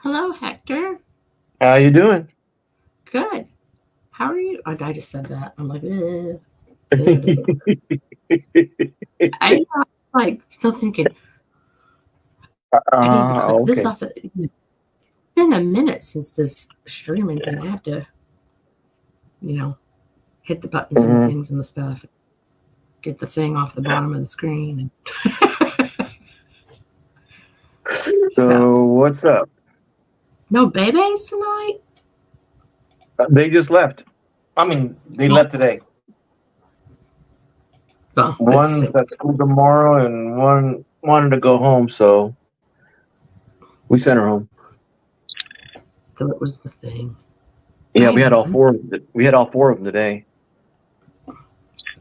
Hello, Hector. How you doing? Good. How are you? I just said that. I'm like, good. I like still thinking. I need to click this Okay. off. It's been a minute since this streaming thing. I have to, you know, hit the buttons and the hmm things and the stuff. Get the thing off the bottom of the screen. So, So what's up? no babies tonight. They just left. I mean, they Oh, left today. well, let's One's see. got school tomorrow, and one wanted to go home, so we sent her home. So it was the thing. I Yeah, we had had all one. four. We had all four of them today.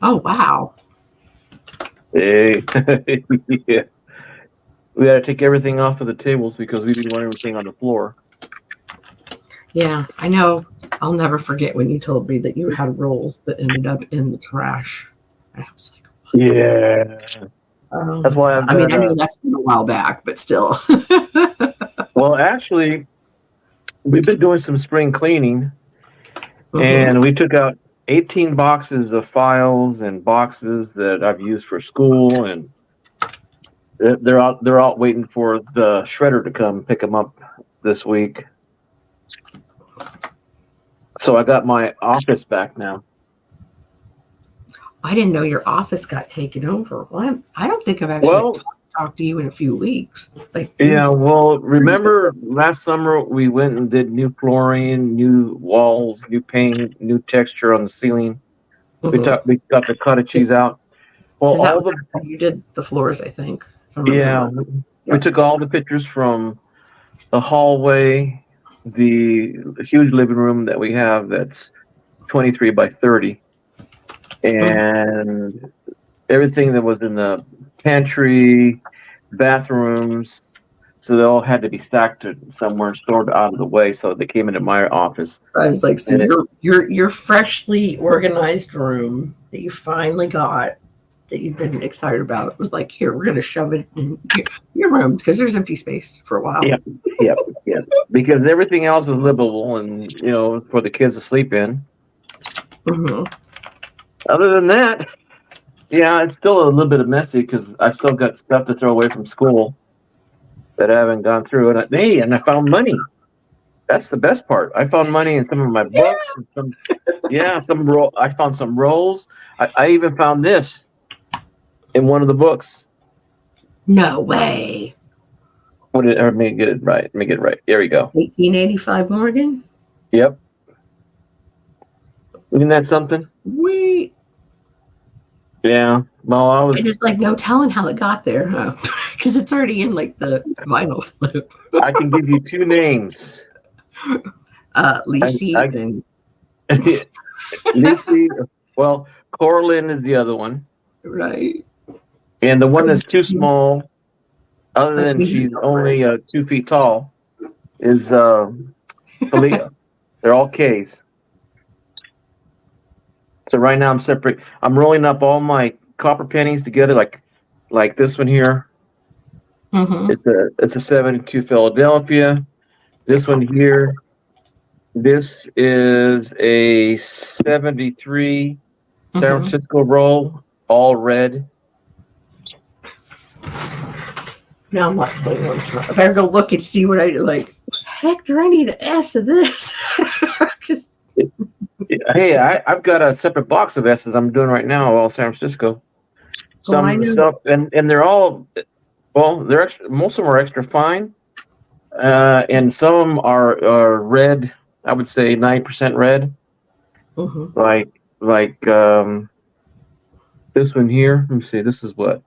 Oh wow. Hey. Yeah. We had to take everything off of the tables because we didn't want everything on the floor. Yeah, I know. I'll never forget when you told me that you had rolls that ended up in the trash. I was like, Yeah, oh that's my why god. I've I mean, got I know a. that's been a while back, but still. Well, actually, we've been doing some spring cleaning, Hmm. and we took out 18 boxes of files and boxes that I've used for school, and they're out waiting for the shredder to come pick them up this week. So I got my office back now. I didn't know your office got taken over. Well, I don't think I've actually Well, talked to you in a few weeks. Like, yeah, well, remember last summer we went and did new flooring, new walls, new paint, new texture on the ceiling. mm-hmm. We got the cottages out. Well, Because that all was the after you did the floors, I think, if I yeah, remember. we Yep. took all the pictures from the hallway, the huge living room that we have that's 23 by 30, Mhm. and everything that was in the pantry, bathrooms. So they all had to be stacked somewhere, stored out of the way. So they came into my office, I was like, so and your freshly organized room that you finally got that you've been excited about was like, here, we're gonna shove it in your room because there's empty space for a while. yep, yep, because everything else was livable and for the kids to sleep in. Hmm. Other than that, yeah, it's still a little bit of messy because I've still got stuff to throw away from school that I haven't gone through. And I found money. That's the best part. I found money in some of my books. And I found some rolls. I even found this in one of the books. No way. Let me get it right. Let me get it right. There we go. 1885 Morgan. Yep. Isn't that something? Wait. Yeah. Well, I just like no telling how it got there, huh? Because it's already in like the vinyl flip. I can give you two names. Lisi I and Lisi. Well, Corlin is the other one, right. and the one Those that's too are small, other my than fingers she's are only 2 feet tall, is Kalia. They're all K's. So right now I'm rolling up all my copper pennies together, like this one here. Mm-hmm. It's a 72 Philadelphia. This one here. This is a 73 San Mm-hmm. Francisco roll, all red. Now I'm like, wait, I better go look and see what I do. Like, Hector, I need an S of this. 'Cause- Hey, I've got a separate box of S's I'm doing right now, all San Francisco. oh, I Some know. stuff, and they're all, well, they're extra, most of them are extra fine, and some are red. I would say 9% red, Mm-hmm. like this one here. Let me see. This is what.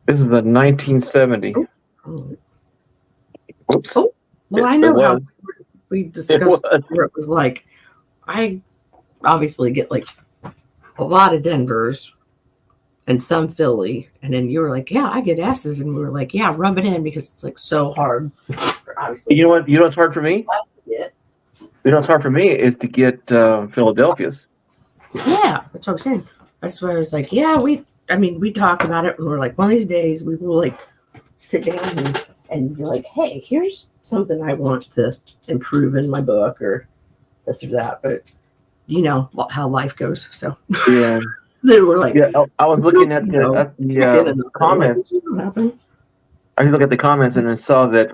This is the 1970. Oh, Whoops. oh, well, It, I it know how was. we It discussed was. where it was like, I obviously get like a lot of Denvers and some Philly. And then you were like, yeah, I get S's. And we were like, yeah, rub it in because it's like so hard. Obviously, You know what? You know what's hard for me? yeah. You know what's hard for me is to get Philadelphia's. Yeah, that's what I'm saying. That's why I was like, yeah, we talked about it and we are like, one of these days we will like sit down and and be like, hey, here's something I want to improve in my book or this or that. But you know how life goes. So Yeah. they were like, Yeah. I was looking at check in the and comments. Like, I looked at the comments and I saw that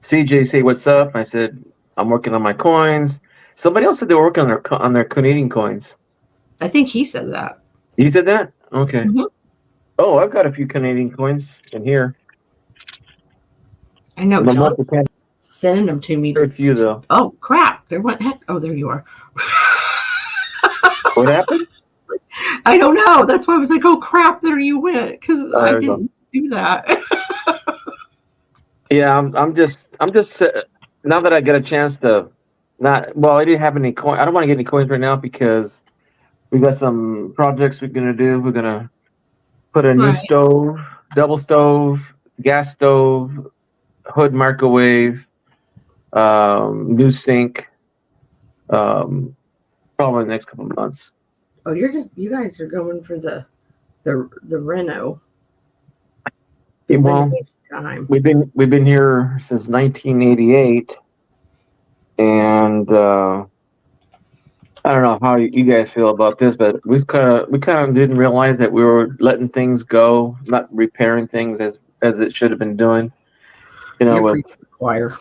CJ say, "What's up?" I said, "I'm working on my coins." Somebody else said they were working on their Canadian coins. I think he said that. You said that? Okay. Mm-hmm. Oh, I've got a few Canadian coins in here. I know But John most of them, sending them to me. very few though. Oh crap! There went heck. Oh, there you are. What happened? I don't know. That's why I was like, "Oh crap!" There you went because I There we go. didn't do that. Yeah, I'm just now that I get a chance to not. Well, I didn't have any coin. I don't want to get any coins right now because we got some projects we're gonna do. We're gonna put a new Right. stove, double stove, gas stove, hood microwave, new sink. Probably in the next couple of months. Oh, you guys are going for the reno. The Well, renovation time. we've been here since 1988, and I don't know how you guys feel about this, but we kind of didn't realize that we were letting things go, not repairing things as it should have been doing. You know, You're with preaching to the choir.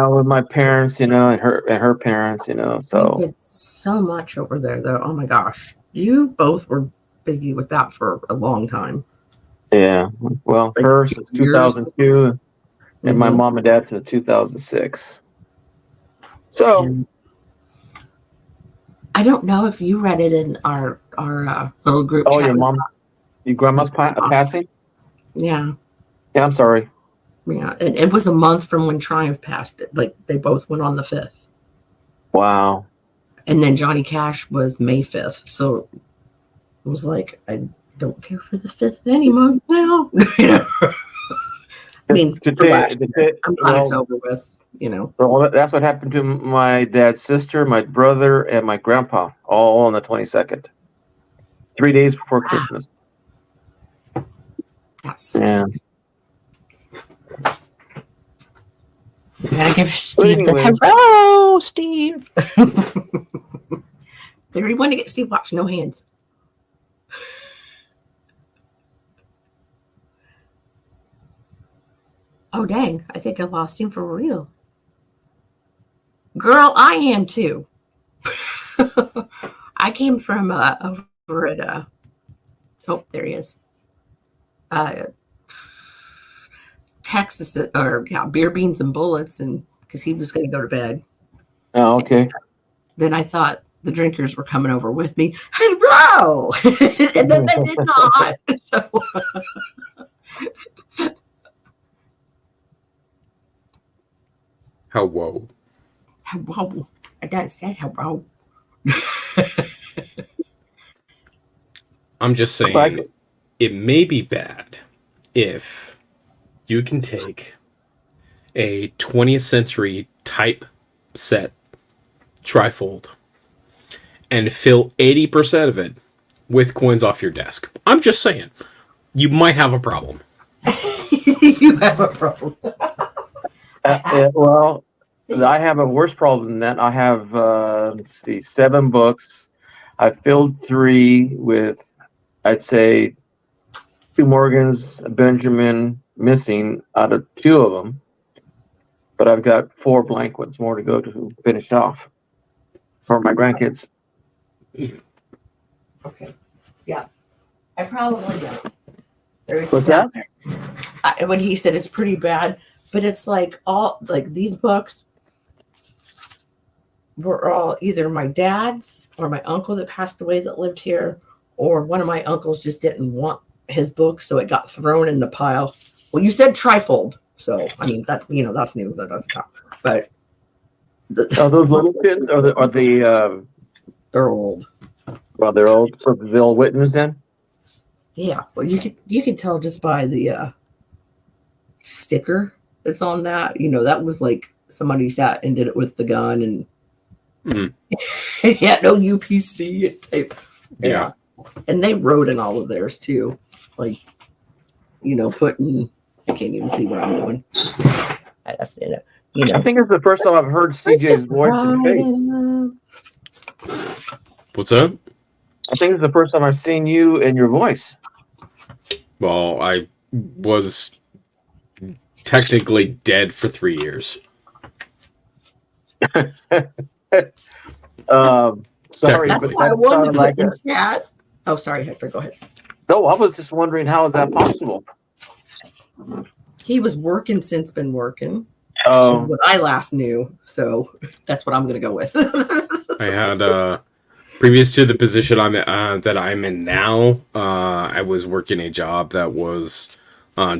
with my parents, and her parents, You So did so much over there, though. Oh my gosh, you both were busy with that for a long time. yeah, well, Like her since 2002, and my mom and dad since 2006. So. And I don't know if you read it in our little group Oh, chat. your grandma's passing? Yeah. Yeah, I'm sorry. Yeah. And it was a month from when Triumph passed it. Like they both went on the 5th. Wow. And then Johnny Cash was May 5th. So it was like, I don't care for the 5th of any month now. I mean, I'm glad it's over with, Well, that's what happened to my dad's sister, my brother, and my grandpa, all on the 22nd. 3 days before Christmas. That's Yeah. You gotta give Steve anyway. the hello, Steve. Everyone to get Steve watch, no hands. Oh dang, I think I lost him for real. Girl, I am too. I came from over at oh, there he is. Texas, or yeah, beer, beans, and bullets, and because he was going to go to bed. Oh, okay. Then I thought the drinkers were coming over with me. Hello, and then they did not. So. Hello. Hello. I don't say hello. I'm just saying, it may be bad if you can take a 20th century type set trifold and fill 80% of it with coins off your desk. I'm just saying, you might have a problem. You have a problem. Well, I have a worse problem than that. I have, let's see, 7 books. I filled 3 with, I'd say, 2 Morgans, a Benjamin missing out of 2 of them. But I've got 4 blank ones more to go to finish off for my grandkids. Okay. Yeah. I probably don't. What's that? When he said it's pretty bad, but it's like these books were all either my dad's or my uncle that passed away that lived here, or one of my uncles just didn't want his book, so it got thrown in the pile. Well, you said trifold, so I mean that's new. That doesn't count. But Are those little kids, or the they're old. Well, they're old. So the old Whitmans then. Yeah, well, you could tell just by the sticker that's on that. That was like somebody sat and did it with the gun, and it had no UPC tape. Yeah. And they wrote in all of theirs too, like putting I can't even see what I'm doing. I have to, I think it's the first time I've heard CJ's voice and face. What's that? I think it's the first time I've seen you and your voice. Well, I was technically dead for 3 years. Sorry, That's but why I that wanted sounded to like put in chat. Oh, sorry, Hector. Go ahead. No, I was just wondering, how is that possible? He was working since been working. Is Oh, what I last knew. So that's what I'm going to go with. I had previous to the position that I'm in now, I was working a job that was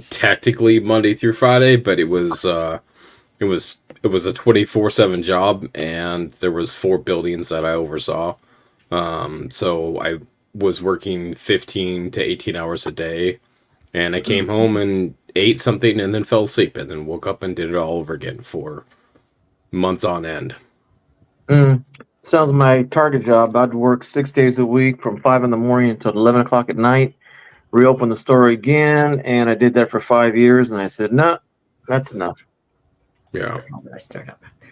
technically Monday through Friday, but it was a 24/7 job, and there was 4 buildings that I oversaw. So I was working 15 to 18 hours a day, and I came home and ate something and then fell asleep and then woke up and did it all over again for months on end. sounds my target job. I'd work 6 days a week from 5 in the morning until 11 o'clock at night, reopen the store again, and I did that for 5 years, and I said, no, that's enough. Yeah. How did I start up there?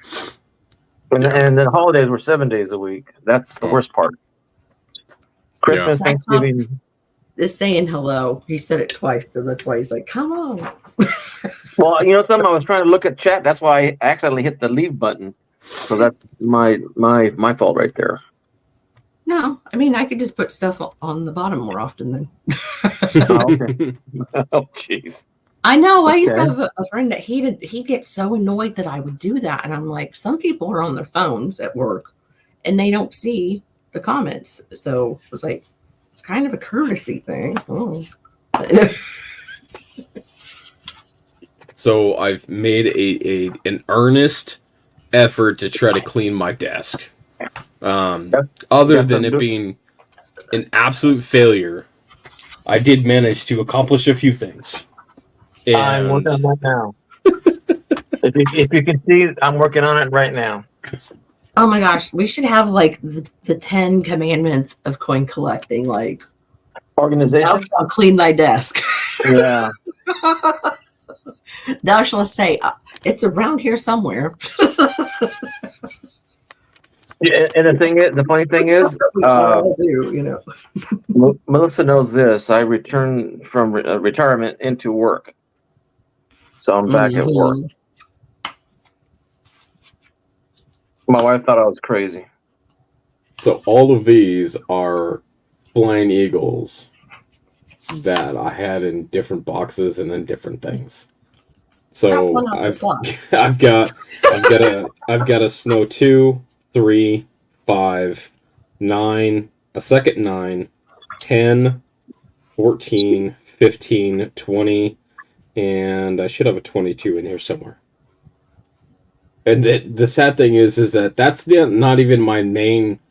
And then holidays were 7 days a week. That's the worst part. Christmas, Yeah. Thanksgiving. Is saying hello. He said it twice, so that's why he's like, come on. Well, you know something? I was trying to look at chat. That's why I accidentally hit the leave button. So that's my fault right there. No, I mean, I could just put stuff on the bottom more often than. Oh, okay. Oh, jeez. I know. I used to Okay. have a friend that he gets so annoyed that I would do that. And I'm like, some people are on their phones at work and they don't see the comments. So it was like, it's kind of a courtesy thing. Oh. So I've made an earnest effort to try to clean my desk. Other than it being an absolute failure, I did manage to accomplish a few things. I'm working on that now. if you can see, I'm working on it right now. Oh my gosh, we should have like the 10 commandments of coin collecting, like Organization. thou shalt clean thy desk. Yeah. Thou shalt say, it's around here somewhere. Yeah, and the funny thing is, We all do, you know. Melissa knows this. I returned from retirement into work, so I'm back at work. My wife thought I was crazy. So all of these are flying eagles that I had in different boxes and in different things. So I've got a snow 2, 3, 5, 9, a second 9, 10, 14, 15, 20, and I should have a 22 in here somewhere. And the sad thing is that that's not even my main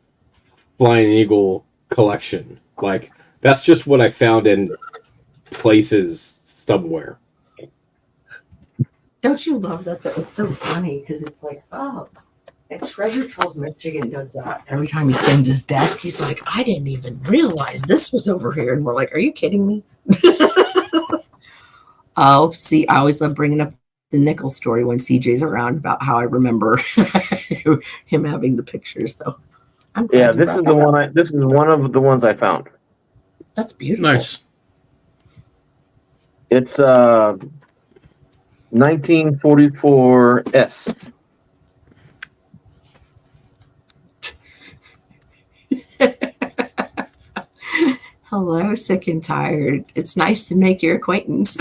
Flying Eagle collection. Like, that's just what I found in places somewhere. Don't you love that? It's so funny because it's like, oh, and Treasure Trolls Michigan does that every time he cleans his desk. He's like, I didn't even realize this was over here, and we're like, are you kidding me? Oh, see, I always love bringing up the nickel story when CJ's around about how I remember him having the pictures. So, this is the one. This is one of the ones I found. That's beautiful. Nice. It's 1944 S. Hello, sick and tired. It's nice to make your acquaintance.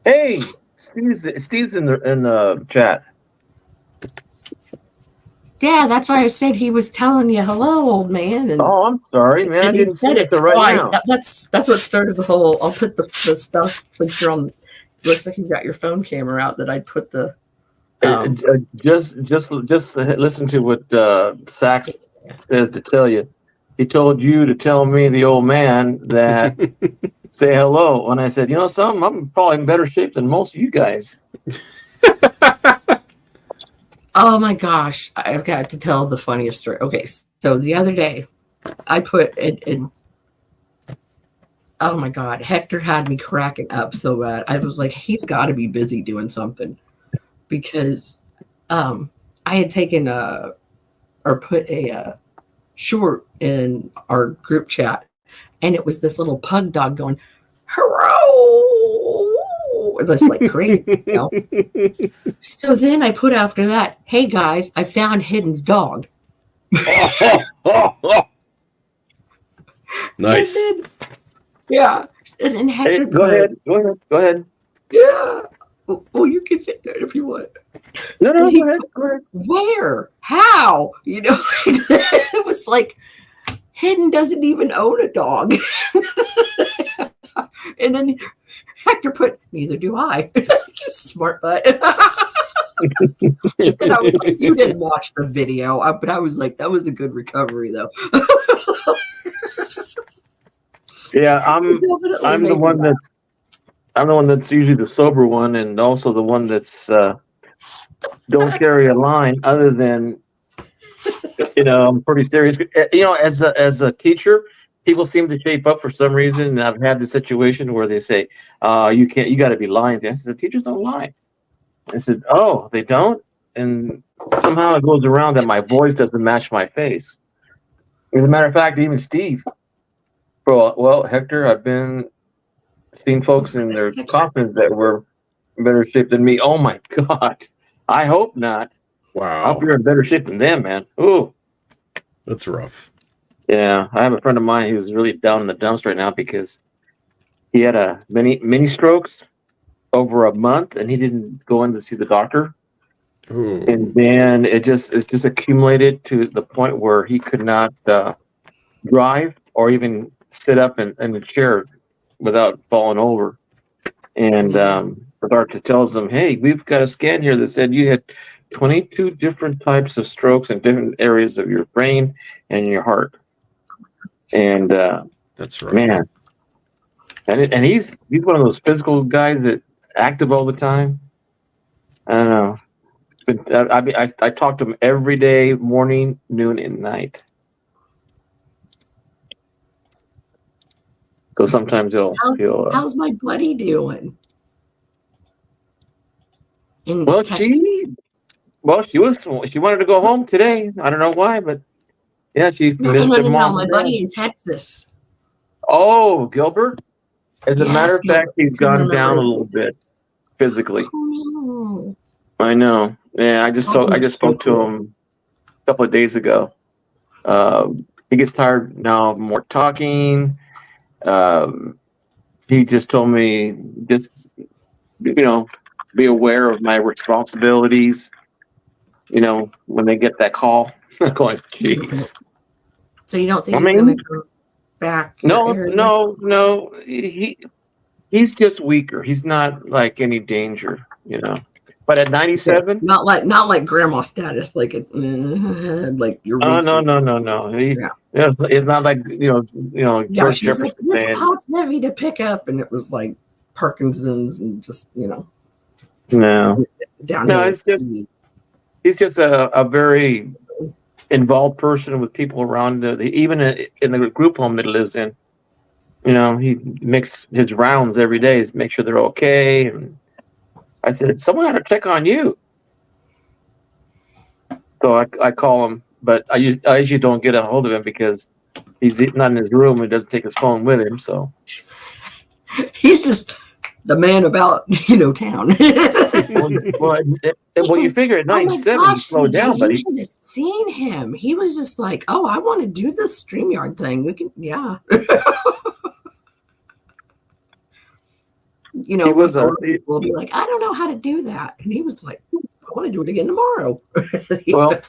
Hey, Steve's in the chat. Yeah, that's why I said he was telling you hello, old man. And, oh, I'm sorry, man. I didn't see it right now. That's what started the whole. I'll put the stuff since you're on. Looks like you've got your phone camera out. That I'd put the. Just listen to what Sax says to tell you. He told you to tell me, the old man, that say hello. And I said, you know something? I'm probably in better shape than most of you guys. Oh my gosh, I've got to tell the funniest story. Okay, so the other day, I put in Oh my God, Hector had me cracking up so bad. I was like, he's got to be busy doing something because I had taken or put a short in our group chat, and it was this little pug dog going, "Hello!" Just like crazy, you know? So then I put after that, "Hey guys, I found Hidden's dog." Nice. And then, yeah, and then Hector Go ahead. yeah. Well, you can say that if you want. No, And he go ahead. where? How? You know, it was like Hidden doesn't even own a dog. And then Hector put, neither do I. It's like, you smart butt. And I was like, you didn't watch the video. But I was like, that was a good recovery, though. Yeah, I'm the one that's usually the sober one, and also the one that's don't carry a line other than, I'm pretty serious. As a teacher, people seem to shape up for some reason, and I've had the situation where they say, you got to be lying. I said, the teachers don't lie. I said, oh, they don't? And somehow it goes around that my voice doesn't match my face. As a matter of fact, even Steve, well, Hector, I've been seeing folks in their coffins that were in better shape than me. Oh my God. I hope not. I Wow. hope you're in better shape than them, man. Ooh. That's rough. Yeah. I have a friend of mine who's really down in the dumps right now because he had a mini strokes over a month and he didn't go in to see the doctor. Ooh. And then it just accumulated to the point where he could not drive or even sit up in a chair without falling over. And the doctor tells them, hey, we've got a scan here that said you had 22 different types of strokes in different areas of your brain and your heart. And That's rough. man, and he's one of those physical guys that active all the time. I don't know. But I talk to him every day, morning, noon, and night. So sometimes he'll how's my buddy doing? Well, she wanted to go home today. I don't know why, but yeah, she missed her mom. My buddy in Texas. Oh, Gilbert. As a Yes, matter of fact, he's gone down a his little bit physically. Oh, no. I know. Yeah, I just spoke to him a couple of days ago. He gets tired now of more talking. He just told me just be aware of my responsibilities. When they get that call, I'm going, jeez. So you don't think he's going to come back? No. He's just weaker. He's not like any danger, But at 97, not like grandma status, like it, like you're. Oh no. It's not like Yeah, George she's like, Jefferson this saying, pot's heavy to pick up, and it was like Parkinson's and just no. down. No, he's just a very involved person with people around. Even in the group home that he lives in, he makes his rounds every day to make sure they're okay. And I said, someone got to check on you. So I call him, but I usually don't get a hold of him because he's not in his room and doesn't take his phone with him. So he's just the man about town. well, you figure at 97 he slowed down, but you should have seen him. He was just like, oh, I want to do this StreamYard thing. We can, yeah. We'll be like, I don't know how to do that, and he was like, I want to do it again tomorrow. Well,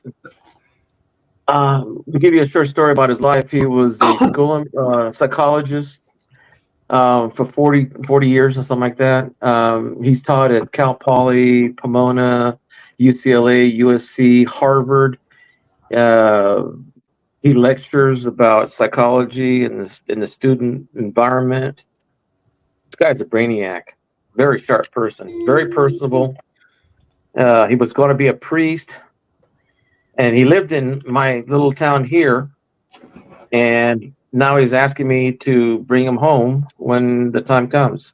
to give you a short story about his life, he was a school psychologist for 40 years or something like that. He's taught at Cal Poly, Pomona, UCLA, USC, Harvard. He lectures about psychology in the student environment. This guy's a brainiac, very sharp person, very personable. He was going to be a priest, and he lived in my little town here. And now he's asking me to bring him home when the time comes.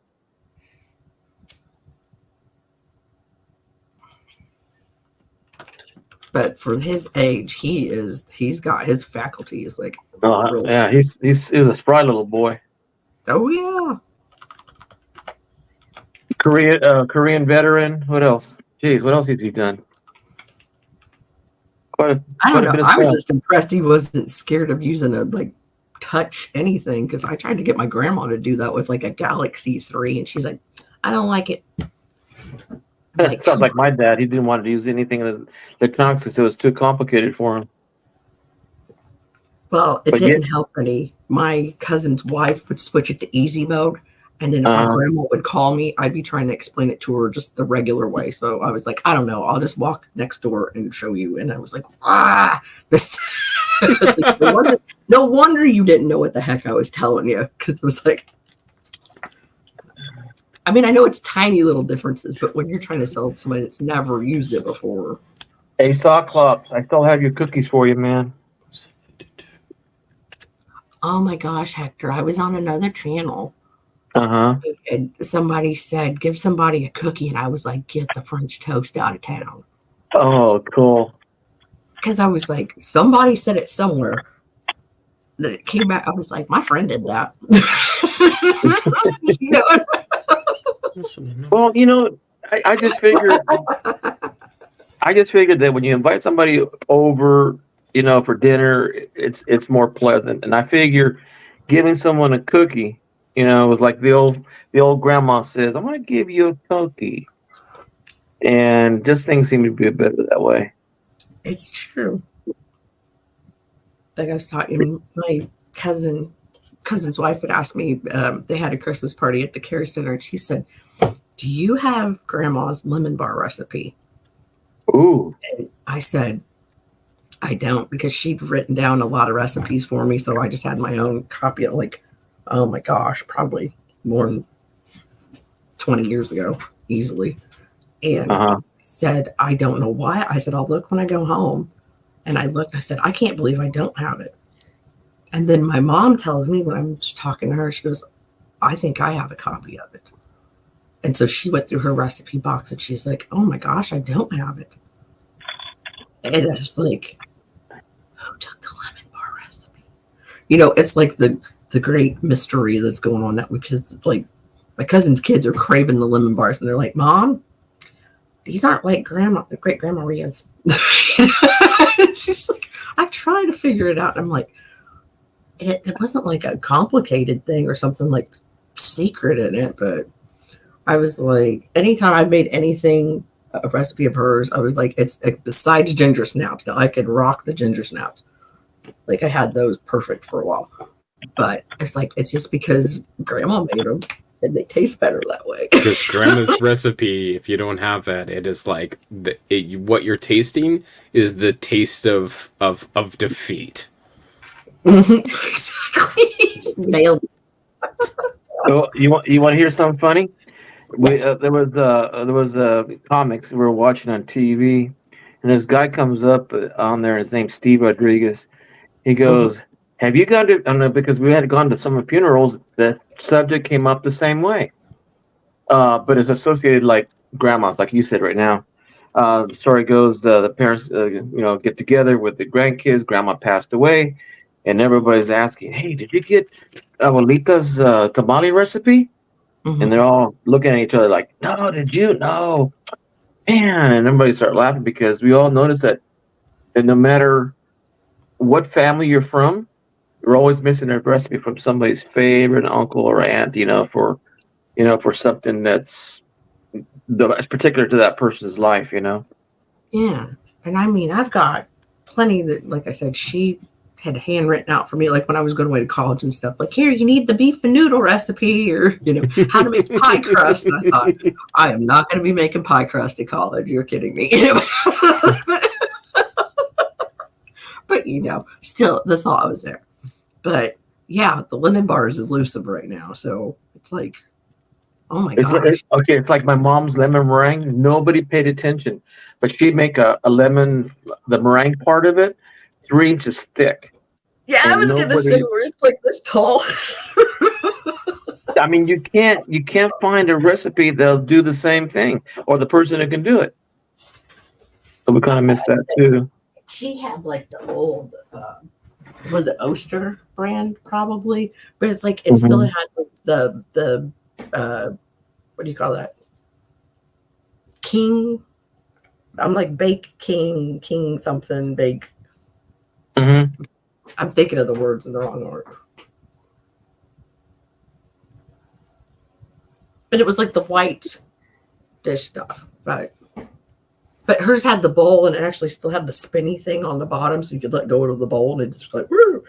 But for his age, he's got his faculties like. Oh, yeah, he's a spry little boy. Oh yeah. Korean veteran. What else? Jeez, what else has he done? I don't know. Bit of I was stuff. just impressed he wasn't scared of using a touch anything, because I tried to get my grandma to do that with like a Galaxy 3, and she's like, I don't like it. It sounds like my dad. He didn't want to use anything in the electronics because it was too complicated for him. Well, it didn't help any. My cousin's wife would switch it to easy mode, and then if my grandma would call me, I'd be trying to explain it to her just the regular way. So I was like, I don't know, I'll just walk next door and show you. And I was like, this. Like, no wonder you didn't know what the heck I was telling you, because it was like, I mean, I know it's tiny little differences, but when you're trying to sell it to somebody that's never used it before. Hey, Cyclops, I still have your cookies for you, man. Oh my gosh, Hector, I was on another channel. And somebody said, give somebody a cookie. And I was like, get the French toast out of town. Oh, cool. Because I was like, somebody said it somewhere. That it came back. I was like, my friend did that. You know? Well, you know, I just figured that when you invite somebody over, you know, for dinner, it's more pleasant. And I figure giving someone a cookie, you know, was like the old grandma says, I'm going to give you a cookie. And just things seem to be better that way. It's true. Like I was talking, my cousin's wife had asked me, they had a Christmas party at the care center, and she said, do you have grandma's lemon bar recipe? Ooh. And I said, I don't, because she'd written down a lot of recipes for me. So I just had my own copy of, like, oh my gosh, probably more than 20 years ago, easily. And said, I don't know why. I said, I'll look when I go home. And I looked, I said, I can't believe I don't have it. And then my mom tells me when I'm talking to her, she goes, I think I have a copy of it. And so she went through her recipe box and she's like, oh my gosh, I don't have it. And I was like, who took the lemon bar recipe? You know, it's like the great mystery that's going on now, because like my cousin's kids are craving the lemon bars and they're like, Mom, these aren't like great grandma Ria's. She's like, I try to figure it out. And I'm like, it wasn't like a complicated thing or something like secret in it, but I was like, anytime I made anything, a recipe of hers, I was like, it's besides ginger snaps. Now I could rock the ginger snaps. Like I had those perfect for a while, but it's like, it's just because grandma made them and they taste better that way. Because grandma's recipe, if you don't have that, it is like what you're tasting is the taste of defeat. Exactly. Nailed it. So you want to hear something funny? There was comics we were watching on TV, and this guy comes up on there. His name's Steve Rodriguez. He goes, "Have you gone to?" I don't know, because we had gone to some funerals. The subject came up the same way, but it's associated like grandmas, like you said right now. The story goes, the parents, get together with the grandkids. Grandma passed away, and everybody's asking, "Hey, did you get Abuelita's tamale recipe?" And they're all looking at each other like, "No, did you? No, man!" And everybody started laughing because we all noticed that, and no matter what family you're from, you're always missing a recipe from somebody's favorite uncle or aunt. For something that's particular to that person's life. Yeah, and I mean, I've got plenty that, like I said, she had handwritten out for me, like when I was going away to college and stuff. Like, here, you need the beef and noodle recipe, or how to make pie crust. And I thought, I am not going to be making pie crust at college. You're kidding me. But still, the thought was there. But yeah, the lemon bar is elusive right now, so it's like, oh my gosh. It's like my mom's lemon meringue. Nobody paid attention, but she'd make a lemon, the meringue part of it, 3 inches thick. Yeah, I And was gonna say nobody, where it's like this tall. I mean, you can't find a recipe that'll do the same thing or the person that can do it. So we kind of missed that too. She had like the old, was it Oster brand probably? But it's like it still Mhm. had the what do you call that? King. I'm like bake king something bake. Mhm. I'm thinking of the words in the wrong order. But it was like the white dish stuff, right? But hers had the bowl and it actually still had the spinny thing on the bottom, so you could let go of the bowl and it just like, woo.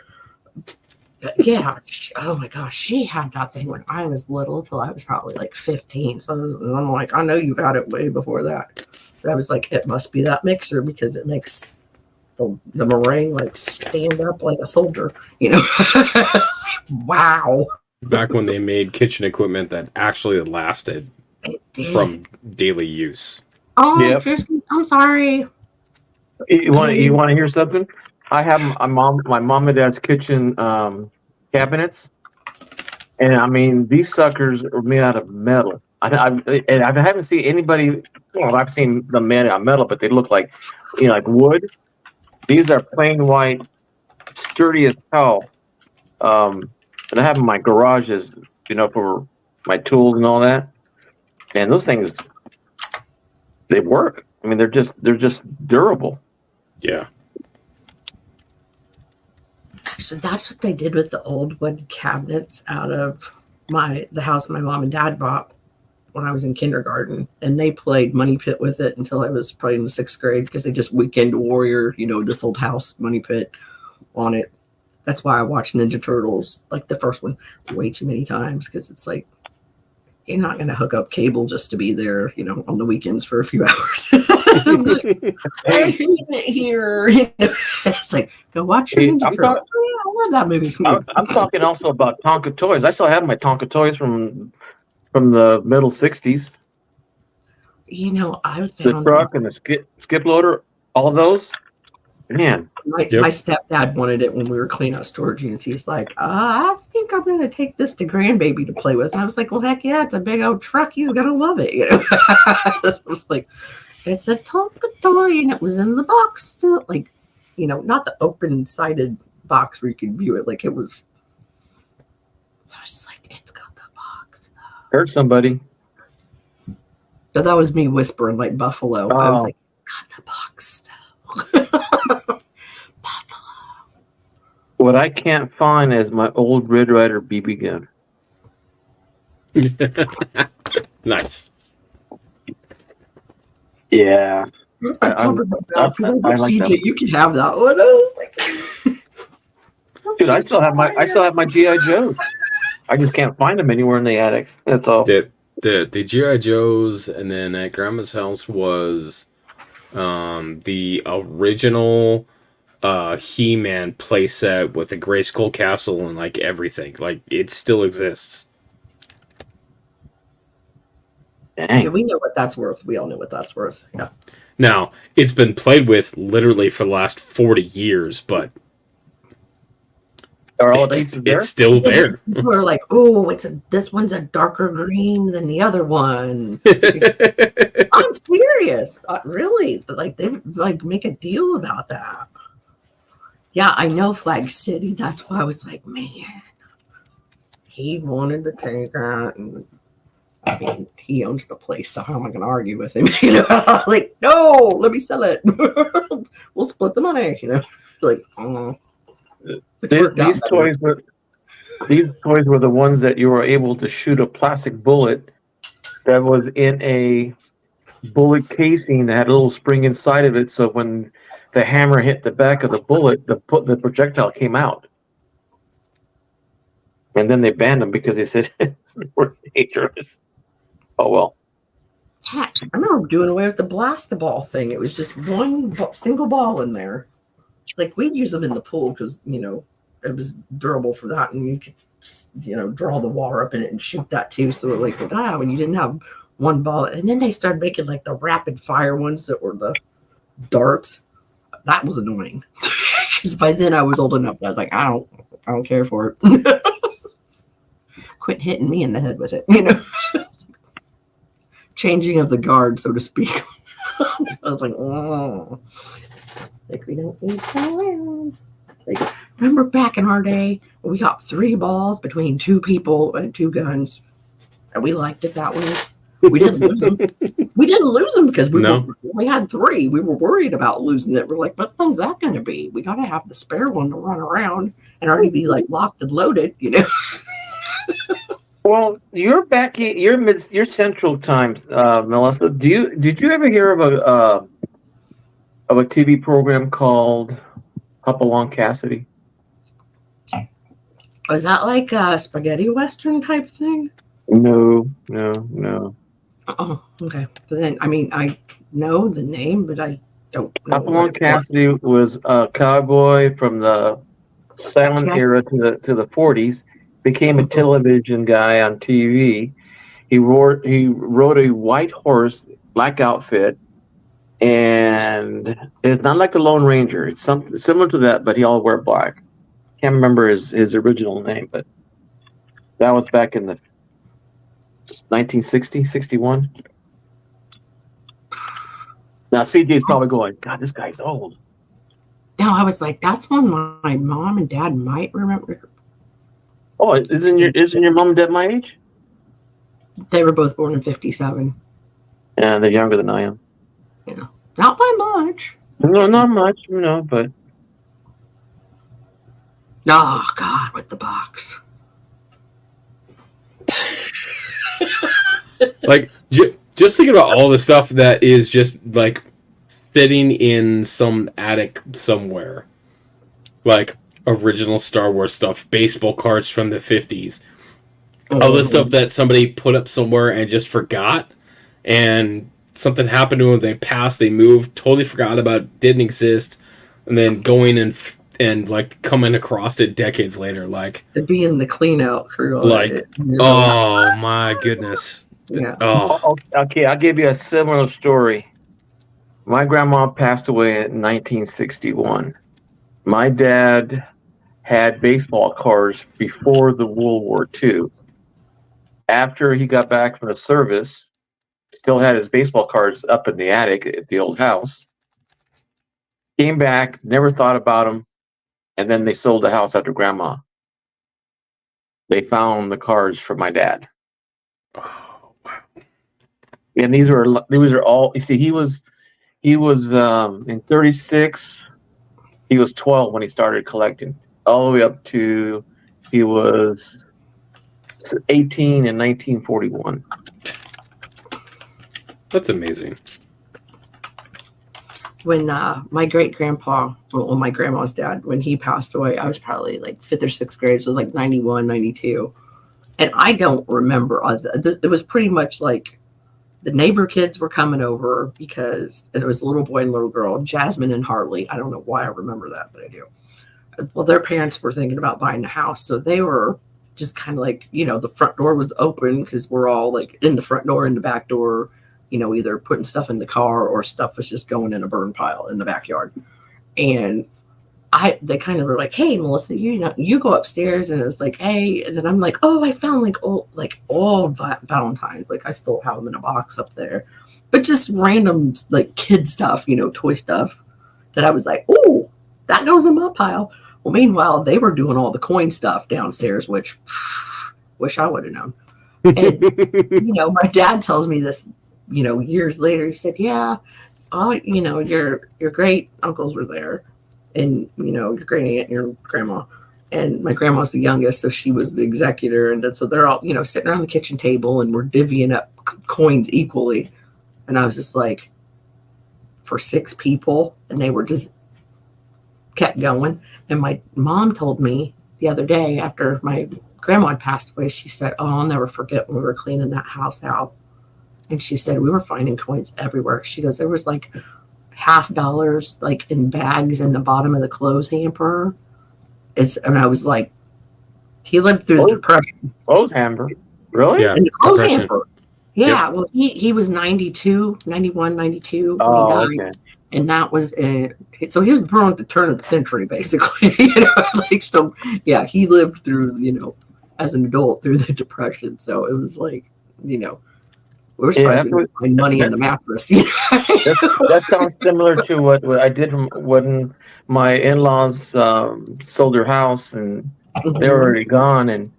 Yeah. Oh my gosh, she had that thing when I was little till I was probably like 15. So I'm like, I know you've had it way before that. But I was like, it must be that mixer because it makes the meringue like stand up like a soldier, you know. Wow. Back when they made kitchen equipment that actually lasted It did. from daily use. Oh, Yep. I'm sorry. You want to hear something? I have my mom and dad's kitchen cabinets, and I mean these suckers are made out of metal. And I haven't seen anybody. Well, I've seen them made out of metal, but they look like like wood. These are plain white, sturdy as hell. And I have them in my garages, for my tools and all that. And those things, they work. I mean, they're just durable. Yeah. Actually, that's what they did with the old wood cabinets out of the house my mom and dad bought when I was in kindergarten, and they played Money Pit with it until I was probably in the 6th grade because they just Weekend Warrior, this old house Money Pit on it. That's why I watched Ninja Turtles, like the first one, way too many times because it's like you're not going to hook up cable just to be there, on the weekends for a few hours. I'm like, I hate it here. It's like, go watch your Ninja Turtles. I love that movie. I'm talking also about Tonka toys. I still have my Tonka toys from the middle '60s. I The found truck and the skip loader, all those. Man, my stepdad wanted it when we were cleaning out storage units. He's like, I think I'm going to take this to grandbaby to play with. And I was like, well, heck yeah, it's a big old truck. He's going to love it. I was like, it's a Tonka toy, and it was in the box still. Like, not the open-sided box where you could view it. Like, it was. So I was just like, it's got the box, though. hurt somebody. So that was me whispering like Buffalo. I was like, it's got the box still. Buffalo. What I can't find is my old Red Ryder BB gun. Nice. Yeah. I was like, like CJ, them. you can have that one. I was like, Dude, I still have my GI Joes. I just can't find them anywhere in the attic. That's all. The GI Joes, and then at Grandma's house was the original He-Man playset with the Grayskull castle and like everything. Like it still exists. Dang. yeah, we know what that's worth. We all know what that's worth. Yeah. Now, it's been played with literally for the last 40 years, but Are all the pieces there? it's still there. People are like, oh, this one's a darker green than the other one. I'm serious. Really? Like they like make a deal about that. Yeah, I know Flag City. That's why I was like, man, he wanted to take that, and I mean, he owns the place, so how am I going to argue with him? Like, no, let me sell it. We'll split the money. Like, These toys were the ones that you were able to shoot a plastic bullet that was in a bullet casing that had a little spring inside of it, so when the hammer hit the back of the bullet, the projectile came out. And then they banned them because they said it's dangerous. Oh well. I remember doing away with the blast-the-ball thing. It was just one single ball in there. Like, we'd use them in the pool because, it was durable for that. And you could, draw the water up in it and shoot that too. So, like, when you didn't have one ball. And then they started making, like, the rapid-fire ones that were the darts. That was annoying. Because by then I was old enough that I was like, I don't care for it. Quit hitting me in the head with it, Changing of the guard, so to speak. I was like, oh, like we don't need to around. Like, remember back in our day, we got 3 balls between 2 people and 2 guns, and we liked it that way. We didn't lose them. We didn't lose them because we had 3. We were worried about losing it. We're like, what fun's that going to be? We got to have the spare one to run around and already be like locked and loaded, Well, you're back. You're Central Time, Melissa. Did you ever hear of a TV program called Hopalong Cassidy? Was that like a spaghetti western type thing? No. Oh, okay. But then, I mean, I know the name, but I don't know. Hopalong Cassidy was a cowboy from the silent era to the 40s. Became a television guy on TV. He rode a white horse, black outfit, and it's not like the Lone Ranger. It's something similar to that, but he all wear black. Can't remember his original name, but that was back in the 1960, 61. Now CJ's probably going, God, this guy's old. No, I was like, that's one my mom and dad might remember. Oh, isn't your mom and dad my age? They were both born in 57. Yeah, they're younger than I am. Yeah, not by much. No, not much, but. Oh God, with the box. Like, just thinking about all the stuff that is just like sitting in some attic somewhere, like original Star Wars stuff, baseball cards from the 50s, all the stuff that somebody put up somewhere and just forgot, and something happened to them, they passed, they moved, totally forgot about it, didn't exist, and then going and like coming across it decades later, like being the clean out crew. Like, oh my goodness. Yeah. Oh. Okay, I'll give you a similar story. My grandma passed away in 1961. My dad had baseball cards before the World War II. After he got back from the service, still had his baseball cards up in the attic at the old house. Came back, never thought about them, and then they sold the house after Grandma. They found the cards for my dad. Oh, wow. And these are all. You see, he was in 36. He was 12 when he started collecting, all the way up to he was 18 in 1941. That's amazing. When my great-grandpa, well, my grandma's dad, when he passed away, I was probably like 5th or 6th grade, so it was like 91, 92. And I don't remember. It was pretty much like the neighbor kids were coming over because it was a little boy and little girl, Jasmine and Harley. I don't know why I remember that, but I do. Well, their parents were thinking about buying a house, so they were just kind of like, the front door was open because we're all like in the front door and the back door, either putting stuff in the car or stuff was just going in a burn pile in the backyard. And they kind of were like, hey, Melissa, you go upstairs. And it was like, hey, and then I'm like, oh, I found like old Valentines. Like I still have them in a box up there, but just random like kid stuff, toy stuff that I was like, oh, that goes in my pile. Well, meanwhile, they were doing all the coin stuff downstairs, which wish I would have known. And, my dad tells me this, years later. He said, yeah, your great uncles were there. And, your great aunt and your grandma. And my grandma's the youngest, so she was the executor. And then, so they're all, sitting around the kitchen table and we're divvying up coins equally. And I was just like, for 6 people. And they were just kept going. And my mom told me the other day after my grandma had passed away, she said, oh, I'll never forget when we were cleaning that house out. And she said, we were finding coins everywhere. She goes, there was like $50 like in bags in the bottom of the clothes hamper. And I was like, he lived through the Depression. Clothes hamper? Really? Yeah. In the clothes hamper. Yeah, well, he was 92, 91, 92 when he Oh, died. okay. And that was so he was born at the turn of the century, basically. Like, so yeah, he lived through, as an adult through the Depression. So it was like, we were Yeah, surprised we didn't find money in the mattress. that sounds similar to what I did when my in-laws sold their house and they were Mhm. already gone, and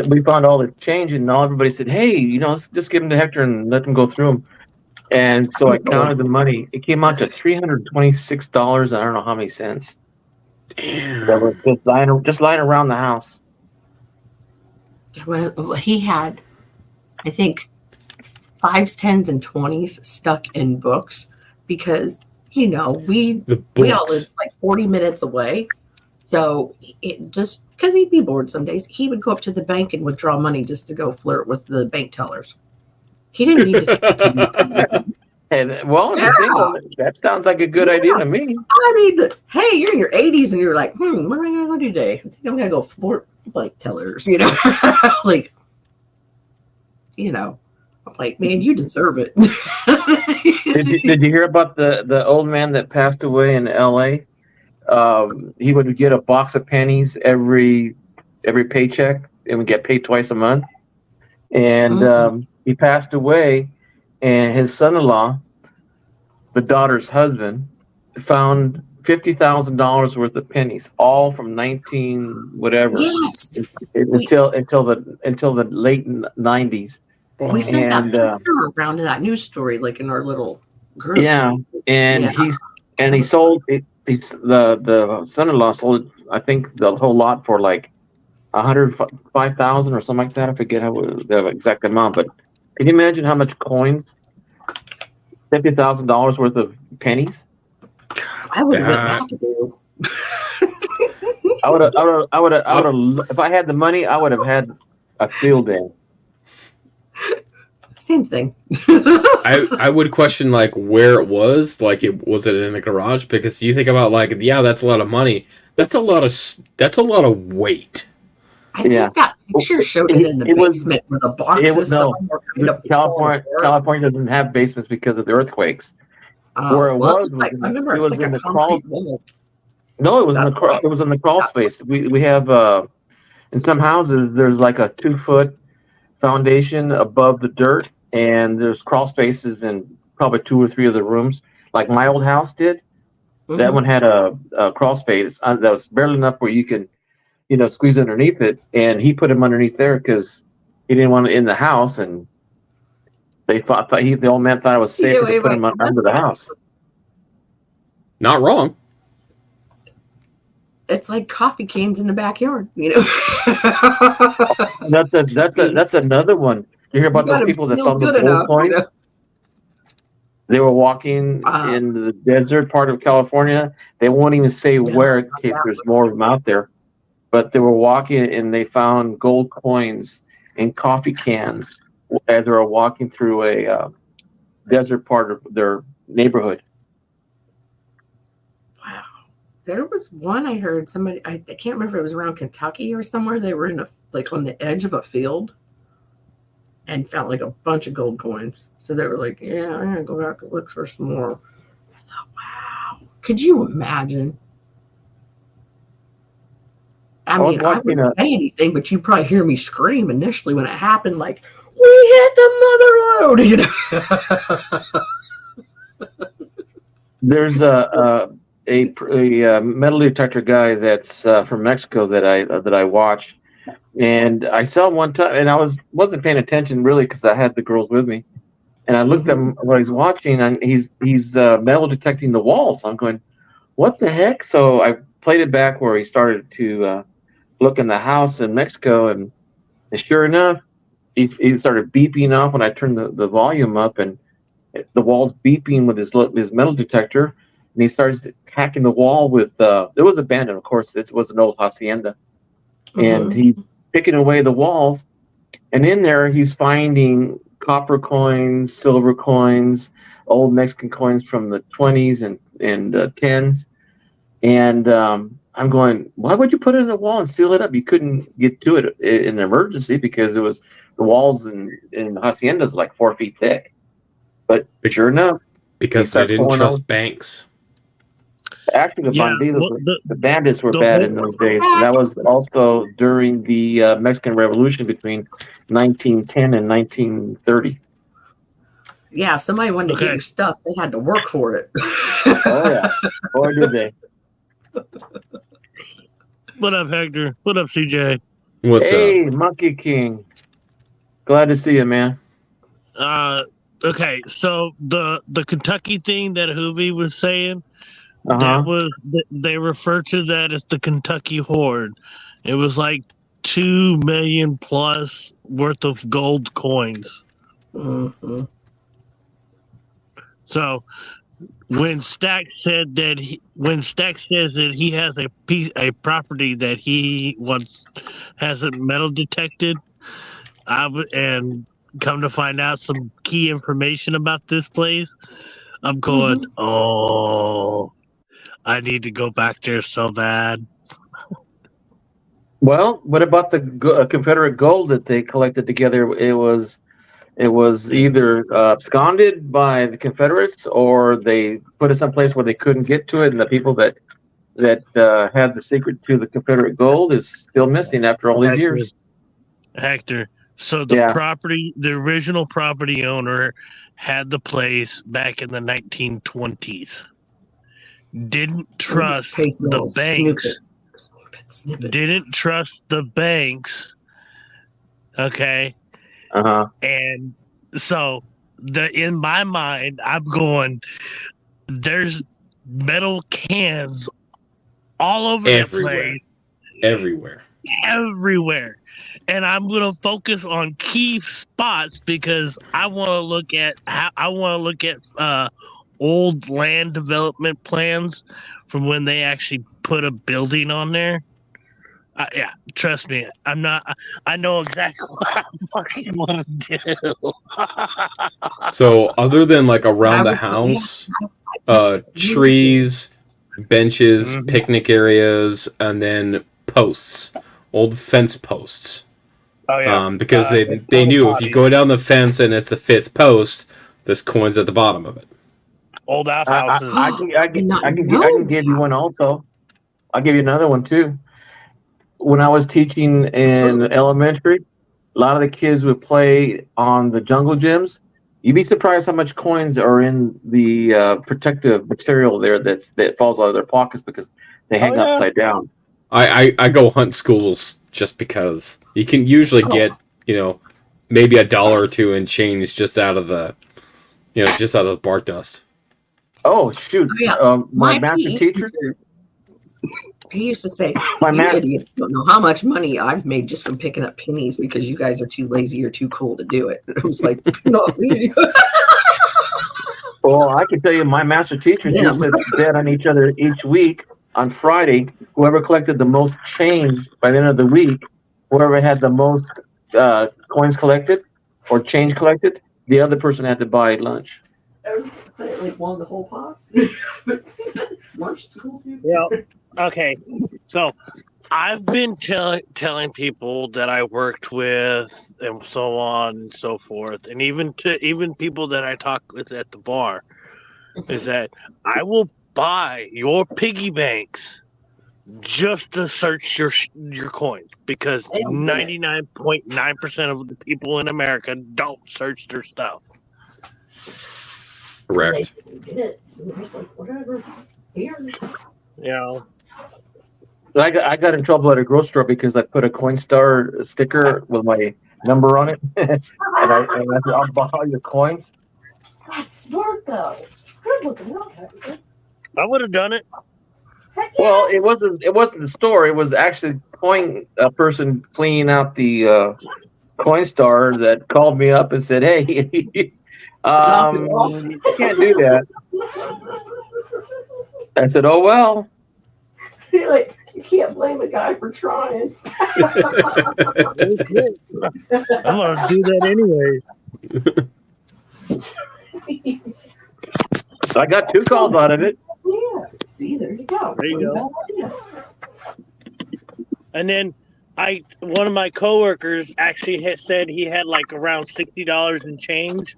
we found all the change, and all everybody said, "Hey, let's just give them to Hector and let them go through them." And so I counted the money. It came out to $326. I don't know how many cents. That Damn. was just lying around the house. Well, he had, I think, fives, tens, and 20s stuck in books because, we The all lived books. like 40 minutes away. So it just because he'd be bored some days, he would go up to the bank and withdraw money just to go flirt with the bank tellers. He didn't need to. And well, if Yeah, you're single, that sounds like a good idea yeah. to me. I mean, hey, you're in your 80s and you're like, what am I going to go do today? I think I'm going to go flirt with bank tellers, like, I'm like, man, you deserve it. Did you hear about the old man that passed away in L.A.? He would get a box of pennies every paycheck and would get paid twice a month. And Mm. he passed away, and his son-in-law, the daughter's husband, found $50,000 worth of pennies, all from 19 whatever Yes. until the late 90s. We sent that And picture around in that news story, like in our little group. yeah, and Yeah. he sold it. He's the son-in-law sold, I think, the whole lot for like 105,000 or something like that. I forget the exact amount, but can you imagine how much coins? $50,000 worth of pennies. I would have written that to do. If I had the money, I would have had a field day. Same thing. I would question like where it was. Like, was it in a garage? Because you think about like, yeah, that's a lot of money. That's a lot of weight. I think that picture showed it in the basement where the boxes. California doesn't have basements because of the earthquakes. Where it was in the crawl. No, it was in the crawl space. We have in some houses there's like a 2-foot foundation above the dirt, and there's crawl spaces in probably 2 or 3 of the rooms. Like my old house did. Mm-hmm. That one had a crawl space that was barely enough where you can, squeeze underneath it. And he put him underneath there because he didn't want it in the house, and the old man thought it was safer to put him under the house. Not wrong. It's like coffee cans in the backyard, That's another one. You hear about those people that found the gold coins? They were walking in the desert part of California. They won't even say where in case there's more of them out there. But they were walking and they found gold coins in coffee cans as they were walking through a desert part of their neighborhood. Wow. There was one I heard somebody, I can't remember if it was around Kentucky or somewhere. They were on the edge of a field and found like a bunch of gold coins. So they were like, yeah, I'm going to go back and look for some more. I thought, wow. Could you imagine? I wouldn't say anything, but you probably hear me scream initially when it happened, like, we hit the mother lode, There's a metal detector guy that's from Mexico that I watch, and I saw him one time, and I wasn't paying attention really because I had the girls with me, and I looked at him while he's watching, and he's metal detecting the walls. I'm going, what the heck? So I played it back where he started to look in the house in Mexico, and sure enough, he started beeping off when I turned the volume up, and the wall's beeping with his metal detector, and he starts hacking the wall with it was abandoned, of course. This was an old hacienda, and he's picking away the walls, and in there he's finding copper coins, silver coins, old Mexican coins from the 20s and 10s, and I'm going, why would you put it in the wall and seal it up? You couldn't get to it in an emergency because it was the walls in haciendas like 4 feet thick. But sure enough, because they didn't trust banks. Actually, the bandits were bad in those days. And that was also during the Mexican Revolution between 1910 and 1930. Yeah, if somebody wanted to get your stuff, they had to work for it. Oh, yeah. Boy, did they. What up, Hector? What up, CJ? What's up? Hey, Monkey King. Glad to see you, man. Okay, so the Kentucky thing that Hoovy was saying, they refer to that as the Kentucky Hoard. It was like 2 million plus worth of gold coins. Mm-hmm. So when Stack says that he has a property that he wants hasn't metal detected, and come to find out some key information about this place, I'm going, oh, I need to go back there so bad. Well, what about the Confederate gold that they collected together? It was either absconded by the Confederates, or they put it someplace where they couldn't get to it, and the people that had the secret to the Confederate gold is still missing after all these years. Hector, so the original property owner had the place back in the 1920s. Didn't trust the banks. Didn't trust the banks. Okay. And so in my mind, I'm going, there's metal cans all over the place. Everywhere. And I'm going to focus on key spots because I want to look at old land development plans from when they actually put a building on there. Yeah, trust me. I know exactly what I fucking want to do. So, other than like around the house, trees, benches, picnic areas, and then posts, old fence posts. Oh yeah. Because they knew if you go down the fence and it's the 5th post, there's coins at the bottom of it. Old outhouses. I can give you one also. I'll give you another one too. When I was teaching in elementary, a lot of the kids would play on the jungle gyms. You'd be surprised how much coins are in the protective material there that falls out of their pockets because they hang upside down. I go hunt schools just because you can usually get maybe $1 or $2 in change just out of the bark dust. Oh shoot! My master teacher. He used to say, "You idiots don't know how much money I've made just from picking up pennies because you guys are too lazy or too cool to do it." I was like, "Not me." Well, I can tell you, my master teachers used to bet on each other each week on Friday. Whoever collected the most change by the end of the week, whoever had the most coins collected or change collected, the other person had to buy lunch. Like won the whole pot. Lunch is cool too. Yeah. Okay. So I've been telling people that I worked with and so on and so forth, and even people that I talk with at the bar, is that I will buy your piggy banks just to search your coins because 99.9% of the people in America don't search their stuff. Correct. Whatever. Here. I got in trouble at a grocery store because I put a Coinstar sticker with my number on it, and I said, "I'll buy all your coins." That's smart though. Good looking. I would have done it. Well, it wasn't the store. It was actually a person cleaning out the Coinstar that called me up and said, "Hey, you can't do that." I said, "Oh well." You're like, you can't blame a guy for trying. I'm gonna do that anyways. I got 2 calls out of it. Yeah. See, there you go. There you go. And then one of my coworkers actually had said he had like around $60 in change.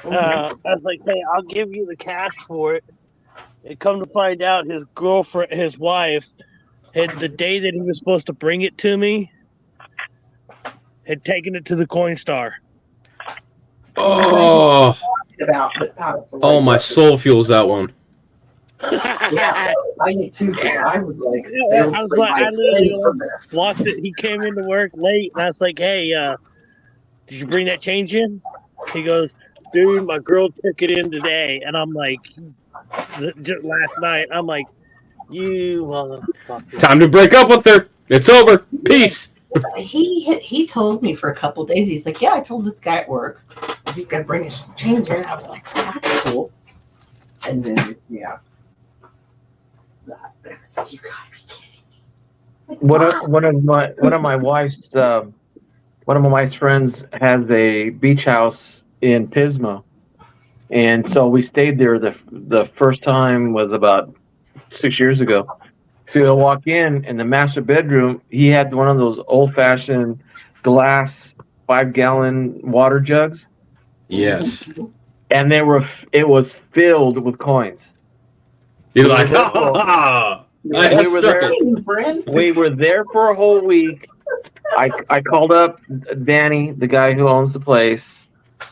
I was like, hey, I'll give you the cash for it. And come to find out, his wife, had the day that he was supposed to bring it to me, had taken it to the Coinstar. Oh, About, but not for oh, like my that. soul feels that one. Yeah, I did too. 'Cause I was like, I was like, I literally for this. watched it. He came into work late, and I was like, hey, did you bring that change in? He goes, dude, my girl took it in today. And I'm like, just last night, I'm like, you motherfucker. Time to break up with her. It's over. Peace. He told me for a couple of days. He's like, yeah, I told this guy at work he's gonna bring his change in. I was like, that's cool. And then yeah, that, I was like, you gotta be kidding me. It's like, One of my wife's friends has a beach house in Pismo, and so we stayed there. The first time was about 6 years ago. So you'll walk in the master bedroom. He had one of those old fashioned glass 5-gallon water jugs, Yes. and it was filled with coins. You're like, ha ha ha. I have We were struck there. it. friend. We were there for a whole week. I called up Danny, the guy who owns the place,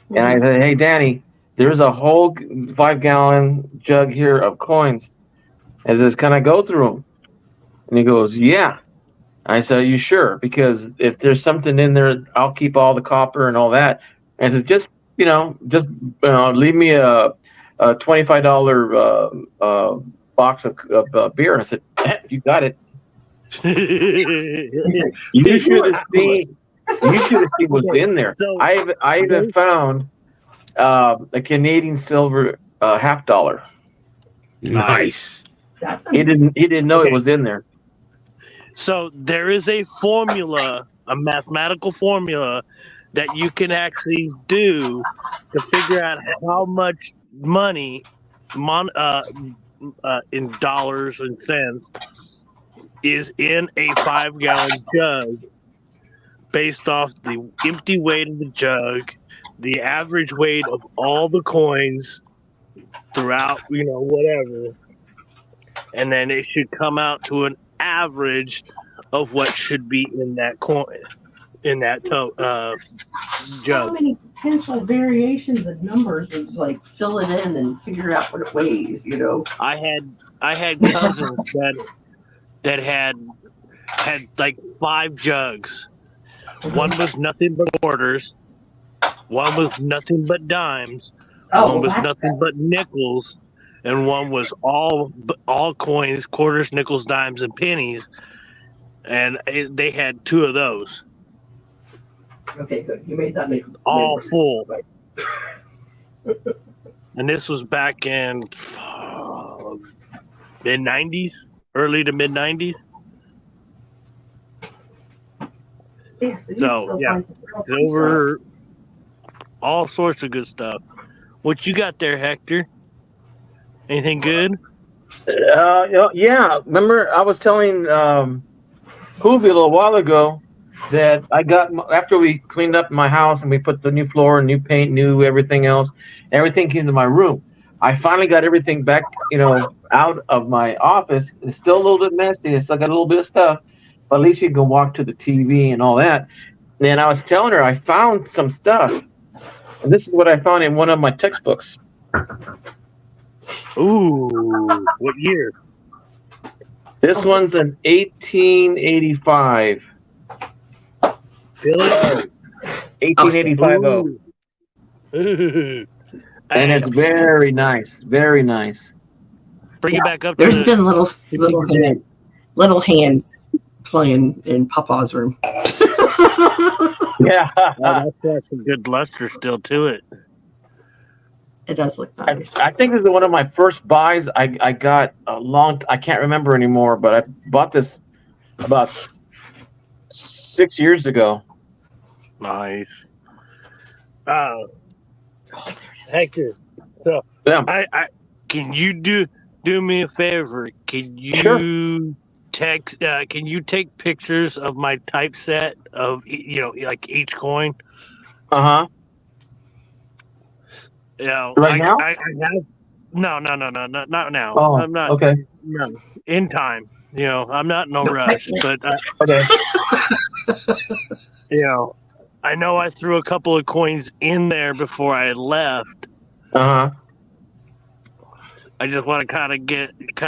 and I said, "Hey, Danny, there's a whole 5-gallon jug here of coins. I says, can I go through them?" And he goes, "Yeah." I said, "Are you sure? Because if there's something in there, I'll keep all the copper and all that." And I said, just leave me a $25 box of beer." And I said, "You got it." You should have seen. You should have seen what's in there. So- I even found a Canadian silver $50. Nice. That's He didn't know it was in there. So there is a formula, a mathematical formula that you can actually do to figure out how much money in dollars and cents is in a 5-gallon jug based off the empty weight of the jug, the average weight of all the coins throughout, whatever. And then it should come out to an average of what should be in that coin, in that so jug. many potential variations of numbers. It's like fill it in and figure out what it weighs. I had cousins that had like 5 jugs. One was nothing but quarters. One was nothing but dimes. One was nothing but nickels, and one was all coins, quarters, nickels, dimes, and pennies. And they had 2 of those, Okay, good. You made that make all sense. full. And this was back in mid-90s, early to mid-90s. Yeah, so, So, yeah. Silver, all sorts of good stuff. What you got there, Hector? Anything good? Yeah. Remember, I was telling Hoovy a little while ago that I got, after we cleaned up my house and we put the new floor, new paint, new everything else, everything came to my room. I finally got everything back, out of my office. It's still a little bit messy. I still got a little bit of stuff, but at least you can walk to the TV and all that. And I was telling her I found some stuff. And this is what I found in one of my textbooks. Ooh, what year? This one's an 1885. Feel it? 1885. Ooh. And it's very nice. Very nice. Bring it back up. There's been little hands playing in Papa's room. Yeah. That's got some good luster still to it. It does look nice. I think this is one of my first buys. I got I can't remember anymore, but I bought this about 6 years ago. Nice. Hector, so Yeah. I can you do me a favor? Can you Sure. text? Can you take pictures of my typeset of like each coin? Uh-huh. Right now? I have. No, not now. Oh, I'm not. okay. No, in time. I'm not in no No, rush. But Okay. I know I threw a couple of coins in there before I left. Uh-huh. I just want to kind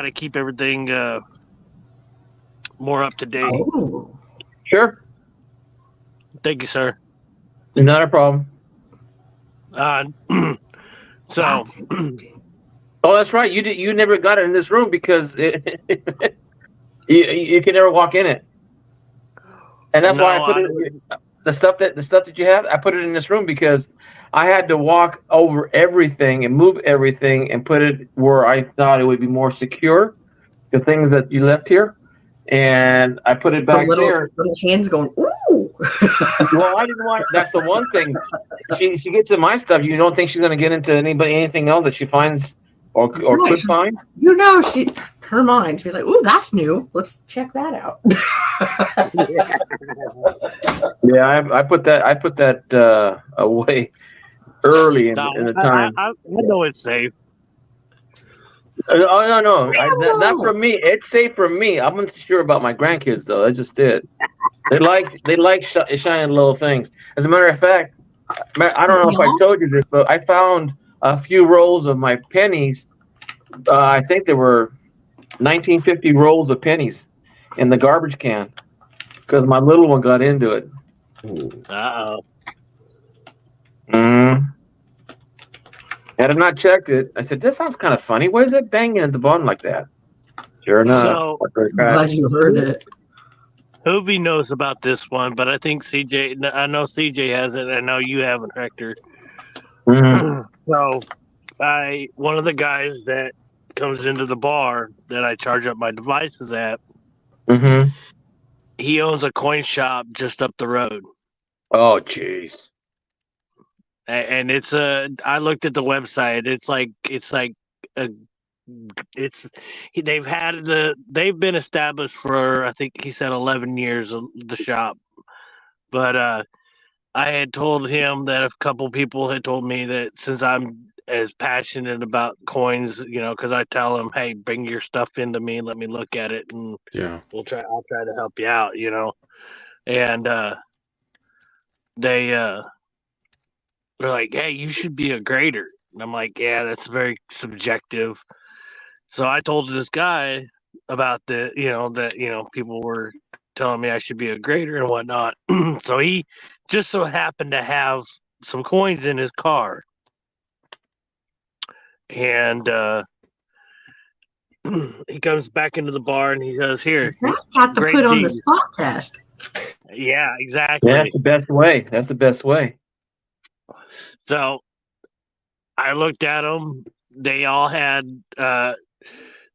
of keep everything more up to date. Oh, Sure. Thank you, sir. Not a problem. So that's interesting. Oh, that's right. You never got it in this room because you can never walk in it. And that's why I put the stuff that you have, I put it in this room because I had to walk over everything and move everything and put it where I thought it would be more secure, the things that you left here. And I put it back there. Little hands going, ooh. Well, I didn't want. That's the one thing. She gets in my stuff. You don't think she's going to get into anything else that she finds or could find? Her mind. She'd be like, ooh, that's new. Let's check that out. Yeah, I put that away early in the time. I know it's safe. Oh no, not for me. It's safe for me. I'm not sure about my grandkids though. I just did. They like shining little things. As a matter of fact, I don't know if I told you this, but I found a few rolls of my pennies. I think there were 1950 rolls of pennies in the garbage can because my little one got into it. Uh-oh. Had I not checked it, I said, "This sounds kind of funny. Why is it banging at the bottom like that?" Sure enough. So, Glad you heard it. Hoovy knows about this one, but I think CJ. I know CJ hasn't. I know you haven't, Hector. Mm-hmm. So, one of the guys that comes into the bar that I charge up my devices at, Mm-hmm. he owns a coin shop just up the road. Oh, jeez. And it's I looked at the website. They've been established for, I think he said 11 years, the shop. But I had told him that a couple people had told me that since I'm as passionate about coins, because I tell them, hey, bring your stuff into me, let me look at it, and I'll try to help you out, and they're like, hey, you should be a grader. And I'm like, yeah, that's very subjective. So I told this guy about that people were telling me I should be a grader and whatnot. So he just so happened to have some coins in his car. And he comes back into the bar and he says, here. That's got to put on the spot test. Yeah, exactly. Yeah, that's the best way. That's the best way. So I looked at them. They all had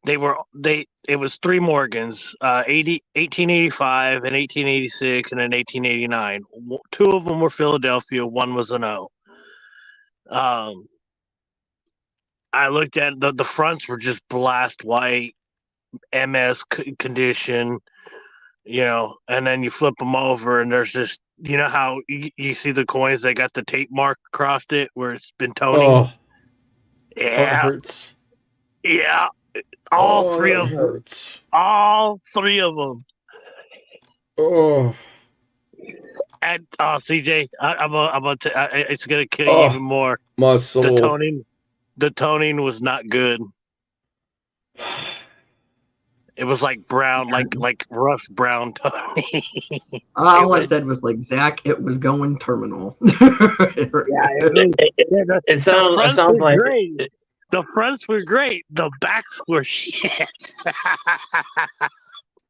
it was three Morgans, 1885 and 1886 and an 1889. Two of them were Philadelphia, one was an O. I looked at the fronts were just blast white, MS condition, and then you flip them over and there's this, how you see the coins, they got the tape mark across it where it's been toning. Oh, yeah, it hurts. Yeah, all three of them. Hurts. All three of them. Oh. And CJ, it's gonna kill you even more. My soul. The toning was not good. It was like brown, like rough brown toning. All I said was like, Zach, it was going terminal. It sounds like great. The fronts were great. The backs were shit.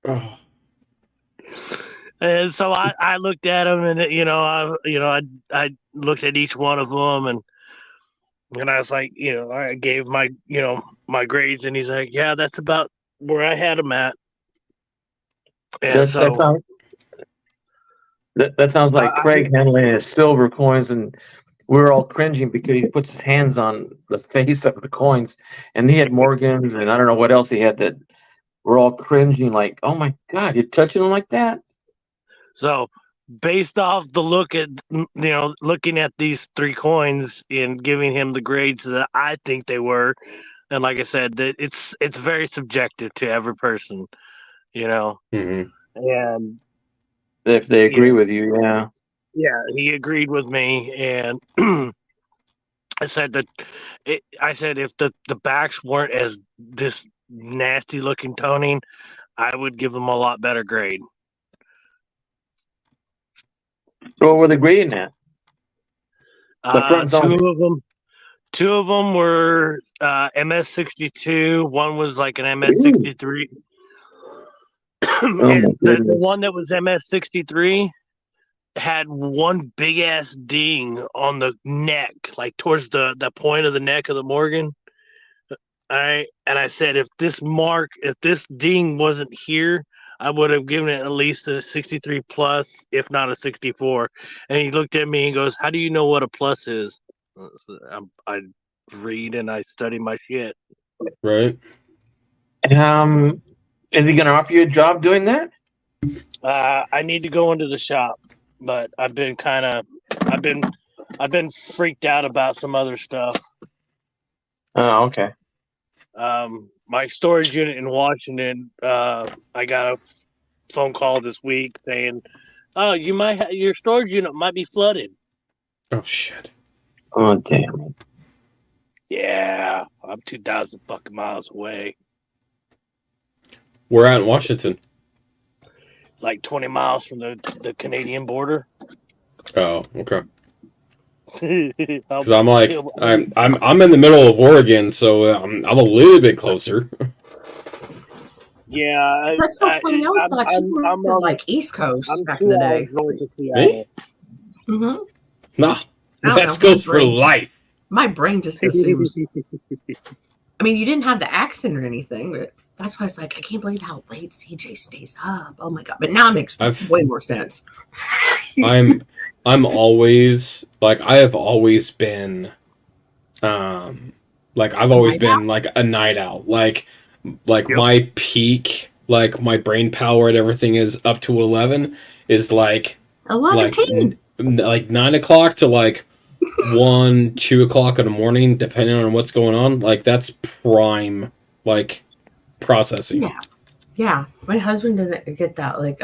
Oh. And so I looked at them, and I looked at each one of them, and I was like, I gave my my grades, and he's like, yeah, that's about where I had them at. And that sounds like Craig handling his silver coins, and we were all cringing because he puts his hands on the face of the coins, and he had Morgans, and I don't know what else he had that we're all cringing, like, "Oh my god, you're touching them like that." So, based off the looking at these 3 coins and giving him the grades that I think they were, and like I said, that it's very subjective to every person, Mm-hmm. and If they yeah, agree with you, yeah. yeah, he agreed with me, and I said that I said if the backs weren't as this nasty looking toning, I would give them a lot better grade. So what were they grading at? The front's on. Two of them were MS62. One was like an MS63. Oh my And the goodness. one that was MS63 had one big ass ding on the neck, like towards the point of the neck of the Morgan. And I said, if this ding wasn't here, I would have given it at least a 63 plus, if not a 64. And he looked at me and goes, "How do you know what a plus is?" So I read and I study my shit. Right. Is he gonna offer you a job doing that? I need to go into the shop, but I've been freaked out about some other stuff. Oh, okay. My storage unit in Washington, I got a phone call this week saying, "Oh, your storage unit might be flooded." Oh shit. Oh damn. Yeah, I'm 2,000 fucking miles away, We're out in Washington. like 20 miles from the Canadian border. Oh, okay. Because Because I'm like, I'm in the middle of Oregon, so I'm a little bit closer. Yeah, That's so funny. I always thought you were like East Coast I'm back in the day. north of Seattle. Mm-hmm. Nah, I don't West know, Coast for life. My brain just assumes. I mean, you didn't have the accent or anything, but that's why it's like, I can't believe how late CJ stays up. Oh my god! But now it makes way more sense. I'm always like, I have always been, like I've always been like a night owl. Like Yep. my peak, like my brain power and everything is up to 11 is like 11. like 9 o'clock to like 1, 2 o'clock in the morning, depending on what's going on. Like that's prime, like processing. Yeah. My husband doesn't get that. Like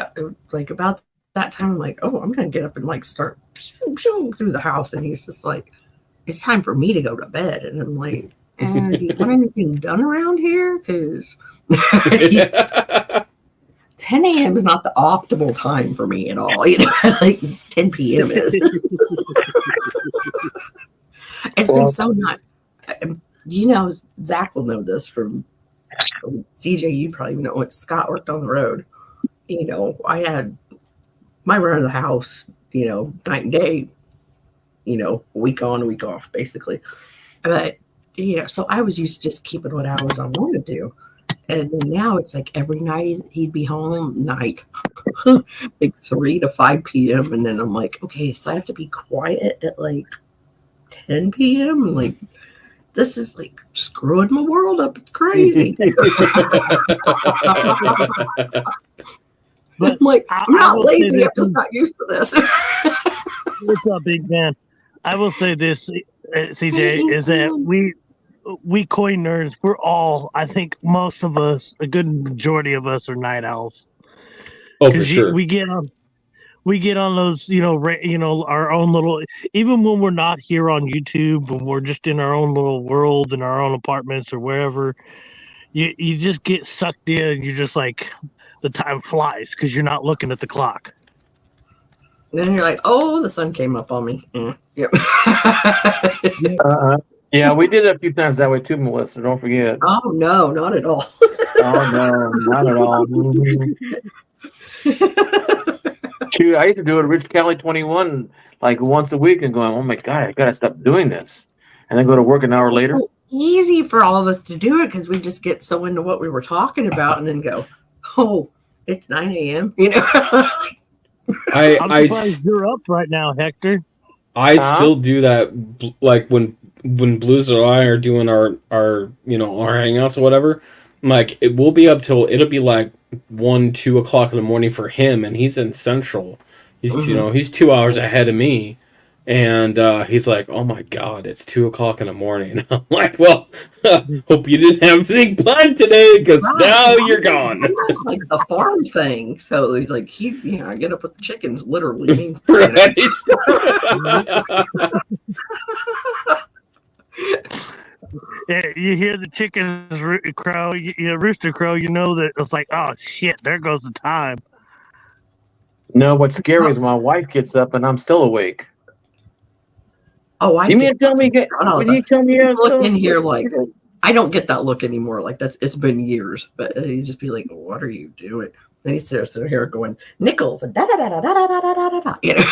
about that time, I'm like, oh, I'm gonna get up and like start through the house, and he's just like, it's time for me to go to bed, and I'm like, do you want anything done around here? Because 10 a.m. is not the optimal time for me at all. Like 10 p.m. is. It's been so not. Zach will know this from CJ. You probably know when Scott worked on the road. I had my run of the house, night and day, week on, week off, basically. But, so I was used to just keeping what hours I wanted to do. And then now it's like every night he'd be home like 3 to 5 p.m. And then I'm like, okay, so I have to be quiet at like 10 p.m. I'm like, this is like screwing my world up. It's crazy. But I'm like, I'm not lazy. I'm just not used to this. What's up, big man? I will say this, CJ, is that we coin nerds, we're all, I think most of us, a good majority of us are night owls. Oh, for sure. We get on those, our own little, even when we're not here on YouTube and we're just in our own little world in our own apartments or wherever, you just get sucked in and you're just like, the time flies because you're not looking at the clock. And then you're like, oh, the sun came up on me. Yep. Yeah, we did it a few times that way too, Melissa. Don't forget. Oh, no, not at all. Oh, no, not at all. Shoot, I used to do it at Rich Cali 21 like once a week and going, oh my God, I got to stop doing this. And then go to work an hour later. It's easy for all of us to do it because we just get so into what we were talking about and then go, oh, it's 9 a.m. I'm surprised you're up right now, Hector. I still do that, like when Blues or I are doing our hangouts or whatever. Like it will be up till it'll be like 1, 2 o'clock in the morning for him, and he's in Central. He's 2 hours ahead of me, and he's like, "Oh my god, it's 2 o'clock in the morning." I'm like, "Well, hope you didn't have anything planned today, because now you're gone." That's like the farm thing. So like I get up with the chickens. Literally means Right? Yeah, you hear the chickens crow, rooster crow. You know that it's like, oh shit, there goes the time. No, what's scary is my wife gets up and I'm still awake. Oh, You mean to tell me? When you tell me I'm look still in here asleep? like I don't get that look anymore. Like it's been years, but he'd just be like, "What are you doing?" Then he's sitting here going nickels and da da da da da da da da da da. You know,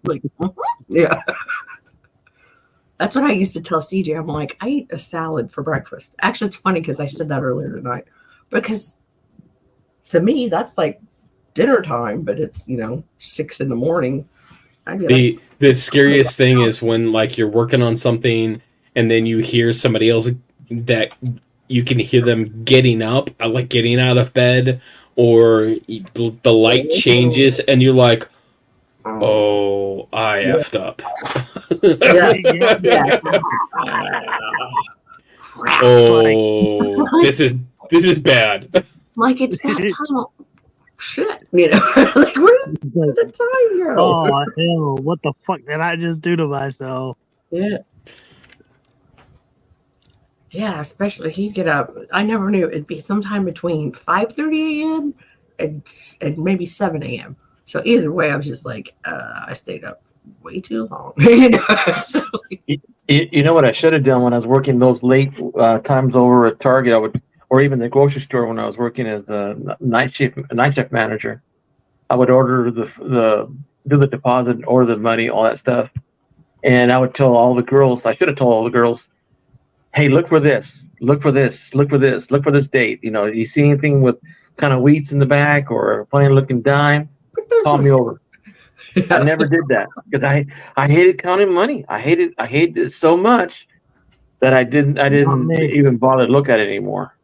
like yeah. That's what I used to tell CJ. I'm like, I eat a salad for breakfast. Actually, it's funny because I said that earlier tonight. Because to me, that's like dinner time, but it's 6 a.m. The scariest thing is when like you're working on something and then you hear somebody else that you can hear them getting up, like getting out of bed, or the light changes and you're like, "Oh, I effed up." Oh, this is bad. Like it's that time of shit, like where did the time go? Oh hell, what the fuck did I just do to myself? Yeah, especially he'd get up. I never knew it'd be sometime between 5:30 a.m. and maybe 7 a.m. So either way, I was just like, I stayed up way too long. So, You know what I should have done when I was working those late times over at Target, or even the grocery store when I was working as a night shift manager. I would order do the deposit, order the money, all that stuff, and I would tell all the girls. I should have told all the girls, "Hey, look for this, look for this, look for this, look for this date. You see anything with kind of wheats in the back or a plain looking dime, call me over." I never did that because I hated counting money. I hated it so much that I didn't even bother to look at it anymore.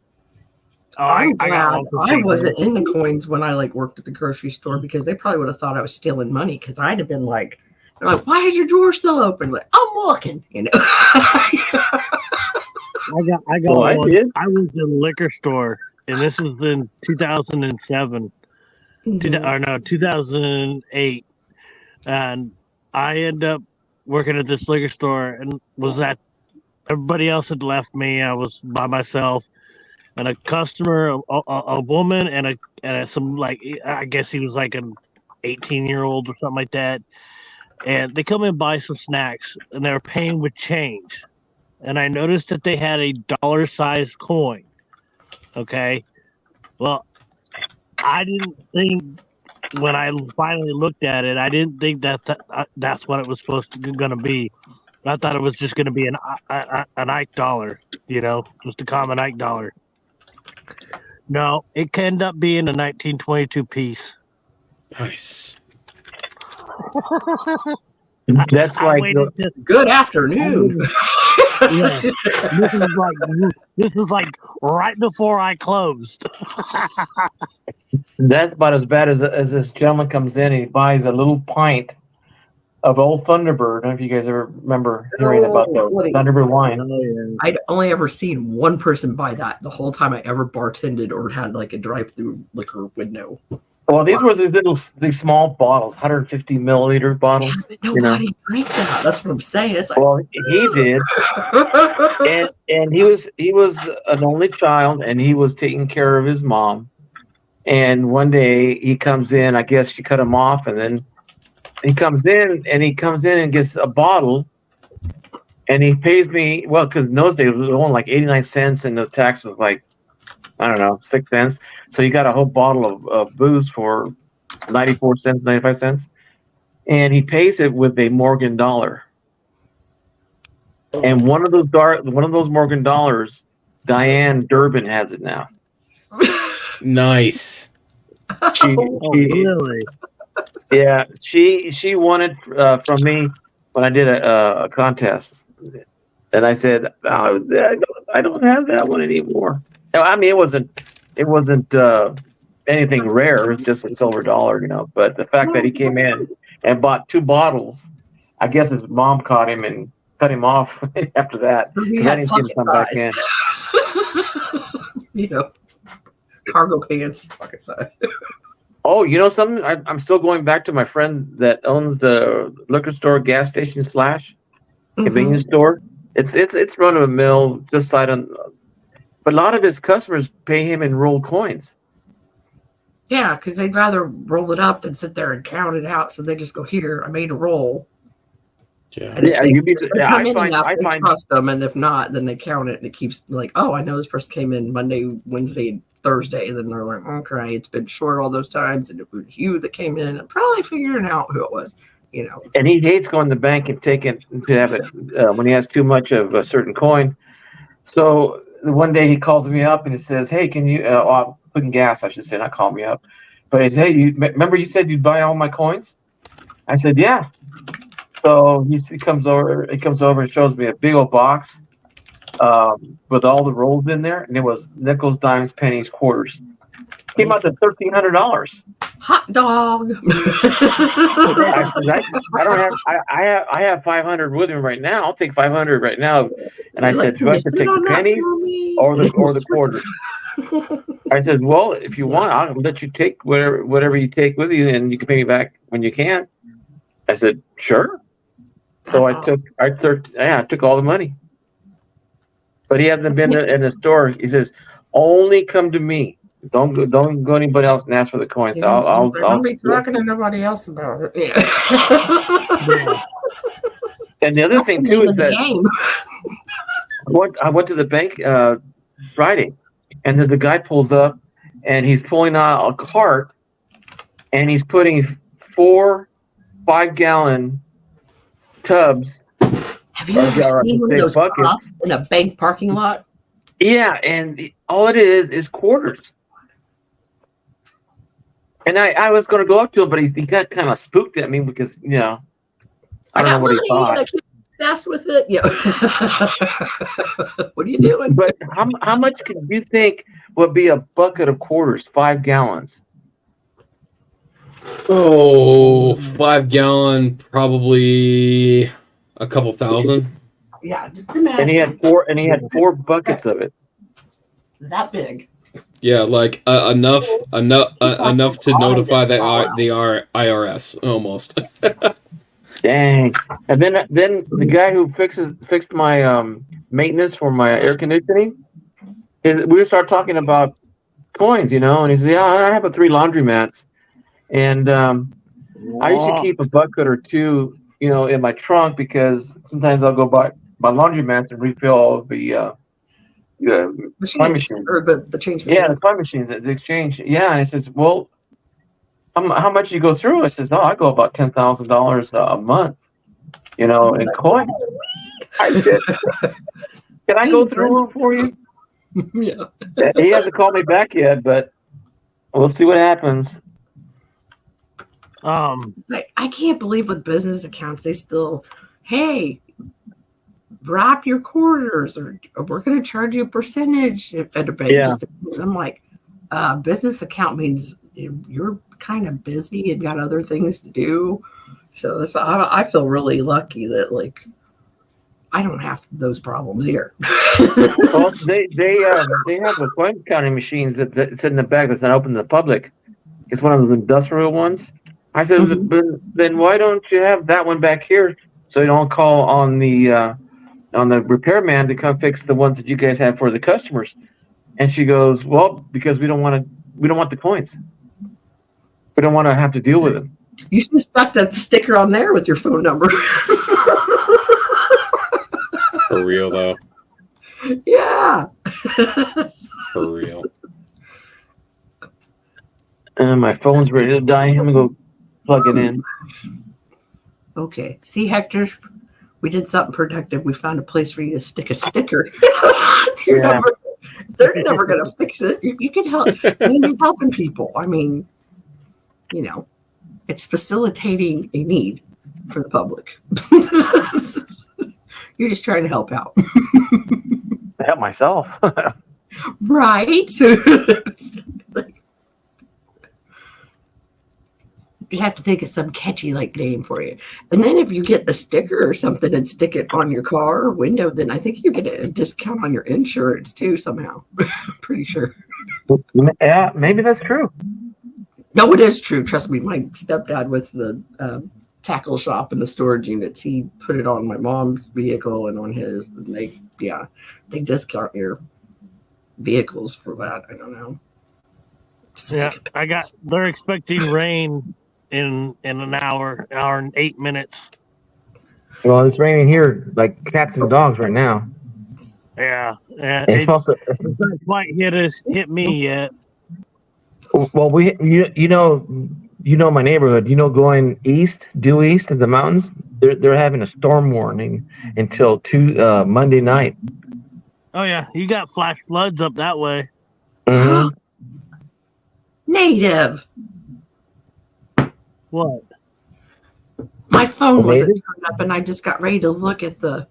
I'm glad I wasn't in the coins when I worked at the grocery store, because they probably would have thought I was stealing money, because I'd have been like, they're like, "Why is your drawer still open?" Like, I'm looking, I was in a liquor store, and this was in 2007, 2008, and I ended up working at this liquor store, and everybody else had left me. I was by myself, and a customer, a woman, and some I guess he was like an 18-year-old or something like that, and they come in and buy some snacks, and they were paying with change. And I noticed that they had a dollar-sized coin. Okay, well, I didn't think, when I finally looked at it, I didn't think that's what it was going to be. I thought it was just going to be an Ike dollar, just a common Ike dollar. No, it ended up being a 1922 piece. Nice. That's good afternoon. Yeah, this is like right before I closed. That's about as bad as this gentleman comes in and he buys a little pint of old Thunderbird. I don't know if you guys ever remember hearing about the Thunderbird wine. I'd only ever seen one person buy that the whole time I ever bartended or had a drive-through liquor window. Well, these were these small bottles, 150 milliliter bottles. Yeah, but nobody drank that. That's what I'm saying. It's like, well, he did, and he was an only child, and he was taking care of his mom. And one day he comes in. I guess she cut him off, and then he comes in and gets a bottle, and he pays me because in those days it was only like 89 cents, and the tax was like, I don't know, 6 cents. So you got a whole bottle of booze for 94 cents, 95 cents. And he pays it with a Morgan dollar. And one of those Morgan dollars, Diane Durbin has it now. Nice. Really? Yeah, she won it from me when I did a contest. And I said, oh, I don't have that one anymore. No, I mean, it wasn't anything rare. It's just a silver dollar, But the fact that he came in and bought 2 bottles, I guess his mom caught him and cut him off after that So we because I had didn't see him pocket come back in. size. Cargo pants, pocket size. Oh, you know something? I'm still going back to my friend that owns the liquor store, gas station slash convenience store. It's run of a mill, just side on. But a lot of his customers pay him in rolled coins. Yeah, because they'd rather roll it up than sit there and count it out. So they just go, here, I made a roll. Yeah. And if they come in enough, I they find trust them. And if not, then they count it. And it keeps like, oh, I know this person came in Monday, Wednesday, Thursday. And then they're like, okay, it's been short all those times. And it was you that came in. And probably figuring out who it was, And he hates going to the bank and taking to have it when he has too much of a certain coin. So one day he calls me up and he says, hey, can you, I'm putting gas, I should say, not call me up. But he says, hey, remember you said you'd buy all my coins? I said, yeah. So he comes over and shows me a big old box with all the rolls in there. And it was nickels, dimes, pennies, quarters. Came out to $1,300. Hot dog. I have 500 with him right now. I'll take 500 right now. And I said, do I have to take the pennies or the quarters? I said, well, if you want, I'll let you take whatever you take with you, and you can pay me back when you can. I said, sure. So I took all the money. But he hasn't been in the store. He says, only come to me. Don't go anybody else and ask for the coins. I'll be talking to nobody else about it. Yeah. And the other thing too is that I went to the bank Friday, and there's a guy pulls up, and he's pulling out a cart, and he's putting 4 5-gallon tubs. Have you ever seen one of those buckets in a bank parking lot? Yeah, and all it is quarters. And I was going to go up to him, but he got kind of spooked at me because, I don't know what he thought. I can't fast with it. Yeah. What are you doing? But how much can you think would be a bucket of quarters, 5 gallons? Oh, 5-gallon, probably a couple thousand. Yeah, just imagine. And he had 4 buckets of it. That big. Yeah, like enough to notify the IRS almost. Dang! And then the guy who fixed my maintenance for my air conditioning, we start talking about coins, and he says, "Yeah, I have 3 laundromats, and I used to keep a bucket or 2, in my trunk because sometimes I'll go buy my laundromats and refill all of the." Coin machines. Or the change machine. Yeah, the coin machines at the exchange. Yeah, and he says, well, how much do you go through? I says, I go about $10,000 a month, in coins. I said, can I go through them for you? Yeah. He hasn't called me back yet, but we'll see what happens. I can't believe with business accounts they still, hey, wrap your quarters, or we're going to charge you a percentage at a bank. Yeah. I'm like, business account means you're kind of busy and got other things to do. So I feel really lucky that I don't have those problems here. Well, they have the coin counting machines that sit in the back that's not open to the public. It's one of those industrial ones. I said, then why don't you have that one back here so you don't call on the repairman to come fix the ones that you guys have for the customers? And she goes, well, because we don't want the coins. We don't want to have to deal with them. You should have stuck that sticker on there with your phone number. For real, though. Yeah. For real. And my phone's ready to die. I'm going to go plug it in. Okay. See, Hector, we did something productive. We found a place for you to stick a sticker. They're never going to fix it. You can help. You're helping people. I mean, it's facilitating a need for the public. You're just trying to help out. To help myself. Right? You have to think of some catchy like name for you. And then if you get a sticker or something and stick it on your car or window, then I think you get a discount on your insurance too somehow. Pretty sure. Yeah, maybe that's true. No, it is true. Trust me. My stepdad with the tackle shop and the storage units, he put it on my mom's vehicle and on his. And they discount your vehicles for that. I don't know. Yeah, they're expecting rain in an hour and 8 minutes. Well, it's raining here like cats and dogs right now. Yeah. It's supposed to. It's not quite hit me yet. Well, you know my neighborhood. Going due east of the mountains, they're having a storm warning until Monday night. Oh yeah, you got flash floods up that way. Mm-hmm. Native. What? My phone wasn't turned up, and I just got ready to look at the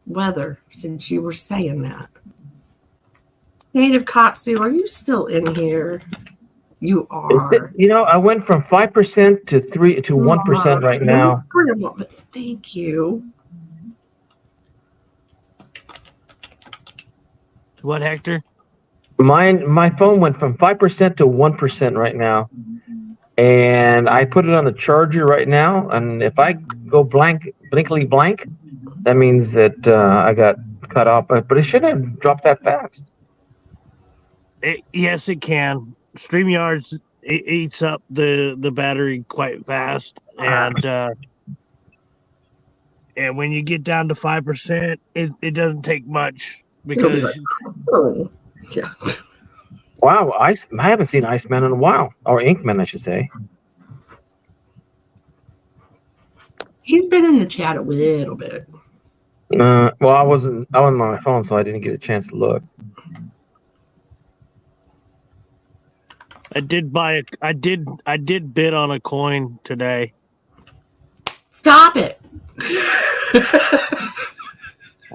weather since you were saying that. Native Katsu, are you still in here? You are. I went from 5% to 1% right now. Thank you. What, Hector? My phone went from 5% to 1% right now, and I put it on the charger right now. And if I go blankly blank, that means that I got cut off. But it shouldn't have dropped that fast. Yes, it can. StreamYards eats up the battery quite fast, and when you get down to 5%, it doesn't take much because. Oh, yeah. Wow, I haven't seen Iceman in a while, or Inkman, I should say. He's been in the chat a little bit. Well, I wasn't on my phone, so I didn't get a chance to look. I did bid on a coin today. Stop it.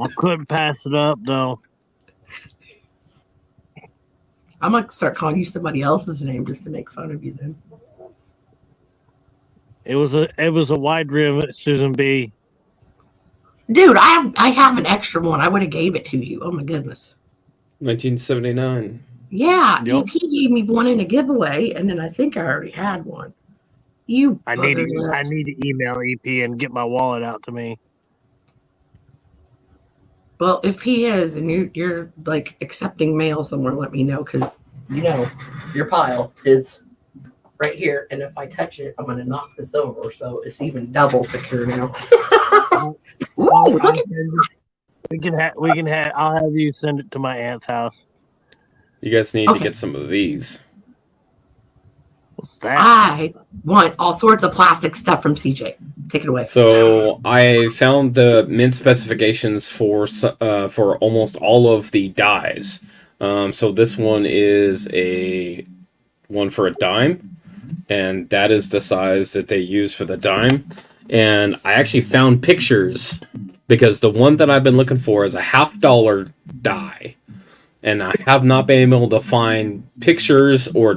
I couldn't pass it up though. I'm gonna start calling you somebody else's name just to make fun of you then. It was a wide rim Susan B. Dude, I have an extra one. I would have gave it to you. Oh my goodness. 1979. Yeah, Yep. EP gave me one in a giveaway, and then I think I already had one. I need to email EP and get my wallet out to me. Well, if he is, and you're like accepting mail somewhere, let me know, because your pile is right here, and if I touch it, I'm gonna knock this over, so it's even double secure now. Ooh, look at we can have. I'll have you send it to my aunt's house. You guys need to get some of these. What's that? I want all sorts of plastic stuff from CJ. Take it away. So I found the mint specifications for almost all of the dies. So this one is a one for a dime, and that is the size that they use for the dime. And I actually found pictures because the one that I've been looking for is a $50 die, and I have not been able to find pictures or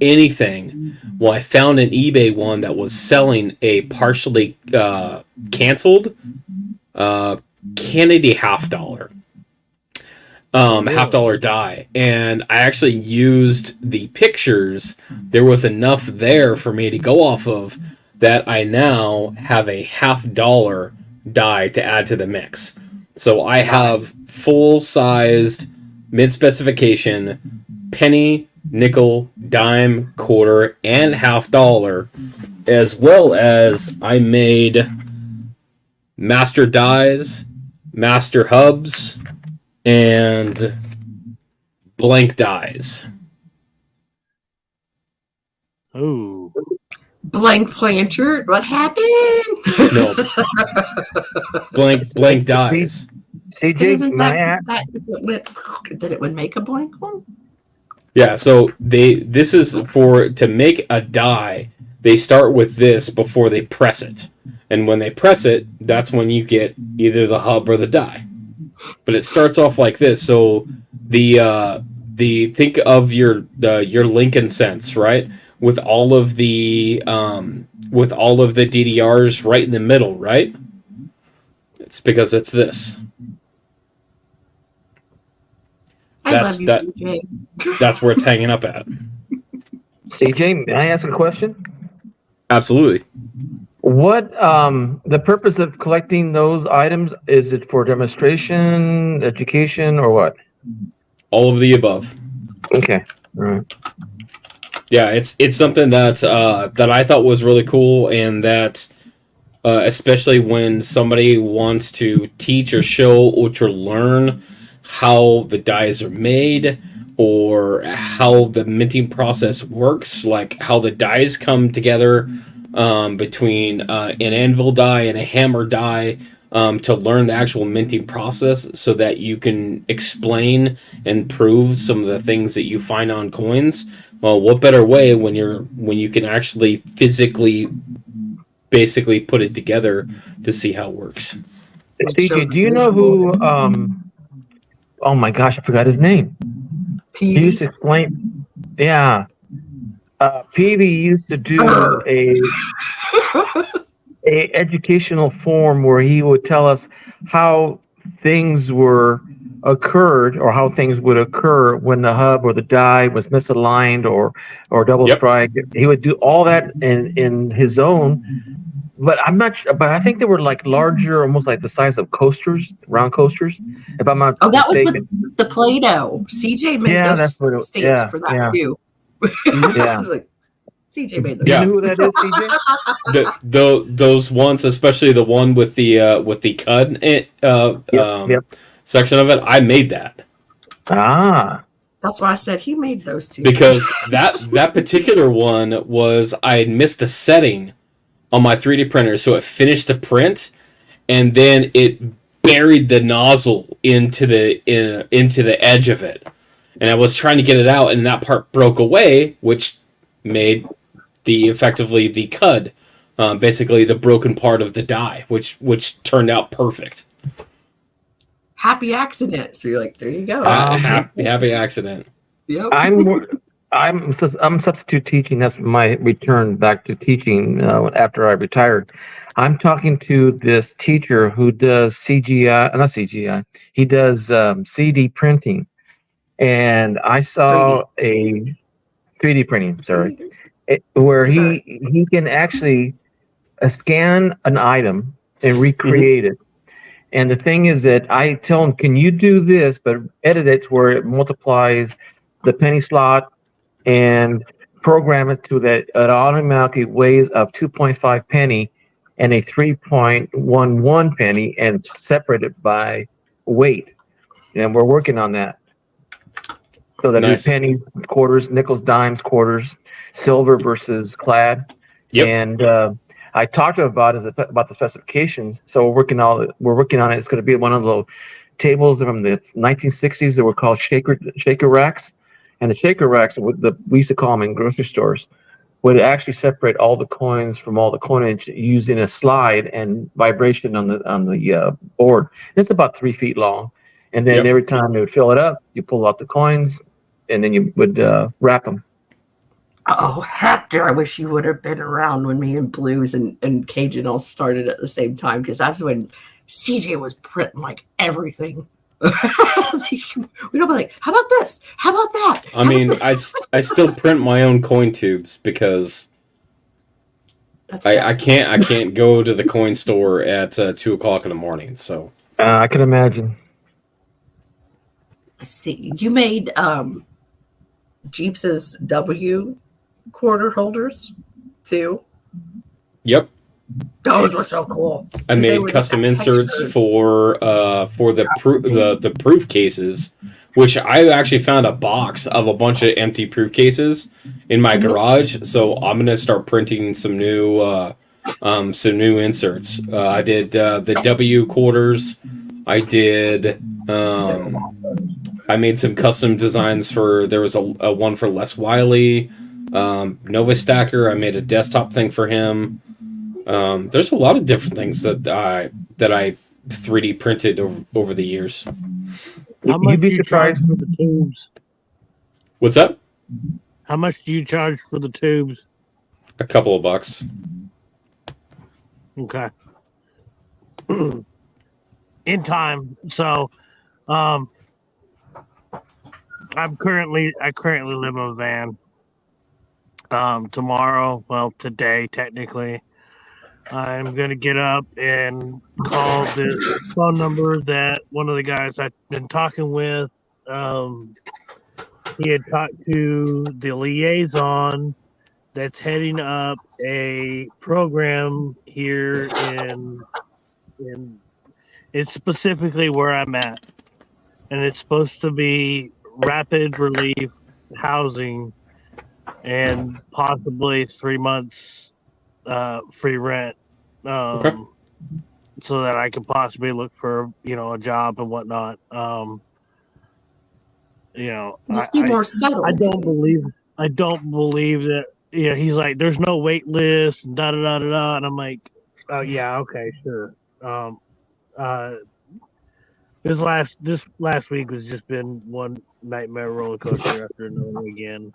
anything. Well, I found an eBay one that was selling a partially canceled Kennedy $50. $50 die, and I actually used the pictures. There was enough there for me to go off of that I now have a $50 die to add to the mix. So I have full-sized mint specification penny, nickel, dime, quarter, and $50, as well as I made master dies, master hubs, and blank dies. Ooh. Blank planter. What happened? No. blank dies. CJ, that it would make a blank one? Yeah, so this is to make a die, they start with this before they press it. And when they press it, that's when you get either the hub or the die. But it starts off like this. So the think of your Lincoln Sense, right? With all of the DDRs right in the middle, right? It's because it's this. I love you, CJ. That's where it's hanging up at. CJ, may I ask a question? Absolutely. What the purpose of collecting those items? Is it for demonstration, education, or what? All of the above. Okay. All right. Yeah, it's something that I thought was really cool, and that especially when somebody wants to teach or show or to learn how the dies are made, or how the minting process works, like how the dies come together between an anvil die and a hammer die, to learn the actual minting process, so that you can explain and prove some of the things that you find on coins. Well, what better way when you can actually physically basically put it together to see how it works. CJ, do you know who oh my gosh, I forgot his name. He used to explain. Yeah. Peavy used to do a educational form where he would tell us how things occurred, or how things would occur when the hub or the die was misaligned or double strike. He would do all that in his own, but I'm not sure, but I think they were like larger, almost like the size of coasters, round coasters, if I'm not that mistaken. was with the Play-Doh. CJ made those stamps for that too. Yeah. I was like, CJ made those. You know who that is, CJ? Those ones, especially the one with the cud section of it, I made that. That's why I said he made those two. Because that particular one was, I had missed a setting on my 3D printer, so it finished the print, and then it buried the nozzle into the edge of it, and I was trying to get it out, and that part broke away, which made effectively the cud, basically the broken part of the die, which turned out perfect. Happy accident. So you're like, there you go. Happy accident. Yep. I'm substitute teaching. That's my return back to teaching after I retired. I'm talking to this teacher who does CGI, not CGI. He does CD printing, and I saw 3D printing. Sorry, where he can actually scan an item and recreate it. And the thing is that I tell him, can you do this, but edit it where it multiplies the penny slot and program it to that it automatically weighs up 2.5 penny and a 3.11 penny and separate it by weight. And we're working on that. So that nice. Pennies, quarters, nickels, dimes, quarters, silver versus clad. Yep. And I talked to him about the specifications. So we're working on it. It's going to be one of those tables from the 1960s that were called shaker racks. And the shaker racks, we used to call them in grocery stores, would actually separate all the coins from all the coinage using a slide and vibration on the board. It's about 3 feet long, and then every time they would fill it up, you pull out the coins, and then you would wrap them. Oh, Hector! I wish you would have been around when me and Blues and Cajun all started at the same time, because that's when CJ was printing like everything. We don't be like, how about this? How about that? I still print my own coin tubes because I can't go to the coin store at 2:00 in the morning. So I can imagine. Let's see, you made Jeeps's W quarter holders too. Yep. Those were so cool. I made custom inserts for the proof cases, which I actually found a box of a bunch of empty proof cases in my garage. So I'm gonna start printing some new inserts. I did the W quarters. I did. I made some custom designs for. There was a one for Les Wiley, Nova Stacker. I made a desktop thing for him. There's a lot of different things that I 3D printed over the years. How much You'd be do you charge surprised. for the tubes? What's up? How much do you charge for the tubes? A couple of bucks. Okay. In time. So, I currently live in a van. Tomorrow, well, today technically, I'm gonna get up and call this phone number that one of the guys I've been talking with. He had talked to the liaison that's heading up a program here in it's specifically where I'm at, and it's supposed to be rapid relief housing and possibly 3 months free rent, Okay. so that I could possibly look for a job and whatnot. Just be more subtle. I don't believe that. He's like, there's no wait list and da da da da da, and I'm like, oh yeah, okay, sure. This last week has just been one nightmare roller coaster after another again.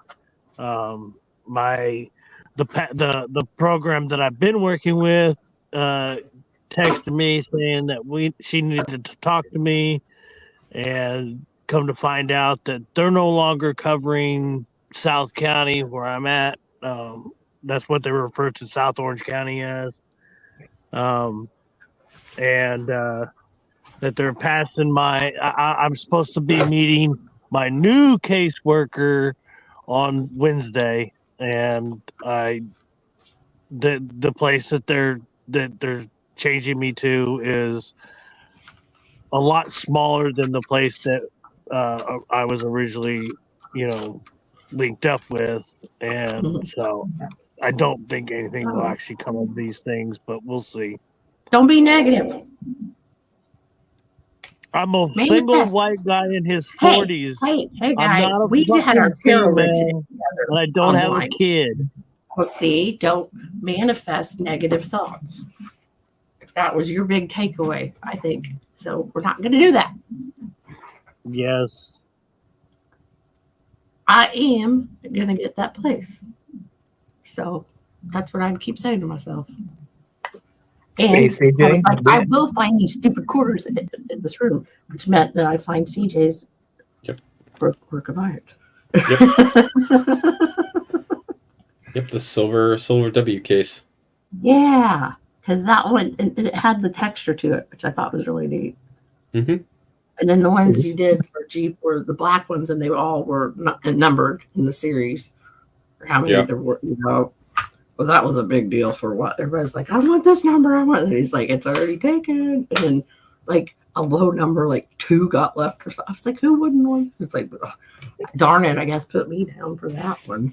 The program that I've been working with texted me saying that she needed to talk to me, and come to find out that they're no longer covering South County where I'm at. That's what they refer to South Orange County as. And that they're passing I'm supposed to be meeting my new caseworker on Wednesday, and the place that they're changing me to is a lot smaller than the place that I was originally, linked up with, and so I don't think anything will actually come of these things, but we'll see. Don't be negative. I'm a single white guy in his 40s. Hey, I'm guy. not a We had our tarot read female, together. and I don't have a kid. Well, see, don't manifest negative thoughts. That was your big takeaway, I think. So we're not going to do that. Yes. I am going to get that place. So that's what I'd keep saying to myself. And Hey, CJ, I was like, I will find these stupid quarters in this room, which meant that I'd find CJ's work of art. Yep. Yep, the silver W case. Yeah, because that one, it had the texture to it, which I thought was really neat. Mm-hmm. And then the ones you did for Jeep were the black ones, and they all were numbered in the series. Or how many there were, Well, that was a big deal for what everybody's like, I want this number, I want it. And he's like, it's already taken. And then, like, a low number, like 2 got left or something. I was like, who wouldn't want? It's like, oh, darn it, I guess put me down for that one.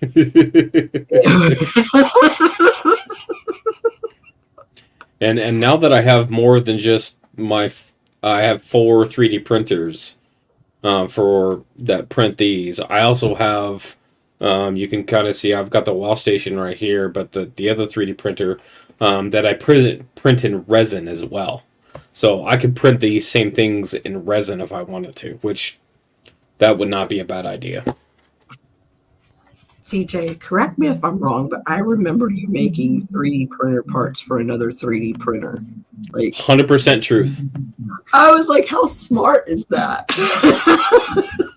And now that I have more than just I have 4 3D printers for that print these. I also have, you can kind of see I've got the wall station right here, but the other 3D printer that I print in resin as well. So I could print these same things in resin if I wanted to, which that would not be a bad idea. CJ, correct me if I'm wrong, but I remember you making 3D printer parts for another 3D printer. Like 100% truth. I was like, how smart is that?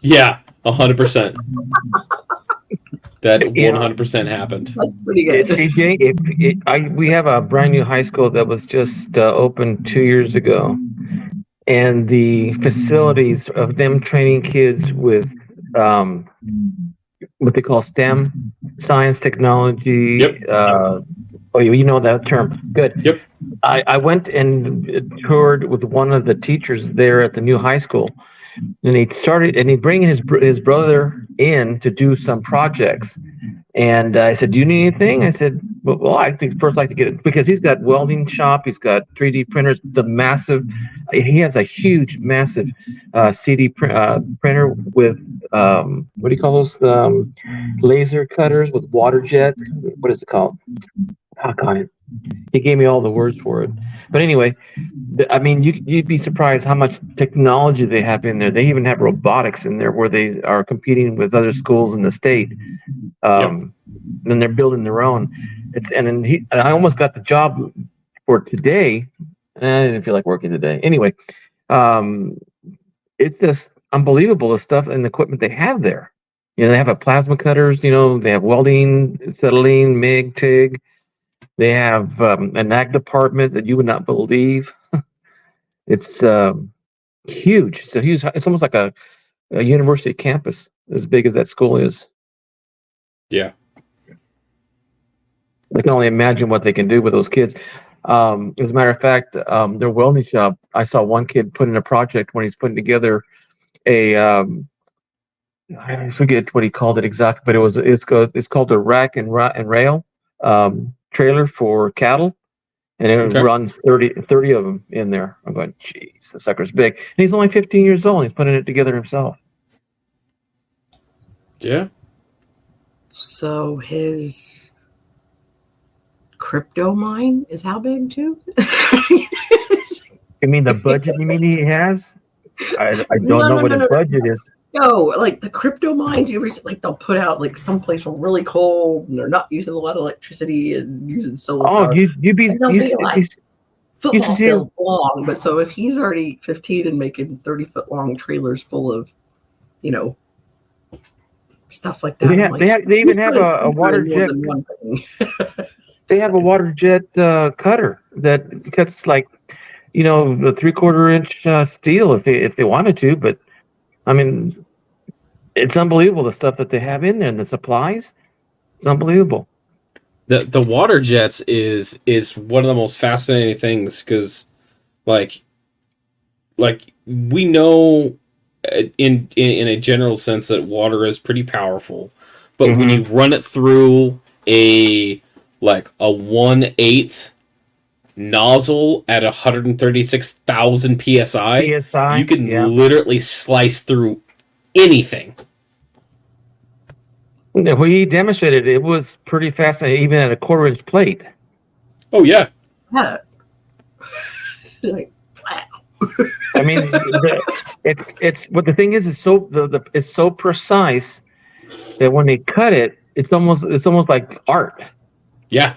Yeah, 100%. That 100% happened. That's pretty good. CJ, we have a brand new high school that was just opened 2 years ago, and the facilities of them training kids with what they call STEM, science, technology. Yep. You know that term. Good. Yep. I went and toured with one of the teachers there at the new high school, and he bring his brother in to do some projects. And I said, do you need anything? I said, well, I think first I'd like to get it, because he's got welding shop, he's got 3D printers, he has a huge, massive CD printer with, what do you call those, laser cutters with water jet? What is it called? Oh, God, He gave me all the words for it. But anyway, I mean, you'd be surprised how much technology they have in there. They even have robotics in there where they are competing with other schools in the state. Yep. Then they're building their own. And I almost got the job for today. I didn't feel like working today. Anyway, um, it's just unbelievable the stuff and the equipment they have there. You know, they have a plasma cutters. You know, they have welding, acetylene, MIG, TIG. They have an ag department that you would not believe. It's huge. So huge. It's almost like a university campus, as big as that school is. Yeah. I can only imagine what they can do with those kids. As a matter of fact, their welding shop, I saw one kid put in a project when he's putting together a, I forget what he called it exactly, but it's called a rack and rail trailer for cattle. And it Okay. runs 30 of them in there. I'm going, jeez, the sucker's big. And he's only 15 years old. He's putting it together himself. Yeah. So his crypto mine is how big too? You mean the budget he has? I don't know what his budget is. No, like the crypto mines, you ever like they'll put out like someplace really cold and they're not using a lot of electricity and using solar power. You'd be Football field long, but so if he's already 15 and making 30-foot long trailers full of, you know, stuff like that. They even have a water jet. They have a water jet cutter that cuts like, you know, the 3/4 inch steel if they wanted to. But I mean, it's unbelievable the stuff that they have in there and the supplies. It's unbelievable. The water jets is one of the most fascinating things because, like we know in a general sense that water is pretty powerful, but when you run it through a 1/8 nozzle at 136,000 psi, you can literally slice through anything. Well, he demonstrated it was pretty fascinating, even at a 1/4 inch plate. Oh yeah. Like, wow. I mean, it's what the thing is it's so precise that when they cut it, it's almost like art. Yeah.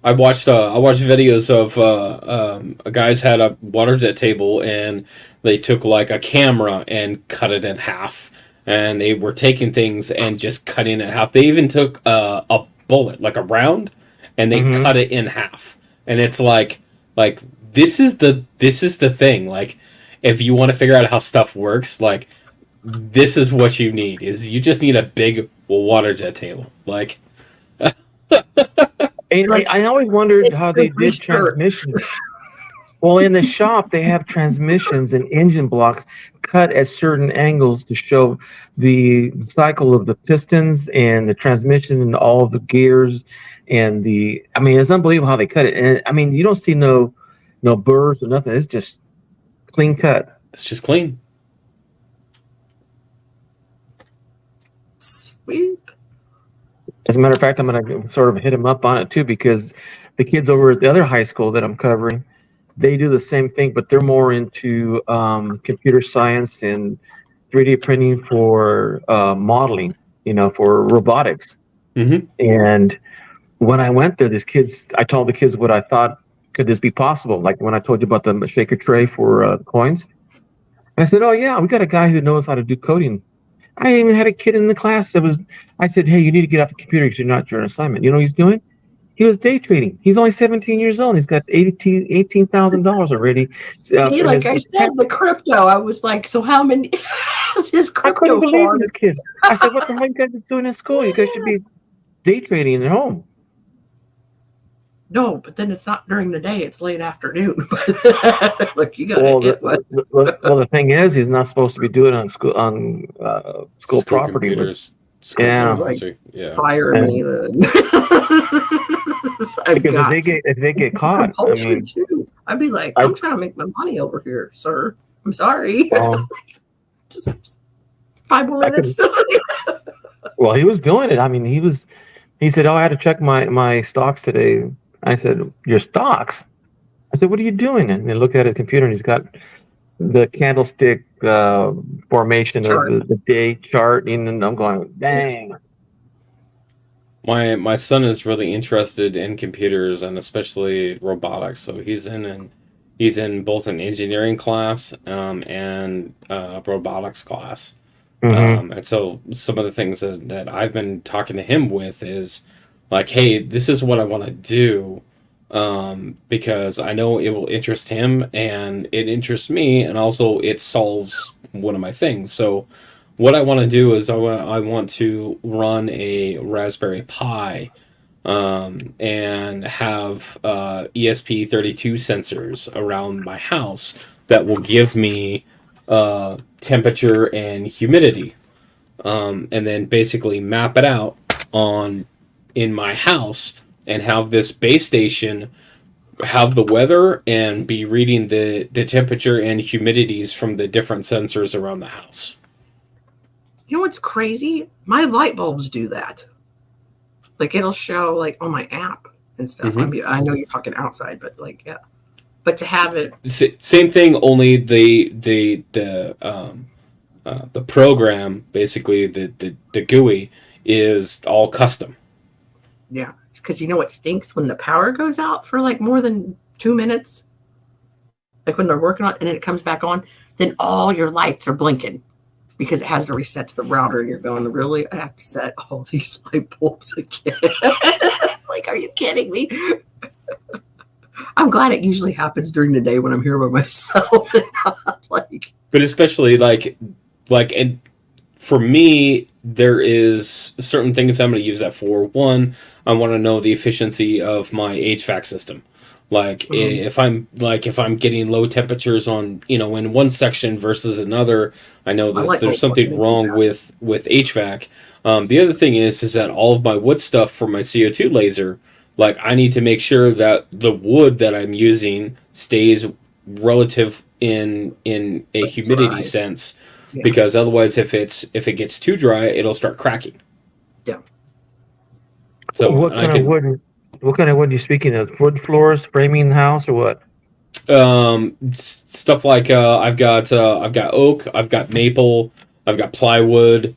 I watched videos of a guys had a water jet table and they took like a camera and cut it in half. And they were taking things and just cutting it in half. They even took a bullet, like a round, and they cut it in half. And it's like this is the thing. Like, if you want to figure out how stuff works, like this is what you need. Is you just need a big water jet table. Like, I always wondered how they did transmissions. Well, in the shop, they have transmissions and engine blocks cut at certain angles to show the cycle of the pistons and the transmission and all of the gears and I mean, it's unbelievable how they cut it. And I mean, you don't see no burrs or nothing. It's just clean cut. It's just clean. Sweet. As a matter of fact, I'm going to sort of hit him up on it too, because the kids over at the other high school that I'm covering, they do the same thing, but they're more into computer science and 3D printing for modeling, you know, for robotics. And when I went there, I told the kids what I thought, could this be possible? Like when I told you about the shaker tray for coins. I said, oh yeah, we got a guy who knows how to do coding. I even had a kid in the class I said, hey, you need to get off the computer because you're not doing an assignment. You know what he's doing? He was day trading. He's only 17 years old. He's got $18,000 already. Like I said, the crypto. I was like, so how many is his crypto? I couldn't believe these kids. I said, what the hell you guys are doing in school? You guys should be day trading at home. No, but then it's not during the day. It's late afternoon. Look, you got the thing is, he's not supposed to be doing it on school property. Computers, fire me then. Because if they get caught, I mean, too. I'd be like, I'm trying to make my money over here, sir. I'm sorry. Just 5 more minutes. Well, he was doing it. I mean, he said, oh, I had to check my stocks today. I said, your stocks? I said, what are you doing? And they look at his computer, and he's got the candlestick formation of Chart. the day chart, and I'm going, dang. My son is really interested in computers and especially robotics. So he's in both an engineering class and robotics class. Mm-hmm. And so some of the things that I've been talking to him with is like, hey, this is what I want to do, because I know it will interest him and it interests me, and also it solves one of my things. So what I want to do is I want to run a Raspberry Pi, and have ESP32 sensors around my house that will give me temperature and humidity, and then basically map it out on in my house and have this base station have the weather and be reading the temperature and humidities from the different sensors around the house. You know what's crazy? My light bulbs do that. Like it'll show like on my app and stuff. Mhm. I know you're talking outside, but like yeah. But to have it, Same thing, only the program, basically the GUI, is all custom. yeah, because you know what stinks when the power goes out for like more than 2 minutes, like when they're working on, and then it comes back on, then all your lights are blinking because it has to reset to the router, and you're going, really? I have to set all these light bulbs again? Like, are you kidding me? I'm glad it usually happens during the day when I'm here by myself and not like. But especially and for me, there is certain things I'm going to use that for. One, I want to know the efficiency of my HVAC system. Like if I'm getting low temperatures on in one section versus another, I know that there's something wrong with HVAC. The other thing is that all of my wood stuff for my CO2 laser, like I need to make sure that the wood that I'm using stays relative in a humidity sense, because otherwise if it gets too dry, it'll start cracking. Yeah. So what kind of wood? What kind of wood are you speaking of? Wood floors, framing the house, or what? Stuff like I've got oak, I've got maple, I've got plywood,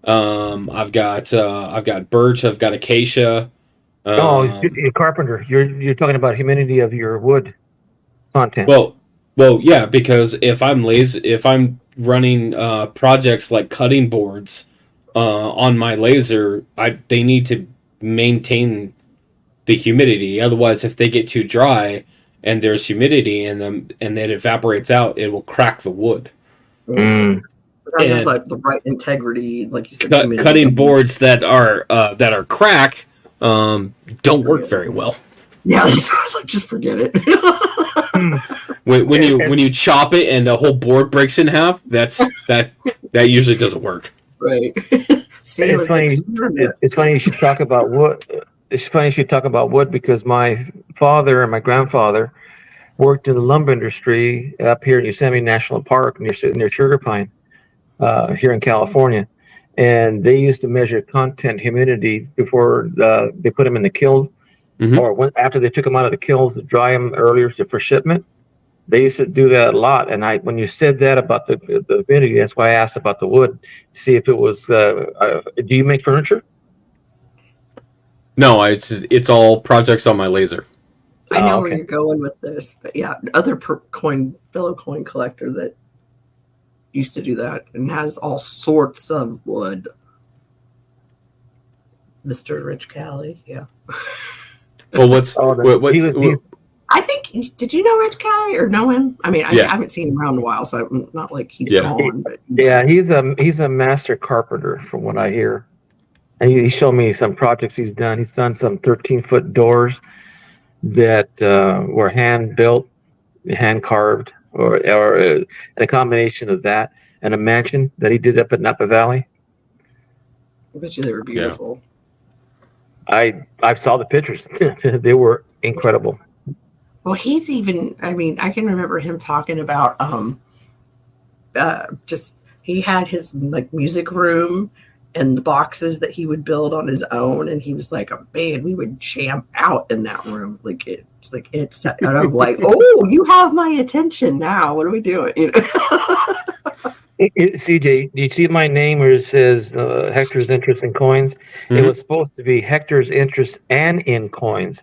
I've got birch, I've got acacia. You're a carpenter. You're talking about humidity of your wood content. Well, yeah, because if I'm running projects like cutting boards on my laser, they need to maintain the humidity. Otherwise, if they get too dry and there's humidity in them and it evaporates out, it will crack the wood. Because of like the right integrity, like you said, cutting boards that are crack don't work very well. Yeah, I was like, just forget it. when you chop it and the whole board breaks in half, that usually doesn't work. Right. See, it's funny. It's funny you should talk about wood. It's funny you should talk about wood because my father and my grandfather worked in the lumber industry up here in Yosemite National Park near Sugar Pine, here in California, and they used to measure content humidity before they put them in the kiln, or after they took them out of the kilns to dry them earlier for shipment. They used to do that a lot, and when you said that about the humidity, that's why I asked about the wood, see if it was. Do you make furniture? No, it's all projects on my laser. I know where you're going with this, but yeah, other fellow coin collector that used to do that and has all sorts of wood. Mr. Rich Cali, yeah. Well, what's I think, did you know Rich Cali or know him? I mean, I haven't seen him around in a while, so I'm not like he's gone. But yeah, he's a master carpenter from what I hear. And he showed me some projects he's done. He's done some 13-foot doors that were hand built, hand carved, or a combination of that and a mansion that he did up in Napa Valley. I bet you they were beautiful. Yeah. I saw the pictures. They were incredible. Well, he's even, I mean, I can remember him talking about just he had his like music room and the boxes that he would build on his own. And he was like, oh, man, we would jam out in that room. Like it's and I'm like, oh, you have my attention now. What are we doing? You know? CJ, do you see my name where it says Hector's Interest in Coins? Mhm. It was supposed to be Hector's Interest and in Coins,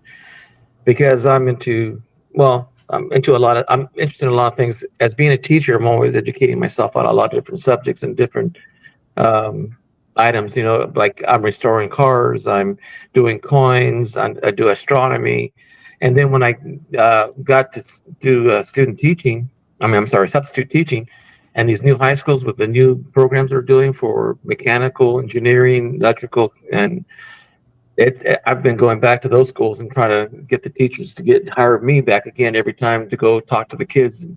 because I'm interested in a lot of things. As being a teacher, I'm always educating myself on a lot of different subjects and different items. You know, like I'm restoring cars, I'm doing coins, I do astronomy, and then when I got to do substitute teaching, and these new high schools with the new programs they're doing for mechanical engineering, electrical, and I've been going back to those schools and trying to get the teachers to hire me back again every time to go talk to the kids.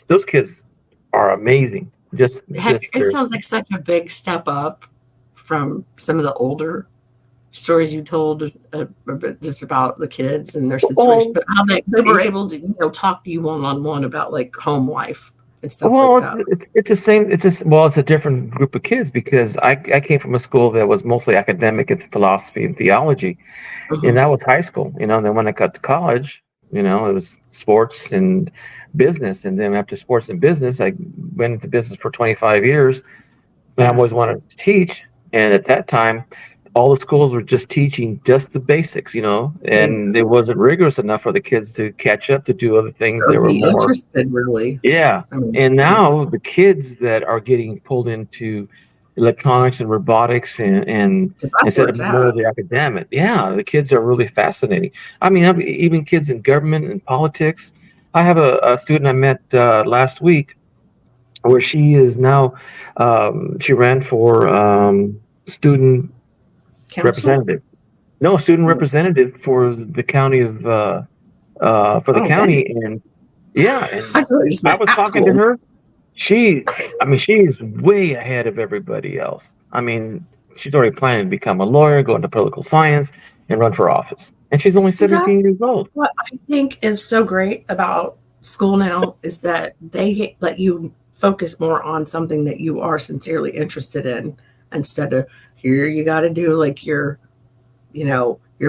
Those kids are amazing. It sounds like such a big step up from some of the older stories you told just about the kids and their situation, but how they were able to talk to you one-on-one about like home life and stuff like that. It's the same. It's a different group of kids, because I came from a school that was mostly academic and philosophy and theology, and that was high school. And then when I got to college, it was sports and business, and then after sports and business, I went into business for 25 years, and I always wanted to teach. And at that time, all the schools were just teaching just the basics, and it wasn't rigorous enough for the kids to catch up to do other things that were more interested, really. Yeah. And now the kids that are getting pulled into electronics and robotics and instead of more of the academic, the kids are really fascinating. I mean, even kids in government and politics. I have a student I met last week where she is now, she ran for student Council? representative. No, student representative for the county of county. And I was talking to her. She's way ahead of everybody else. I mean, she's already planning to become a lawyer, go into political science, and run for office. And she's only 17 years old. What I think is so great about school now is that they let you focus more on something that you are sincerely interested in, instead of here you got to do like your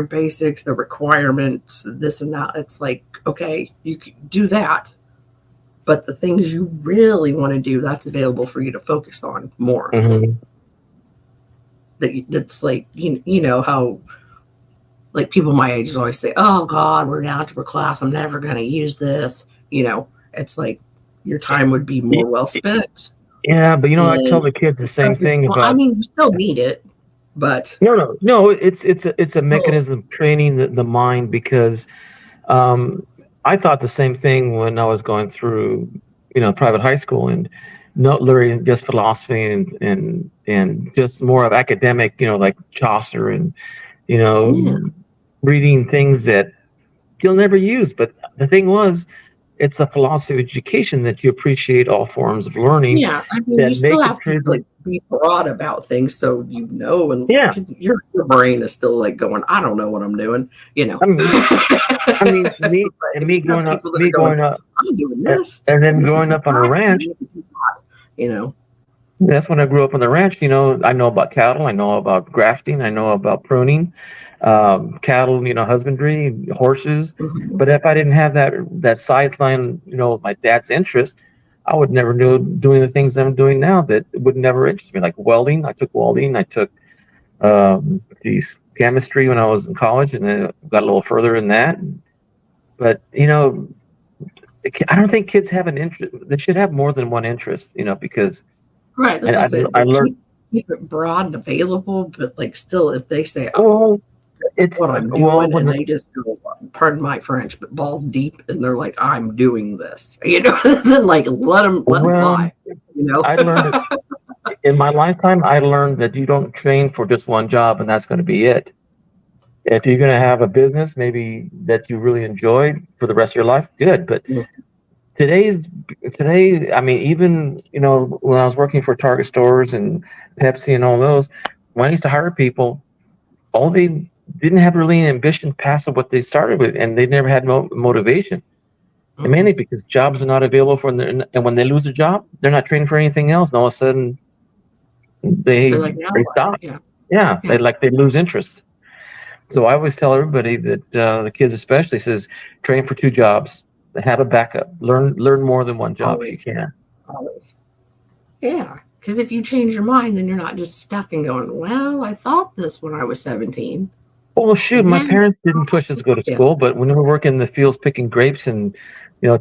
basics, the requirements, this and that. It's like, okay, you can do that, but the things you really want to do, that's available for you to focus on more. That's like, how like people my age always say, oh God, we're in algebra class, I'm never going to use this. It's like your time would be more well spent. Yeah, but I tell the kids the same thing about. I mean, you still need it, but no. It's a mechanism of training the mind, because I thought the same thing when I was going through private high school, and not learning just philosophy and just more of academic, like Chaucer and reading things that you'll never use. But the thing was, it's a philosophy of education that you appreciate all forms of learning. Yeah, I mean, you still have to be broad about things, so and your brain is still like going, I don't know what I'm doing. I mean, me growing up, I'm doing this, and then growing up on a ranch. That's when I grew up on the ranch. I know about cattle, I know about grafting, I know about pruning. Cattle, husbandry, horses. But if I didn't have that sideline, my dad's interest, I would never know doing the things I'm doing now that would never interest me, like welding. I took welding. I took chemistry when I was in college, and then got a little further in that. But I don't think kids have an interest. They should have more than one interest, because right. That's I learned. Keep it broad and available, but like still, if they say, it's what I'm doing, and they just go, pardon my French, but balls deep, and they're like, I'm doing this, then like let them fly. I learned in my lifetime. I learned that you don't train for just one job, and that's going to be it. If you're going to have a business, maybe that you really enjoy for the rest of your life, good. But today, I mean, even when I was working for Target stores and Pepsi and all those, when I used to hire people, all they didn't have really an ambition past what they started with, and they never had motivation. And mainly because jobs are not available for them, and when they lose a job, they're not training for anything else. And all of a sudden, they They're like, now they what? stop. Yeah. Yeah, Yeah. they lose interest. So I always tell everybody that the kids especially says train for 2 jobs, have a backup, learn more than one job if you Always. can. Always. Yeah. Because if you change your mind, then you're not just stuck and going, well, I thought this when I was 17. Well, shoot, And my then, parents didn't push us to go to yeah. school, but when we were working in the fields picking grapes and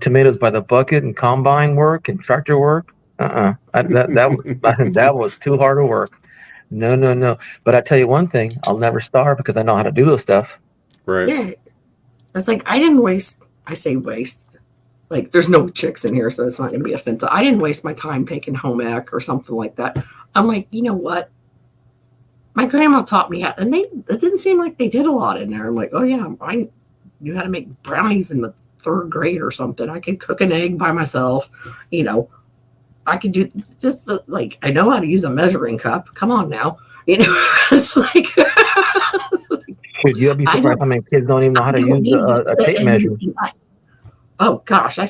tomatoes by the bucket and combine work and tractor work, that was too hard to work. No, no, no. But I tell you one thing, I'll never starve because I know how to do those stuff. Right. Yeah. It's like, I didn't waste, I say waste. Like, there's no chicks in here, so it's not going to be offensive. I didn't waste my time taking home ec or something like that. I'm like, you know what? My grandma taught me how, and it didn't seem like they did a lot in there. I'm like, oh yeah, I knew how to make brownies in the 3rd grade or something. I could cook an egg by myself. I could do just like, I know how to use a measuring cup. Come on now. It's like, Dude, you'll be surprised how many kids don't even know how to use a tape measure. Oh gosh, I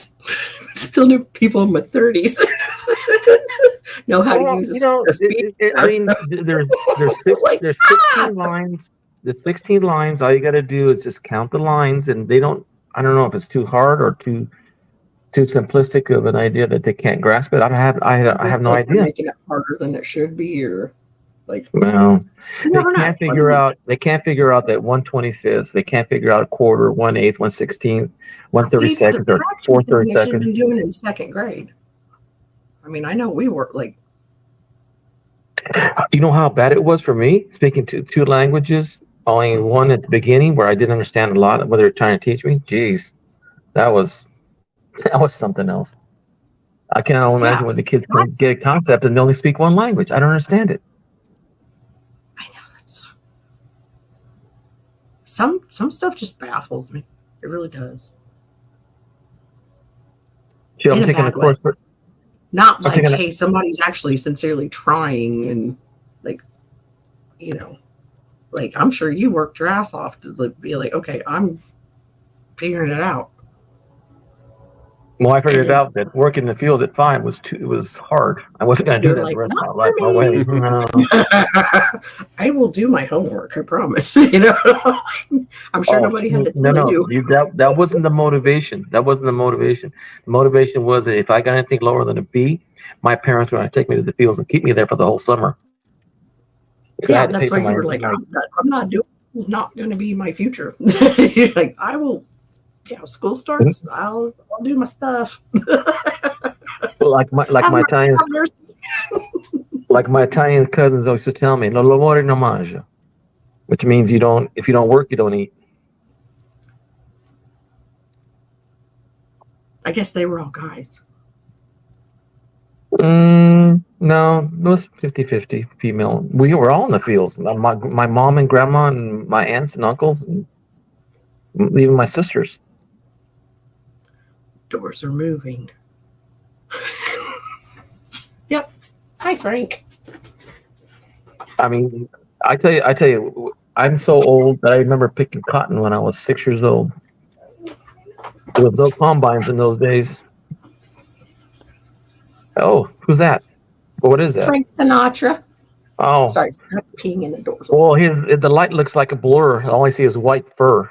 still knew people in my 30s know how to use a speed. I mean, there's Like, 16 lines. There's 16 lines. All you got to do is just count the lines, and they don't. I don't know if it's too hard or too simplistic of an idea that they can't grasp it. I have no idea. Making it harder than it should be, or like, well, they can't figure out. They can't figure out that 1/25. They can't figure out a quarter, 1/8, 1/16, 1/32, or 4/32. They should be doing it in 2nd grade. I mean, I know we were like, You know how bad it was for me speaking 2 languages, only one at the beginning where I didn't understand a lot of what they were trying to teach me. Jeez, that was something else. I can only imagine when the kids can get a concept and they only speak one language. I don't understand it. I know that's some stuff just baffles me. It really does. Shit, I'm taking a course for. Not like, hey, somebody's actually sincerely trying and like, like I'm sure you worked your ass off to be like, okay, I'm figuring it out. Well, I figured out that working in the field at 5 was hard. I wasn't going to do that the rest of my life. No way. No. I will do my homework. I promise. I'm sure nobody had to tell you. That wasn't the motivation. That wasn't the motivation. The motivation was that if I got anything lower than a B, my parents were going to take me to the fields and keep me there for the whole summer. So yeah, that's why you were like, I'm not doing. It's not going to be my future. You're like, I will. Yeah, school starts. I'll do my stuff. like my Italian cousins always used to tell me, "No lavoro non mangia," which means if you don't work, you don't eat. I guess they were all guys. No, it was 50-50 female. We were all in the fields. My mom and grandma and my aunts and uncles, and even my sisters. Doors are moving. Yep. Hi, Frank. I mean, I tell you, I'm so old that I remember picking cotton when I was 6 years old. There was no combines in those days. Oh, who's that? Well, what is that? Frank Sinatra. Oh, sorry, stop peeing in the doors. Well, the light looks like a blur. All I see is white fur.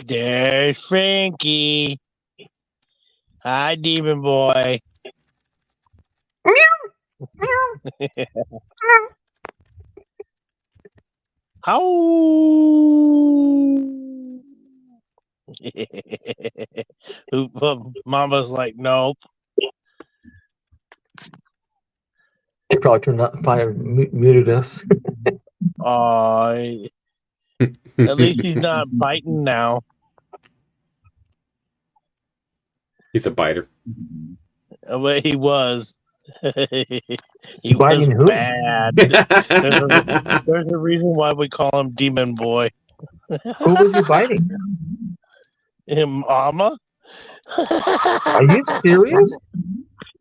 There's Frankie. Hi, Demon Boy. How? Mama's like, nope. She probably turned out fire muted us. At least he's not biting now. He's a biter. Well, he was. He biting was who? bad. There's a reason why we call him Demon Boy. Who was he biting? Mama. Are you serious?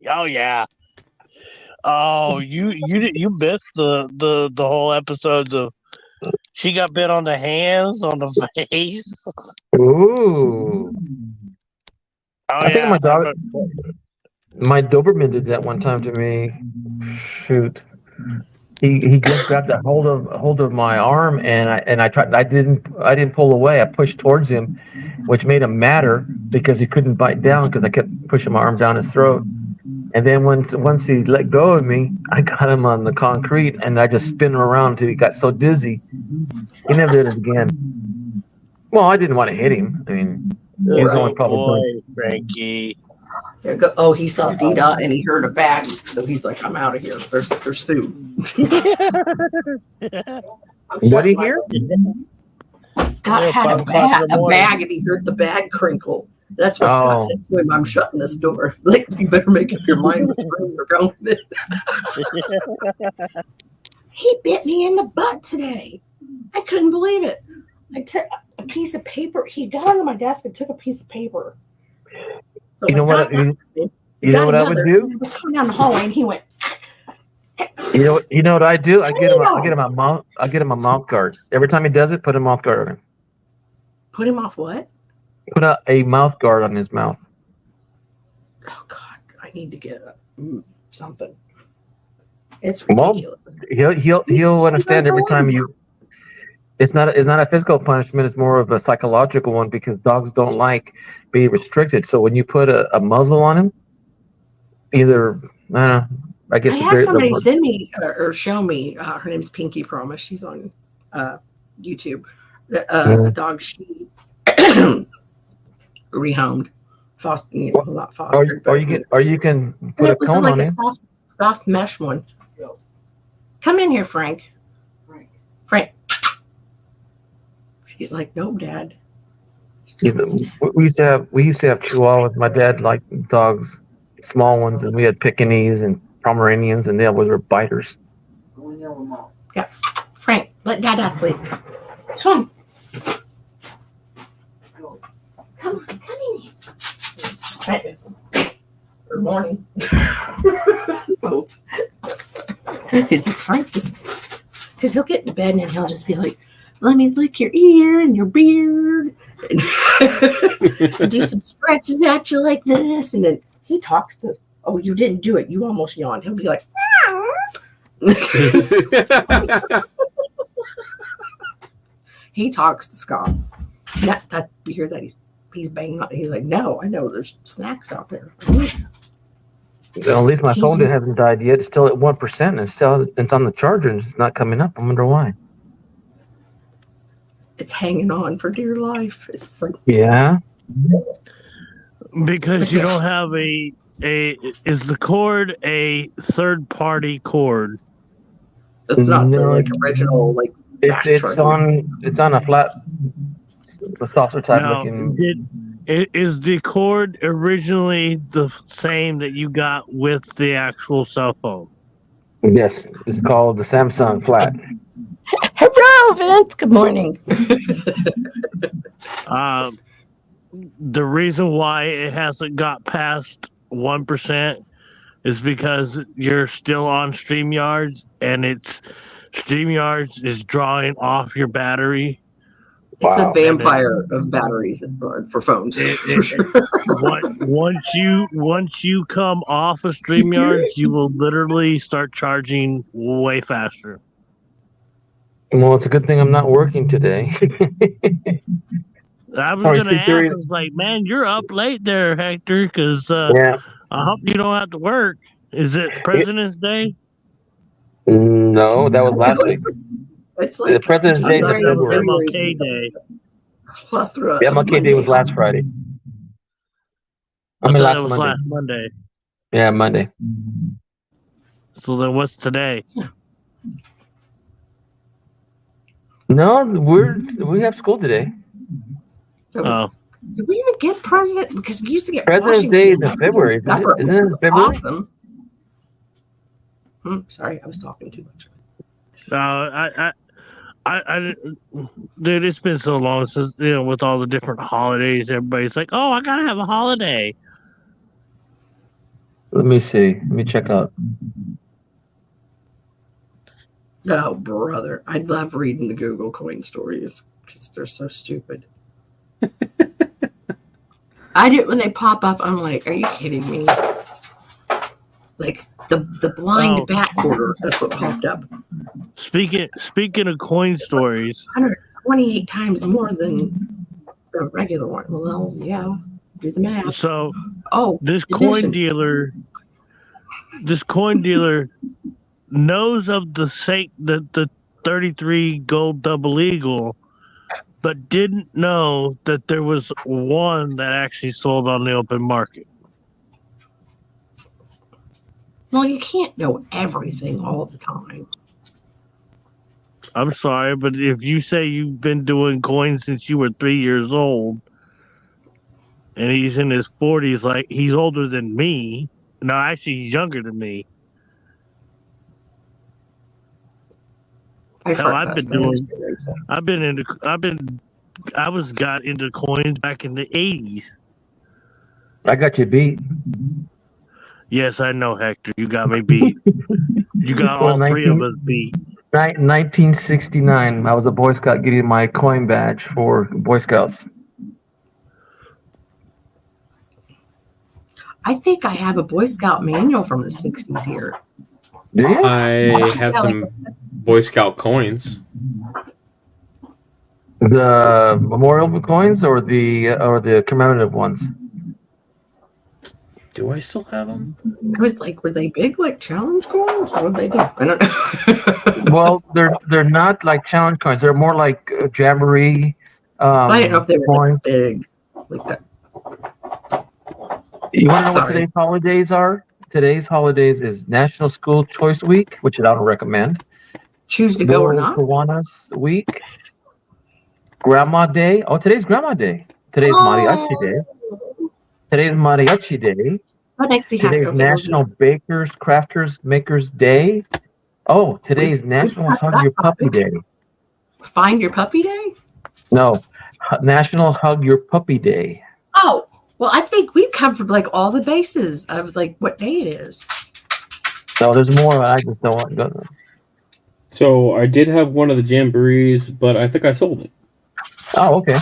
Oh yeah. Oh, you missed the whole episodes of. She got bit on the hands, on the face. Ooh. Oh I think yeah, my dog, my Doberman did that one time to me. Shoot. He just grabbed a hold of my arm, and I tried. I didn't pull away. I pushed towards him, which made him madder because he couldn't bite down because I kept pushing my arm down his throat. And then once he let go of me, I got him on the concrete, and I just spin him around until he got so dizzy. He never did it again. Well, I didn't want to hit him. I mean, he's only oh probably boy, done. Frankie. There you go. Oh, he saw D Dot and he heard a bag, so he's like, "I'm out of here. There's food." What did he hear? Scott Yeah, had 5 o'clock in the a morning. bag, and he heard the bag crinkle. That's what Scott Oh. said to him. I'm shutting this door. Like, you better make up your mind which room you're going in. He bit me in the butt today. I couldn't believe it. I took a piece of paper. He got under my desk and took a piece of paper. So You know what? You know what I would do? He was coming down the hallway, and he went. You know what I do? I get him a mouth guard. Every time he does it, put a mouth guard on him. Put him off what? Put a mouth guard on his mouth. Oh God, I need to get something. It's Well, ridiculous. He'll understand every time you. It's not a physical punishment. It's more of a psychological one because dogs don't like being restricted. So when you put a muzzle on him, either I don't know. I guess I had somebody send me or show me. Her name's Pinky Promise. She's on YouTube. A dog she rehomed, foster, not fostered. Or you can put a cone on a him. soft mesh one. Come in here, Frank. Frank. He's like, no, Dad. We used to have Chihuahuas. My dad liked dogs, small ones, and we had Pekingese and Pomeranians, and they always were biters. Yeah, Frank, let Dad sleep. Come on, come in here. Right. Good morning. He's like, Frank, because he'll get into bed and he'll just be like, let me lick your ear and your beard and do some stretches at you like this. And then he talks to, oh, you didn't do it. You almost yawned. He'll be like, he talks to Scott. That you hear that he's banging on. He's like, no, I know there's snacks out there. Well, at least my phone hasn't died yet. It's still at 1%, and it's on the charger, and it's not coming up. I wonder why. It's hanging on for dear life. It's like, yeah, because you don't have is the cord a third party cord? it's not the like original like. it's on a flat, the saucer type looking. Is the cord originally the same that you got with the actual cell phone? Yes, it's called the Samsung Flat. Hello, Vince. Good morning. The reason why it hasn't got past 1% is because you're still on StreamYards, and StreamYards is drawing off your battery. It's Wow. a vampire of batteries for phones. For sure. Once you come off of StreamYards, you will literally start charging way faster. Well, it's a good thing I'm not working today. I was Sorry, going to ask, I 2:30. was like, man, you're up late there, Hector, because Yeah. I hope you don't have to work. Is it President's Day? No, that was last week. It's The like President's Day is in February. MLK Day. plethora. The of MLK Day was Monday. last Friday. I I mean, thought last it was Monday. last Monday. Yeah, Monday. So then what's today? No, we have school today. That was- Did we even get president? Because we used to get President's Washington Day is and in February, isn't it? separate, Isn't it in which was February? Awesome. Sorry, I was talking too much. Dude, it's been so long since, with all the different holidays, everybody's like, oh, I gotta have a holiday. Let me see. Let me check out. Oh, brother. I love reading the Google coin stories because they're so stupid. I did when they pop up. I'm like, are you kidding me? Like the blind Oh. bat quarter. That's what popped up. Speaking of coin stories, 128 times more than the regular one. Well, yeah. Do the math. so Oh, this addition. coin dealer knows of the 33 gold double eagle, but didn't know that there was one that actually sold on the open market. Well, you can't know everything all the time. I'm sorry, but if you say you've been doing coins since you were 3 years old, and he's in his 40s, like he's older than me. No, actually, he's younger than me. Hell, I got into coins back in the 80s. I got you beat. Yes, I know, Hector. You got me beat. You got all three of us beat. 1969. I was a Boy Scout getting my coin badge for Boy Scouts. I think I have a Boy Scout manual from the 60s here. Do you? I had some Boy Scout coins. The memorial coins or the commemorative ones? Do I still have them? I was like, were they big like challenge coins? What did they do? I don't know. Well, they're not like challenge coins. They're more like Jamboree. I didn't know if they were coins. like big like that. You want to know what today's holidays are? Today's holidays is National School Choice Week, which I don't recommend. Choose to go or not? Kiwanis Week. Grandma Day. Oh, today's Grandma Day. Today's Mariachi Day. Today's Mariachi Day. What makes me happy? Today's National Bakers, Crafters, Makers Day. Oh, today's National Hug Your Puppy Day. Find Your Puppy Day? No, National Hug Your Puppy Day. Oh, well, I think we've covered like all the bases of like what day it is. No, there's more. I just don't want to go. So I did have one of the jamborees, but I think I sold it. Oh, okay.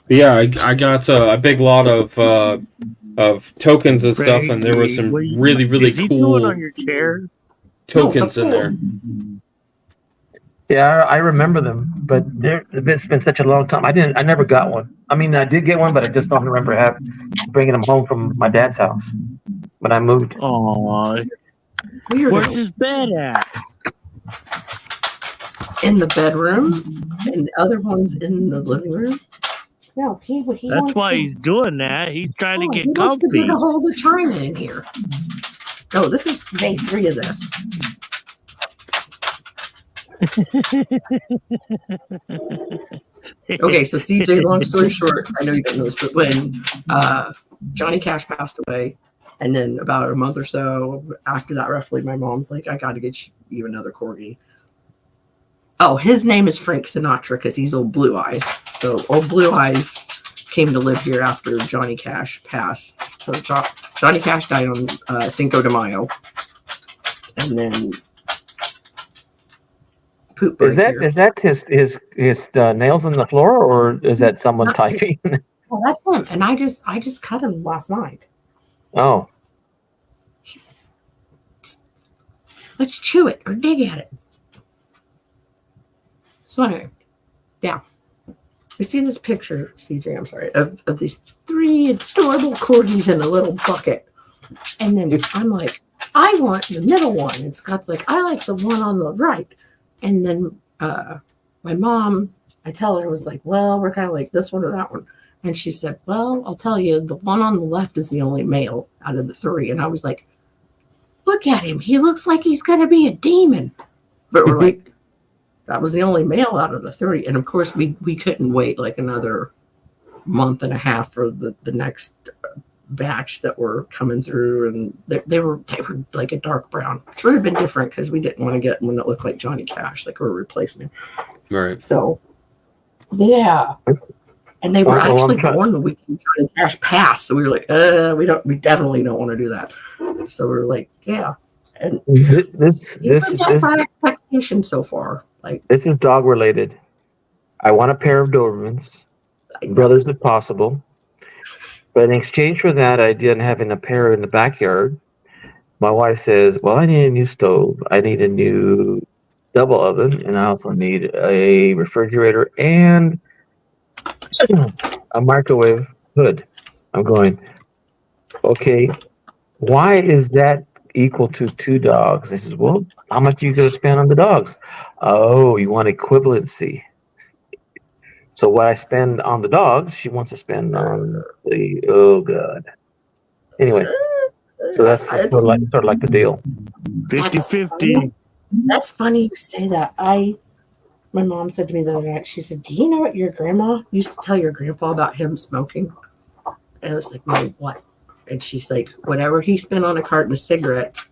But yeah, I got a big lot of tokens and stuff, and there was some really cool on your chair? tokens in there. Yeah, I remember them, but it's been such a long time. I never got one. I mean, I did get one, but I just don't remember bringing them home from my dad's house when I moved. Aw. Where's his bed at? In the bedroom, and the other one's in the living room. No, he That's why he's doing that. He's trying to get he wants comfy. to get a hold of China in here. Oh, this is day 3 of this. Okay, so CJ, long story short, I know you don't know this, but when Johnny Cash passed away, and then about a month or so after that, roughly, my mom's like, I got to get you another corgi. Oh, his name is Frank Sinatra because he's old Blue Eyes. So old Blue Eyes came to live here after Johnny Cash passed. So Johnny Cash died on Cinco de Mayo. And then poop. Is that his nails on the floor, or is that someone typing? Well, that's him. And I just cut him last night. Oh. Let's chew it or dig at it. So anyway, yeah. You see this picture, CJ, I'm sorry, of these 3 adorable corgis in a little bucket. And then I'm like, I want the middle one. And Scott's like, I like the one on the right. And then my mom, I tell her, was like, well, we're kind of like this one or that one. And she said, well, I'll tell you, the one on the left is the only male out of the 3. And I was like, look at him. He looks like he's going to be a demon. But we're like, that was the only male out of the 3. And of course, we couldn't wait like another month and a half for the next batch that were coming through. And they were like a dark brown, which would have been different because we didn't want to get one that looked like Johnny Cash, like we're replacing him. Right. So, yeah. And they were actually born the weekend Johnny Cash passed. So we were like, we definitely don't want to do that. So we were like, yeah. And This our expectation so far. Like, This is dog related. I want a pair of Dobermans, brothers if possible. But in exchange for that, I didn't having a pair in the backyard. My wife says, "Well, I need a new stove. I need a new double oven, and I also need a refrigerator and a microwave hood." I'm going, okay, why is that equal to two dogs? I says, well, how much are you going to spend on the dogs? Oh, you want equivalency. So what I spend on the dogs, she wants to spend on the, oh God. Anyway, so that's sort of like the deal. 50-50. That's funny you say that. My mom said to me the other night, she said, "Do you know what your grandma used to tell your grandpa about him smoking?" And I was like, "No, what?" And she's like, "Whatever he spent on a carton of cigarettes,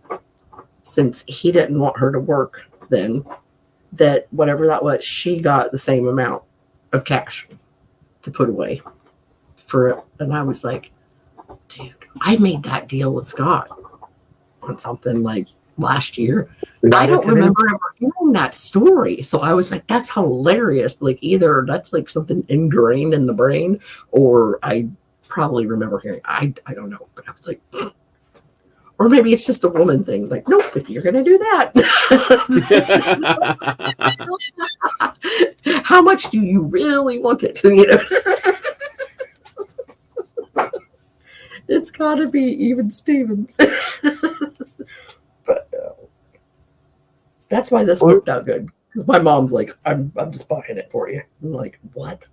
since he didn't want her to work then, that whatever that was, she got the same amount of cash to put away for it." And I was like, "Dude, I made that deal with Scott on something like last year." I don't remember ever hearing that story. So I was like, that's hilarious. Like, either that's like something ingrained in the brain, or I probably remember hearing, I don't know. But I was like, or maybe it's just a woman thing. Like, nope, if you're going to do that, how much do you really want it? You know, it's got to be even Stevens. But that's why this worked out good. Because my mom's like, I'm just buying it for you. I'm like, what?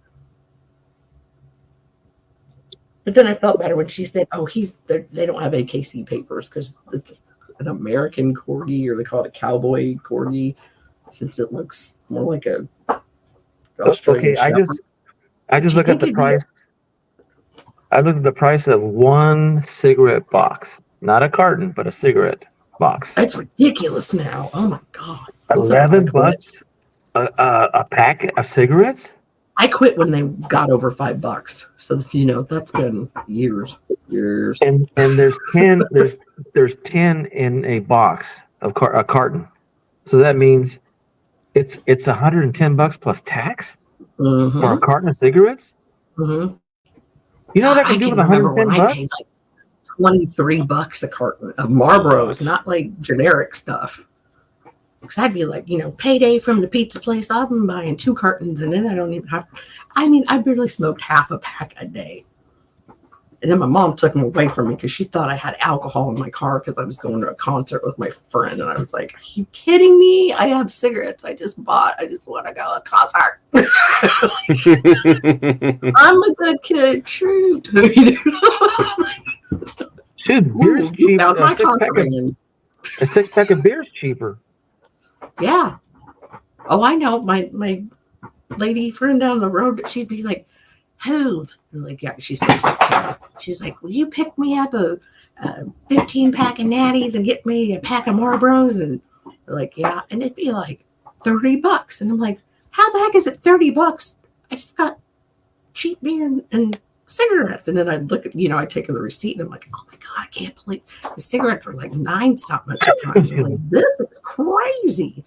But then I felt better when she said, "Oh, they don't have AKC papers because it's an American corgi, or they call it a cowboy corgi, since it looks more like a Australian Okay, I just look at the price. I look at the price of one cigarette box, not a carton, but a cigarette box. That's ridiculous now. Oh my God. $11 a packet of cigarettes? I quit when they got over $5. So that's been years. And there's 10 in a box of a carton. So that means it's $110 plus tax for a carton of cigarettes? Mm-hmm. You know what I can do with $110? I paid like $23 a carton of Marlboros, not like generic stuff. Because I'd be like, payday from the pizza place. I'm buying 2 cartons, and then I don't even have. I barely smoked half a pack a day. And then my mom took them away from me because she thought I had alcohol in my car because I was going to a concert with my friend. And I was like, are you kidding me? I have cigarettes I just bought. I just want to go to a concert. I'm a good kid. Shoot. Shoot, beer's cheap. A 6-pack of beer's cheaper. Yeah. Oh, I know. My lady friend down the road, she'd be like, Hoove. I'm like, yeah, she's like, will you pick me up a 15-pack of natties and get me a pack of Marlboros? And they're like, yeah. And it'd be like $30. And I'm like, how the heck is it $30? I just got cheap beer and cigarettes. And then I look at, I take her the receipt, and I'm like, oh my God, I can't believe the cigarettes were like $9-something at the time. I'm like, this is crazy.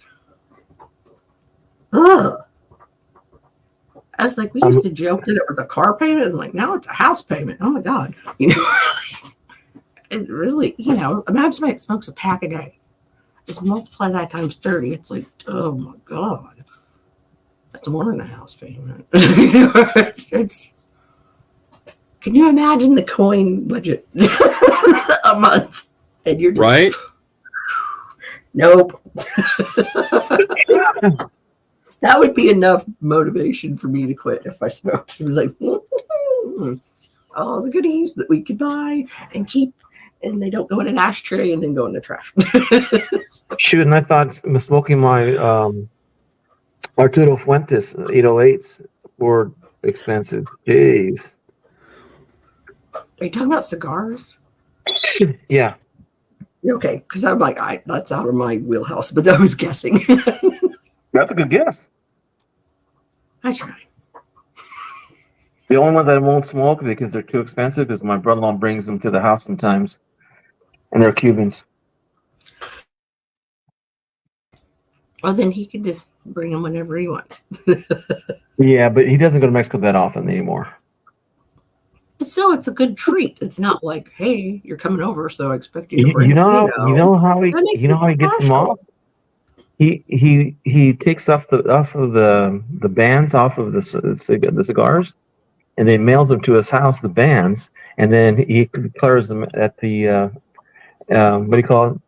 Ugh. I was like, we used to joke that it was a car payment. I'm like, now it's a house payment. Oh my God. It really, imagine somebody that smokes a pack a day. Just multiply that times 30. It's like, oh my God. That's more than a house payment. It's can you imagine the coin budget a month? And you're just, right? Nope. That would be enough motivation for me to quit if I smoked. It was like, all the goodies that we could buy and keep, and they don't go in an ashtray and then go in the trash. Shoot, and I thought smoking my Arturo Fuentes 808s were expensive. Jeez. Are you talking about cigars? Yeah. Okay, because I'm like, that's out of my wheelhouse, but I was guessing. That's a good guess. I try. The only ones I won't smoke because they're too expensive is my brother-in-law brings them to the house sometimes, and they're Cubans. Well, then he can just bring them whenever he wants. Yeah, but he doesn't go to Mexico that often anymore. But still, it's a good treat. It's not like, hey, you're coming over, so I expect you to You, bring, you know how he that makes you know it how he gets them special. off. He takes off the bands off of the cigars, and then mails them to his house, the bands, and then he declares them at the what do you call it?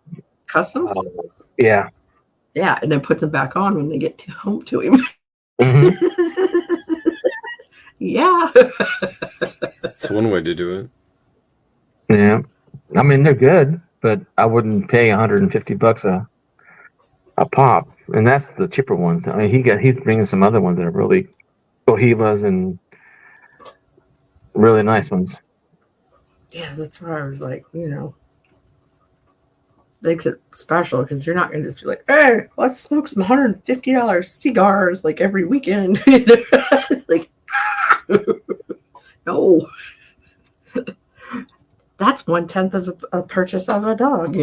Customs? Yeah. Yeah, and then puts them back on when they get home to him. Hmm. Yeah. That's one way to do it. Yeah. I mean, they're good, but I wouldn't pay $150 a pop, and that's the cheaper ones. I mean, he's bringing some other ones that are really Cohibas and really nice ones. Yeah, that's why I was like, makes it special because you're not going to just be like, hey, let's smoke some $150 cigars like every weekend. It's like, no, that's 1/10 of a purchase of a dog,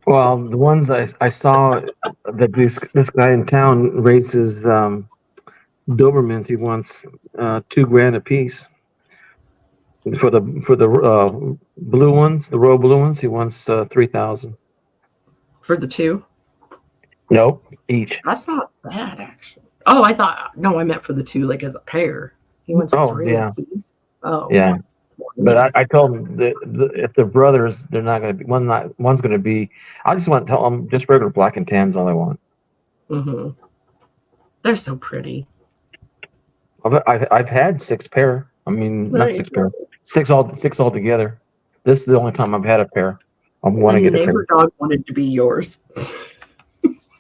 Well, the ones I saw that this guy in town raises Dobermans. He wants $2,000 a piece for the blue ones, the royal blue ones. He wants 3,000. For the two. Nope, each. That's not bad, actually. Oh, no, I meant for the two, like as a pair. He wants Oh, three yeah. of these. Oh, Yeah. But I told them that if they're brothers, they're not going to be one's going to be. I just want to tell them just regular black and tans all I want. Mm-hmm. They're so pretty. I've had 6 pair. I mean, not 6 pair, six all together. This is the only time I've had a pair. I want to And the get a pair. neighbor dog wanted to be yours.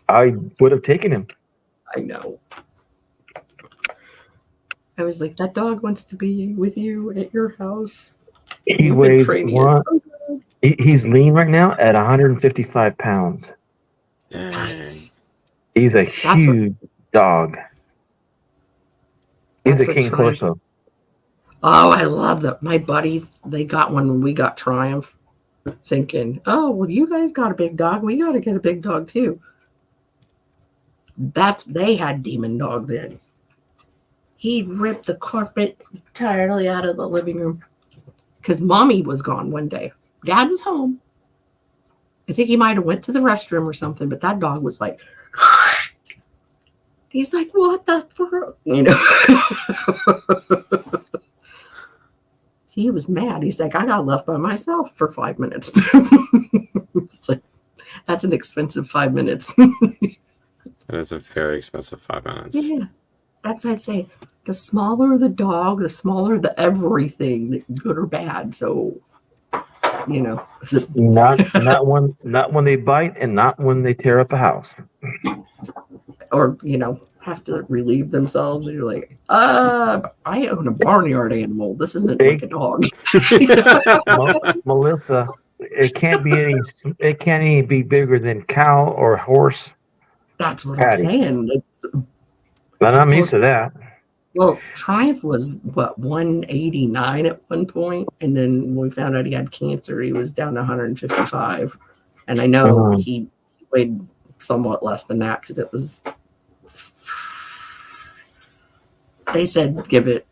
I would have taken him. I know. I was like, that dog wants to be with you at your house. He You've been weighs training one. it so good. He's lean right now at 155 pounds. Dang. Nice. He's a That's huge dog. He's a what King Triumph. Corso. Oh, I love that. My buddies, they got one when we got Triumph, thinking, oh, well, you guys got a big dog. We got to get a big dog too. They had Demon Dog then. He ripped the carpet entirely out of the living room because Mommy was gone one day. Dad was home. I think he might have went to the restroom or something, but that dog was like, he's like, what the fuck? He was mad. He's like, I got left by myself for 5 minutes. It's like, that's an expensive 5 minutes. That is a very expensive 5 minutes. Yeah, that's what I'd say. The smaller the dog, the smaller the everything, good or bad. So, Not when they bite, and not when they tear up a house. or have to relieve themselves. And you're like, I own a barnyard animal. This isn't like a dog. Melissa, it can't any be bigger than cow or horse. That's what Patties. I'm saying. But I'm used to that. Well, Triumph was 189 at one point, and then when we found out he had cancer, he was down to 155. And I know he weighed somewhat less than that because it was. They said give it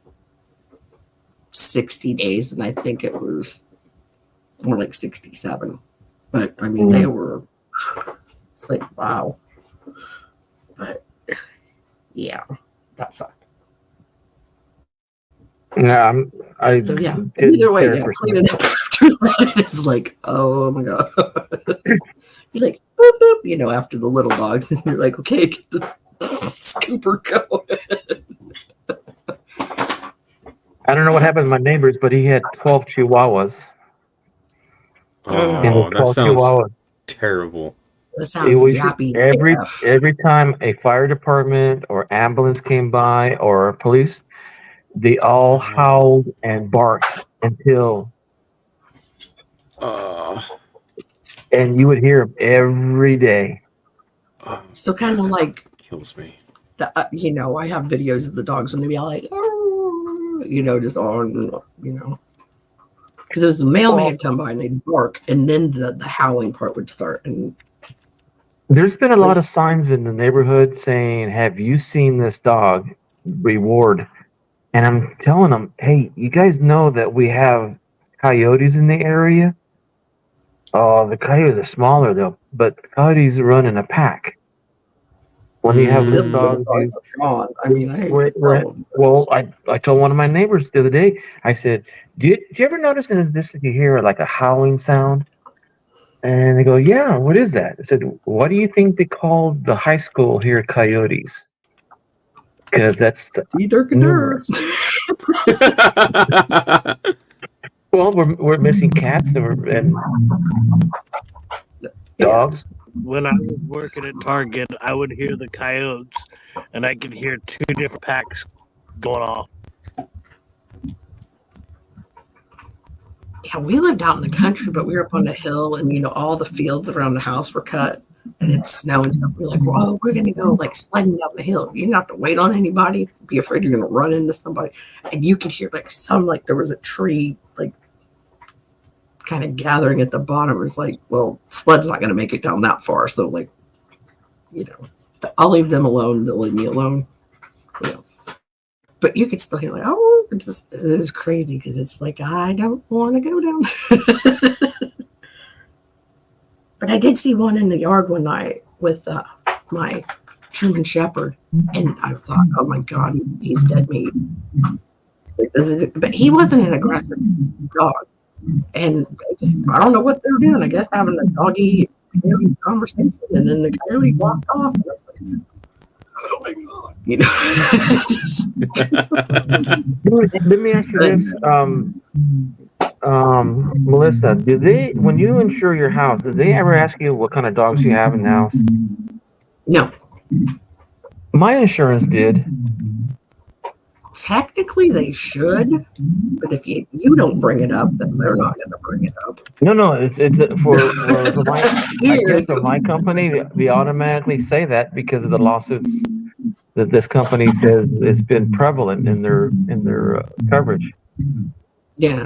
60 days, and I think it was more like 67. But I mean, they were. It's like wow. But yeah, that sucked. Yeah, So yeah, either way, yeah, cleaning up after that is like, oh my god. You're like, boop, boop, after the little dogs, and you're like, okay, get the scooper going. I don't know what happened to my neighbors, but he had 12 chihuahuas. Oh, that sounds terrible. That sounds yappy. Every time a fire department or ambulance came by or police, they all howled and barked until, and you would hear them every day. So kind of like kills me. I have videos of the dogs when they be all like, just on, because it was the mailman come by and they'd bark, and then the howling part would start, and There's been a lot of signs in the neighborhood saying, "Have you seen this dog? Reward." And I'm telling them, "Hey, you guys know that we have coyotes in the area? Oh, the coyotes are smaller though, but coyotes run in a pack. When you have this Those Mm. little dog, dogs are gone. I mean, I hate to we're tell them. well, I told one of my neighbors the other day, I said, did you ever notice in the distance you hear like a howling sound? And they go, yeah, what is that? I said, what do you think they call the high school here coyotes? Because that's Dur. numerous. Well, we're missing cats and dogs. When I was working at Target, I would hear the coyotes, and I could hear two different packs going off. Yeah, we lived out in the country, but we were up on a hill, and all the fields around the house were cut, and it's snow and stuff. We're like, "Whoa, we're gonna go like sledding down the hill. You don't have to wait on anybody. Be afraid you're gonna run into somebody." And you could hear like there was a tree like kind of gathering at the bottom. It was like, well, sled's not gonna make it down that far, so like, you know, I'll leave them alone. They'll leave me alone. But you could still hear like, oh, it is crazy because it's like I don't want to go down. But I did see one in the yard one night with my German Shepherd, and I thought, oh my God, he's dead meat. Like, but he wasn't an aggressive dog, and I don't know what they were doing. I guess having a doggy conversation, and then the coyote walked off. And I was like, oh my God, Let me ask you this, Melissa. Do they, when you insure your house, did they ever ask you what kind of dogs you have in the house? No. My insurance did. Technically, they should, but if you don't bring it up, then they're not going to bring it up. No. It's for my, I guess for my company. They automatically say that because of the lawsuits that this company says it's been prevalent in their coverage. Yeah.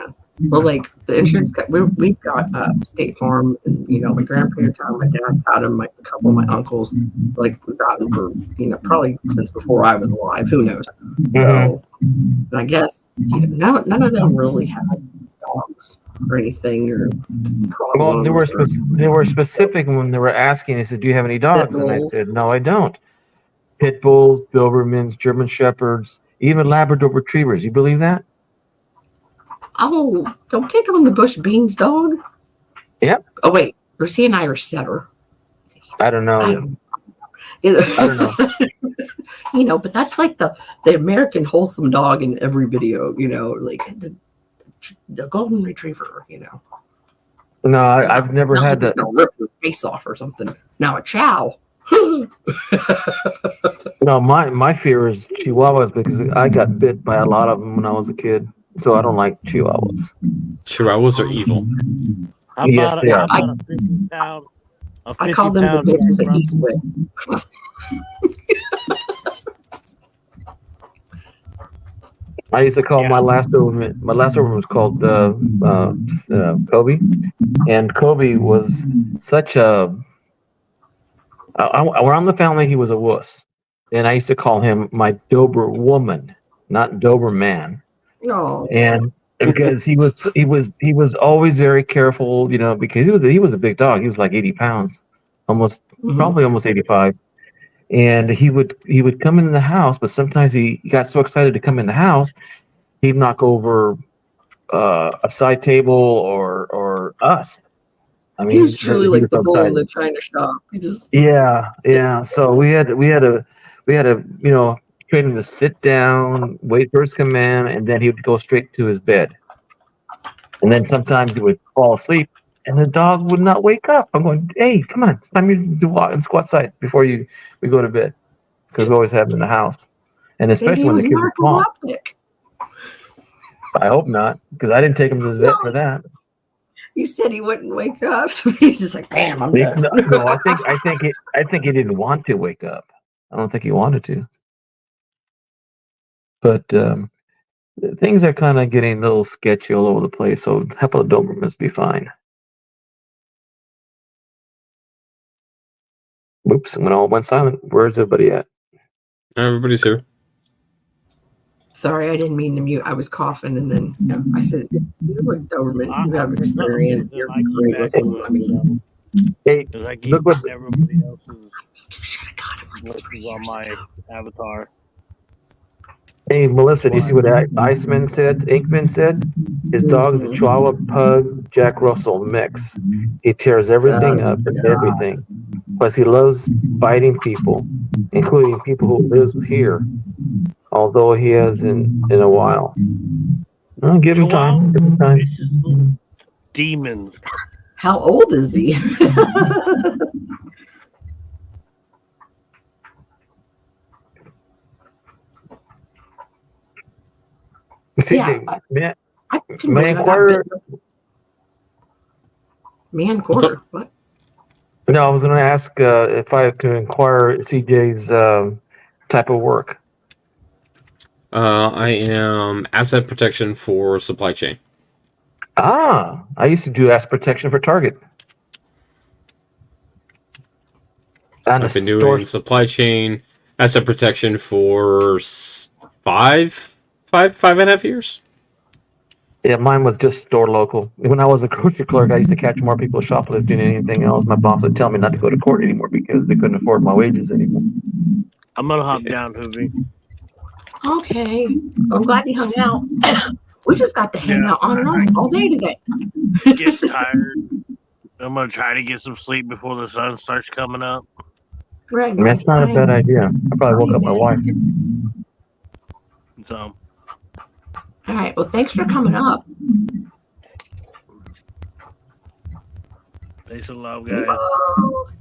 Well, like the insurance, we've got State Farm, and my grandparents had them, my dad had them, like a couple of my uncles, like we've got them for probably since before I was alive. Who knows? So I guess none of them really had dogs or anything or Well, they were specific when they were asking. They said, "Do you have any dogs?" And I said, "No, I don't." Pit bulls, Dobermans, German Shepherds, even Labrador Retrievers. You believe that? Oh, don't pick on the bush beans dog. Yep. Oh wait, or is he an Irish setter? I don't know. I don't know. But that's like the American wholesome dog in every video. Like the golden retriever. No, I've never had that. Rip your face off or something. Now a chow. No, my fear is Chihuahuas because I got bit by a lot of them when I was a kid. So I don't like Chihuahuas. Chihuahuas are evil. Yes, they are. A 50-pound. I call them the bitches that eat with. I used to call my last Doberman. My last Doberman was called Kobe, and Kobe was such a. Around the family, he was a wuss, and I used to call him my Dober woman, not Doberman. No. And because he was always very careful, because he was a big dog. He was like 80 pounds, probably almost 85. And he would come in the house, but sometimes he got so excited to come in the house, he'd knock over a side table or us. I mean, he was truly like the bull in the china shop. He just yeah. So we had to train him to sit down, wait for his command, and then he would go straight to his bed. And then sometimes he would fall asleep, and the dog would not wake up. I'm going, hey, come on, it's time you to walk and squat side before we go to bed, because we always have him in the house, and especially when the kids are small. I hope not, because I didn't take him to the vet for that. You said he wouldn't wake up, so he's just like, "Bam, I'm done." No, I think he didn't want to wake up. I don't think he wanted to. But things are kind of getting a little sketchy all over the place, so a couple of Dobermans be fine. Oops, when all went silent. Where's everybody at? Everybody's here. Sorry, I didn't mean to mute. I was coughing, and then I said, "You're a government. You have experience. You're great with them." I mean, Hey, because I keep look what everybody else's you should have got him like voices 3 on years my ago. avatar. Hey, Melissa, do you see what Iceman said? Inkman said? His dog is a Chihuahua Pug Jack Russell mix. He tears everything up and everything. Plus, he loves biting people, including people who lives here, although he hasn't in a while. Well, give him time. Give him time. Vicious little demons. How old is he? CJ, I can may I believe I got inquire? bit. Man quarter. What? No, I was going to ask if I could inquire CJ's type of work. I am asset protection for supply chain. Ah, I used to do asset protection for Target. And I've been doing supply chain asset protection for 5.5 years. Yeah, mine was just store local. When I was a grocery clerk, I used to catch more people shoplifting than anything else. My boss would tell me not to go to court anymore because they couldn't afford my wages anymore. I'm gonna hop down, Hoovy. Okay. I'm glad you hung out. We just got to hang out on and off all day today. Get tired. I'm gonna try to get some sleep before the sun starts coming up. Right. That's not a bad idea. I probably woke up my wife. So. All right. Well, thanks for coming up. Peace and love, guys.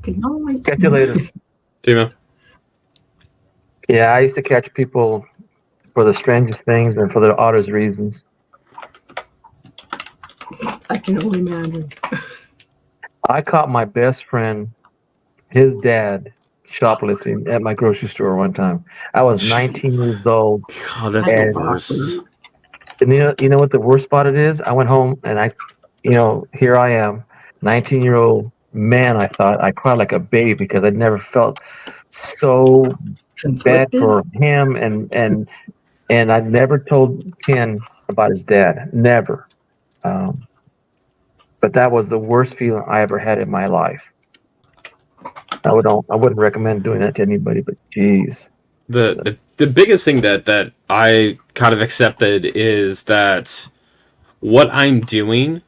Good night. Catch you later. See you, man. Yeah, I used to catch people for the strangest things and for the oddest reasons. I can only imagine. I caught my best friend, his dad, shoplifting at my grocery store one time. I was 19 years old. God, that's the worst. And you know what the worst spot it is? I went home and here I am, 19-year-old man. I thought I cried like a baby because I'd never felt so bad for him, and I never told Ken about his dad, never. But that was the worst feeling I ever had in my life. I wouldn't recommend doing that to anybody, but geez. The biggest thing that I kind of accepted is that what I'm doing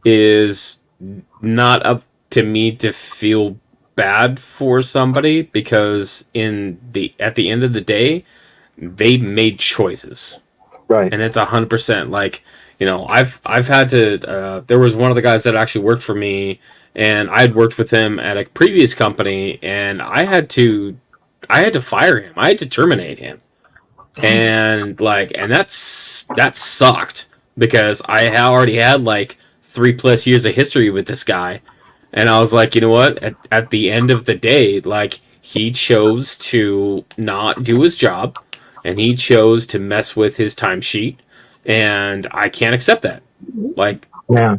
is not up to me to feel bad for somebody, because at the end of the day, they made choices, right? And it's 100%. Like, I've had to. There was one of the guys that actually worked for me, and I had worked with him at a previous company, and I had to fire him. I had to terminate him, and that sucked because I already had like 3+ years of history with this guy. And I was like, you know what? At the end of the day, like, he chose to not do his job, and he chose to mess with his timesheet, and I can't accept that. Like, yeah,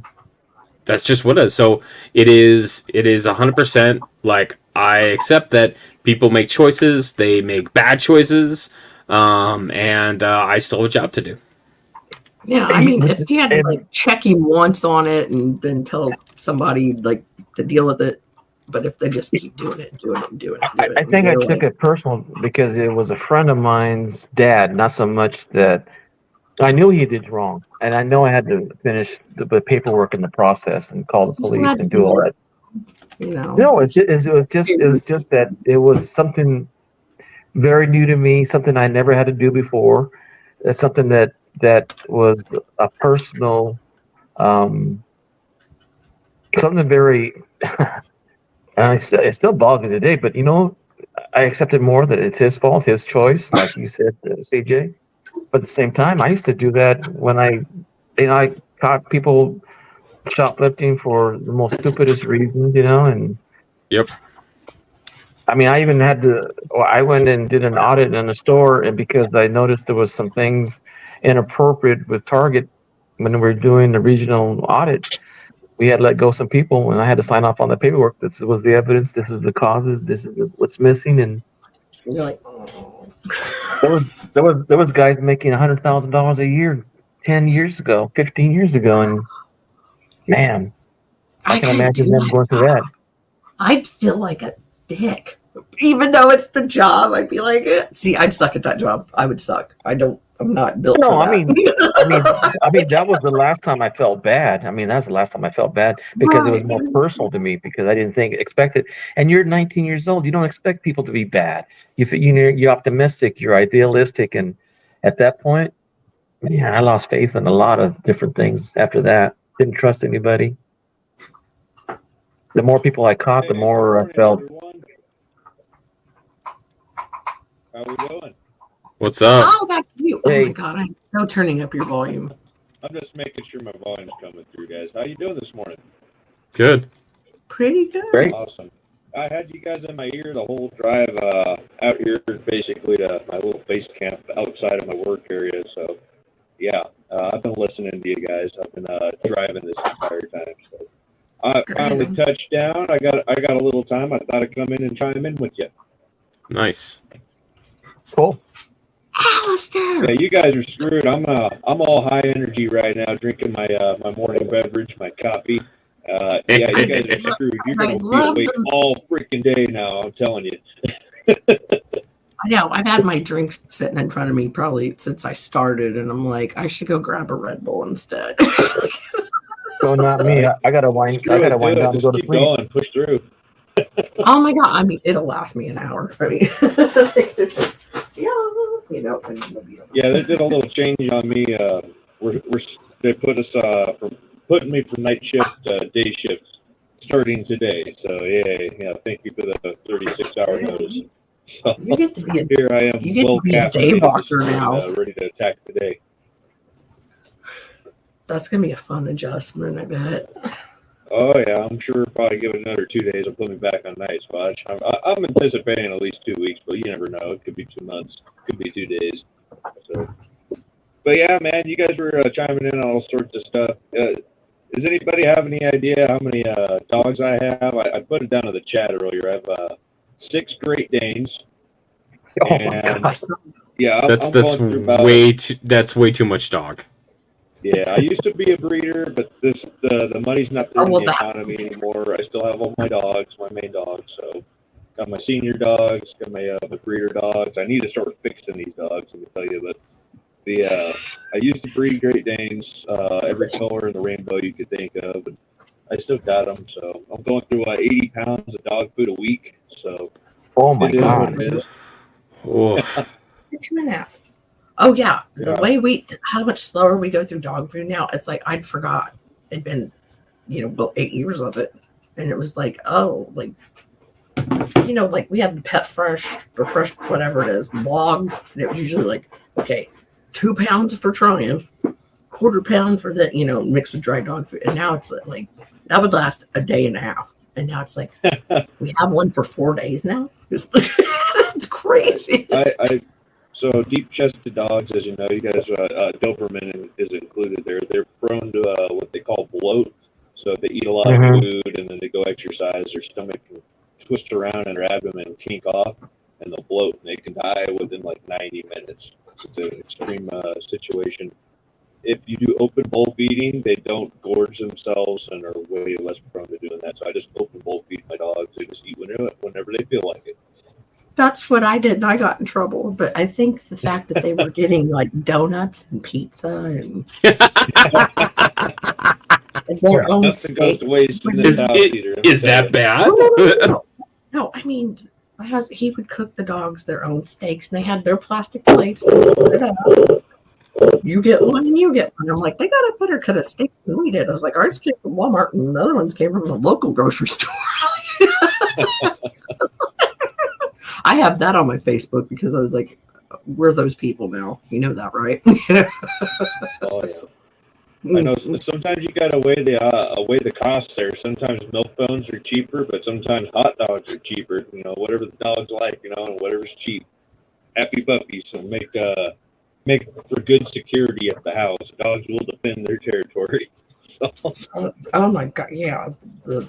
that's just what it is. So it is 100%. Like, I accept that people make choices, they make bad choices, and I still have a job to do. Yeah, I mean, if he had to like check him once on it and then tell somebody like to deal with it, but if they just keep doing it, I think I took it personal because it was a friend of mine's dad, not so much that I knew he did wrong, and I know I had to finish the paperwork in the process and call the police and do all that. No, it was just that it was something very new to me, something I never had to do before. It's something that was a personal, something very, and it still bothers me today. But I accepted more that it's his fault, his choice, like you said, CJ. But at the same time, I used to do that when I caught people shoplifting for the most stupidest reasons, and yep. I mean, I even had to. I went and did an audit in a store, and because I noticed there was some things inappropriate with Target when we were doing the regional audit, we had to let go some people, and I had to sign off on the paperwork. This was the evidence. This is the causes. This is what's missing. And You're like, oh. there was guys making $100,000 a year 10 years ago, 15 years ago, and man, I can couldn't imagine do them that. going through that. I'd feel like a dick. Even though it's the job, I'd be like, see, I'd suck at that job. I would suck. I'm not built No, for that. I mean, that was the last time I felt bad. I mean, that was the last time I felt bad because it was more personal to me because I didn't expect it. And you're 19 years old. You don't expect people to be bad. You're optimistic. You're idealistic. And at that point, man, I lost faith in a lot of different things after that. Didn't trust anybody. The more people I caught, the more I felt. How we doing? What's up? Oh, that's you. Oh Hey. my god, I'm so turning up your volume. I'm just making sure my volume's coming through, guys. How you doing this morning? Good. Pretty good. Great. Awesome. I had you guys in my ear the whole drive out here, basically to my little base camp outside of my work area. So, yeah, I've been listening to you guys. I've been driving this entire time. So, I finally touched down. I got a little time. I thought I'd come in and chime in with you. Nice. Cool. Alistair! Yeah, you guys are screwed. I'm all high energy right now, drinking my my morning beverage, my coffee. Yeah, you guys are screwed. You're gonna be awake all freaking day now. I'm telling you. I know. I've had my drinks sitting in front of me probably since I started, and I'm like, I should go grab a Red Bull instead. So not me. I gotta wind down and go to keep sleep. going, push through. Oh my god! I mean, it'll last me an hour. I mean, yeah, you know. Yeah, they did a little change on me. They put us putting me from night shift to day shift starting today. So yeah, thank you for the 36-hour notice. So You get to be here I am, you get well to be a day caffeinated, walker now. ready to attack the day. That's gonna be a fun adjustment, I bet. Oh yeah, I'm sure probably give it another 2 days. Will put me back on night watch. I'm anticipating at least 2 weeks, but you never know. It could be 2 months, could be 2 days. So, but yeah, man, you guys were chiming in on all sorts of stuff. Does anybody have any idea how many dogs I have? I put it down in the chat earlier. I have 6 Great Danes. Oh my And, God. yeah, That's going through about, way too much dog. Yeah, I used to be a breeder, but the money's not there in the economy anymore. I still have all my dogs, my main dogs. So, got my senior dogs, got my breeder dogs. I need to start fixing these dogs. Let me tell you, but I used to breed Great Danes, every color in the rainbow you could think of, and I still got them. So I'm going through 80 pounds of dog food a week. So, oh my it is god. what it is. Oh yeah, the way how much slower we go through dog food now. It's like I'd forgot. It'd been, 8 years of it, and it was like, oh, like, like we had the Pet Fresh or Fresh whatever it is logs, and it was usually like, okay, 2 pounds for Triumph, quarter pound for the mixed with dry dog food, and now it's like that would last a day and a half, and now it's like we have one for 4 days now. It's crazy. So deep-chested dogs, as you know, you guys, Doberman is included there. They're prone to what they call bloat. So if they eat a lot of food and then they go exercise, their stomach can twist around in their abdomen and kink off, and they'll bloat. And they can die within like 90 minutes. It's an extreme situation. If you do open bowl feeding, they don't gorge themselves and are way less prone to doing that. So I just open bowl feed my dogs. They just eat whenever they feel like it. That's what I did, and I got in trouble. But I think the fact that they were getting like donuts and pizza and their own Nothing goes steak. to waste in this house either. Is that bad? No, I mean, my husband, he would cook the dogs their own steaks, and they had their plastic plates. They put it up. You get one, and you get one. I'm like, they got a better cut of steak than we did. I was like, ours came from Walmart, and the other ones came from the local grocery store. I have that on my Facebook because I was like, we're those people now. You know that, right? Oh yeah. I know. Sometimes you gotta weigh the costs there. Sometimes milk bones are cheaper, but sometimes hot dogs are cheaper. Whatever the dog's like, and whatever's cheap. Happy puppies, so make for good security at the house. Dogs will defend their territory. Oh my god, yeah. The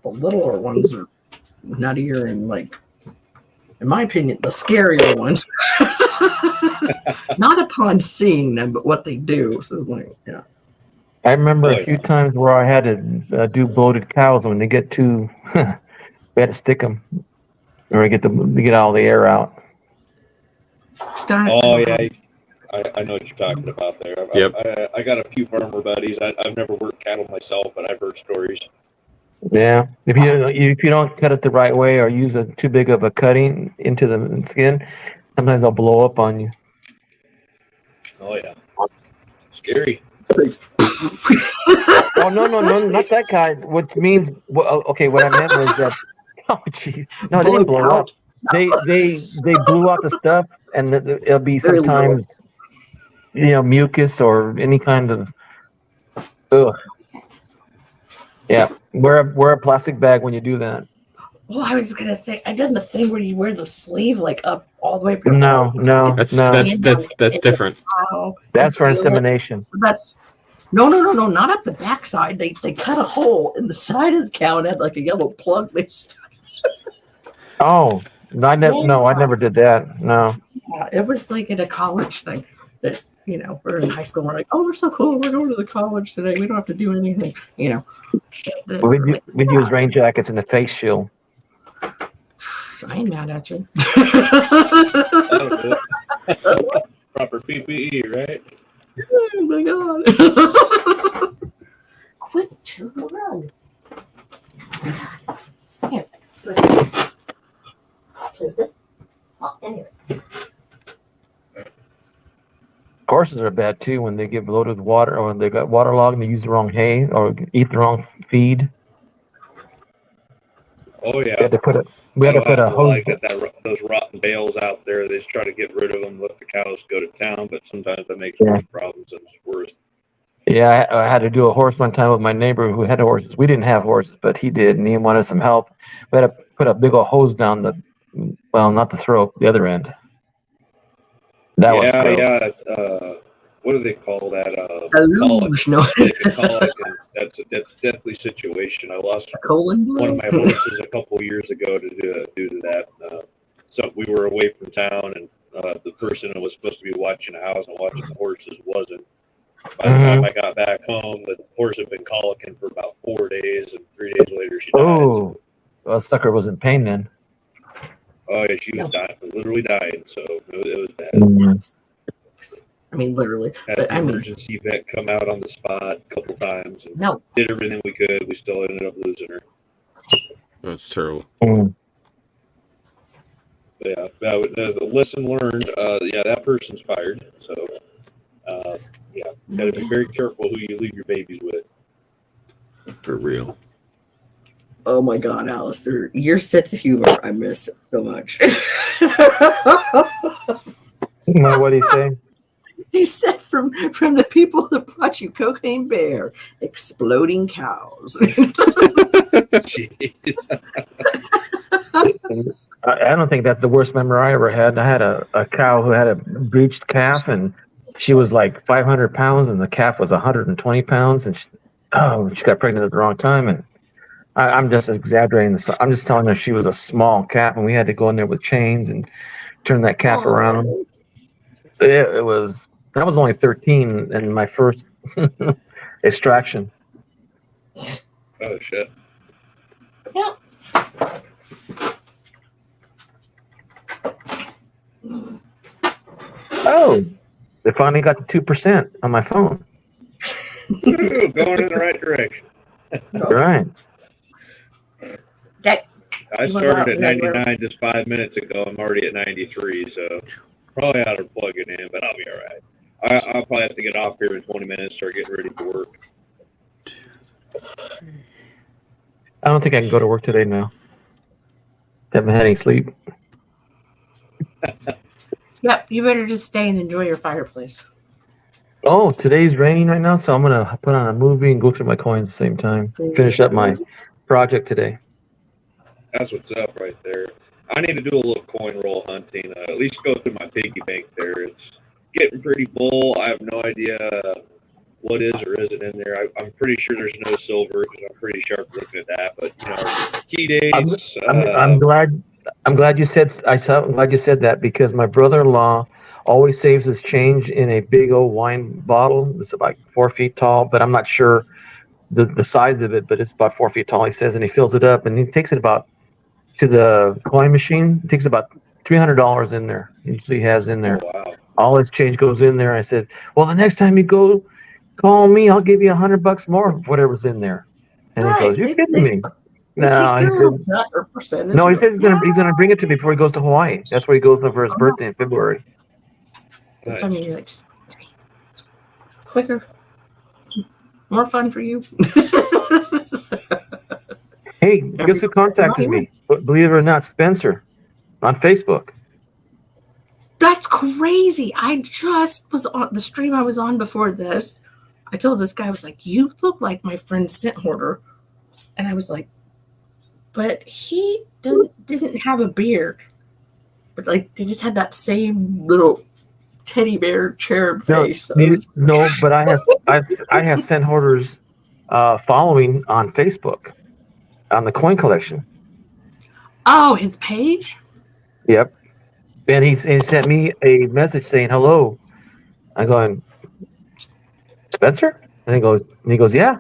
littler ones are nuttier and like, in my opinion, the scarier ones. Not upon seeing them, but what they do. So like, yeah. I remember Oh, a few yeah. times where I had to do bloated cows when they get too. We had to stick them, or get all the air out. Oh yeah, I know what you're talking about there. Yep. I got a few farmer buddies. I've never worked cattle myself, but I've heard stories. Yeah, if you don't cut it the right way or use too big of a cutting into the skin, sometimes they'll blow up on you. Oh yeah, scary. Oh no, not that kind. Which means, okay, what I meant was that. Oh jeez, no, they didn't blow up. They blew out the stuff, and it'll be Very sometimes mucus or any kind of. Ugh. Yeah, wear a plastic bag when you do that. Well, I was gonna say I done the thing where you wear the sleeve like up all the way. No. That's different. Wow. That's for insemination. That's no, not up the backside. They cut a hole in the side of the cow and had like a yellow plug. They stuck. Oh, I never did that. No. Yeah, it was like at a college thing that we're in high school. We're like, oh, we're so cool. We're going to the college today. We don't have to do anything. We'd use rain jackets and a face shield. I ain't mad at you. Proper PPE, right? Oh my god! Quit chewing around. Here, do this. Oh, anyway. Horses are bad too when they get bloated with water, or when they got waterlogged and they use the wrong hay or eat the wrong feed. Oh yeah. We had to put a hose. Those rotten bales out there. They just try to get rid of them, let the cows go to town, but sometimes that makes more problems than it's worth. Yeah, I had to do a horse one time with my neighbor who had horses. We didn't have horses, but he did, and he wanted some help. We had to put a big old hose down not the throat, the other end. That was gross. Yeah. What do they call that? Luge, no. Colic, and that's a deathly situation. I lost one of my horses a couple years ago due to that. So we were away from town, and the person who was supposed to be watching the house and watching the horses wasn't. By the time I got back home, the horse had been colicking for about 4 days, and 3 days later she died. Oh, well, sucker was in pain then. Oh yeah, she was dying, literally dying. So it was bad. I mean, literally. Had an emergency vet come out on the spot a couple times and did everything we could. We still ended up losing her. That's terrible. Yeah, the lesson learned. That person's fired. So, gotta be very careful who you leave your babies with. For real. Oh my God, Alistair, your sense of humor, I miss it so much. What did he say? He said from the people that brought you Cocaine Bear, exploding cows. I don't think that's the worst memory I ever had. I had a cow who had a breached calf, and she was like 500 pounds, and the calf was 120 pounds, and she got pregnant at the wrong time. And I'm just exaggerating this. I'm just telling her she was a small calf, and we had to go in there with chains and turn that calf around. It was. I was only 13 in my first extraction. Oh shit. Yeah. Oh, they finally got the 2% on my phone. Ooh, going in the right direction. Right. I started at 99 just 5 minutes ago. I'm already at 93, so probably ought to plug it in, but I'll be all right. I'll probably have to get off here in 20 minutes, start getting ready for work. I don't think I can go to work today now. Haven't had any sleep. Yep, you better just stay and enjoy your fireplace. Oh, today's raining right now, so I'm going to put on a movie and go through my coins at the same time. Finish up my project today. That's what's up right there. I need to do a little coin roll hunting. At least go through my piggy bank there. It's getting pretty full. I have no idea what is or isn't in there. I'm pretty sure there's no silver because I'm pretty sharp looking at that. But key dates. I'm glad you said. I'm glad you said that because my brother-in-law always saves his change in a big old wine bottle. It's about 4 feet tall, but I'm not sure the size of it. But it's about 4 feet tall. He says, and he fills it up, and he takes it about to the coin machine. It takes about $300 in there. Usually, he has in there. Oh, wow. All his change goes in there. I said, well, the next time you go, call me. I'll give you $100 more of whatever's in there. And he goes, you're kidding me. No, he said, no, he says he's gonna bring it to me before he goes to Hawaii. That's where he goes for his birthday in February. Nice. I mean, you're like, just quicker, more fun for you. Hey, guess who contacted me? Believe it or not, Spencer on Facebook. That's crazy. I just was on the stream I was on before this. I told this guy, I was like, you look like my friend Scent Hoarder. And I was like, but he didn't have a beard. But like, he just had that same little teddy bear cherub face. No, but I have Scent Hoarders following on Facebook on the coin collection. Oh, his page? Yep. And he sent me a message saying hello. I'm going, Spencer? And he goes, yeah.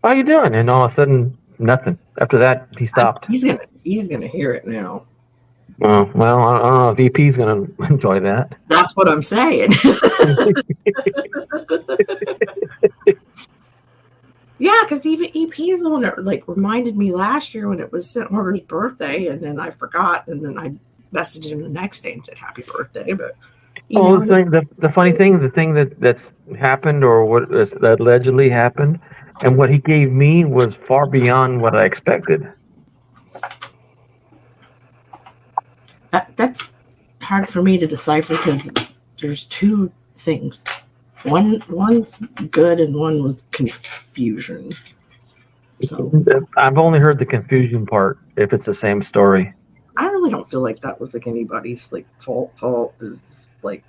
How you doing? And all of a sudden, nothing. After that, he stopped. He's gonna hear it now. Well, I don't know if EP's gonna enjoy that. That's what I'm saying. Yeah, because even EP is the one that like reminded me last year when it was Scent Hoarder's birthday, and then I forgot, and then I messaged him the next day and said happy birthday. But the funny thing, the thing that's happened or what that allegedly happened, and what he gave me was far beyond what I expected. That's hard for me to decipher because there's two things. One's good and one was confusion. So I've only heard the confusion part. If it's the same story, I really don't feel like that was like anybody's like fault. Fault is like,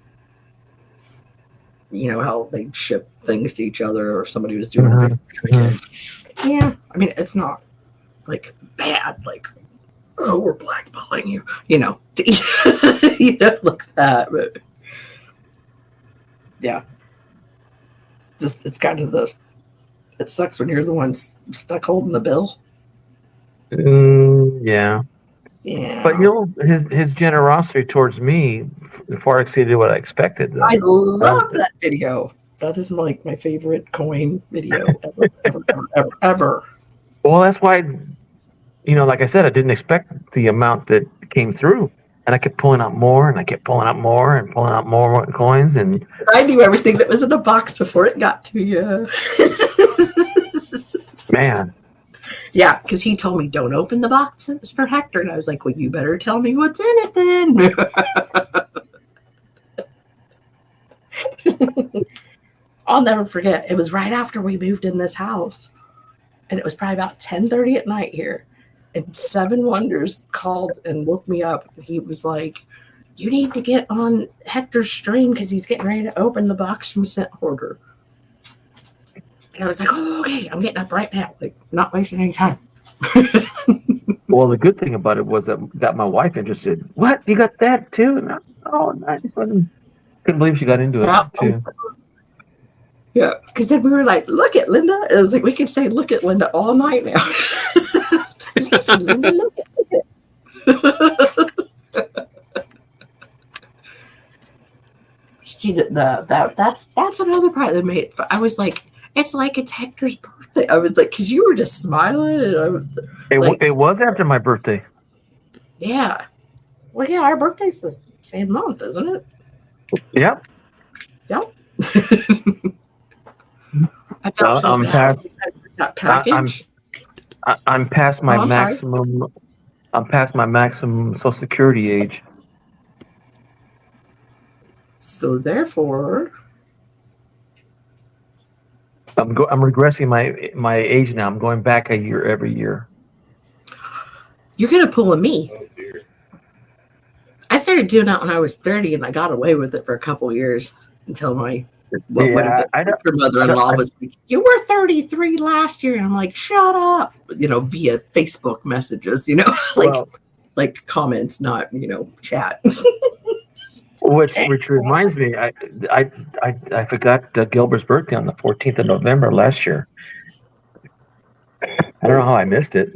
how they ship things to each other or somebody was doing a big Yeah, I mean it's not like bad. Like, oh, we're blackballing you, like that. But yeah. Just it's kind of it sucks when you're the one stuck holding the bill. Yeah. But his generosity towards me far exceeded what I expected. I love that video. That is like my favorite coin video ever. Well, that's why, like I said, I didn't expect the amount that came through. And I kept pulling out more, and I kept pulling out more, and pulling out more coins. And I knew everything that was in the box before it got to you. Man. Yeah, because he told me, don't open the boxes for Hector. And I was like, well, you better tell me what's in it then. I'll never forget. It was right after we moved in this house. And it was probably about 10:30 at night here. And Seven Wonders called and woke me up. He was like, you need to get on Hector's stream because he's getting ready to open the box from Scent Hoarder. And I was like, oh, okay, I'm getting up right now. Like, not wasting any time. Well, the good thing about it was that got my wife interested. What? You got that too? And oh, nice. Couldn't believe she got into it too. Yeah, because then we were like, look at Linda. It was like, we could say, look at Linda all night now. Listen, Linda, look at it. That's another part that made it. I was like, it's like it's Hector's birthday. I was like, because you were just smiling. And I was like, it was after my birthday. Yeah. Well, yeah, our birthday's the same month, isn't it? Yep. Yep. I felt so bad. That package. I'm past my maximum. I'm past my maximum Social Security age. So therefore, I'm regressing my age now. I'm going back a year every year. You're gonna pull a me. Oh, dear. I started doing that when I was 30, and I got away with it for a couple years until my what would have Yeah, I been know. your mother-in-law was like, you were 33 last year. And I'm like, shut up, via Facebook messages, Well, like comments, not, chat. which reminds me, I forgot Gilbert's birthday on the 14th of November last year. I don't know how I missed it.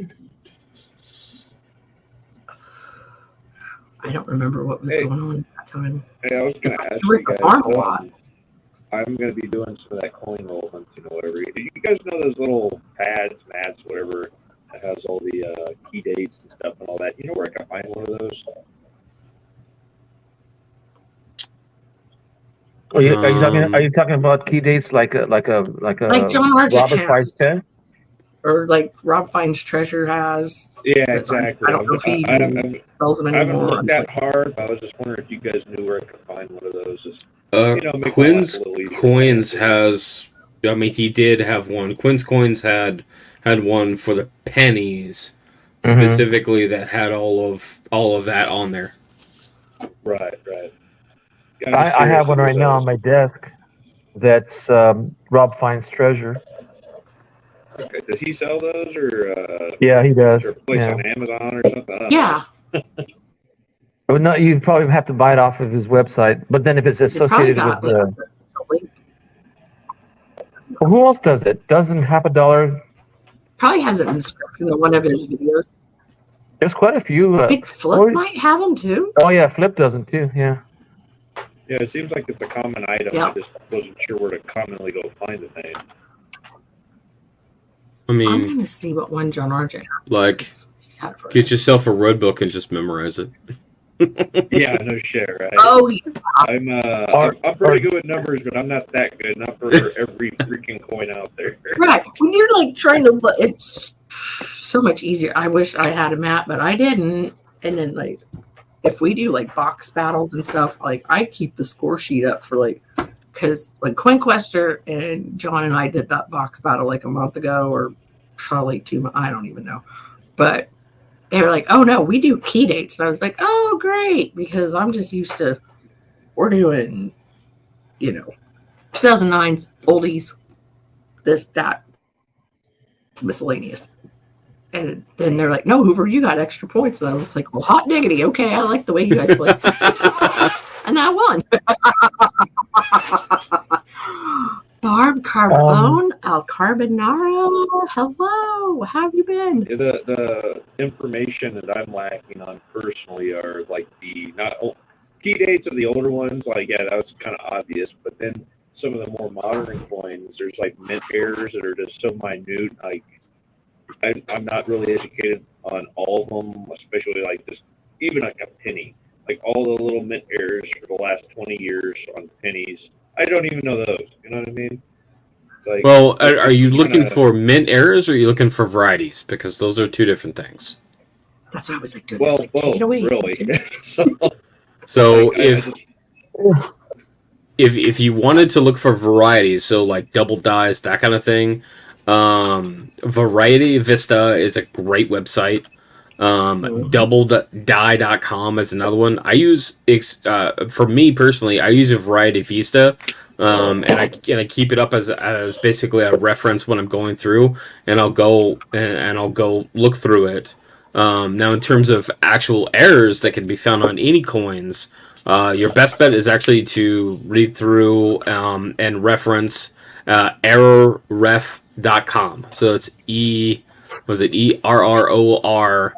I don't remember what was going on at that time. Hey, I was going to ask You were you at the guys. farm a lot. I'm going to be doing some of that coin roll hunting or whatever. Do you guys know those little pads, mats, whatever, that has all the key dates and stuff and all that? You know where I can find one of those? Are you talking about key dates like a Like John Argent Robert has. Price pen? Or like Rob Fine's Treasure has. Yeah, exactly. I don't know if he even sells them I haven't anymore. looked that hard, but I was just wondering if you guys knew where I could find one of those. Make Quinn's my life a little easier. Coins has. I mean, he did have one. Quinn's Coins had one for the pennies specifically that had all of that on there. Right. I have one right now on my desk. That's Rob Fine's Treasure. Okay. Does he sell those, or Yeah, he does. is there a place Yeah. on Amazon or something? I don't know. Yeah. Well, no, you probably have to buy it off of his website. But then if it's associated with the, well, who else does it? Doesn't $50? Probably has a description of one of his videos. There's quite a few. I think Flip might have them too. Oh yeah, Flip doesn't too. Yeah. Yeah, it seems like it's a common item. Yeah. I just wasn't sure where to commonly go find the thing. I I'm mean, gonna see what one John Argent has. like, He's had it for get yourself a road book and just memorize it. Yeah, no shit, right? Oh, yeah. I'm pretty good with numbers, but I'm not that good. Not for every freaking coin out there. Right. When you're like trying to look, it's so much easier. I wish I had a map, but I didn't. And then like, if we do like box battles and stuff, like I keep the score sheet up for like, because like Quinquester and John and I did that box battle like a month ago, or probably 2 months. I don't even know, but they were like, "Oh no, we do key dates," and I was like, "Oh great," because I'm just used to we're doing, 2009's oldies, this that miscellaneous. And then they're like, "No, Hoover, you got extra points." And I was like, "Well, hot diggity. Okay, I like the way you guys play." And I won. Barb Carbone, Al Carbonaro. Hello, how have you been? The information that I'm lacking on personally are like the key dates of the older ones. Like, yeah, that was kind of obvious. But then some of the more modern coins, there's like mint errors that are just so minute. Like, I'm not really educated on all of them, especially like just even like a penny. Like all the little mint errors for the last 20 years on pennies. I don't even know those. You know what I mean? Like, Well, are you looking for mint errors or are you looking for varieties? Because those are two different things. That's why I was like, dude, well, like, take it away. really. So Like, if you wanted to look for varieties, so like double dyes, that kind of thing, Variety Vista is a great website. Doubledye.com is another one. I use for me personally, I use a Variety Vista, and I keep it up as basically a reference when I'm going through, and I'll go look through it. Now, in terms of actual errors that can be found on any coins, your best bet is actually to read through and reference errorref.com. So it's ERROR.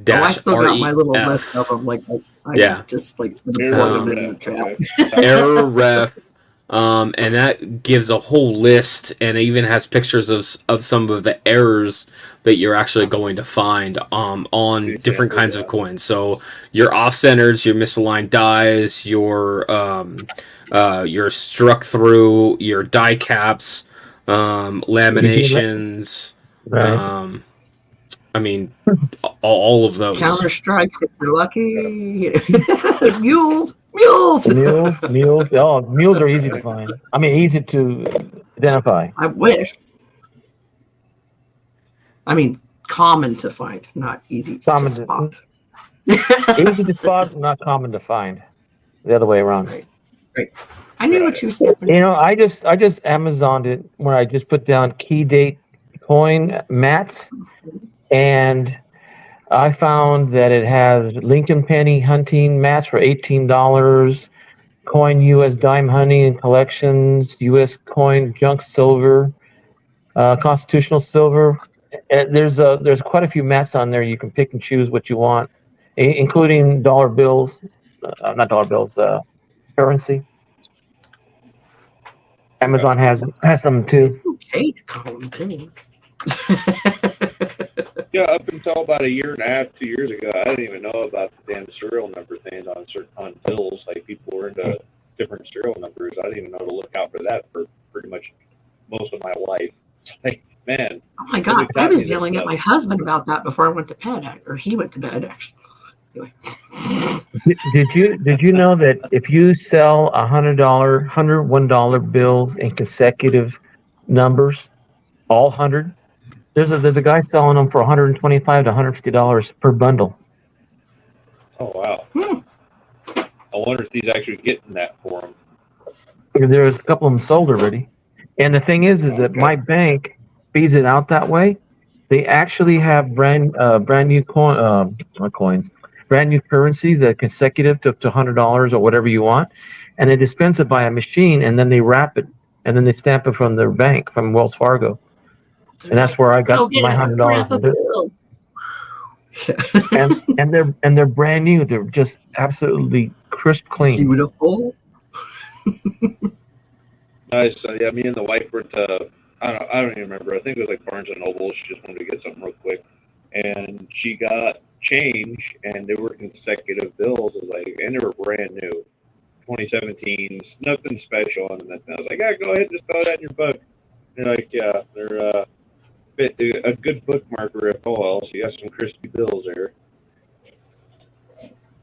I still got my little list of them. Like, I just like plug them in the chat. Error ref, and that gives a whole list, and it even has pictures of some of the errors that you're actually going to find on different kinds of coins. So your off-centers, your misaligned dies, your struck through, your die caps, laminations. Right. I mean, all of those. Counter strikes if you're lucky. Mules. Mules. Oh, mules are easy to find. I mean, easy to identify. I wish. I mean, common to find, not easy to spot. Easy to spot, not common to find. The other way around. Right. I knew what you were stepping in. I just Amazoned it where I just put down key date coin mats, and I found that it has Lincoln Penny hunting mats for $18. Coin U.S. dime hunting and collections, U.S. coin junk silver, constitutional silver. There's quite a few mats on there. You can pick and choose what you want, including dollar bills, not dollar bills, currency. Amazon has some too. It's okay to call them pennies. Yeah, up until about a year and a half, 2 years ago, I didn't even know about the damn serial number things on bills. Like people were into different serial numbers. I didn't even know to look out for that for pretty much most of my life. It's like, man. Oh my God, I was yelling at my husband about that before I went to bed, or he went to bed actually. Anyway. Did you know that if you sell $101 bills in consecutive numbers, all 100, there's a guy selling them for $125 to $150 per bundle. Oh wow. I wonder if he's actually getting that for him. There's a couple of them sold already, and the thing is that my bank feeds it out that way. They actually have brand new coins, brand new currencies that are consecutive to $100 or whatever you want, and they dispense it by a machine, and then they wrap it, and then they stamp it from their bank, from Wells Fargo, and that's where I got my $100. and they're brand new. They're just absolutely crisp clean. Beautiful. Nice. Yeah, me and the wife were to, I don't even remember. I think it was like Barnes and Noble. She just wanted to get something real quick, and she got change, and they were consecutive bills. It was like, and they were brand new, 2017s, nothing special on them. I was like, yeah, go ahead, just throw that in your book. They're like, yeah, they're a good bookmarker if all else. You got some crispy bills there.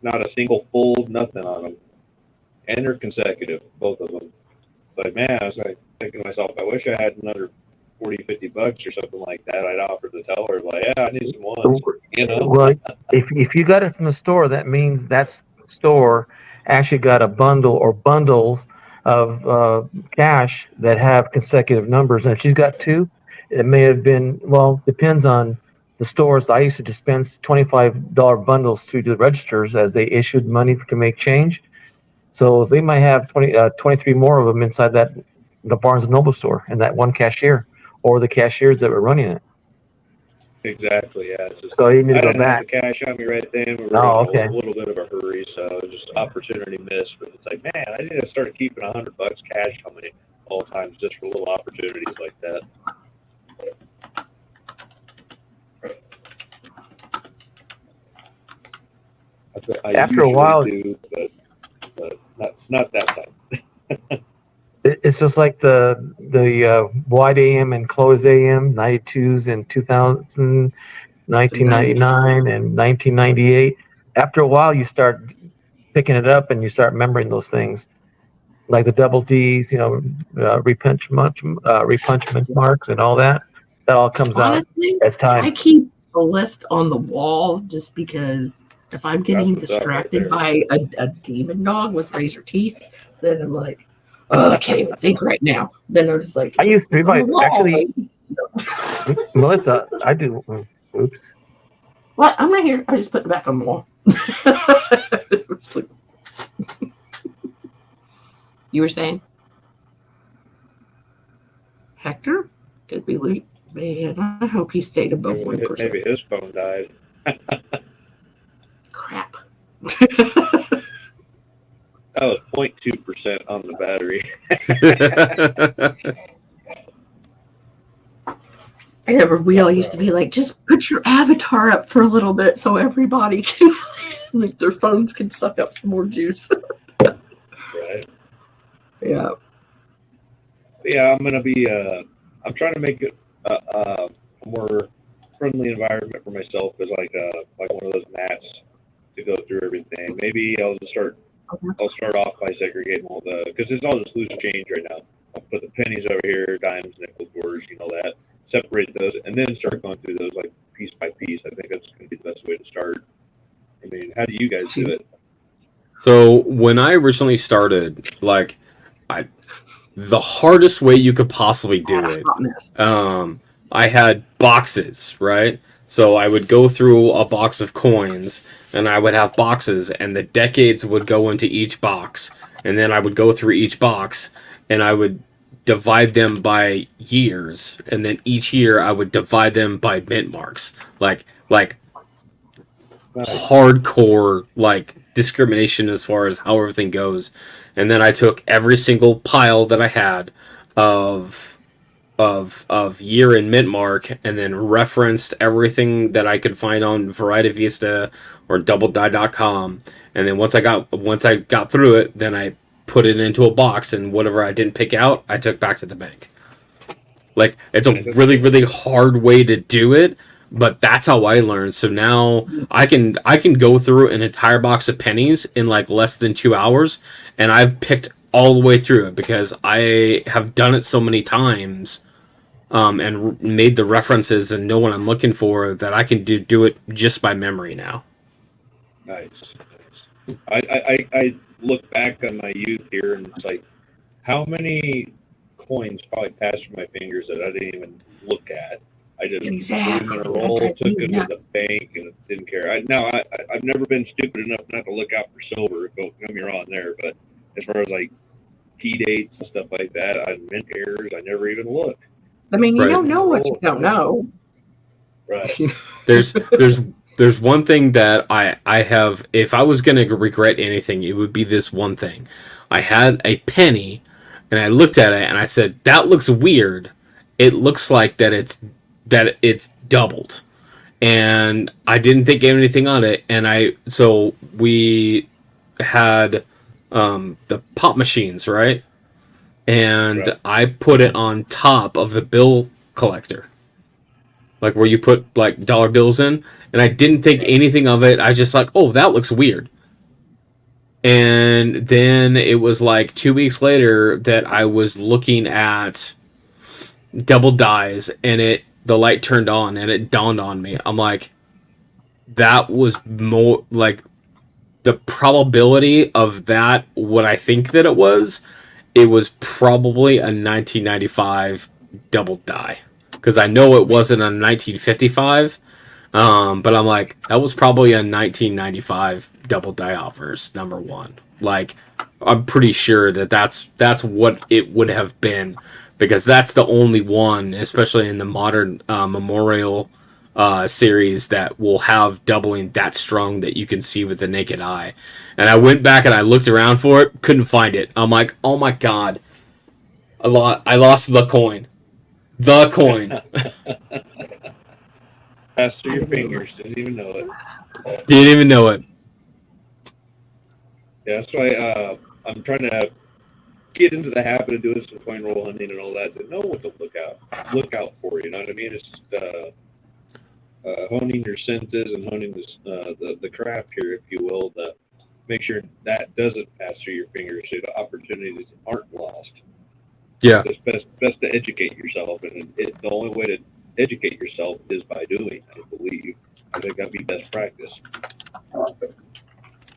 Not a single fold, nothing on them, and they're consecutive, both of them. Like, man, I was like thinking to myself, I wish I had another $40-$50 or something like that. I'd offer to tell her, like, yeah, I need some ones. Well, if you got it from the store, that means that store actually got a bundle or bundles of cash that have consecutive numbers. And if she's got two, it may have been, well, depends on the stores. I used to dispense $25 bundles through the registers as they issued money to make change. So they might have 23 more of them inside the Barnes and Noble store and that one cashier or the cashiers that were running it. Exactly, yeah. So you need to go didn't have back. the cash on me right then. We were in a little bit of a hurry, so just opportunity missed. But it's like, man, I need to start keeping $100 cash on me all times just for little opportunities like that. I After a while, do, but not that time. It's just like the wide AM and close AM 92s in 2000, 1999, and 1998. After a while, you start picking it up and you start remembering those things, like the double D's, repunchment marks and all that. That all comes Honestly, out as time. I keep a list on the wall just because if I'm getting distracted by a demon dog with razor teeth, then I'm like, oh, I can't even think right now. Then I'm just like, I used to be actually, Melissa, I do. Oops. What? I'm right here. I just put it back on the wall. You were saying? Hector? Did we lose? Man, I hope he stayed above 1%. Maybe his phone died. Crap. That was 0.2% on the battery. I remember we all used to be like, just put your avatar up for a little bit so everybody can, like, their phones can suck up some more juice. Right. Yeah. Yeah, I'm gonna be. I'm trying to make it a more friendly environment for myself. As like one of those mats to go through everything. Maybe I'll start off by segregating all because it's all just loose change right now. I'll put the pennies over here, dimes, nickels, quarters, that. Separate those, and then start going through those like piece by piece. I think that's going to be the best way to start. I mean, how do you guys do it? So when I originally started, like, the hardest way you could possibly do Had a it. hot mess. I had boxes, right? So I would go through a box of coins, and I would have boxes, and the decades would go into each box, and then I would go through each box, and I would divide them by years, and then each year I would divide them by mint marks, like hardcore like discrimination as far as how everything goes. And then I took every single pile that I had of year and mint mark, and then referenced everything that I could find on Variety Vista or DoubleDie.com. And then once I got through it, then I put it into a box, and whatever I didn't pick out, I took back to the bank. Like, it's a really, really hard way to do it, but that's how I learned. So now I can go through an entire box of pennies in like less than 2 hours, and I've picked all the way through it because I have done it so many times, and made the references and know what I'm looking for, that I can do it just by memory now. Nice. I look back on my youth here, and it's like, how many coins probably passed through my fingers that I didn't even look at. I just Exactly. put them in a roll, took them to the bank, and didn't care. I've never been stupid enough not to look out for silver. Don't get me wrong there, but as far as like key dates and stuff like that, I mint errors. I never even look. I mean, you Right. don't know what you don't know. Right. There's one thing that I have, if I was going to regret anything, it would be this one thing. I had a penny, and I looked at it, and I said, that looks weird. It looks like that it's doubled. And I didn't think anything on it, and so we had the pop machines, right? And Right. I put it on top of the bill collector, like where you put like dollar bills in, and I didn't think anything of it. I just like, oh, that looks weird. And then it was like 2 weeks later that I was looking at double dies, and the light turned on, and it dawned on me. I'm like, that was more like the probability of that, what I think that it was probably a 1995 double die, because I know it wasn't a 1955, but I'm like, that was probably a 1995 double die offers #1. Like, I'm pretty sure that's what it would have been, because that's the only one, especially in the modern Memorial series, that will have doubling that strong that you can see with the naked eye. And I went back and I looked around for it, couldn't find it. I'm like, oh my god, I lost the coin. The coin. Passed through your fingers, didn't even know it. Didn't even know it. Yeah, that's why I'm trying to get into the habit of doing some coin roll hunting and all that, to know what to look out for. You know what I mean? It's just honing your senses and honing the craft here, if you will, to make sure that doesn't pass through your fingers, so the opportunities aren't lost. Yeah. It's best to educate yourself, and the only way to educate yourself is by doing, I believe. I think that'd be best practice.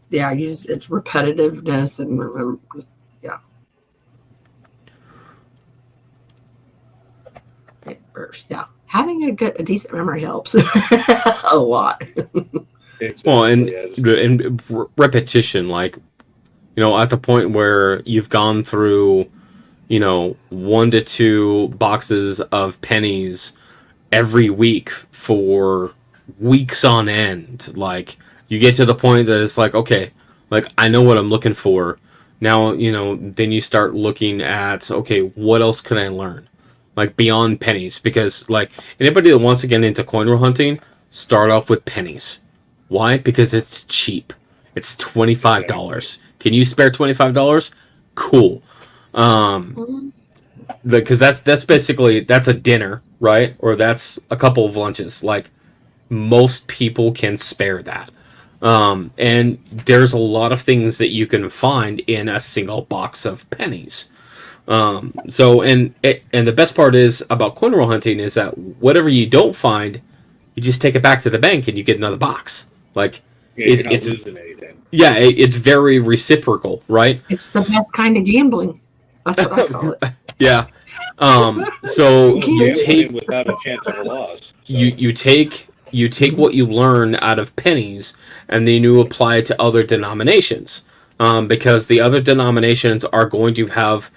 Yeah, it's repetitiveness and yeah. Yeah, having a decent memory helps a lot. Exactly. Well, and Yeah, repetition, like, at the point where you've gone through, 1 to 2 boxes of pennies every week for weeks on end. Like, you get to the point that it's like, okay, like, I know what I'm looking for. Now, then you start looking at, okay, what else can I learn? Like, beyond pennies. Because, like, anybody that wants to get into coin roll hunting, start off with pennies. Why? Because it's cheap. It's $25. Can you spare $25? Cool. Because that's basically, that's a dinner, right? Or that's a couple of lunches. Like, most people can spare that. And there's a lot of things that you can find in a single box of pennies. And the best part is about coin roll hunting is that whatever you don't find, you just take it back to the bank and you get another box. Like, you're not losing anything. Yeah, it's very reciprocal, right? It's the best kind of gambling. That's what I call it. Yeah. So You you can't take without a chance of a loss. So. you take what you learn out of pennies, and then you apply it to other denominations, because the other denominations are going to have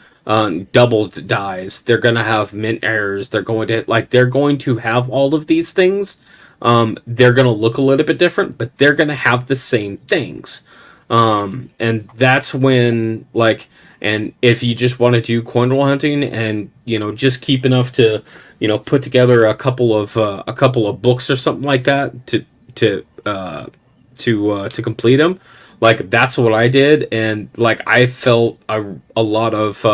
doubled dies. They're going to have mint errors. They're going to have all of these things. They're going to look a little bit different, but they're going to have the same things. And that's when, like, and if you just want to do coin roll hunting and just keep enough to put together a couple of books or something like that to complete them, like that's what I did, and like I felt a lot of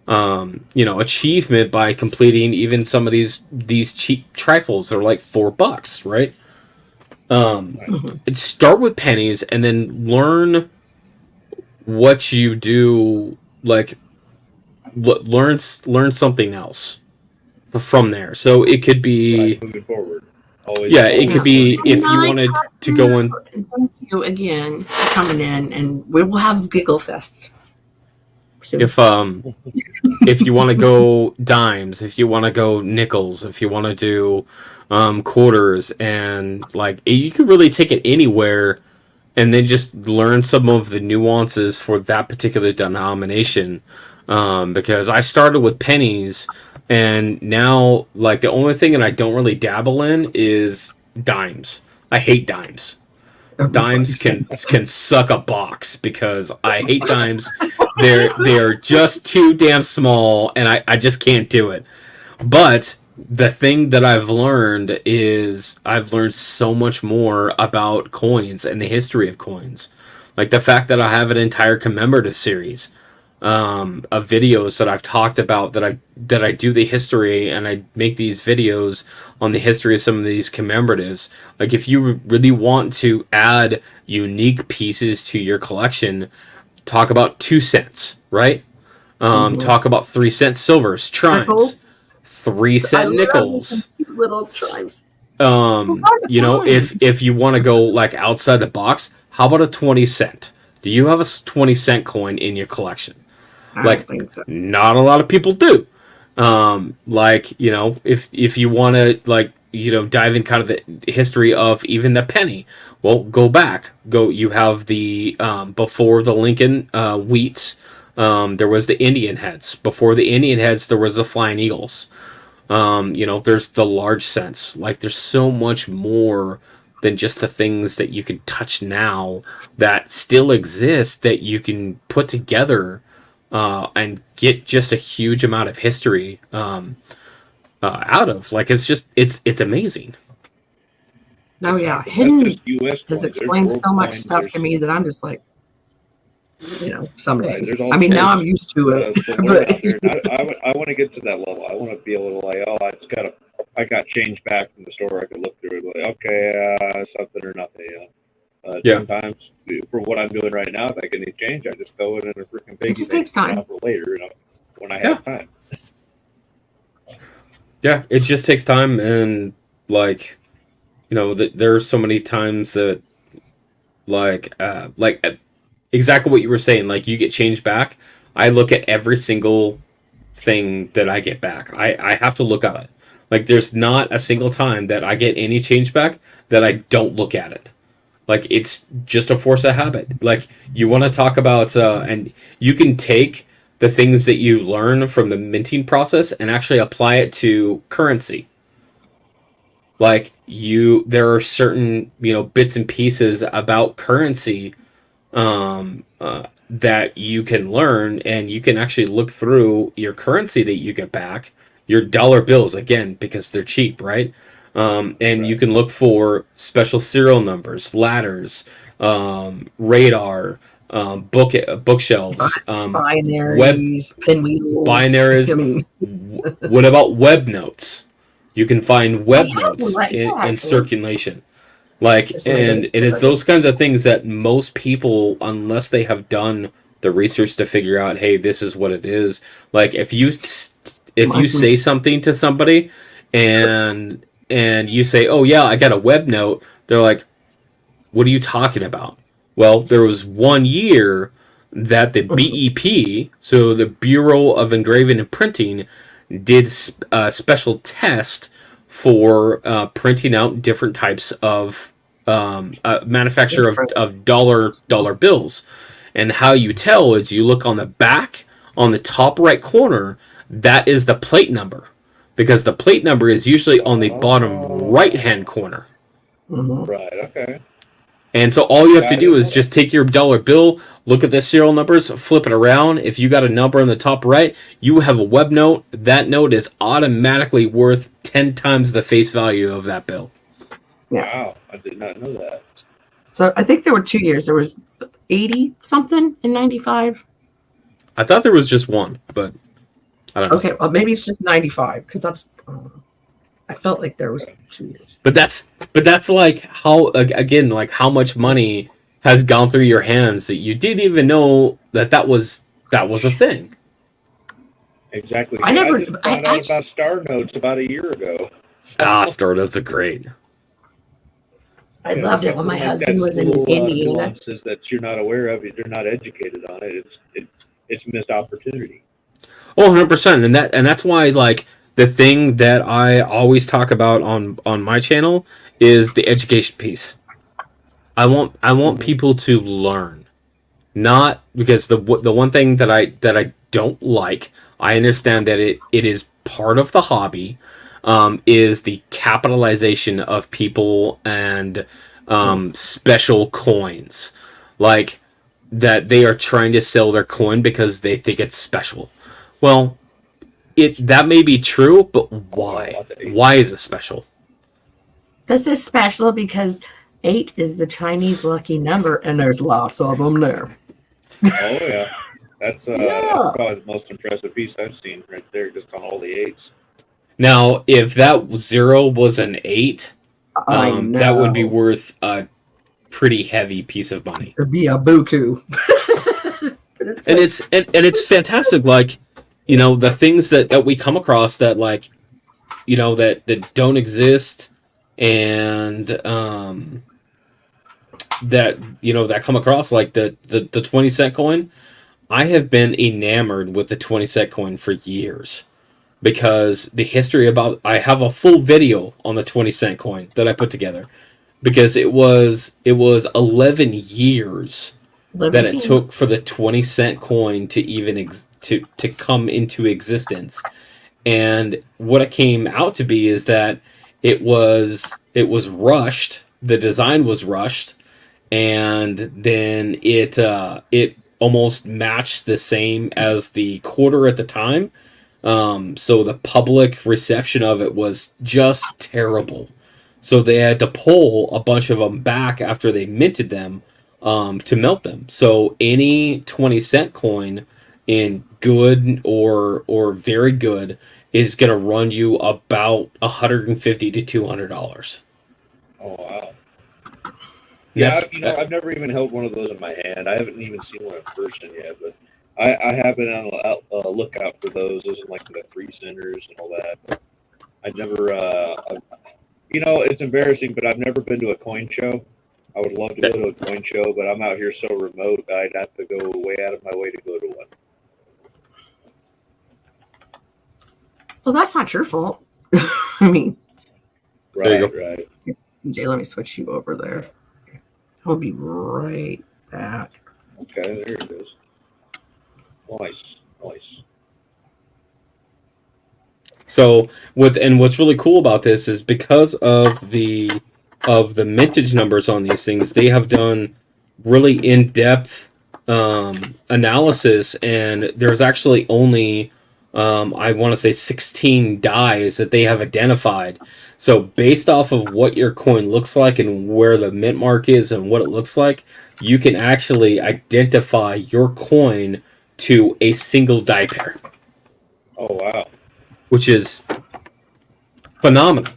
achievement by completing even some of these cheap trifles. They're like $4, right? Start with pennies and then learn what you do, like learn something else from there. So it could be moving forward. Always yeah, it could be if you Tonight, wanted to go in. Thank you again for coming in, and we will have Giggle Fest soon. If you want to go dimes, if you want to go nickels, if you want to do quarters, and like you can really take it anywhere, and then just learn some of the nuances for that particular denomination. Because I started with pennies, and now like the only thing that I don't really dabble in is dimes. I hate dimes. Dimes can suck a box because I hate dimes. They're just too damn small, and I just can't do it. But the thing that I've learned is I've learned so much more about coins and the history of coins. Like the fact that I have an entire commemorative series of videos that I've talked about, that I do the history, and I make these videos on the history of some of these commemoratives. Like if you really want to add unique pieces to your collection, talk about 2 cents, right? Talk about 3-cent silvers, chimes, 3-cent nickels. Little chimes. If you want to go like outside the box, how about a 20-cent? Do you have a 20-cent coin in your collection? Like, not a lot of people do. If you want to dive in kind of the history of even the penny, well, go back. You have the before the Lincoln wheat. There was the Indian heads. Before the Indian heads, there was the flying eagles. There's the large cents. Like, there's so much more than just the things that you can touch now that still exist that you can put together and get just a huge amount of history out of. Like, it's amazing. No, yeah, Hidden has explained so much stuff to me that I'm just like, some days. I mean, now I'm used to it. But I want to get to that level. I want to be able to like, I got change back from the store. I could look through it like, okay, something or nothing. Sometimes for what I'm doing right now, if I get any change, I just go in and a freaking piggy. It just takes time. For later, when I have time. Yeah, it just takes time, and like, there are so many times that like exactly what you were saying. Like, you get change back. I look at every single thing that I get back. I have to look at it. Like, there's not a single time that I get any change back that I don't look at it. Like, it's just a force of habit. Like, you want to talk about, and you can take the things that you learn from the minting process and actually apply it to currency. Like, there are certain, bits and pieces about currency that you can learn, and you can actually look through your currency that you get back, your dollar bills, again, because they're cheap, right? And you can look for special serial numbers, ladders, radar, bookshelves, binaries, pinwheels, binaries. What about web notes? You can find web notes in circulation. Like, and it is those kinds of things that most people, unless they have done the research to figure out, hey, this is what it is. Like, if you say something to somebody and you say, oh yeah, I got a web note, they're like, what are you talking about? Well, there was one year that the BEP, so the Bureau of Engraving and Printing, did a special test for printing out different types of manufacture of dollar bills. And how you tell is you look on the back, on the top right corner, that is the plate number. Because the plate number is usually on the bottom right-hand corner. Mhm. Right. Okay. And so all you have to do is just take your dollar bill, look at the serial numbers, flip it around. If you got a number on the top right, you have a web note. That note is automatically worth 10 times the face value of that bill. Yeah. Wow, I did not know that. So I think there were 2 years. There was 80 something in 95. I thought there was just one, but I don't know. Okay, well maybe it's just 95 because that's. I felt like there was 2 years. But that's like how, again, like how much money has gone through your hands that you didn't even know that was a thing. Exactly. I never- just I found out actually- about Star Notes about a year ago. Star Notes are great. I Yeah, loved it when something my like husband that was in little, Indiana. nuances that you're not aware of, you're not educated on it. It's missed opportunity. Oh, 100%. And that's why, like, the thing that I always talk about on my channel is the education piece. I want people to learn. Not because the one thing that I don't like, I understand that it is part of the hobby, is the capitalization of people and special coins. Like, that they are trying to sell their coin because they think it's special. Well, that may be true, but why? Why is it special? This is special because 8 is the Chinese lucky number, and there's lots of them there. Oh yeah, that's Yeah. that's probably the most impressive piece I've seen right there, just on all the 8s. Now, if that 0 was an 8, I know. that would be worth a pretty heavy piece of money. It'd be a buku. And it's fantastic. Like, you know, the things that we come across that, like, you know, that don't exist, and that, you know, that come across, like the 20-cent coin. I have been enamored with the 20-cent coin for years, because the history about, I have a full video on the 20-cent coin that I put together, because it was 11 years that it took for the 20-cent coin to even to come into existence. And what it came out to be is that it was rushed. The design was rushed, and then it almost matched the same as the quarter at the time. So the public reception of it was just terrible. So they had to pull a bunch of them back after they minted them, to melt them. So any 20-cent coin in good or very good is going to run you about $150 to $200. Oh wow. Yeah, That's, I've never even held one of those in my hand. I haven't even seen one in person yet, but I have been on a lookout for those. Those are like the 3 centers and all that. But I never, it's embarrassing, but I've never been to a coin show. I would love to go to a coin show, but I'm out here so remote, I'd have to go way out of my way to go to one. Well, that's not your fault. I mean, There you Right. CJ, let me switch you over there. I'll be right back. Okay, there it is. Nice. so what's really cool about this is, because of the mintage numbers on these things, they have done really in-depth analysis, and there's actually only I want to say 16 dies that they have identified. So based off of what your coin looks like and where the mint mark is and what it looks like, you can actually identify your coin to a single die pair, Oh wow. which is phenomenal.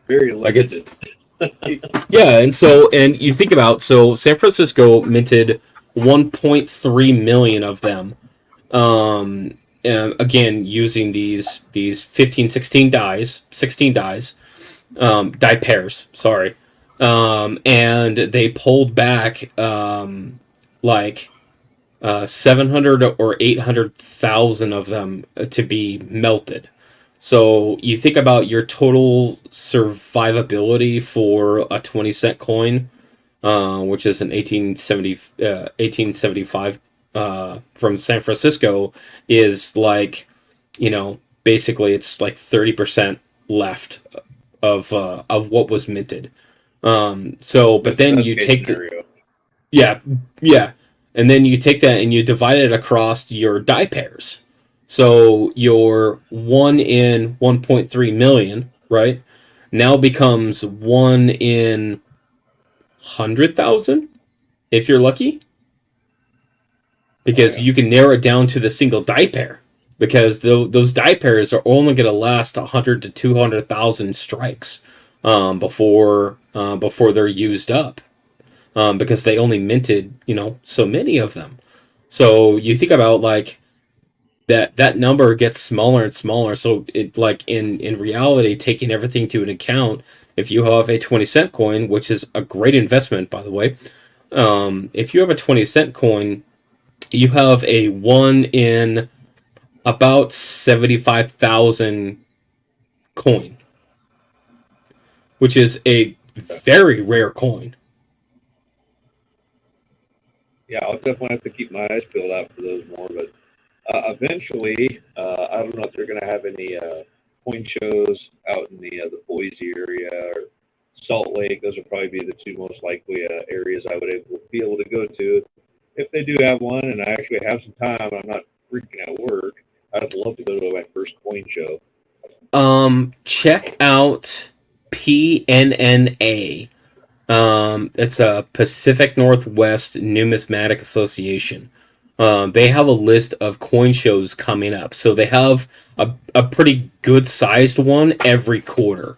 Very Like, limited. Yeah, and you think about, so San Francisco minted 1.3 million of them. And again, using these 15, 16 dies, die pairs, sorry. And they pulled back like 700 or 800,000 of them to be melted. So you think about your total survivability for a 20-cent coin, which is an 1875 from San Francisco, is like, basically it's like 30% left of what was minted. But then Best you case take scenario. yeah, yeah. And then you take that and you divide it across your die pairs. So your 1 in 1.3 million, right, now becomes 1 in 100,000 if you're lucky. Because you can narrow it down to the single die pair. Because those die pairs are only going to last 100 to 200,000 strikes before they're used up. Because they only minted, so many of them. So you think about like that number gets smaller and smaller. So it like in reality, taking everything to an account, if you have a 20-cent coin, which is a great investment by the way, if you have a 20-cent coin, you have a 1 in about 75,000 coin, which is a very rare coin. Yeah, I'll definitely have to keep my eyes peeled out for those more. But eventually, I don't know if they're going to have any coin shows out in the Boise area or Salt Lake. Those would probably be the two most likely areas I would be able to go to. If they do have one, and I actually have some time, I'm not freaking at work. I'd love to go to my first coin show. Check out PNNA. It's a Pacific Northwest Numismatic Association. They have a list of coin shows coming up. So they have a pretty good sized one every quarter.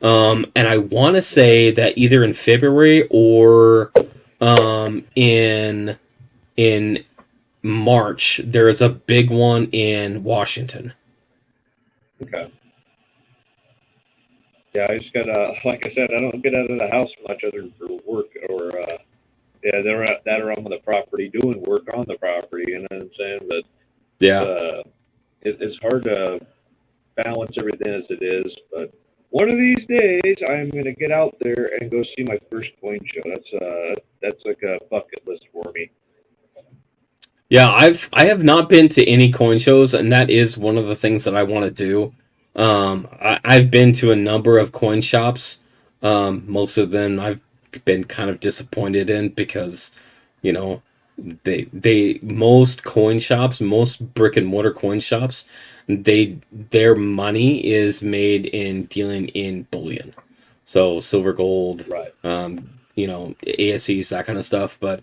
And I want to say that either in February or in March, there is a big one in Washington. Okay. Yeah, I just gotta, like I said, I don't get out of the house much other than for work or, they're on the property doing work on the property. You know what I'm saying? But Yeah. it's hard to balance everything as it is. But one of these days, I'm gonna get out there and go see my first coin show. That's like a bucket list for me. Yeah, I have not been to any coin shows, and that is one of the things that I want to do. I've been to a number of coin shops. Most of them I've been kind of disappointed in because, you know, they most coin shops, most brick and mortar coin shops, their money is made in dealing in bullion, so silver, gold, Right. ASEs, that kind of stuff, but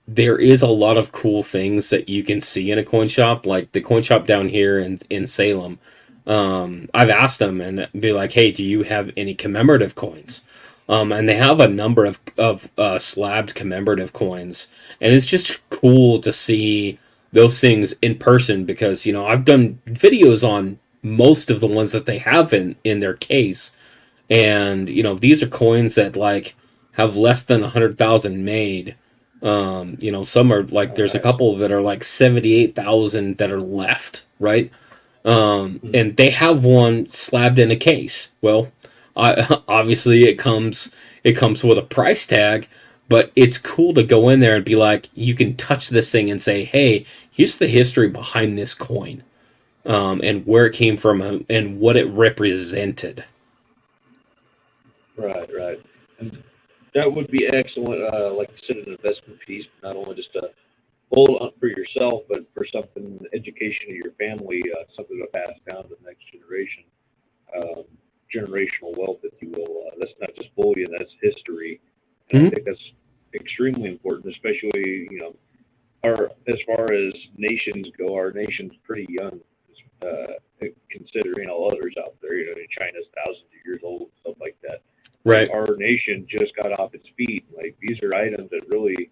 there is a lot of cool things that you can see in a coin shop, like the coin shop down here in Salem. I've asked them and be like, "Hey, do you have any commemorative coins?" And they have a number of slabbed commemorative coins, and it's just cool to see those things in person because I've done videos on most of the ones that they have in their case, and these are coins that like have less than 100,000 made. Some are like there's a couple that are like 78,000 that are left, right? And they have one slabbed in a case. Well, obviously it comes with a price tag, but it's cool to go in there and be like, you can touch this thing and say, hey, here's the history behind this coin, and where it came from and what it represented. Right. And that would be excellent. Like you said, an investment piece, not only just a hold on for yourself, but for something education of your family, something to pass down to the next generation. Generational wealth, if you will. That's not just bullion; that's history. And I think that's extremely important, especially as far as nations go. Our nation's pretty young, considering all others out there. China's thousands of years old, stuff like that. Right. Our nation just got off its feet. Like these are items that really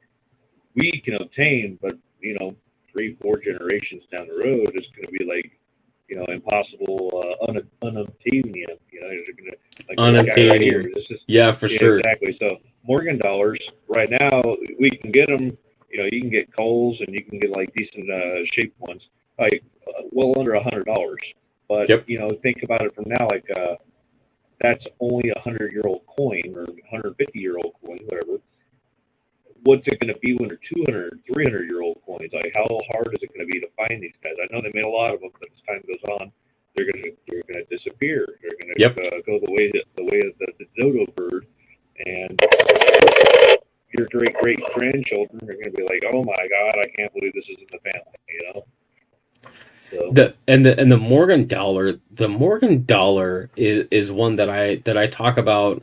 we can obtain, but 3-4 generations down the road, it's going to be like impossible, unobtainium. They're going to like Unobtainium. This is Yeah, for sure. Exactly. So Morgan dollars right now we can get them. you can get Kohl's and you can get like decent shaped ones, like well under $100. But Yep. think about it from now, like that's only 100-year-old coin or 150-year-old coin, whatever. What's it going to be when they're 200, 300-year-old coins? Like, how hard is it going to be to find these guys? I know they made a lot of them, but as time goes on, they're gonna disappear. They're gonna Yep. go the way of the dodo bird, and your great grandchildren are gonna be like, oh my god, I can't believe this is in the family. So, The Morgan dollar is one that I talk about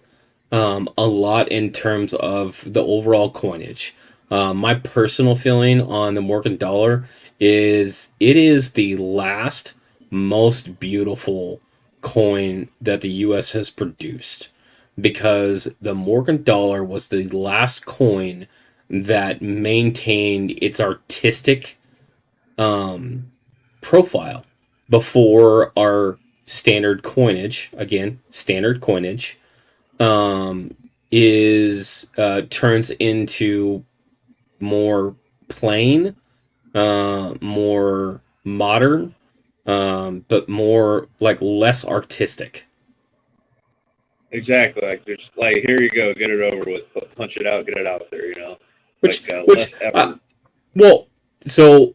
a lot in terms of the overall coinage. My personal feeling on the Morgan dollar is it is the last most beautiful coin that the US has produced, because the Morgan dollar was the last coin that maintained its artistic profile before our standard coinage, again, standard coinage, is turns into more plain, more modern, but more like less artistic. exactly, like just like here you go, get it over with, punch it out, get it out there. Which, like which, less effort. well, so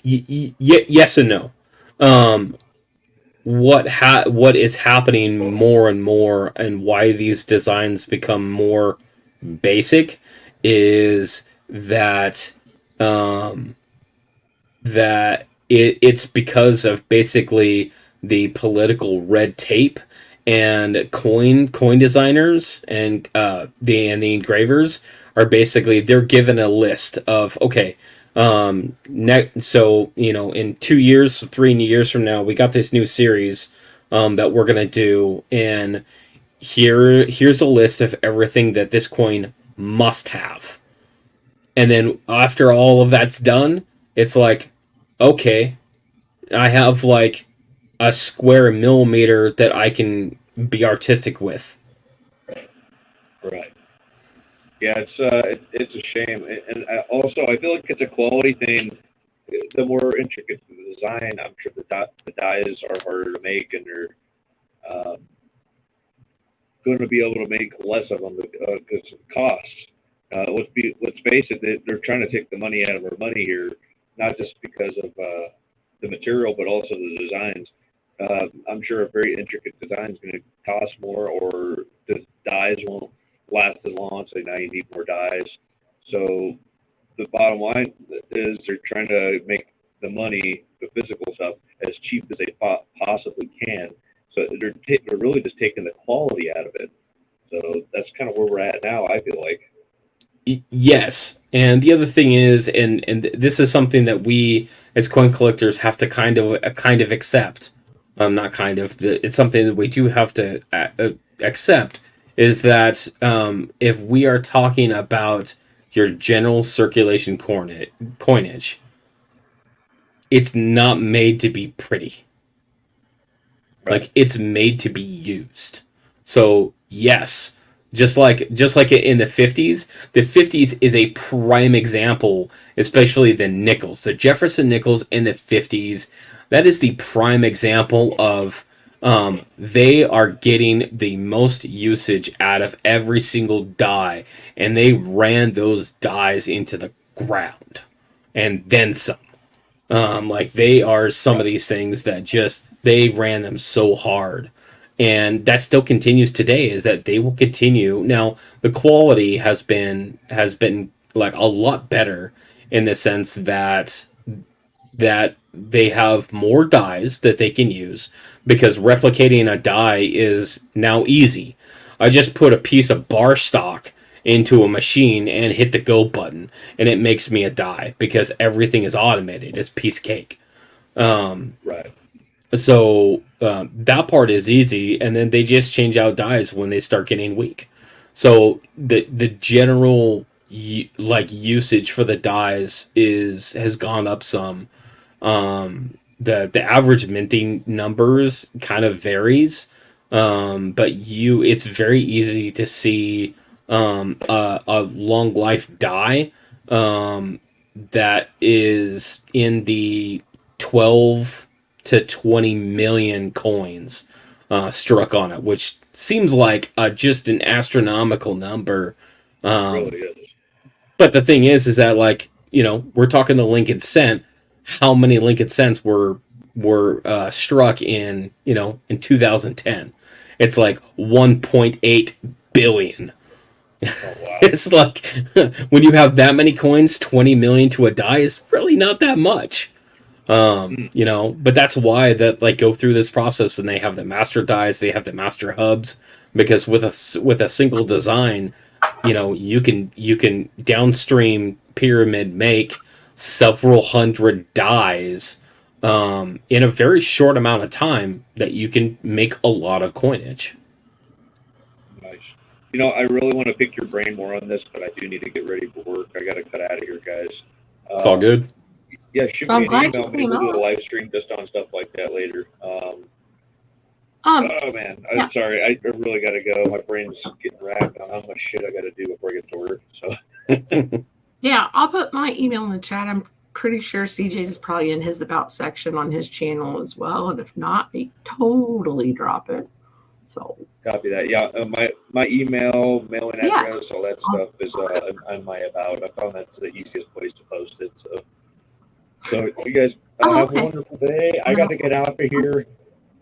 yes and no. What is happening more and more, and why these designs become more basic, is that it's because of basically the political red tape, and coin designers and the engravers are basically, they're given a list of, okay, so in 2 years, 3 years from now, we got this new series that we're gonna do, and here's a list of everything that this coin must have. And then after all of that's done, it's like, okay, I have like a square millimeter that I can be artistic with. Right. Yeah, it's a shame, and also I feel like it's a quality thing. The more intricate the design, I'm sure the dies are harder to make, and they're um, going to be able to make less of them because of cost. Let's face it, they're trying to take the money out of our money here, not just because of the material, but also the designs. I'm sure a very intricate design is going to cost more, or the dies won't last as long. So now you need more dies. So the bottom line is they're trying to make the money, the physical stuff, as cheap as they possibly can. So they're really just taking the quality out of it. So that's kind of where we're at now, I feel like. Yes, and the other thing is, and this is something that we as coin collectors have to kind of accept. Not kind of. It's something that we do have to accept, is that if we are talking about your general circulation coinage, it's not made to be pretty. Right. Like, it's made to be used. So yes, just like in the 50s, the 50s is a prime example, especially the nickels, the Jefferson nickels in the 50s. That is the prime example of they are getting the most usage out of every single die, and they ran those dies into the ground and then some. Like, they are some of these things that just, they ran them so hard, and that still continues today. Is that they will continue. Now the quality has been like a lot better, in the sense that they have more dies that they can use, because replicating a die is now easy. I just put a piece of bar stock into a machine and hit the go button, and it makes me a die, because everything is automated. It's piece of cake. Right. So that part is easy, and then they just change out dies when they start getting weak. So the general usage for the dies has gone up some. The average minting numbers kind of varies, but it's very easy to see a long life die that is in the 12 to 20 million coins struck on it, which seems like just an astronomical number. It really is. But the thing is that, like, you know, we're talking the Lincoln cent. How many Lincoln cents were struck in, you know, in 2010? It's like 1.8 billion. Oh, wow. It's like when you have that many coins, 20 million to a die is really not that much. You know, but that's why that, like, go through this process, and they have the master dies, they have the master hubs, because with a single design, you know, you can downstream pyramid make several hundred dies in a very short amount of time that you can make a lot of coinage. Nice. You know, I really want to pick your brain more on this, but I do need to get ready for work. I got to cut out of here, guys. It's all good. Yeah, shoot I'm me an glad email. you Maybe came we'll do a on. live stream just on stuff like that later. Oh man, I'm yeah. sorry. I really got to go. My brain's getting racked on how much shit I got to do before I get to work. So Yeah, I'll put my email in the chat. I'm pretty sure CJ's is probably in his about section on his channel as well. And if not, he totally drop it. So copy that. Yeah, my email, mailing Yeah. address, all that stuff is on my about. I found that's the easiest place to post it. So you guys have okay. a wonderful day. I got to get out of here.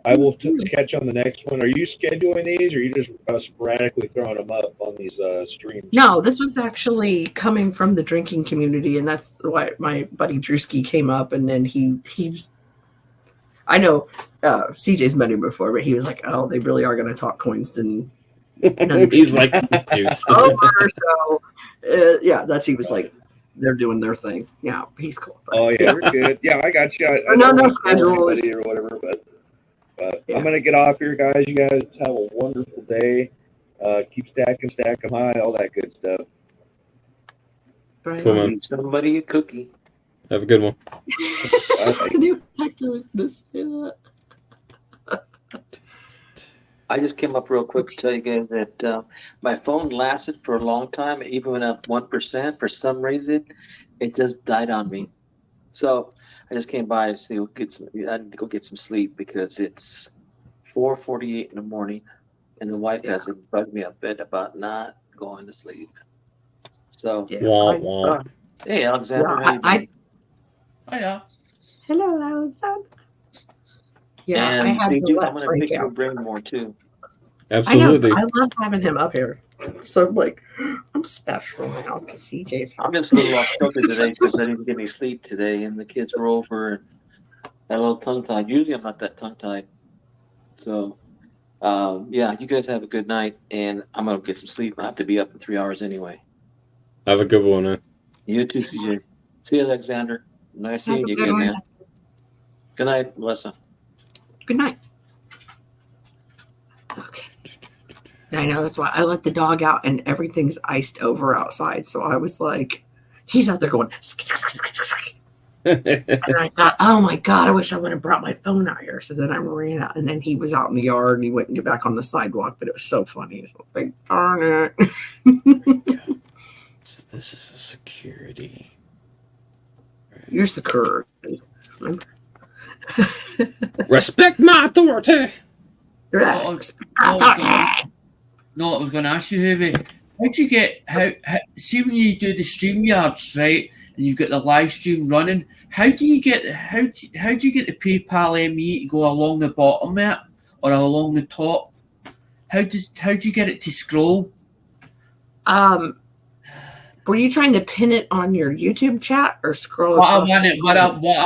I will catch on the next one. Are you scheduling these, or are you just sporadically throwing them up on these streams? No, this was actually coming from the drinking community, and that's why my buddy Drewski came up, and then he's I know CJ's met him before, but he was like, "Oh, they really are going to talk coins." And He's like, juice. over. So yeah, he was like, they're doing their thing. Yeah, he's cool. But, Oh yeah, we're good. Yeah, I got you. I No don't wanna call schedule. anybody or whatever, but Yeah. I'm gonna get off here, guys. You guys have a wonderful day. Keep stacking high, all that good stuff. Right Cool, on. man. Leave somebody a cookie. Have a good one. I knew Hector was going to say that. I just came up real quick to tell you guys that my phone lasted for a long time, even went up 1%. For some reason, it just died on me. So I just came by to see, I need to go get some sleep because it's 4:48 in the morning, and the wife hasn't bugged me a bit about not going to sleep. So, Yeah, Wah, wah. hey, Alexander, Yeah, how you doing? Hiya. Hello, Alexander. Yeah, And I had CJ, to I'm let gonna Frank pick your out. brain more too. Absolutely. I know. I love having him up here. So I'm like, I'm special now because CJ's here. I'm just a little off kilter today because I didn't get any sleep today, and the kids were over and got a little tongue tied. Usually, I'm not that tongue tied. So, yeah, you guys have a good night, and I'm gonna get some sleep. I have to be up in 3 hours anyway. Have a good one, man. You too, CJ. See you, Alexander. Nice Have seeing a you good again, one. man. Good night, Melissa. Good night. Okay. I know, that's why I let the dog out and everything's iced over outside. So I was like, he's out there going, and I thought, oh my God, I wish I would have brought my phone out here. So then I ran out, and then he was out in the yard and he went and get back on the sidewalk. But it was so funny. So I was like, darn it. So this is a security. You're secure. Respect my authority. Right. No, I was going to ask you, Hoovy, how'd you get, see when you do the StreamYards, right, and you've got the live stream running, how do you get the PayPal ME to go along the bottom there, or along the top? How do you get it to scroll? Were you trying to pin it on your YouTube chat or scroll What I across?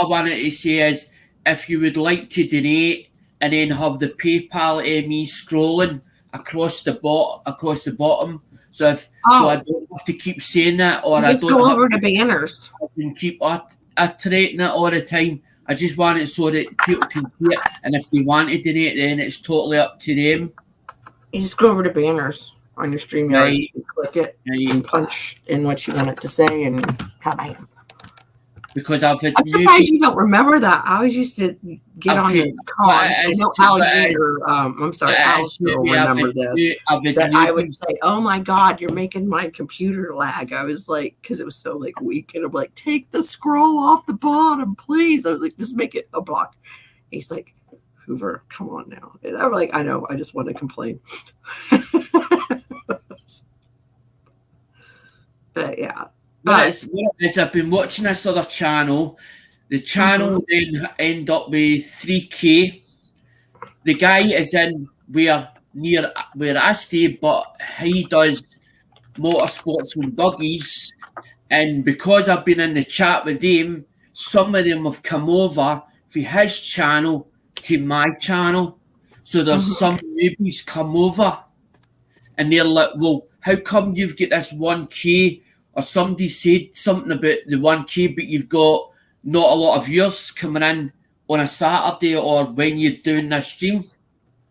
wanted to say is, if you would like to donate and then have the PayPal ME scrolling across the bottom, so I don't have to keep saying that, or I Just don't go have over to banners. to keep iterating it all the time. I just want it so that people can see it, and if they want to donate, then it's totally up to them. You just go over to banners on your StreamYard, Right. and click it, Right. and punch in what you want it to say, and bam. because I've had I'm new surprised people. you don't remember that. I always used to get on Okay, the con. I know Alexander. I'm sorry, Alistair will remember this. That I would say, "Oh my God, you're making my computer lag." I was like, because it was so like weak, and I'm like, "Take the scroll off the bottom, please." I was like, "Just make it a block." He's like, "Hoover, come on now." And I'm like, "I know. I just want to complain." But yeah. What it is, I've been watching this other channel. The channel then end up with 3K. The guy is in near where I stay, but he does motorsports and buggies. And because I've been in the chat with him, some of them have come over from his channel to my channel. So there's some newbies come over, and they're like, "Well, how come you've got this 1K?" Or somebody said something about the 1K, but you've got not a lot of viewers coming in on a Saturday or when you're doing this stream.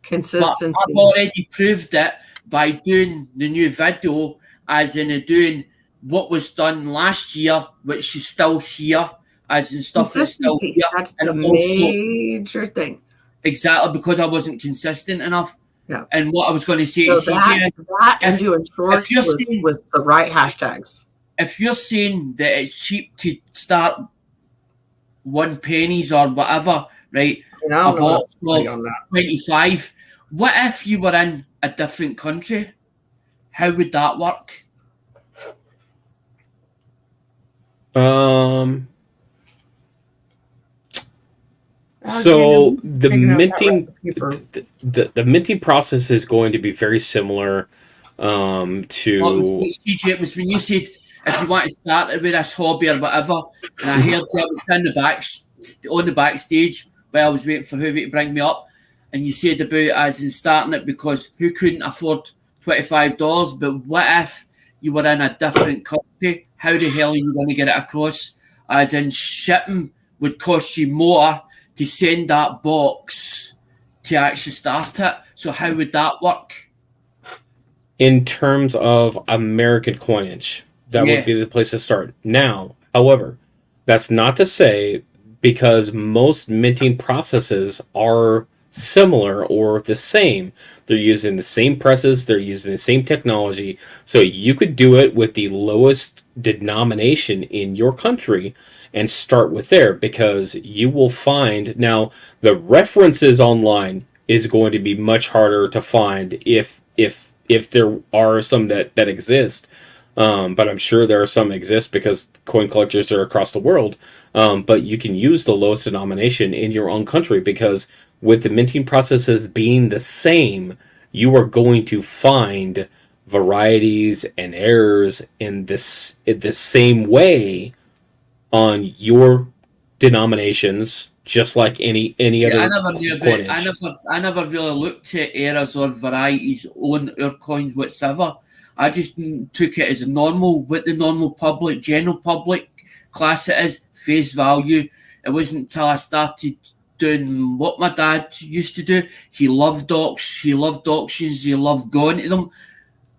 Consistency. But I've already proved it by doing the new video, as in doing what was done last year, which is still here, as in stuff that's still here. That's the major thing. Exactly, because I wasn't consistent enough. Yeah. And what I was going to say is that and doing shorts with the right hashtags. If you're saying that it's cheap to start 1 pennies or whatever, right? I bought for 25. What if you were in a different country? How would that work? So the minting, the minting process is going to be very similar to. CJ, it was when you said if you want to start with this hobby or whatever, and I heard that was in the back on the backstage while I was waiting for Hoovie to bring me up, and you said about as in starting it because who couldn't afford $25? But what if you were in a different country? How the hell are you going to get it across? As in shipping would cost you more to send that box to actually start it. So how would that work? In terms of American coinage, that would be the place to start. Now, however, that's not to say because most minting processes are similar or the same. They're using the same presses, they're using the same technology. So you could do it with the lowest denomination in your country and start with there, because you will find now the references online is going to be much harder to find if there are some that exist. But I'm sure there are some exist because coin collectors are across the world. But you can use the lowest denomination in your own country, because with the minting processes being the same, you are going to find varieties and errors in the same way on your denominations, just like any other. I never really looked at errors or varieties on our coins whatsoever. I just took it as a normal, what the normal public, general public class it is, face value. It wasn't until I started doing what my dad used to do. He loved auctions, he loved going to them.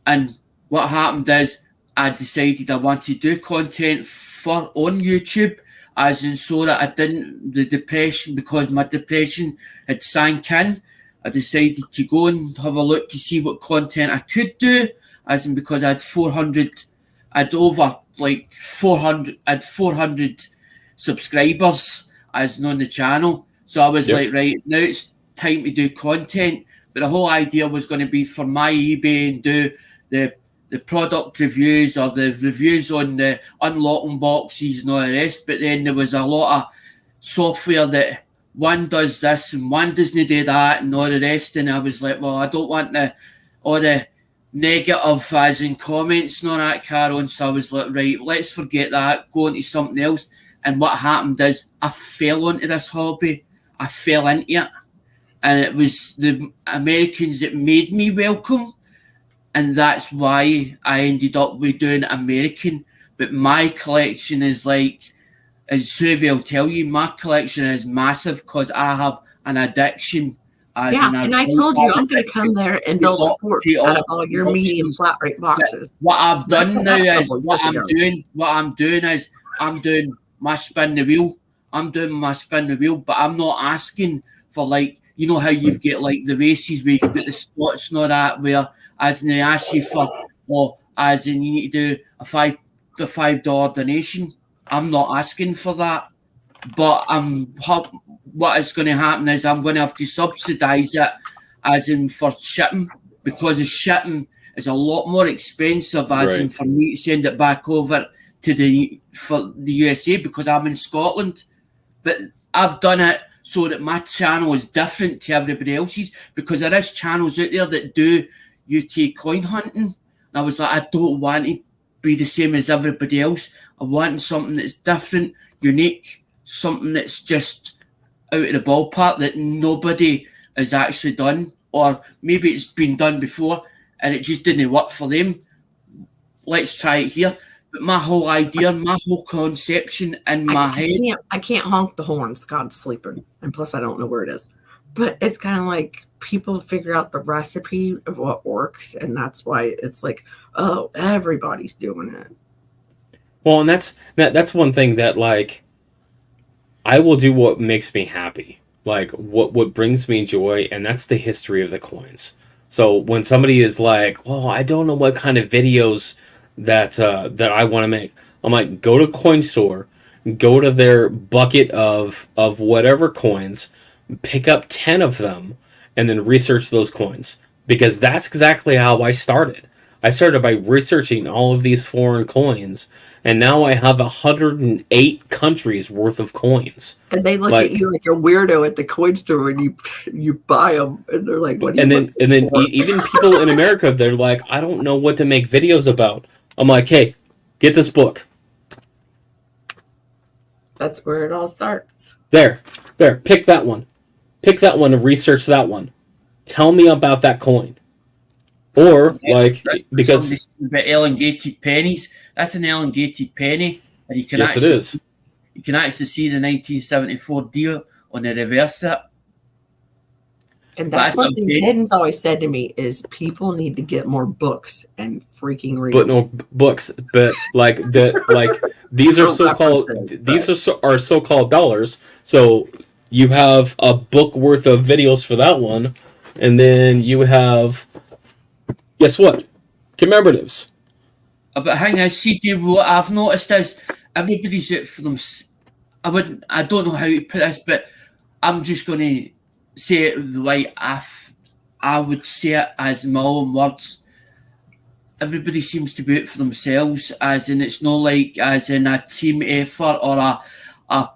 And what happened is I decided I wanted to do content on YouTube, as in so that I didn't, because my depression had sank in, I decided to go and have a look to see what content I could do, as in because I had 400 subscribers as in on the channel. So I was like, right, now it's time to do content. But the whole idea was going to be for my eBay and do the product reviews or the reviews on the unlocking boxes and all the rest. But then there was a lot of software that one does this and one doesn't do that and all the rest. And I was like, well, I don't want all the negative as in comments and all that, Karen. So I was like, right, let's forget that, go into something else. And what happened is I fell onto this hobby. I fell into it. And it was the Americans that made me welcome. And that's why I ended up with doing American. But my collection is like, as Suvi will tell you, my collection is massive because I have an addiction. And I told you I'm going to come there and build a fort out of all your medium flat rate boxes. What I've done now is I'm doing my spin the wheel. I'm doing my spin the wheel, but I'm not asking for like, you know how you've got like the races where you've got the spots and all that, where as in they ask you for, or as in you need to do the $5 donation. I'm not asking for that, but what is going to happen is I'm going to have to subsidise it, as in for shipping, because the shipping is a lot more expensive, as in for me to send it back over to the USA, because I'm in Scotland. But I've done it so that my channel is different to everybody else's, because there is channels out there that do UK coin hunting. And I was like, I don't want to be the same as everybody else. I want something that's different, unique, something that's just out of the ballpark that nobody has actually done, or maybe it's been done before and it just didn't work for them. Let's try it here. But my whole idea, my whole conception in my head. I can't honk the horns. God's sleeping. And plus, I don't know where it is. But it's kind of like people figure out the recipe of what works. And that's why it's like, oh, everybody's doing it. Well, and that's one thing that, like, I will do what makes me happy. Like, what brings me joy. And that's the history of the coins. So when somebody is like, well, I don't know what kind of videos that I want to make, I'm like, go to Coin Store, go to their bucket of whatever coins, pick up 10 of them, and then research those coins. Because that's exactly how I started. I started by researching all of these foreign coins, and now I have 108 countries worth of coins. And they look at you like a weirdo at the coin store when you buy them, and they're like, "What?" And then even people in America, they're like, "I don't know what to make videos about." I'm like, "Hey, get this book." That's where it all starts. There, pick that one. Pick that one and research that one. Tell me about that coin. Or, like, because... About elongated pennies. That's an elongated penny. And you can yes, it is. You can actually see the 1974 deal on the reverse it. And that's one thing Hayden's always said to me is people need to get more books and freaking read. But no books, but these are so-called dollars. So you have a book worth of videos for that one, and then you have, guess what? Commemoratives. But hang on, CJ, what I've noticed is everybody's out for them. I don't know how to put this, but I'm just going to say it the way I would say it, as my own words. Everybody seems to be out for themselves, as in it's not like as in a team effort or a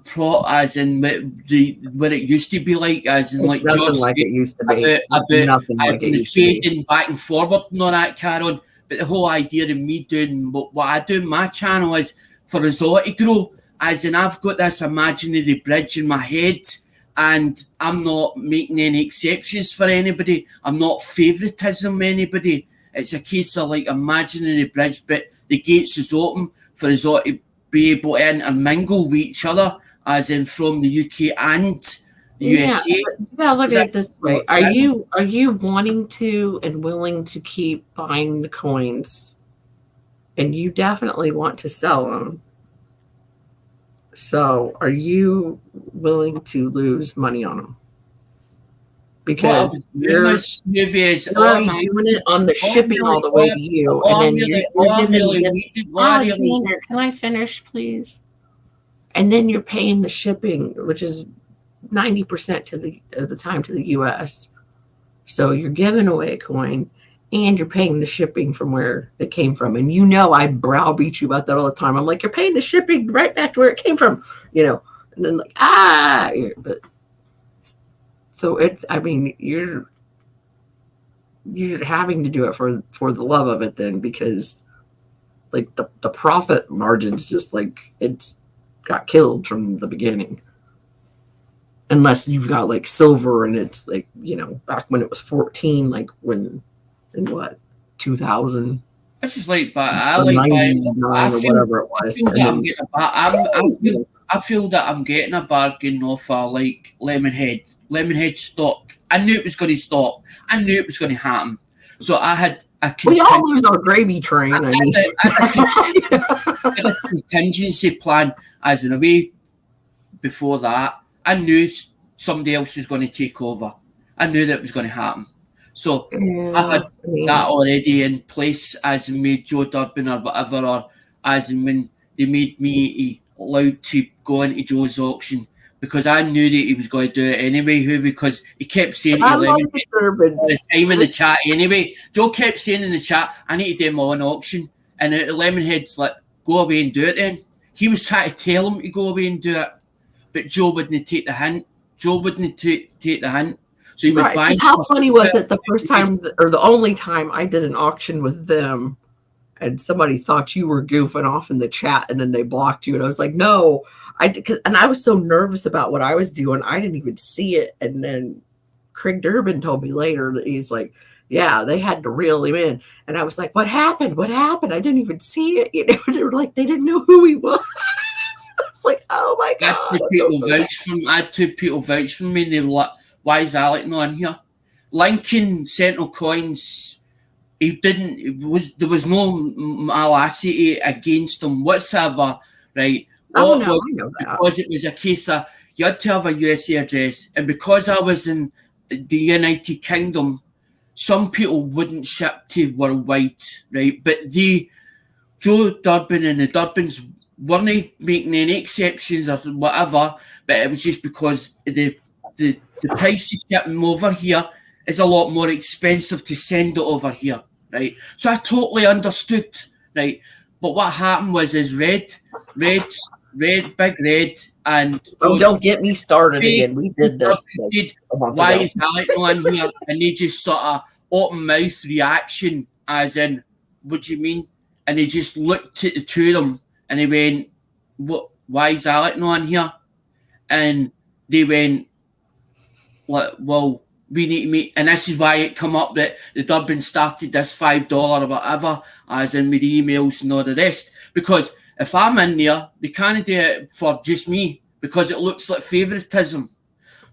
pro, as in what it used to be like, as in like George like it used to be. About nothing like it used to be. Back and forward and all that, Karen. But the whole idea of me doing what I do in my channel is for us all to grow. As in, I've got this imaginary bridge in my head, and I'm not making any exceptions for anybody. I'm not favoritism anybody. It's a case of like imaginary bridge, but the gates is open for us all to be able to intermingle with each other, as in from the UK and the USA. Yeah, look at it this way. Are you wanting to and willing to keep buying the coins? And you definitely want to sell them. So are you willing to lose money on them? Because you're doing it on the shipping all the way to you. And then Alexander, can I finish, please? And then you're paying the shipping, which is 90% of the time to the US. So you're giving away a coin and you're paying the shipping from where it came from. And I browbeat you about that all the time. I'm like, you're paying the shipping right back to where it came from, and then like, but so you're having to do it for the love of it then, because like the profit margins just like it's got killed from the beginning. Unless you've got like silver and it's like, back when it was 14, like in 2000. I just like, but I like buying or whatever it was. I feel that I'm getting a bargain off like Lemonhead. Lemonhead stopped. I knew it was going to stop. I knew it was going to happen. So I had a We all lose our gravy train. I mean, I had a contingency plan as in a way. Before that, I knew somebody else was going to take over. I knew that was going to happen. So I had that already in place as in made Joe Durbin or whatever, or as in when they made me allowed to go into Joe's auction, because I knew that he was going to do it anyway, because he kept saying to Lemon all the time in the chat anyway. Joe kept saying in the chat, I need to do my own auction. And Lemonhead's like, go away and do it then. He was trying to tell him to go away and do it. But Joe wouldn't take the hint. Joe wouldn't take the hint. So he was buying. How funny was it the first time, or the only time I did an auction with them, and somebody thought you were goofing off in the chat, and then they blocked you, and I was like, no, and I was so nervous about what I was doing, I didn't even see it. And then Craig Durbin told me later that he's like, yeah, they had to reel him in, and I was like, what happened? What happened? I didn't even see it. You know, they were like, they didn't know who he was. It's like, oh my god! I had two people vouch for me, and they were like, "Why is Alec not in here?" Lincoln Sentinel Coins, there was no malacity against him whatsoever, right? I know that. Because it was a case of you had to have a USA address, and because I was in the United Kingdom, some people wouldn't ship to worldwide, right? But Joe Durbin and the Durbins weren't making any exceptions or whatever, but it was just because the price of shipping over here is a lot more expensive to send it over here, right? So I totally understood, right? But what happened was Red, Big Red, and don't get me started again. We did this. Why is Alec not in here? And they just sort of open mouth reaction, as in, what do you mean? And they just looked at the two of them. And they went, "What? Why is Alec not in here?" And they went, "Well, we need to meet." And this is why it come up that the Durbin started this $5 or whatever, as in with the emails and all the rest. Because if I'm in there, they can't do it for just me because it looks like favouritism.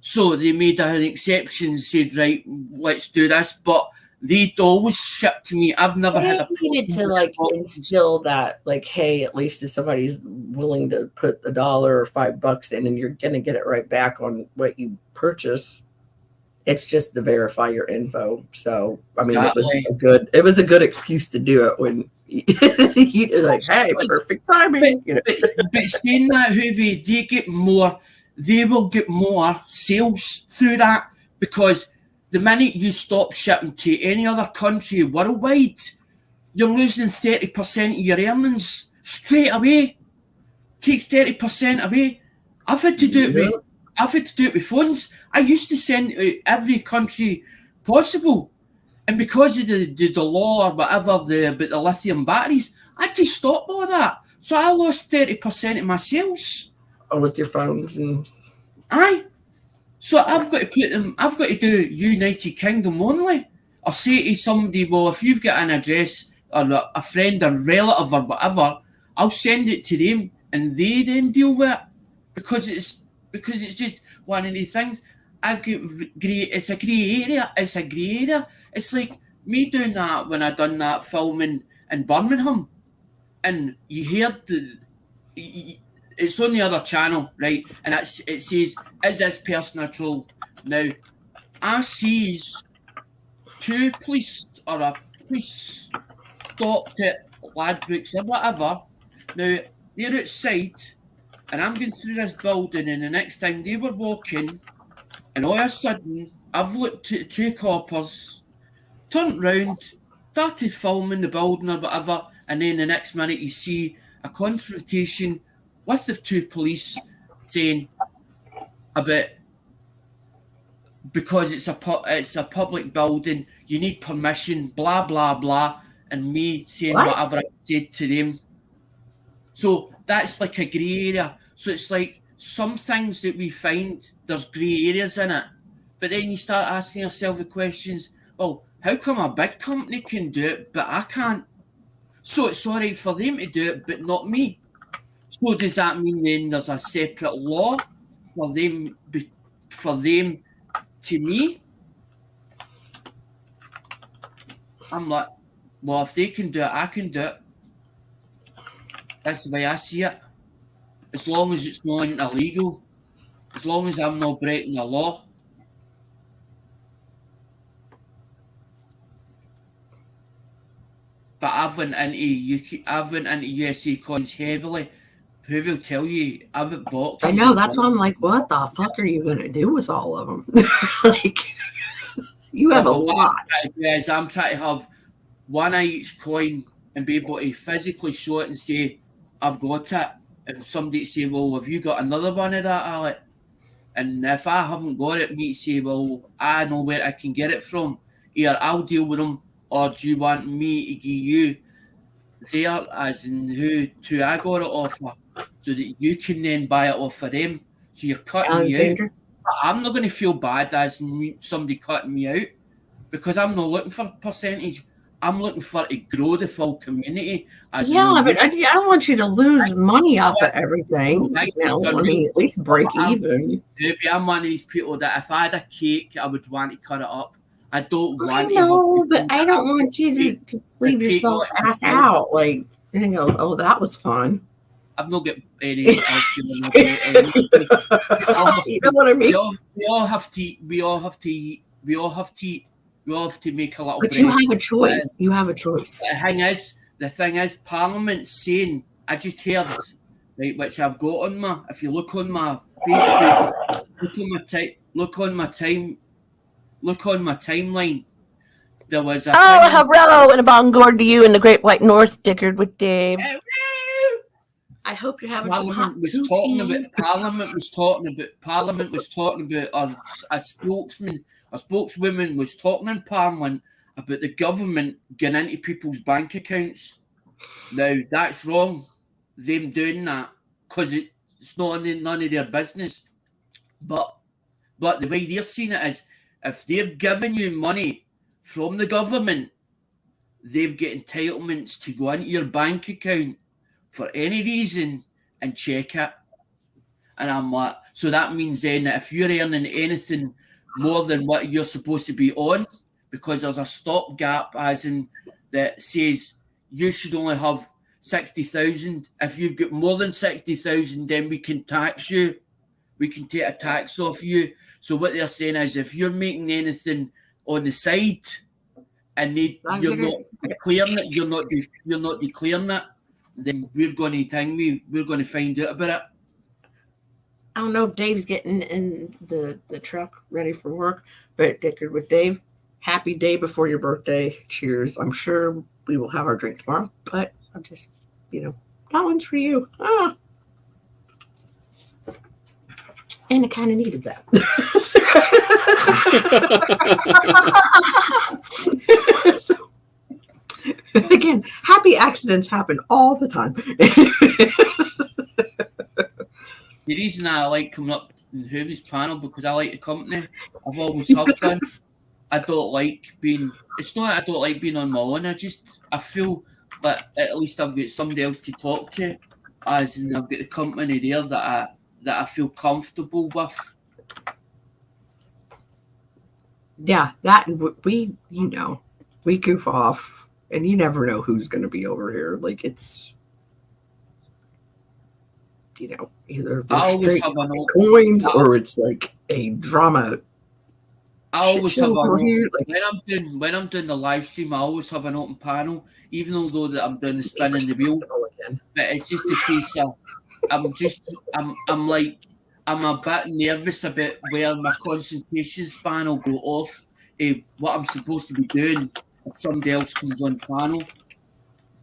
So they made an exception and said, "Right, let's do this." But they'd always ship to me. I've never had a needed to instill that, hey, at least if somebody's willing to put $1 or $5 in, and you're gonna get it right back on what you purchase. It's just to verify your info. So I mean, it was a good excuse to do it when you like, hey, perfect timing. But saying that, Hoovie, they will get more sales through that, because the minute you stop shipping to any other country worldwide, you're losing 30% of your earnings straight away. Takes 30% away. I've had to do it with phones. I used to send to every country possible, and because of the law or whatever about the lithium batteries, I had to stop all that. So I lost 30% of my sales. With your phones and aye. So I've got to do United Kingdom only, or say to somebody, well, if you've got an address or a friend or relative or whatever, I'll send it to them and they then deal with it, because it's just one of the things. It's a grey area. It's a grey area. It's like me doing that when I done that filming in Birmingham, and you heard it's on the other channel, right? And it says, "Is this person a troll?" Now, I sees two police or a police stopped at Ladbrokes or whatever. Now, they're outside, and I'm going through this building, and the next time they were walking, and all of a sudden, I've looked at two coppers, turned round, started filming the building or whatever, and then the next minute you see a confrontation with the two police saying about, because it's a public building, you need permission, blah blah blah, and me saying whatever I said to them. So that's like a grey area. So it's like some things that we find, there's grey areas in it, but then you start asking yourself the questions, well, how come a big company can do it but I can't? So it's all right for them to do it but not me. So does that mean then there's a separate law for them to me? I'm like, well, if they can do it, I can do it. That's the way I see it. As long as it's not illegal, as long as I'm not breaking the law. But I've went into USA coins heavily. Who will tell you? I've got boxes. I know, that's why I'm like, what the fuck are you gonna do with all of them? Like, you have a lot. Yes, I'm trying to have one of each coin and be able to physically show it and say, I've got it. If somebody say, well, have you got another one of that, Alec? And if I haven't got it, me say, well, I know where I can get it from. Either I'll deal with them, or do you want me to give you there, as in who I got it off of, so that you can then buy it off of them. So you're cutting me out. Alexander? I'm not going to feel bad as in somebody cutting me out, because I'm not looking for a percentage. I'm looking for to grow the full community. Yeah, but I don't want you to lose money off of everything. You know, I mean, at least break even. Maybe I'm one of these people that if I had a cake, I would want to cut it up. I don't want to. No, but I don't want you to leave yourself ass out. Like, and go, oh, that was fun. I've not got any else you know what I mean? We all have to eat. We all have to eat. We all have to eat. We all have to make a little. But you have a choice. You have a choice. The thing is, Parliament's saying. I just heard, right, which I've got on my. If you look on my Facebook, look on my timeline. There was a. Oh, hello and a bongor to you in the Great White North, Dickered with Dave. I hope you're having Parliament was talking about, or a spokeswoman was talking in Parliament about the government getting into people's bank accounts. Now that's wrong, them doing that, because it's not none of their business. But the way they're seeing it is, if they're giving you money from the government, they've got entitlements to go into your bank account for any reason and check it. And I'm like, so that means then that if you're earning anything more than what you're supposed to be on, because there's a stopgap as in that says you should only have 60,000. If you've got more than 60,000, then we can tax you. We can take a tax off you. So what they're saying is, if you're making anything on the side and you're not declaring it, you're not declaring it, then we're going to find out about it. I don't know if Dave's getting in the truck ready for work, but Dickered with Dave, happy day before your birthday. Cheers. I'm sure we will have our drink tomorrow, but I'm just, that one's for you. And I kind of needed that. So, again, happy accidents happen all the time. The reason I like coming up in Hoovy's panel, because I like the company. I've always have done. I don't like being. It's not that I don't like being on my own. I feel that at least I've got somebody else to talk to, as in I've got the company there that I feel comfortable with. Yeah, that we goof off, and you never know who's going to be over here. Like, it's either straight coins or it's like a drama. I always have when I'm doing the live stream, I always have an open panel, even though that I'm doing the spinning the wheel. But it's just a case of I'm a bit nervous about where my concentration span will go off what I'm supposed to be doing if somebody else comes on panel.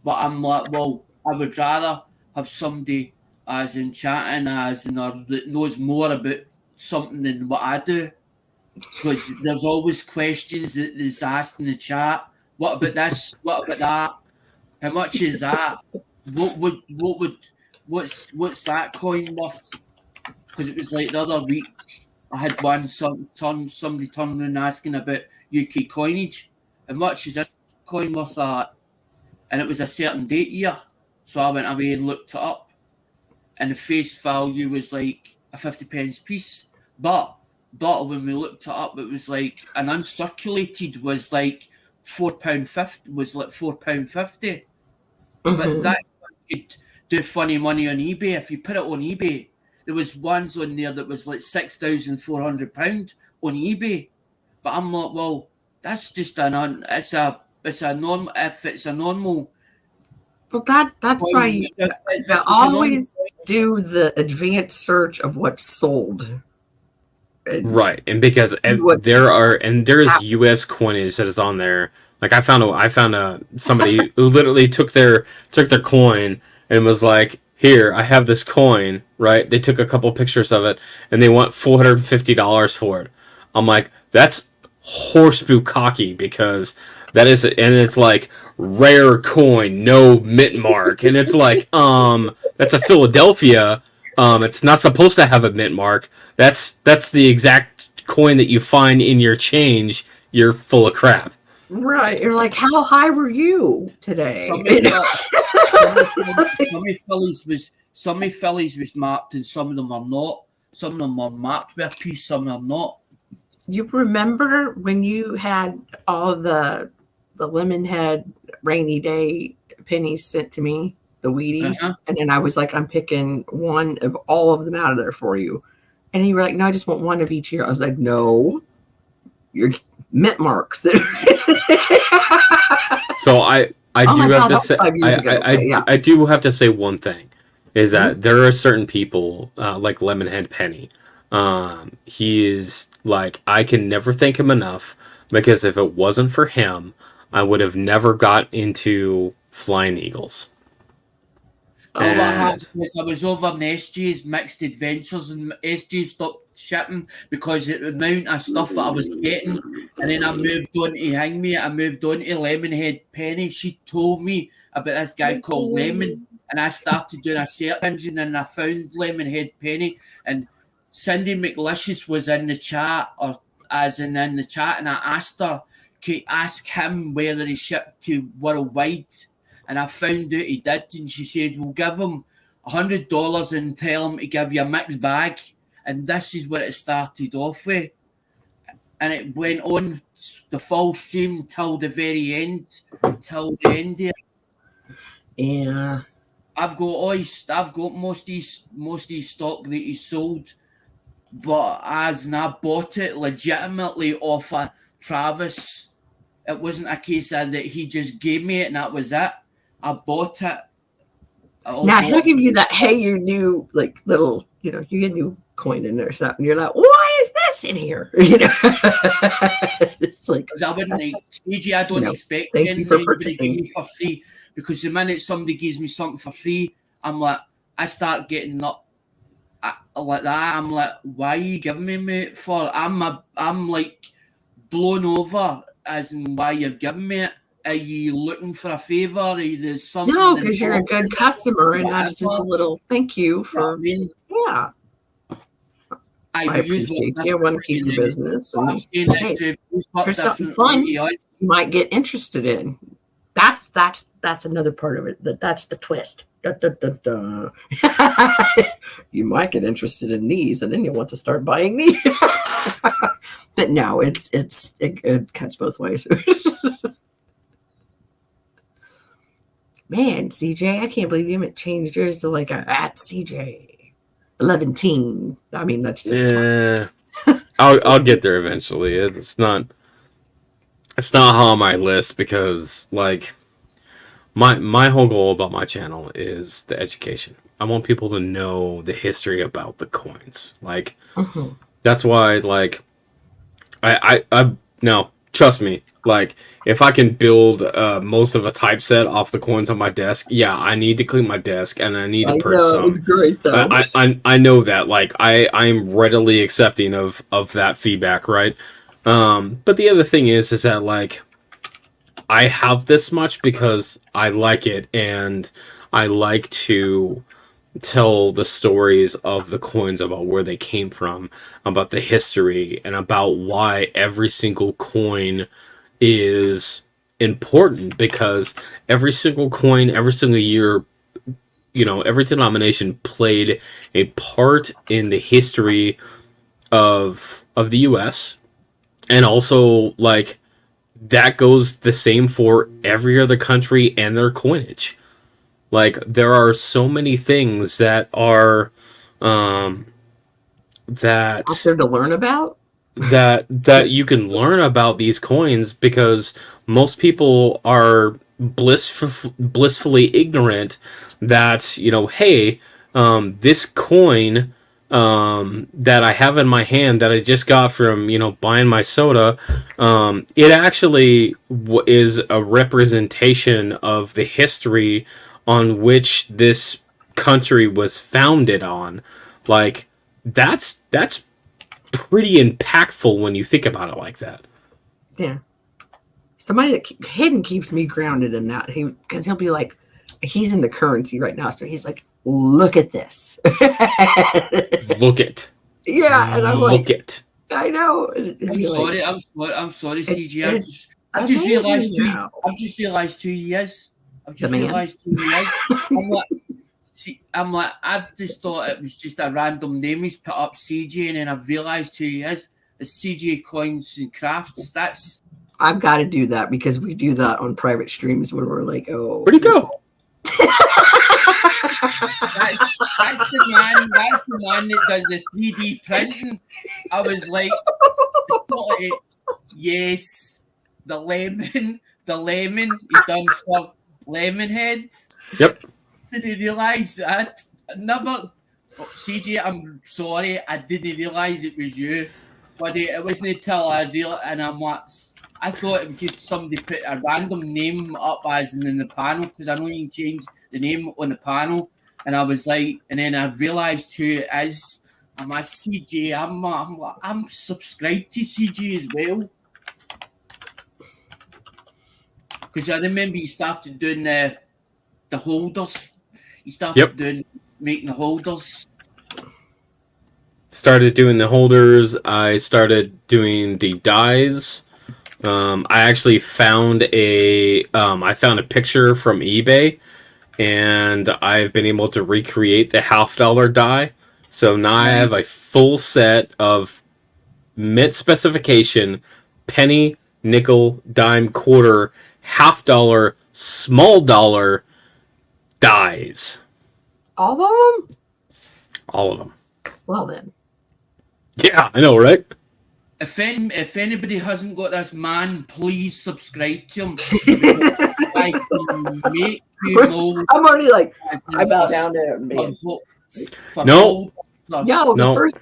But I'm like, well, I would rather have somebody as in chatting that knows more about something than what I do. Because there's always questions that is asked in the chat. What about this? What about that? How much is that? What's that coin worth? Because it was like the other week, I had somebody turn around asking about UK coinage. How much is this coin worth that? And it was a certain date year. So I went away and looked it up. And the face value was like a 50p piece. But when we looked it up, it was like an uncirculated was like £4.50 was like £4.50. Mhm. But that could do funny money on eBay. If you put it on eBay, there was ones on there that was like £6,400 on eBay. But I'm like, well, that's just it's a normal, if it's a normal Well, that's why coin, you if it's a normal always coin, do the advanced search of what's sold. And Right, and because what there's U.S. coinage that is on there. Like I found somebody who literally took their coin and was like, "Here, I have this coin." Right? They took a couple pictures of it and they want $450 for it. I'm like, that's horse cocky because that is, and it's like rare coin, no mint mark, and it's like, that's a Philadelphia. It's not supposed to have a mint mark. That's the exact coin that you find in your change. You're full of crap. right. You're like, how high were you today? some of my Phillies was marked and some of them are not. Some of them are marked with a piece, some are not. You remember when you had all the lemon head rainy day pennies sent to me, the Wheaties, and then I was like, I'm picking one of all of them out of there for you, and you were like, no, I just want one of each year. I was like, no, you're mint marks. So I Oh do my have God, to that was say 5 years ago. Okay, yeah. I do have to say one thing is that there are certain people like Lemonhead Penny. He is like, I can never thank him enough because if it wasn't for him, I would have never got into Flying Eagles. All that happened was I was over in SG's Mixed Adventures and SG stopped shipping because of the amount of stuff that I was getting. And then I moved on to Hangme. I moved on to Lemonhead Penny. She told me about this guy called Lemon. And I started doing a search engine and I found Lemonhead Penny. And Cindy McLicious was in the chat, or as in the chat, and I asked her, can you ask him whether he shipped to worldwide? And I found out he did, and she said, we'll give him $100 and tell him to give you a mixed bag. And this is what it started off with. And it went on the full stream till the very end, till the end here. Yeah. I've got most of his stock that he sold, but I bought it legitimately off of Travis. It wasn't a case of that he just gave me it and that was it. I bought it. Now he'll give you that, hey, your new like little, you get a new coin in there or something. You're like, why is this in here? It's like, because I wouldn't CG, I don't expect thank you for anybody to give purchasing. me for free. Because the minute somebody gives me something for free, I'm like, I start getting up like that. I'm like, why are you giving me it for? I'm like blown over as in why you're giving me it. Are you looking for a favour? Are you there's something? No, because you're a good customer, and that's just a little thank you for. Yeah, I appreciate you. I want to keep your business, and hey, there's something fun you might get interested in. That's another part of it. That's the twist. Da, da, da, da. You might get interested in these, and then you'll want to start buying these. But no, it cuts both ways. Man, CJ, I can't believe you haven't changed yours to like a at CJ 11. I mean, that's just I'll get there eventually. It's not high on my list because like my whole goal about my channel is the education. I want people to know the history about the coins. Like that's why like I no, trust me. Like, if I can build most of a typeset off the coins on my desk, yeah, I need to clean my desk and I need to purchase some. It's great though. I know that. Like, I'm readily accepting of that feedback, right? But the other thing is that like I have this much because I like it and I like to tell the stories of the coins about where they came from, about the history, and about why every single coin is important, because every single coin, every single year, every denomination played a part in the history of the US, and also like that goes the same for every other country and their coinage. Like, there are so many things that are that Out there to learn about. that you can learn about these coins, because most people are blissfully ignorant that, you know, hey, this coin that I have in my hand that I just got from, you know, buying my soda, it actually is a representation of the history on which this country was founded on. Like, that's pretty impactful when you think about it like that. Yeah. Somebody that hidden keeps me grounded in that. Because he'll be like, he's in the currency right now, so he's like, look at this. Look it. Yeah, and I'm like, look it. I know. I'm sorry, CG. I've just amazing realised now. I've just realised 2 years. I've just The man? realised 2 years. I just thought it was just a random name he's put up, CJ, and then I've realised 2 years. It's CJ Coins and Crafts. That's I've got to do that because we do that on private streams when we're like, oh. Where'd he go? that's the man. That's the man that does the 3D printing. I was like, yes, the lemon he done for Lemonhead. Yep. Didn't realise that. Never. CJ, I'm sorry, I didn't realise it was you. But it wasn't until and I'm like, I thought it was just somebody put a random name up as in the panel, because I know you can change the name on the panel. And I was like, and then I realised who it is. I'm like, CJ, I'm subscribed to CJ as well. Because I remember you started doing the holders. You started making the holders. Started doing the holders. I started doing the dies. I actually found a picture from eBay, and I've been able to recreate the $50 die. So now I have a full set of mint specification penny, nickel, dime, quarter, $50, small dollar dies. All of them? All of them. Well then. Yeah, I know, right? If anybody hasn't got this man, please subscribe to him. I can make you know. I'm already like, I bow down to him, man. No. The first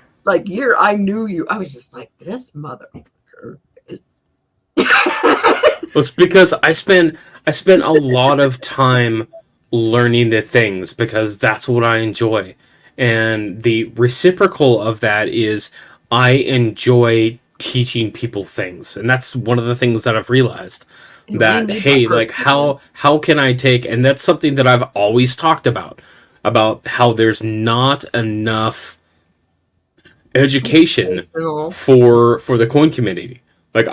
year I knew you, I was just like, this motherfucker. It's because I spent a lot of time learning the things, because that's what I enjoy. And the reciprocal of that is I enjoy teaching people things. And that's one of the things that I've realized. That, hey, like, how can I take, and that's something that I've always talked about how there's not enough education for the coin community. Like,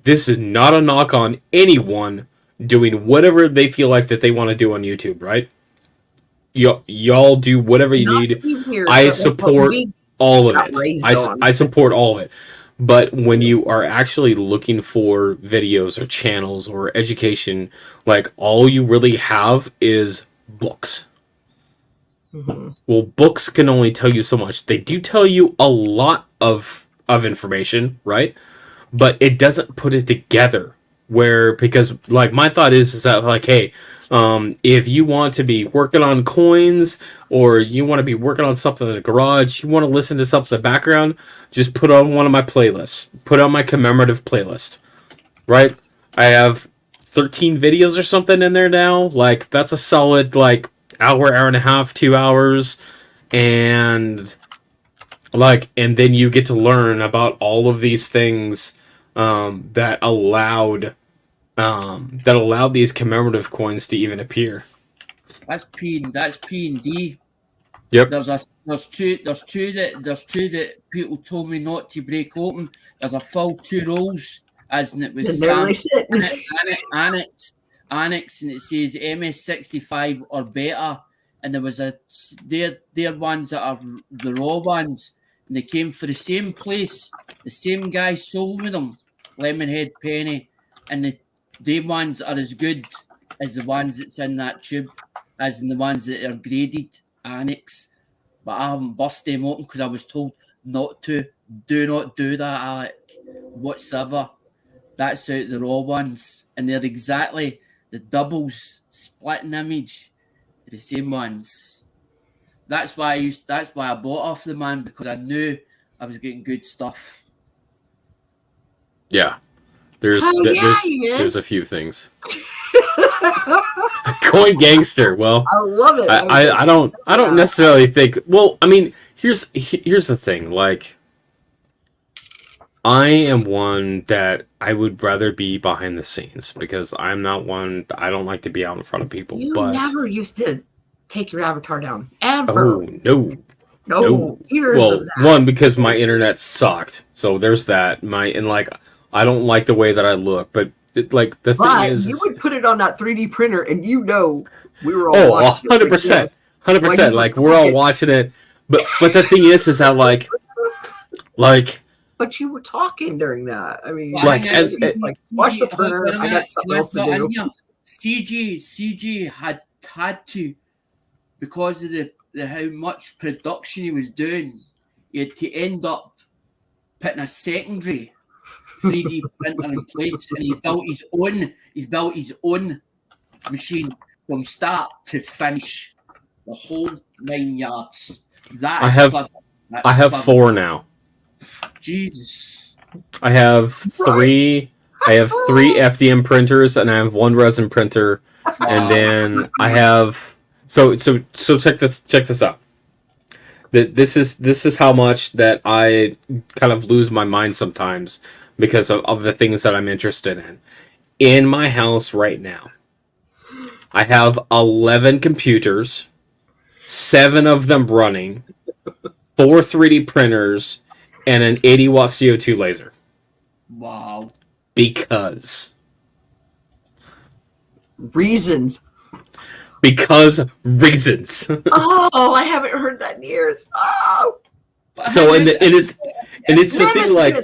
this is not a knock on anyone doing whatever they feel like that they want to do on YouTube, right? Y'all do whatever you need. I support all of it. I support all of it. But when you are actually looking for videos or channels or education, like, all you really have is books. Mm-hmm. Well, books can only tell you so much. They do tell you a lot of information, right? But it doesn't put it together. Because, like, my thought is that, like, hey, if you want to be working on coins, or you want to be working on something in the garage, you want to listen to something in the background, just put on one of my playlists. Put on my commemorative playlist, right? I have 13 videos or something in there now. Like, that's a solid, like, hour and a half, 2 hours. And then you get to learn about all of these things that allowed these commemorative coins to even appear. That's P and D. Yep. There's two that people told me not to break open. There's a full 2 rolls, as in it was annex, and it says MS65 or better. And there was they're ones that are the raw ones, and they came for the same place. The same guy sold me them, Lemonhead Penny. and they ones are as good as the ones that's in that tube, as in the ones that are graded annex. But I haven't bust them open because I was told not to. Do not do that, Alec, whatsoever. That's out the raw ones, and they're exactly the doubles splitting image, the same ones. That's why I bought off the man, because I knew I was getting good stuff. Yeah. There's Oh, th- yeah, there's he is. there's a few things. Coin gangster. Well, I love it. I don't necessarily think. Well, I mean, here's the thing. Like, I am one that I would rather be behind the scenes because I'm not one. I don't like to be out in front of people. You but never used to take your avatar down ever. oh no. No. Years Well, of that. one, because my internet sucked, so there's that. I don't like the way that I look, but the thing But is, you would put it on that 3D printer, and we were all oh, watching it, 100%, like, 100%. Like, we're all watching it, but the thing is that like, but you were talking during that. I mean, Like, watch the printer. I got something else to do. CG had to, because of the how much production he was doing, he had to end up putting a secondary 3D printer in place, and he built his own machine from start to finish, the whole 9 yards. I have 4 now. Jesus. I have 3. I have 3 FDM printers, and I have 1 resin printer, and then I have. So check this out. This is how much that I kind of lose my mind sometimes because of the things that I'm interested in. In my house right now, I have 11 computers, 7 of them running, 4 3D printers, and an 80-watt CO2 laser. Wow. Because Reasons. reasons. Oh, I haven't heard that in years. Oh, So and it's the thing, like,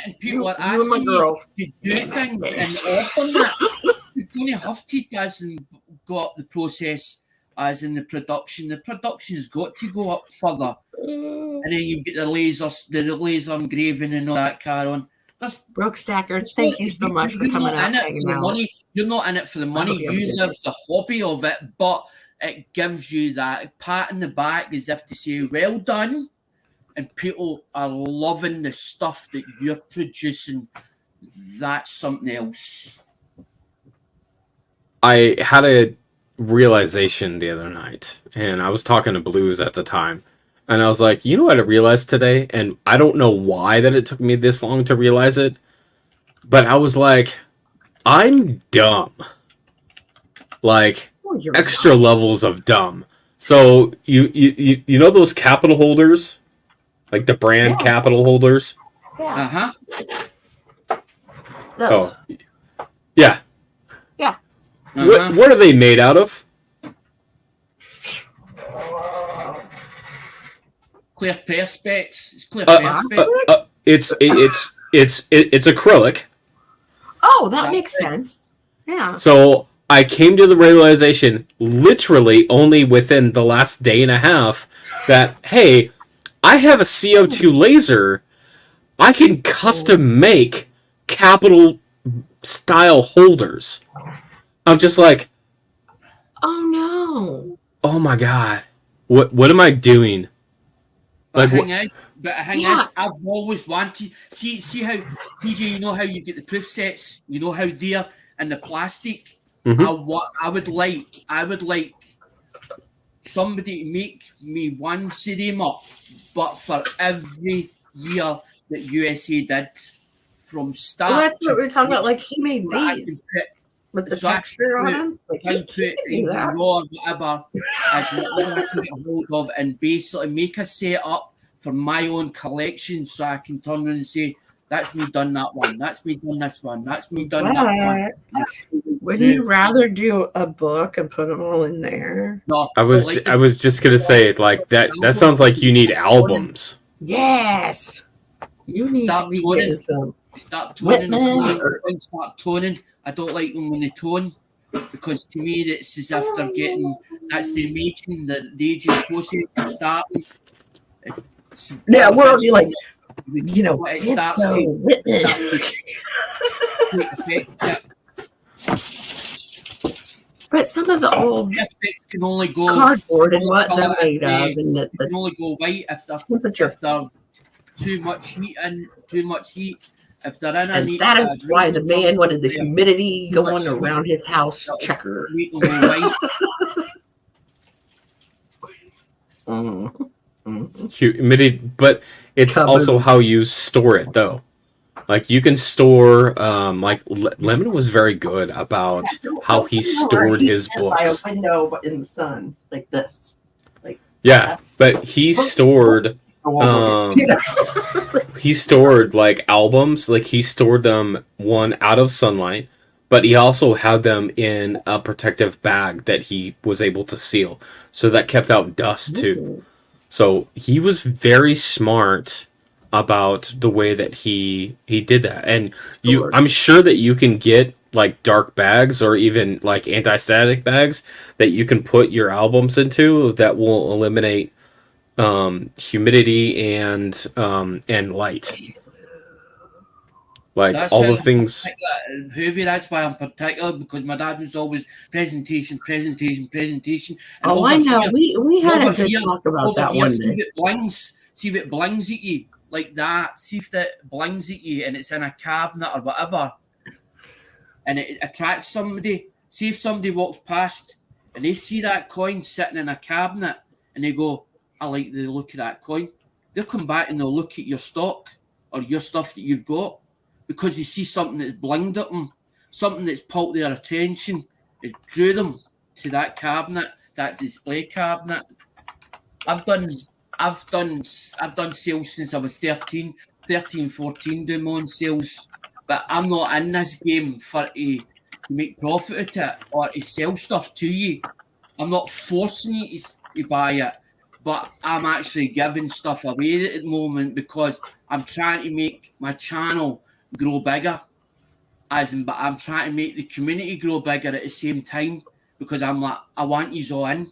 and people are you and my asking girl. you to do things and offer that. Tony Huffty hasn't got the process as in the production. The production's got to go up further. And then you get the laser engraving and all that carry on. Brooke Stacker, thank you so much for coming out. You're not in it for the money. You live the hobby of it, but it gives you that pat in the back as if to say, well done. And people are loving the stuff that you're producing. That's something else. I had a realization the other night, and I was talking to Blues at the time, and I was like, you know what I realized today? And I don't know why that it took me this long to realize it, but I was like, I'm dumb. Like, extra levels of dumb. So you know those capital holders? Like the brand capital holders? Yeah. Oh. Yeah. Yeah. What are they made out of? Clear perspex. It's clear perspex. It's acrylic. Oh, that makes sense. Yeah. So I came to the realization, literally only within the last day and a half, that hey, I have a CO2 laser. I can custom make capital style holders. I'm just like, oh no. Oh my god. What am I doing? But the thing is, I've always wanted see how PJ, you know how you get the proof sets, you know how they're in the plastic. Mm-hmm. I would like somebody to make me one serum up, but for every year that USA did from start. Well, that's what we were talking about. Like he made these with the texture on them. Like raw or whatever as whatever I can get hold of, and basically make a setup for my own collection, so I can turn around and say, "That's me done that one. That's me done this one. That's me done that one." Wouldn't you rather do a book and put them all in there? No, I was just gonna say, like, that sounds like you need albums. Yes. You need to be getting some. Start toning. Witness or- Start toning. I don't like them when they tone, because to me it's as if they're getting, that's the aging, the aging process is starting. Yeah, we're already like, it it's starts so to witness. take effect. But some of the old Aspects can only go cardboard and what colour they're made if they- of, and It the can only go white if they're temperature. too much heat in, too much heat. If they're in And that is why the man wanted the humidity going around his house checker. Humidity, but it's Covered. also how you store it, though. Like you can store, like Lemon was very good about how he stored his books. By a window, but in the sun, like this. Yeah, but he stored, he stored like albums, like he stored them one out of sunlight, but he also had them in a protective bag that he was able to seal, so that kept out dust too. So he was very smart about the way that he did that. And I'm sure that you can get like dark bags or even like anti-static bags that you can put your albums into that will eliminate humidity and light. Like That's all why the things. That's why I'm particular, because my dad was always presentation. And Oh, I know. here- We had a over good here- talk about over that here, one see day. if it blinks at you like that. See if it blinks at you and it's in a cabinet or whatever, and it attracts somebody. See if somebody walks past and they see that coin sitting in a cabinet and they go, "I like the look of that coin." They'll come back and they'll look at your stock or your stuff that you've got, because you see something that's blinged at them, something that's pulled their attention. It drew them to that cabinet, that display cabinet. I've done sales since I was 13, 14, doing my own sales. But I'm not in this game to make profit out of it or to sell stuff to you. I'm not forcing you to buy it, but I'm actually giving stuff away at the moment because I'm trying to make my channel grow bigger. But I'm trying to make the community grow bigger at the same time, because I'm like, I want you all in.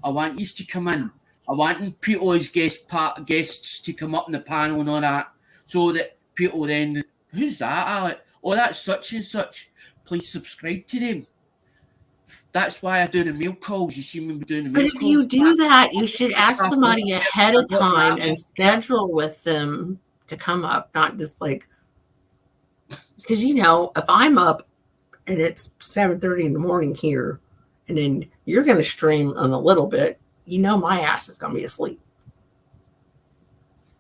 I want you to come in. I want people as guests to come up in the panel and all that, so that people then, who's that, Alec? Oh, that's such and such. Please subscribe to them. That's why I do the mail calls. You see me doing the mail But calls. if you do that, you should ask somebody ahead of time and schedule with them to come up, not just like, because if I'm up and it's 7:30 in the morning here, and then you're going to stream in a little bit, my ass is going to be asleep.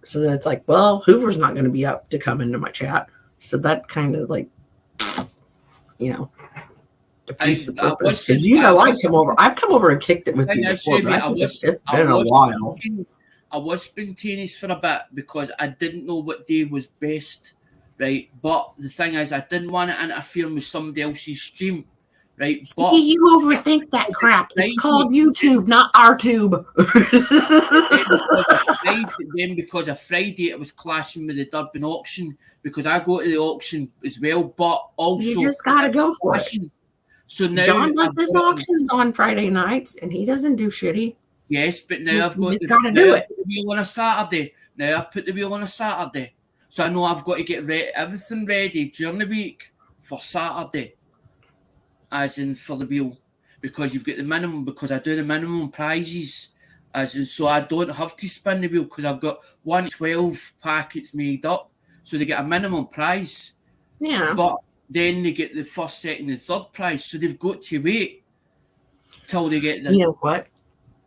So then it's like, well, Hoover's not going to be up to come into my chat. So that kind of like, defeats the purpose. Because I've come over and kicked it with you before, but it's been a while. I was spontaneous for a bit because I didn't know what day was best, right? But the thing is, I didn't want to interfere with somebody else's stream, right? But you overthink that crap. It's called YouTube, not our tube. Then because of Friday, it was clashing with the Durban auction, because I go to the auction as well, but also you just gotta go for it. So now John does his auctions on Friday nights, and he doesn't do shitty. Yes, but now I've got to do it. The wheel on a Saturday. Now I put the wheel on a Saturday, so I know I've got to get everything ready during the week for Saturday, as in for the wheel, because you've got the minimum. Because I do the minimum prizes, as in, so I don't have to spin the wheel, because I've got 112 packets made up, so they get a minimum prize. Yeah, but then they get the first, second, and third prize, so they've got to wait till they get the. You know what?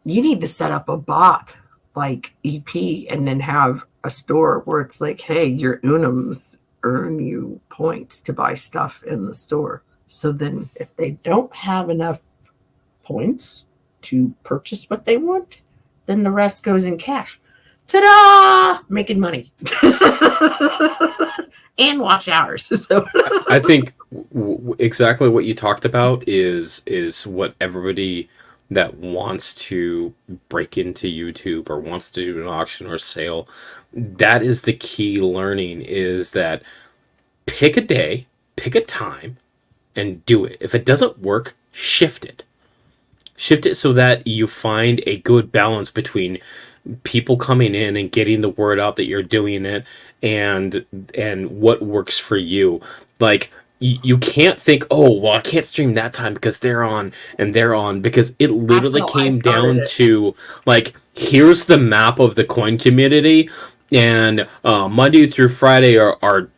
You need to set up a bot like EP and then have a store where it's like, hey, your Unums earn you points to buy stuff in the store. So then if they don't have enough points to purchase what they want, then the rest goes in cash. Ta-da! Making money. And watch hours. So I think exactly what you talked about is what everybody that wants to break into YouTube or wants to do an auction or sale, that is the key learning, is that pick a day, pick a time, and do it. If it doesn't work, shift it. Shift it so that you find a good balance between people coming in and getting the word out that you're doing it, and what works for you. Like, you can't think, oh, well, I can't stream that time because they're on, because it literally came down to, like, here's the map of the coin community, and Monday through Friday are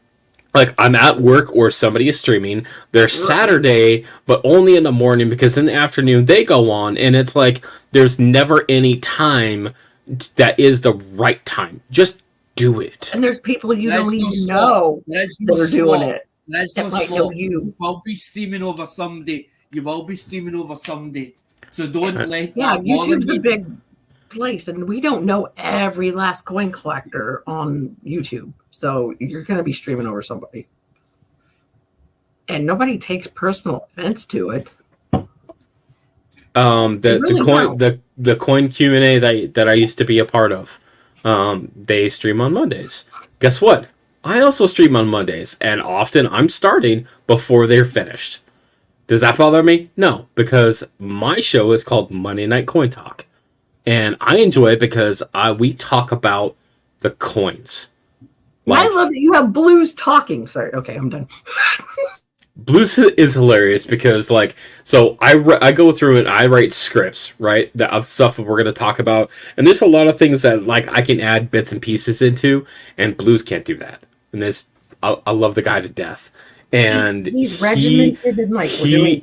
like, I'm at work or somebody is streaming. There's Saturday, but only in the morning, because in the afternoon they go on, and it's like there's never any time that is the right time. Just do it. And there's people you don't even know that are doing it. That might know you. You will be streaming over Sunday. So don't let Yeah, that YouTube's bother a you. big place, and we don't know every last coin collector on YouTube. So you're going to be streaming over somebody. And nobody takes personal offense to it. The coin Q&A that I used to be a part of, they stream on Mondays. Guess what? I also stream on Mondays, and often I'm starting before they're finished. Does that bother me? No, because my show is called Monday Night Coin Talk, and I enjoy it because we talk about the coins. I love that you have Blues talking. Sorry, okay, I'm done. Blues is hilarious because, like, so I go through and I write scripts, right, of stuff that we're going to talk about, and there's a lot of things that, like, I can add bits and pieces into, and Blues can't do that. And I love the guy to death, and he's regimented and, like, he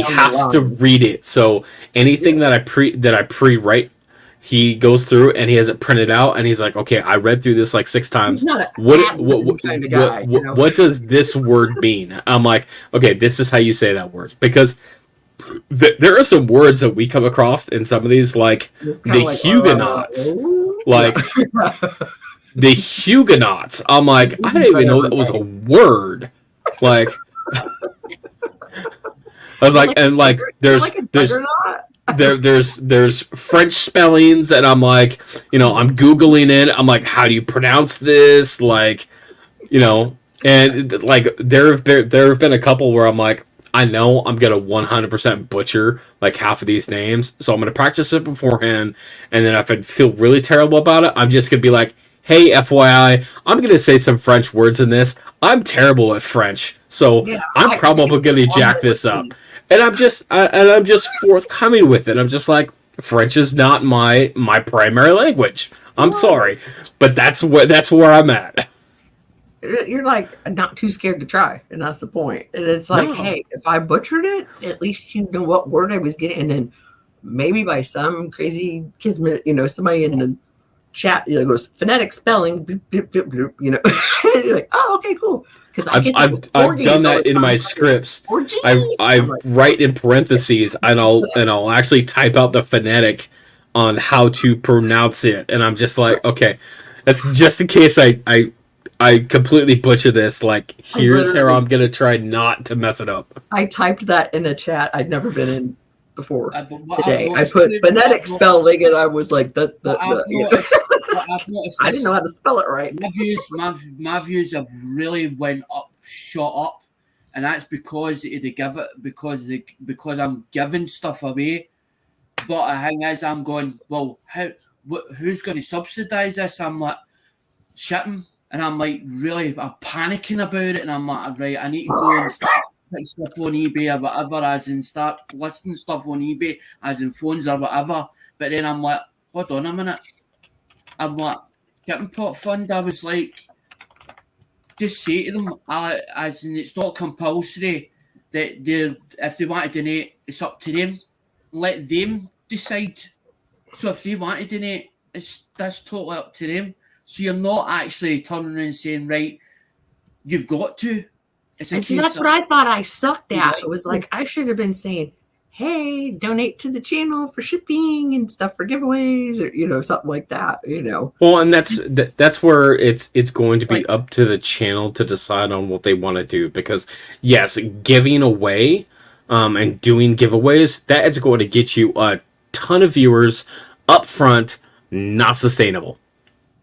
has to read it. So anything that I pre-write, he goes through and he has it printed out, and he's like, okay, I read through this like 6 times. What does this word mean? I'm like, okay, this is how you say that word, because there are some words that we come across in some of these, like the Huguenots, like the Huguenots. I'm like, I didn't even know that was a word. Like, I was like, and like, there's French spellings, and I'm like, I'm Googling it. I'm like, how do you pronounce this? Like, and like there have been a couple where I'm like, I know I'm gonna 100% butcher like half of these names, so I'm gonna practice it beforehand, and then if I feel really terrible about it, I'm just gonna be like, hey, FYI, I'm gonna say some French words in this. I'm terrible at French, so I'm probably gonna jack this up. And I'm just forthcoming with it. I'm just like, French is not my primary language. I'm sorry, but that's where I'm at. You're like not too scared to try, and that's the point. And it's like, hey, if I butchered it, at least you know what word I was getting. And then maybe by some crazy kismet, somebody in the chat goes phonetic spelling, bloop, bloop, bloop, bloop, and you're like, oh, okay, cool. Because I've done that in my scripts. I write in parentheses, and I'll actually type out the phonetic on how to pronounce it, and I'm just like, okay, that's just in case I completely butcher this. Like, here's how I'm gonna try not to mess it up. I typed that in a chat I'd never been in before today. I put phonetic spelling, and I was like, I didn't know how to spell it right. My views have really shot up, and that's because they give it because I'm giving stuff away. But the thing is, I'm going, well, who's going to subsidise this? I'm like, shipping, and I'm like, really, I'm panicking about it, and I'm like, right, I need to go and start putting stuff on eBay or whatever, as in start listing stuff on eBay, as in phones or whatever. But then I'm like, hold on a minute. I'm like, shipping pot fund. I was like, just say to them, as in, it's not compulsory that if they want to donate, it's up to them. Let them decide. So if they want to donate, that's totally up to them. So you're not actually turning around and saying, right, you've got to. And see, that's what I thought I sucked at. It was like, I should have been saying, hey, donate to the channel for shipping and stuff for giveaways, or something like that. Well, and that's where it's going to be up to the channel to decide on what they want to do, because yes, giving away and doing giveaways, that is going to get you a ton of viewers up front. Not sustainable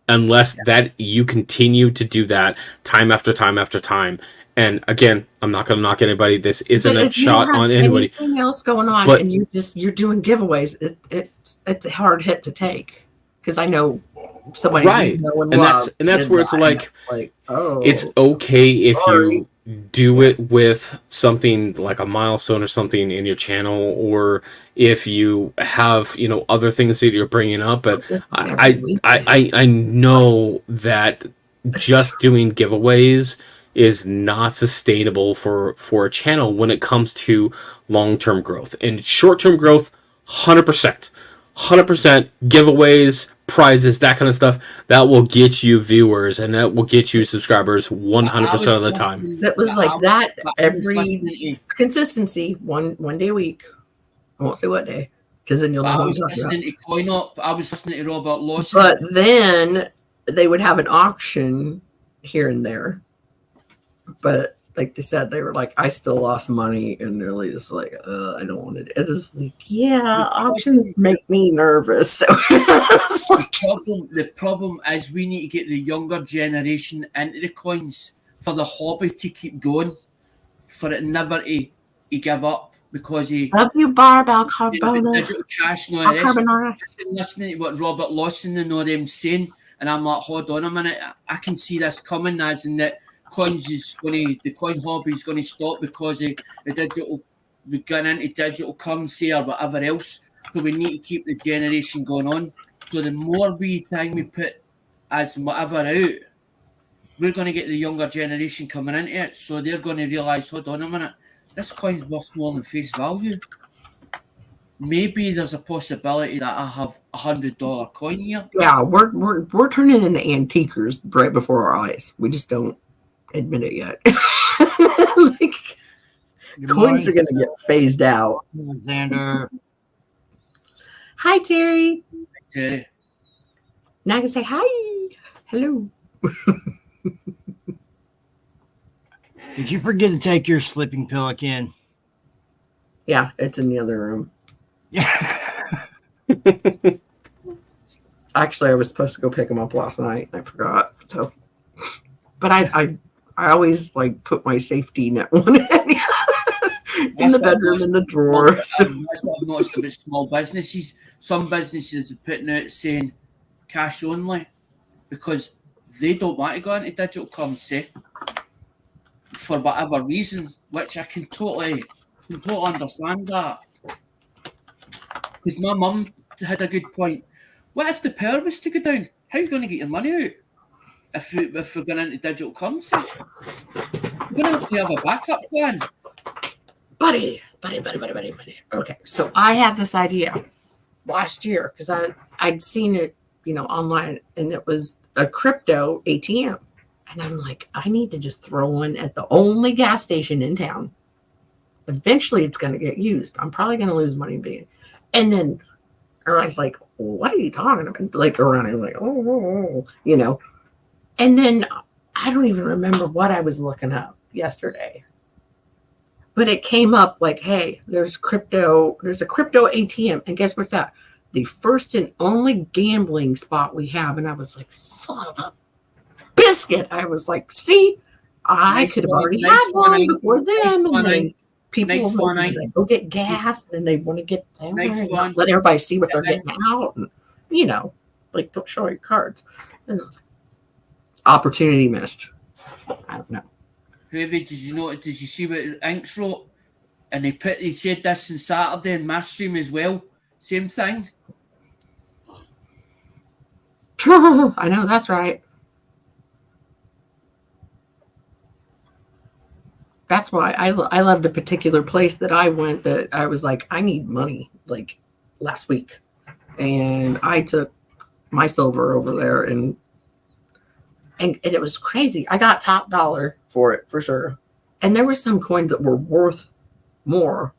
unless that you continue to do that time after time after time, And again, I'm not going to knock anybody. This isn't But a if you don't shot have on anybody. anything else going on, But- and you're doing giveaways, it's a hard hit to take, because I know somebody Right. you know and And love that's did where it's that, like oh, it's okay if sorry. you do it with something like a milestone or something in your channel, or if you have other things that you're bringing up. But This was every week. I know that just doing giveaways is not sustainable for a channel when it comes to long-term growth. And short-term growth, 100%. 100% giveaways, prizes, that kind of stuff, that will get you viewers and that will get you subscribers 100% of the time. That was like that every listening consistency, one day a week. I won't say what day, because then you'll know I who I'm was talking about. listening to Coin Up. I was listening to Robert Lawson. But then they would have an auction here and there. But like they said, they were like, I still lost money, and they're really just like, I don't want to. It was like, yeah, auctions make me nervous. So it's like, The problem is we need to get the younger generation into the coins for the hobby to keep going, for it never to give up, because love you, Barbell the Carbona. digital cash and all this. Carbonara. I've been listening to what Robert Lawson and all them saying, and I'm like, hold on a minute, I can see this coming, as in that the coin hobby is going to stop because of the digital, we're going into digital currency or whatever else. So we need to keep the generation going on. So the more time we put as whatever out, we're going to get the younger generation coming into it. So they're going to realise, hold on a minute, this coin's worth more than face value. Maybe there's a possibility that I have $100 coin here. Yeah, we're turning into antiquers right before our eyes. We just don't admit it yet. Like, coins are going to get phased out. Alexander. Hi, Terry. Jerry. Now I can say hi. Hello. Did you forget to take your sleeping pill again? Yeah, it's in the other room. Yeah. Actually, I was supposed to go pick them up last night, and I forgot. So, but I always like put my safety net one in the bedroom in the drawer. That's what I've noticed about small businesses. Some businesses are putting out saying cash only because they don't want to go into digital currency for whatever reason, which I can totally understand that. Because my mum had a good point. What if the power was to go down? How are you going to get your money out if we're going into digital currency? You're going to have a backup plan. Buddy. Okay, so I had this idea last year because I'd seen it, online, and it was a crypto ATM, and I'm like, I need to just throw one at the only gas station in town. Eventually, it's going to get used. I'm probably going to lose money being, and then everybody's like, "What are you talking about?" Like around here, like, oh, and then I don't even remember what I was looking up yesterday. But it came up like, hey, there's a crypto ATM. And guess what's that? The first and only gambling spot we have. And I was like, son of a biscuit. I was like, see, I could have already had one before them. And then people will like, go get gas and they want to get down there and let everybody see what they're getting out. And, like, don't show your cards. And I was like, opportunity missed. I don't know. Whoever, did you see what Inks wrote? And he said this on Saturday in my stream as well. Same thing. I know, that's right. That's why I loved a particular place that I went that I was like, I need money, like last week. And I took my silver over there and it was crazy. I got top dollar for it for sure. And there were some coins that were worth more.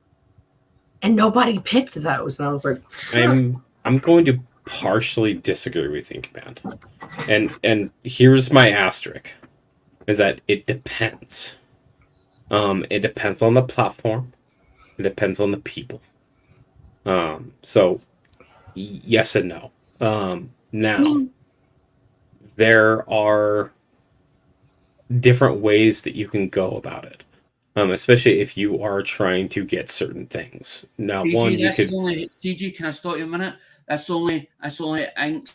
And nobody picked those. And I was like, I'm going to partially disagree with you, man. And here's my asterisk, is that it depends. It depends on the platform. It depends on the people. So yes and no. Now there are different ways that you can go about it. Especially if you are trying to get certain things. Now, one, CG, you that's could. the only. CG, can I stop you a minute? That's only. That's only ink.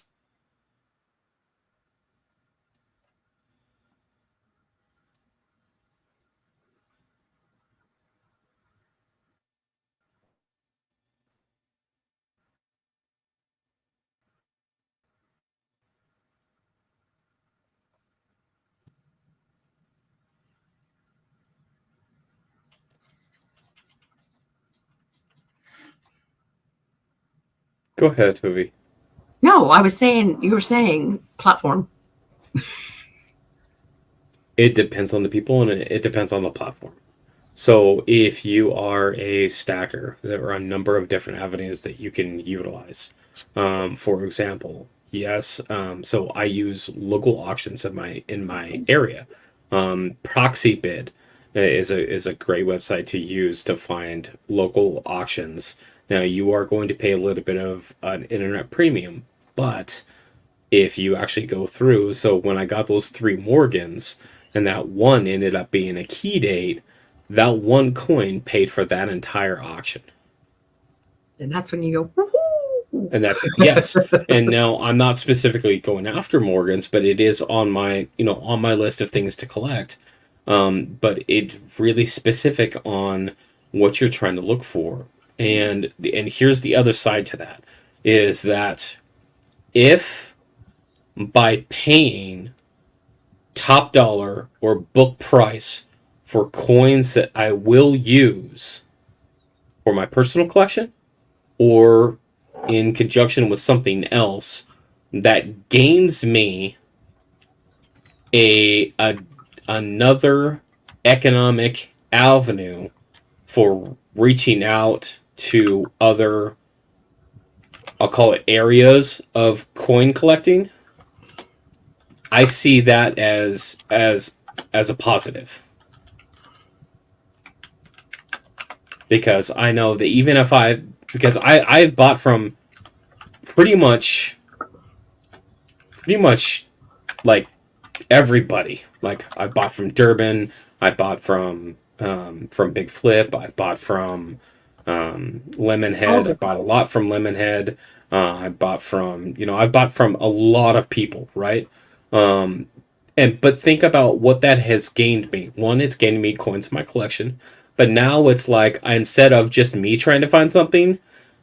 Go ahead, Toby. No, I was saying, you were saying platform. It depends on the people and it depends on the platform. So if you are a stacker, there are a number of different avenues that you can utilize. For example, yes, so I use local auctions in my area. Proxy Bid is a great website to use to find local auctions. Now you are going to pay a little bit of an internet premium, but if you actually go through, so when I got those 3 Morgans and that one ended up being a key date, that one coin paid for that entire auction. And that's when you go, woohoo! And that's yes. And now I'm not specifically going after Morgans, but it is on my on my list of things to collect. But it's really specific on what you're trying to look for. And here's the other side to that is that if by paying top dollar or book price for coins that I will use for my personal collection or in conjunction with something else that gains me a another economic avenue for reaching out to other, I'll call it, areas of coin collecting, I see that as a positive. Because I know that even if because I've bought from pretty much like everybody. Like I bought from Durban, I bought from Big Flip, I bought from Lemonhead, I bought a lot from Lemonhead. I bought from I've bought from a lot of people, right? But think about what that has gained me. One, it's gained me coins in my collection, but now it's like instead of just me trying to find something,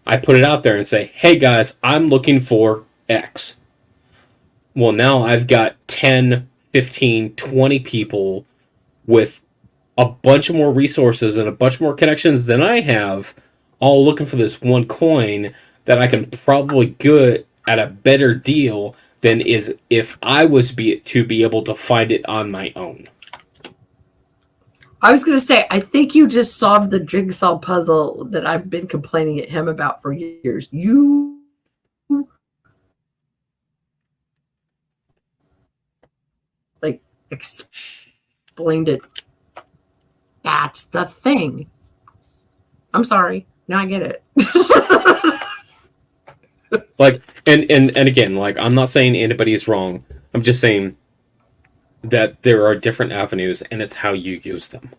I put it out there and say, "Hey guys, I'm looking for X." Well, now I've got 10, 15, 20 people with a bunch of more resources and a bunch more connections than I have, all looking for this one coin that I can probably get at a better deal than is if I was to be able to find it on my own. I was going to say, I think you just solved the jigsaw puzzle that I've been complaining at him about for years. You like explained it. That's the thing. I'm sorry. Now I get it. Like, and again, like, I'm not saying anybody is wrong. I'm just saying that there are different avenues and it's how you use them.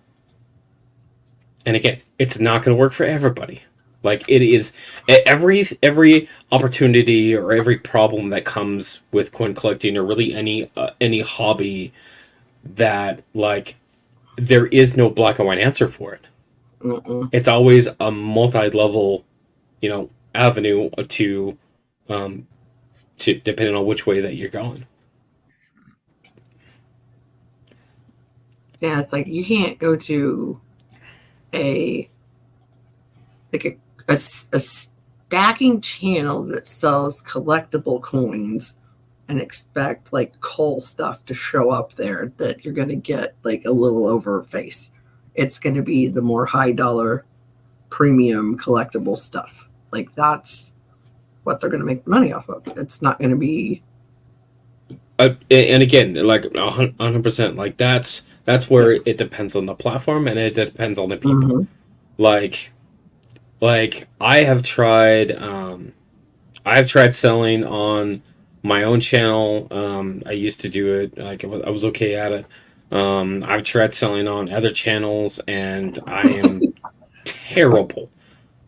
And again, it's not going to work for everybody. Like it is every opportunity or every problem that comes with coin collecting or really any hobby that like there is no black and white answer for it. It's always a multi-level, avenue to depending on which way that you're going. Yeah, it's like you can't go to a stacking channel that sells collectible coins and expect like cool stuff to show up there that you're going to get like a little over face. It's going to be the more high dollar premium collectible stuff. Like that's what they're going to make money off of. It's not going to be. And again, like 100%, like that's where it depends on the platform and it depends on the people. Mm-hmm. Like I have tried selling on my own channel. I used to do it. Like I was okay at it. I've tried selling on other channels, and I am terrible.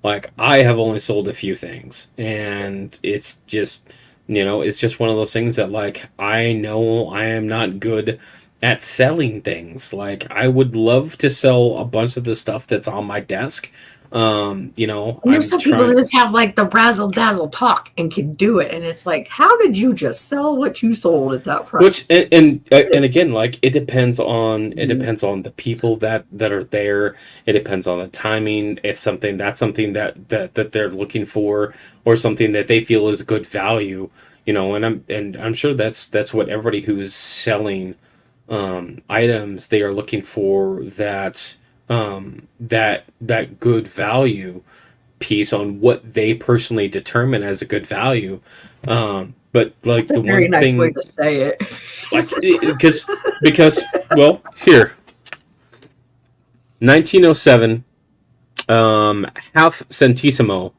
Like, I have only sold a few things, and it's just, it's just one of those things that, like, I know I am not good at selling things. Like, I would love to sell a bunch of the stuff that's on my desk. And there's I'm some people that trying. just have like the razzle dazzle talk and can do it, and it's like, how did you just sell what you sold at that price? Which and again, like, it depends on the people that are there. It depends on the timing. If something that they're looking for, or something that they feel is good value, and I'm sure that's what everybody who's selling items, they are looking for, that good value piece on what they personally determine as a good value. But like, That's a the very one nice thing, way to say it. like, because well, here, 1907, half centesimo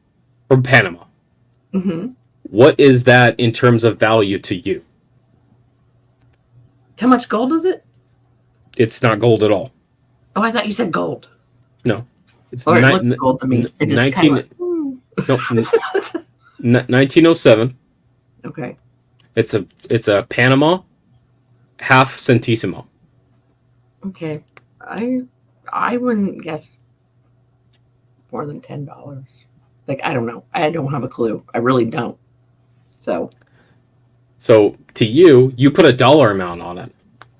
from Panama. Hmm. What is that in terms of value to you? How much gold is it? It's not gold at all. Oh, I thought you said gold. No, it's Or it looked gold to me. It just kind of no, 1907. okay. It's a Panama half centesimo. Okay. I wouldn't guess more than $10. Like, I don't know. I don't have a clue. I really don't. So To you, you put a dollar amount on it.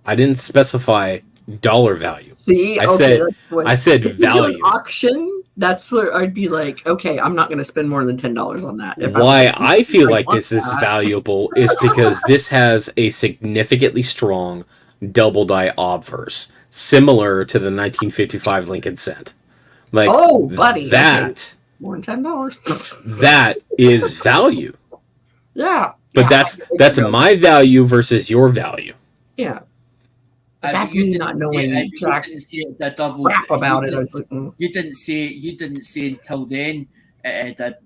I didn't specify dollar value. see, I okay, said that's what, I said if you do an value. auction, that's where I'd be like, okay, I'm not going to spend more than $10 on that. Why I feel like want this is that. valuable is because this has a significantly strong double die obverse, similar to the 1955 Lincoln cent. Like, Oh, buddy, that more than $10. that is value. Yeah. But that's my value versus your value. Yeah. But That's you me didn't not say- knowing you jack didn't say the double. crap about you it. I didn't- was like, You didn't say until then that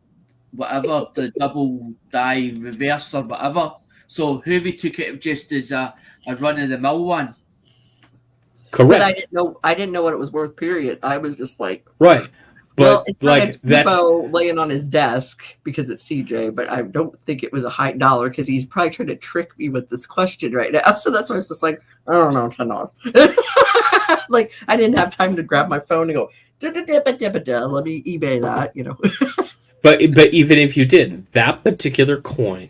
whatever the double die reverse or whatever. So Hoovy took it just as a run of the mill one. but I Correct. didn't know what it was worth. Period. I was just like, Right. well, But it's not like, a that's cheapo laying on his desk because it's CJ, but I don't think it was a high dollar because he's probably trying to trick me with this question right now. So that's why I was just like, I don't know, $10. Like, I didn't have time to grab my phone and go, let me eBay that, but even if you did that particular coin,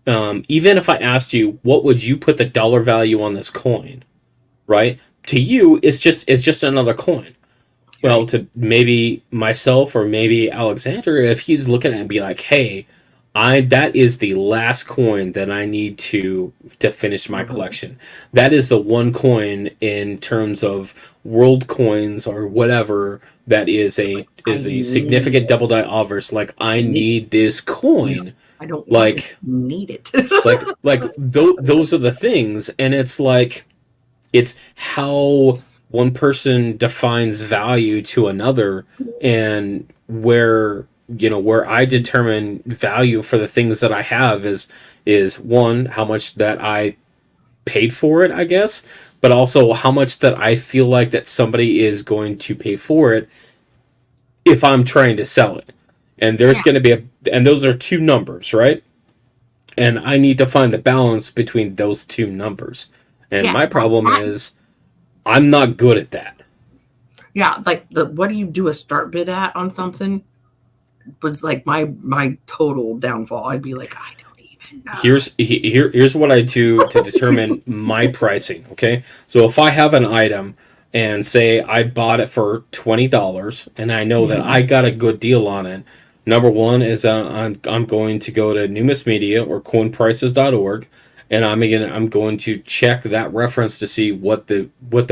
even if I asked you what would you put the dollar value on this coin, right? To you, it's just another coin. Well, to maybe myself or maybe Alexander, if he's looking at it and be like, hey, that is the last coin that I need to finish my collection. That is the one coin in terms of world coins or whatever that is a significant double die obverse. Like, I need this coin. I don't Like, need it. those are the things, and it's like, it's how one person defines value to another, and where I determine value for the things that I have is one, how much that I paid for it, I guess, but also how much that I feel like that somebody is going to pay for it if I'm trying to sell it. And there's going to be and those are two numbers, right? And I need to find the balance between those two numbers. And my problem is, I'm not good at that. Yeah, like what do you do a start bid at on something was like my total downfall. I'd be like, I don't even know. Here's what I do to determine my pricing. Okay, so if I have an item and say I bought it for $20 and I know that I got a good deal on it, number one is I'm going to go to Numis Media or coinprices.org. And I'm going to check that reference to see what the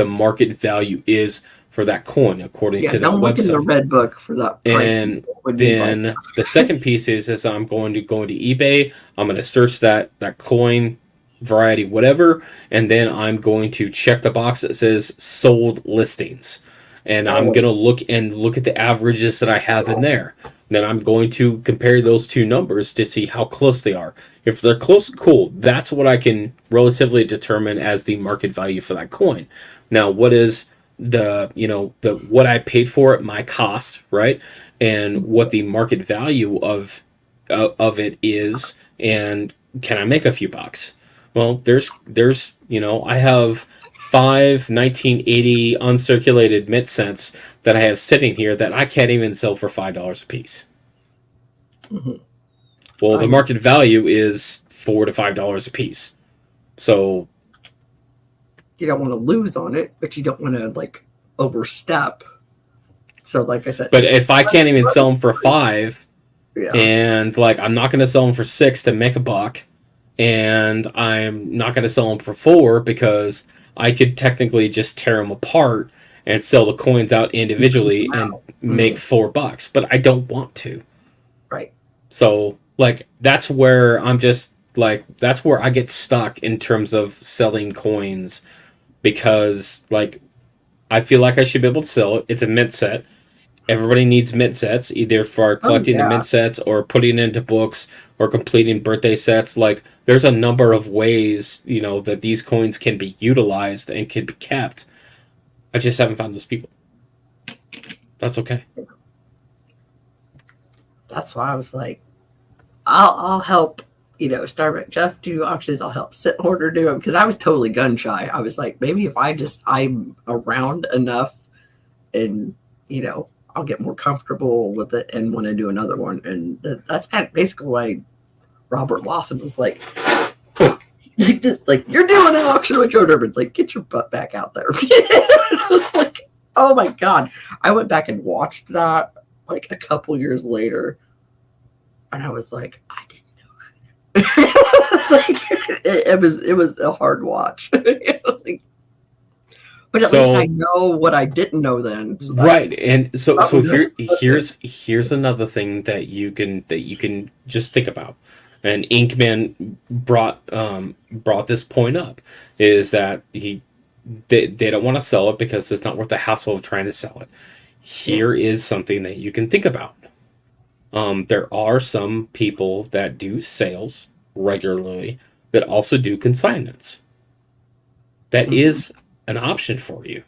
market value is for that coin according to that don't look in the website. red book for that price. And then the second piece is I'm going to go into eBay. I'm going to search that coin variety, whatever, and then I'm going to check the box that says sold listings. And I'm going to look at the averages that I have in there. Then I'm going to compare those two numbers to see how close they are. If they're close, cool. That's what I can relatively determine as the market value for that coin. Now, what is the what I paid for it, my cost, right? And what the market value of it is, and can I make a few bucks? Well, there's I have 5 1980 uncirculated mint cents that I have sitting here that I can't even sell for $5 a piece. Mhm. Well, the market value is $4 to $5 a piece. So You don't want to lose on it, but you don't want to like overstep. So, like I said, but if I can't even sell them for $5, yeah, and like I'm not going to sell them for $6 to make a buck, and I'm not going to sell them for $4 because I could technically just tear them apart and sell the coins out individually and make $4, but I don't want to. right. So like that's where I'm just like that's where I get stuck in terms of selling coins, because like I feel like I should be able to sell it. It's a mint set. Everybody needs mint sets, either for collecting the mint sets or putting it into books or completing birthday sets. Like there's a number of ways, that these coins can be utilized and can be kept. I just haven't found those people. That's okay. That's why I was like, I'll help, Starbucks Jeff do auctions. I'll help sit order do them, because I was totally gun shy. I was like, maybe if I'm around enough, and I'll get more comfortable with it and want to do another one. And that's kind of basically why Robert Lawson was like, like you're doing an auction with Joe Durbin, like get your butt back out there. It was like, oh my god, I went back and watched that like a couple years later, and I was like, I didn't know. Like, it was a hard watch. Like, but at least I know what I didn't know then. So right, and so here's another thing that you can just think about. And Inkman brought this point up, is that they don't want to sell it because it's not worth the hassle of trying to sell it. Here is something that you can think about. There are some people that do sales regularly that also do consignments. That is an option for you.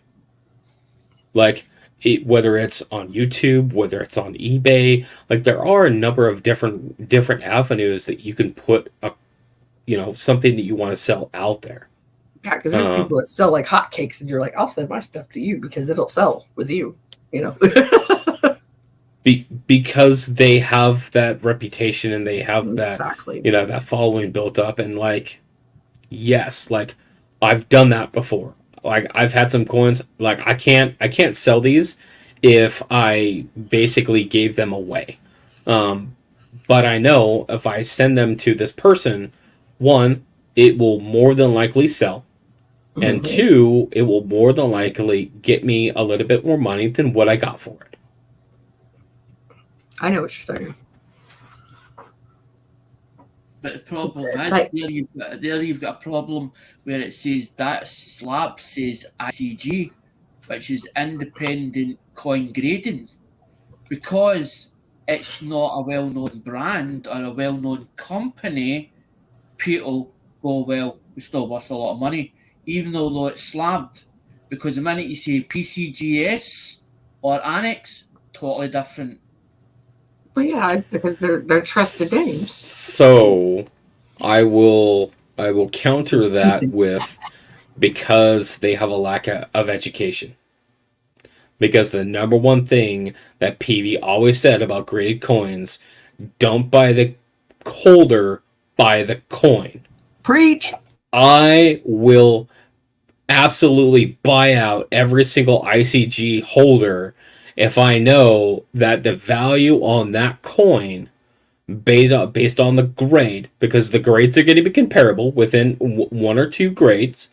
Like whether it's on YouTube, whether it's on eBay, like there are a number of different avenues that you can put something that you want to sell out there. Yeah, because there's people that sell like hotcakes, and you're like, I'll send my stuff to you because it'll sell with you. Because they have that reputation and they have that exactly. That following built up, and like yes, like I've done that before. Like I've had some coins, like I can't sell these if I basically gave them away. But I know if I send them to this person, one, it will more than likely sell. And two, it will more than likely get me a little bit more money than what I got for it. I know what you're saying. But the problem It's is, like, there you've got a problem where it says that slab says ICG, which is independent coin grading, because it's not a well-known brand or a well-known company. People go, well, it's not worth a lot of money, even though it's slabbed, because the minute you say PCGS or Annex, totally different. well, yeah, because they're trusted names. So I will counter that with, because they have a lack of education. Because the number one thing that PV always said about graded coins, don't buy the holder, buy the coin. Preach. I will absolutely buy out every single ICG holder if I know that the value on that coin, based on the grade, because the grades are going to be comparable within one or two grades.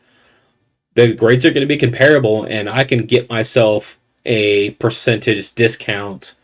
The grades are going to be comparable, and I can get myself a percentage discount,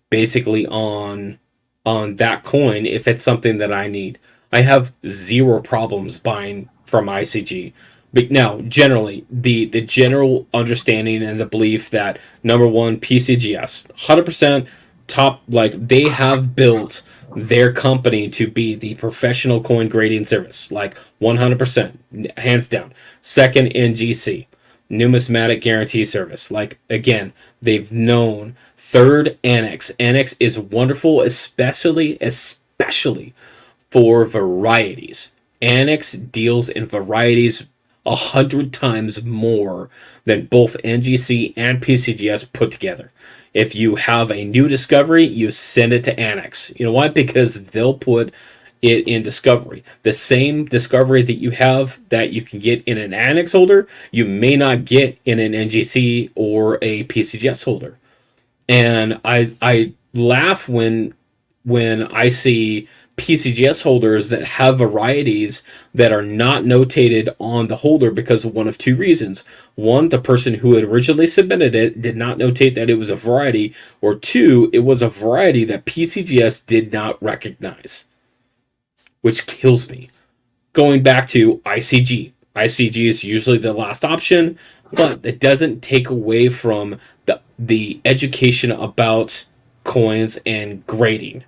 basically on that coin if it's something that I need. I have zero problems buying from ICG. But now, generally, the general understanding and the belief that, number one, PCGS, 100% top, like, they have built their company to be the professional coin grading service, like 100%, hands down. Second, NGC, numismatic guarantee service. Like, again, they've known. Third, Annex. Annex is wonderful, especially for varieties. Annex deals in varieties 100 times more than both NGC and PCGS put together. If you have a new discovery, you send it to Annex. You know why? Because they'll put it in discovery. The same discovery that you have that you can get in an Annex holder, you may not get in an NGC or a PCGS holder. And I laugh when I see PCGS holders that have varieties that are not notated on the holder because of one of two reasons. One, the person who had originally submitted it did not notate that it was a variety, or two, it was a variety that PCGS did not recognize, which kills me. Going back to ICG. ICG is usually the last option, but it doesn't take away from the education about coins and grading.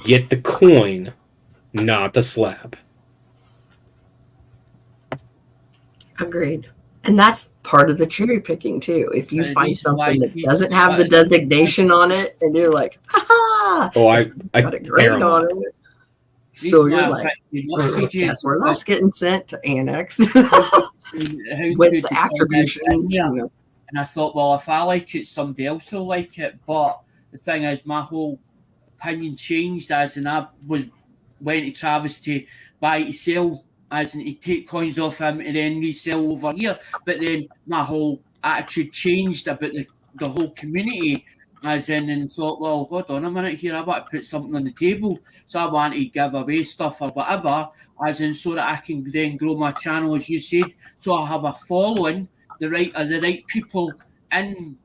Get the coin, not the slab. Agreed. And that's part of the cherry picking too. If you And find these something wise that people- doesn't have the designation on it, and you're like, ha ha! Oh, I got a grade tear 'em on up. it. So you're Reason why I like, picked the oxygen guess where was that's getting sent to Annex how with good the coin is attribution. in here. You know, And I thought, well, if I like it, somebody else will like it. But the thing is, my whole opinion changed as in I went to Travis to buy to sell, as in to take coins off him and then resell over here. But then my whole attitude changed about the whole community, as in, and thought, well, hold on a minute here, I want to put something on the table. So I want to give away stuff or whatever, as in so that I can then grow my channel, as you said, so I have a following, the right people in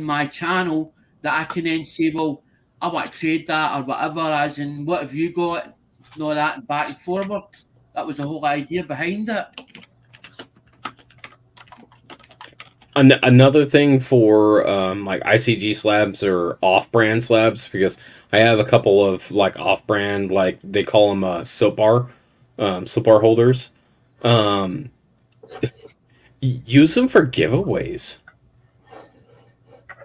my channel that I can then say, well, I want to trade that or whatever, as in, what have you got? Know that back and forward. That was the whole idea behind it. Another thing for like ICG slabs or off-brand slabs, because I have a couple of like off-brand, like they call them soap bar holders. Use them for giveaways.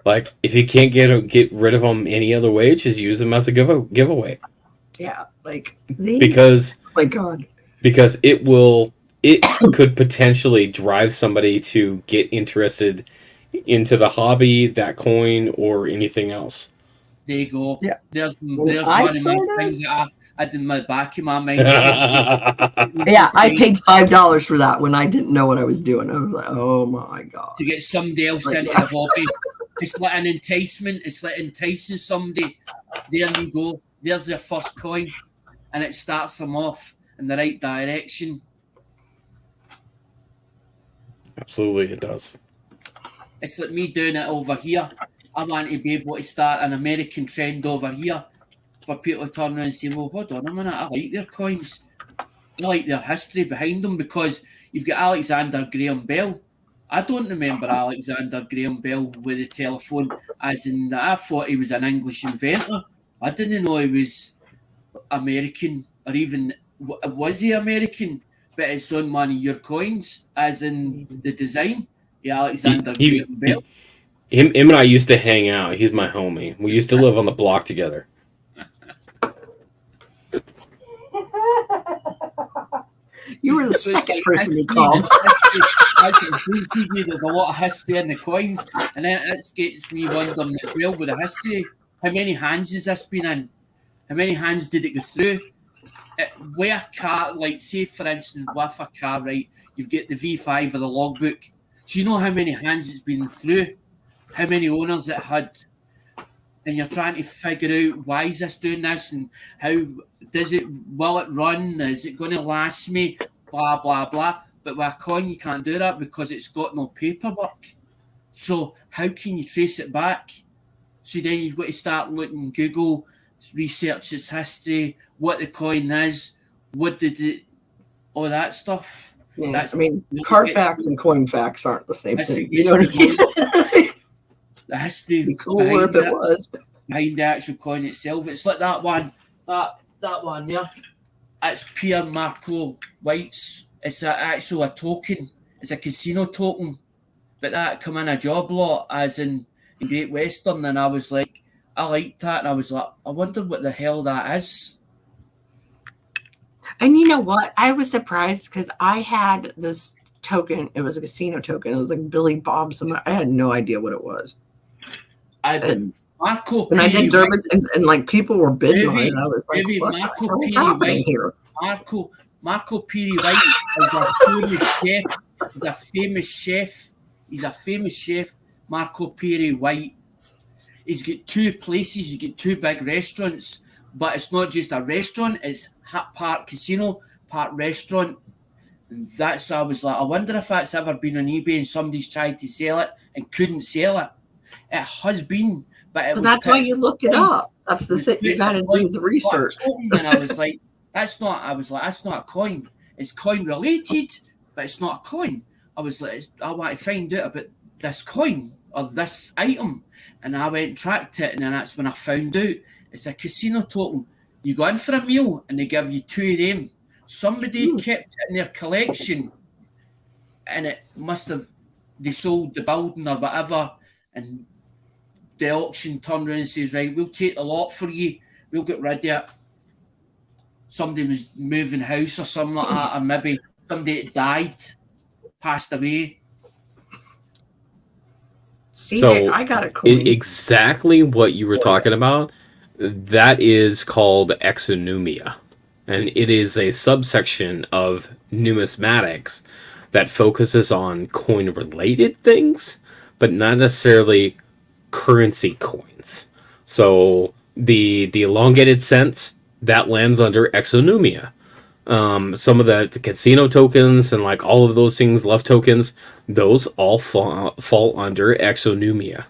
Like if you can't get rid of them any other way, just use them as a giveaway. yeah, like these. Because Oh my God, because it could potentially drive somebody to get interested into the hobby, that coin, or anything else. There you go. Yeah. There's When one I of my started- things that I did in my back of my mind. yeah, I paid $5 for that when I didn't know what I was doing. I was like, oh my God. To get somebody else Like, into the hobby. It's like an enticement. It's like enticing somebody. There you go. There's their first coin. And it starts them off in the right direction. Absolutely, it does. It's like me doing it over here. I want to be able to start an American trend over here for people to turn around and say, well, hold on a minute, I like their coins. I like their history behind them, because you've got Alexander Graham Bell. I don't remember Alexander Graham Bell with the telephone, as in that I thought he was an English inventor. I didn't know he was American, or even, was he American? But it's on one of your coins, as in the design. Yeah, Alexander Graham Bell. Him and I used to hang out. He's my homie. We used to live on the block together. You were the So it's second like person he history, called. there's a lot of history in the coins, and then it gets me wondering as well with the history. How many hands has this been in? How many hands did it go through? With a car, like say for instance, with a car, right? You've got the V5 or the logbook. So you know how many hands it's been through, how many owners it had, and you're trying to figure out why is this doing this, and how will it run? Is it going to last me? Blah blah blah. But with a coin, you can't do that because it's got no paperwork. So how can you trace it back? So then you've got to start looking Google, research its history, what the coin is, what did it, all that stuff. Yeah, That's- I mean, Carfax and Coinfax aren't the same That's thing. the- You know what I mean? The history. It'd be cooler if behind it was. behind the actual coin itself. It's like that one, that one there. It's Pierre Marco White's. It's actually a token. It's a casino token, but that come in a job lot as in Great Western, and I was like, I liked that, and I was like, I wonder what the hell that is. And you know what? I was surprised because I had this token. It was a casino token. It was like Billy Bob. I had no idea what it was. Marco when I did Durbans and like people were bidding on it, I was like, what Marco the hell is happening here? Marco Piri White is a famous chef. He's a famous chef. He's a famous chef, Marco Piri White. He's got two places. He's got two big restaurants, but it's not just a restaurant. It's part casino, part restaurant. And that's why I was like, I wonder if that's ever been on eBay and somebody's tried to sell it and couldn't sell it. It has been, but that's why you look it up. That's the thing. You got to do the research. And I was like, that's not a coin. It's coin related, but it's not a coin. I was like, I want to find out about this coin or this item. And I went and tracked it, and then that's when I found out it's a casino token. You go in for a meal, and they give you two of them. Somebody kept it in their collection, and it must have, they sold the building or whatever, and the auction turned around and says, right, we'll take the lot for you. We'll get rid of it. Somebody was moving house or something like that, or maybe somebody that died, passed away. See, so I got a coin. Exactly what you were talking about, that is called exonumia. And it is a subsection of numismatics that focuses on coin-related things, but not necessarily currency coins. So the elongated sense, that lands under exonumia. Some of the casino tokens and like all of those things, left tokens, those all fall under exonumia.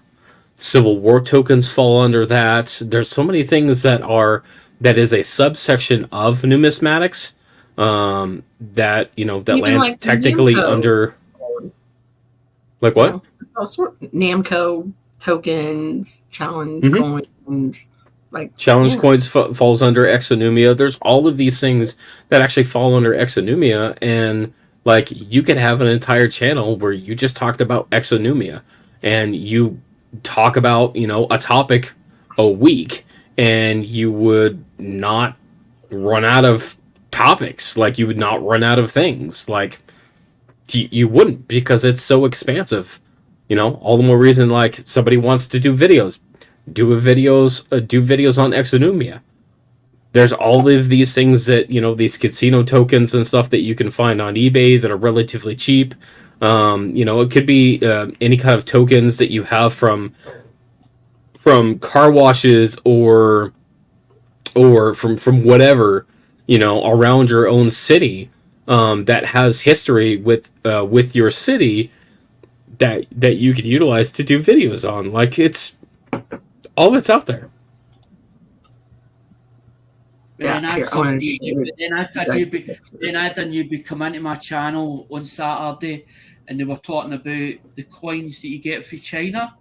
Civil War tokens fall under that. There's so many things that is a subsection of numismatics that even lands like technically Namco under. Like what? Namco tokens, challenge coins. Like challenge coins falls under exonumia. There's all of these things that actually fall under exonumia, and like you could have an entire channel where you just talked about exonumia, and you talk about a topic a week, and you would not run out of topics. Like you would not run out of things. Like you wouldn't, because it's so expansive. All the more reason like somebody wants to do videos. Do videos on exonumia. There's all of these things that these casino tokens and stuff that you can find on eBay that are relatively cheap. It could be any kind of tokens that you have from car washes or from whatever around your own city that has history with your city that you could utilize to do videos on. Like it's. All that's out there. Yeah, then I done you be coming into my channel on Saturday, and they were talking about the coins that you get from China,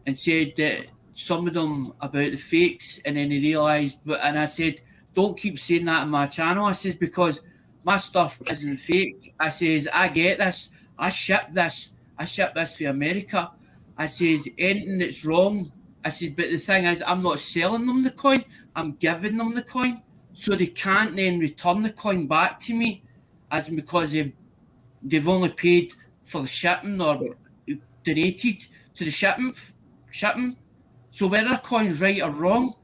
and said that some of them about the fakes, and then they realised. And I said, don't keep saying that on my channel. I says, because my stuff isn't fake. I says, I get this. I ship this for America. I says, anything that's wrong. I said, but the thing is, I'm not selling them the coin. I'm giving them the coin. So they can't then return the coin back to me, as because they've only paid for the shipping or donated to the shipping. So whether a coin's right or wrong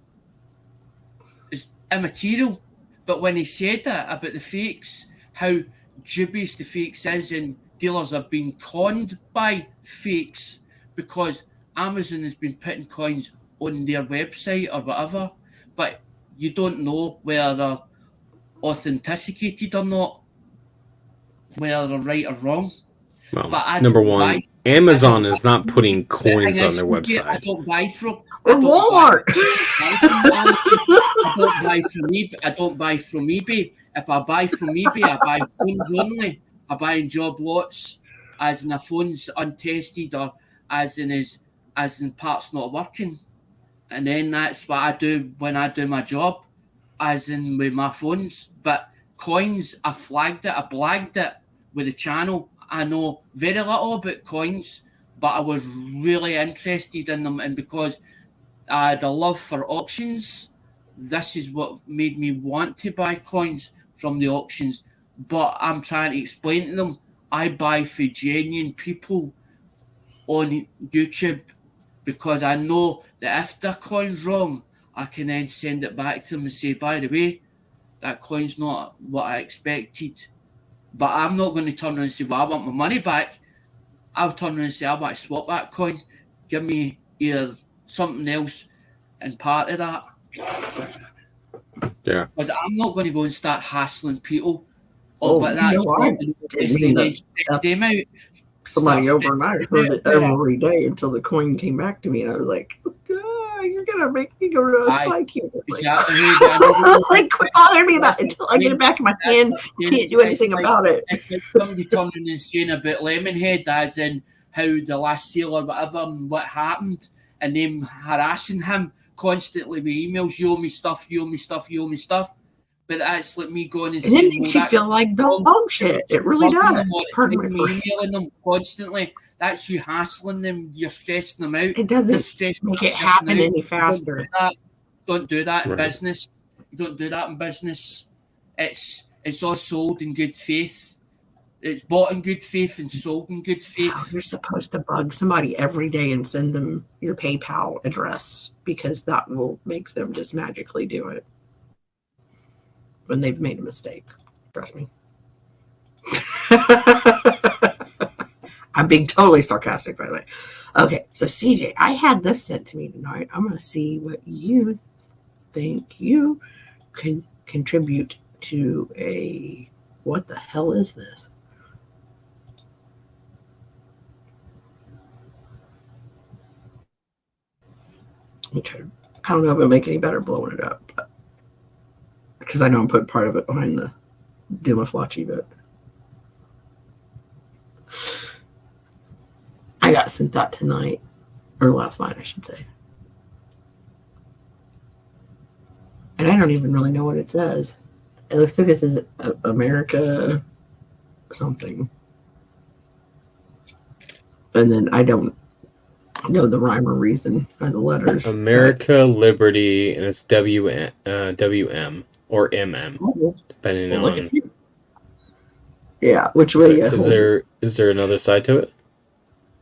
is immaterial. But when he said that about the fakes, how dubious the fakes is, and dealers have been conned by fakes because Amazon has been putting coins on their website or whatever, but you don't know whether they're authenticated or not, whether they're right or wrong. Well, number one, Amazon is not putting coins on their website. I don't buy from Walmart. I don't buy from eBay. I don't buy from eBay. If I buy from eBay, I buy phones only. I buy in job lots, as in the phone's untested or as in parts not working. and then that's what I do when I do my job, as in with my phones. But coins, I flagged it, I blagged it with the channel. I know very little about coins, but I was really interested in them, and because I had a love for auctions, this is what made me want to buy coins from the auctions. But I'm trying to explain to them, I buy for genuine people on YouTube, because I know that if the coin's wrong, I can then send it back to them and say, by the way, that coin's not what I expected. But I'm not going to turn around and say, well, I want my money back. I'll turn around and say, I want to swap that coin. Give me either something else and part of that. Yeah. Because I'm not going to go and start hassling people. Oh, But you that's know, I didn't mean that stress them out. somebody Start over and I stressing heard them it out about it. every day until the coin came back to me, and I was like, "You're gonna make me go to a Aye, psych unit." Like, exactly. But I know like, quit bothering me about that's it until I get it back in my that's hand. like You saying can't do anything like, about it. it's like somebody turning and saying about Lemonhead, as in how the last sale or whatever and what happened, and them harassing him constantly with emails. You owe me stuff. You owe me stuff. You owe me stuff. But that's like me going and And it saying, makes well, you feel like dog shit. It really bugging them does. or Pardon my me French. emailing them constantly. That's you hassling them. You're stressing them out. It You're doesn't stressing make them it happen out. any faster. Don't do that in Right. business. You don't do that in business. It's all sold in good faith. It's bought in good faith and sold in good faith. Wow, you're supposed to bug somebody every day and send them your PayPal address, because that will make them just magically do it when they've made a mistake. Trust me. I'm being totally sarcastic, by the way. Okay, so CJ, I had this sent to me tonight. I'm going to see what you think you can contribute to a... What the hell is this? Okay. I don't know if it'll make any better blowing it up, because I know I'm putting part of it behind the Dumaflachi, but I got sent that tonight, or last night, I should say. And I don't even really know what it says. It looks like this is America something. And then I don't know the rhyme or reason or the letters. America, Liberty, and it's WM or MM, depending Well, look on. at you. Yeah, which way? Is there another side to it?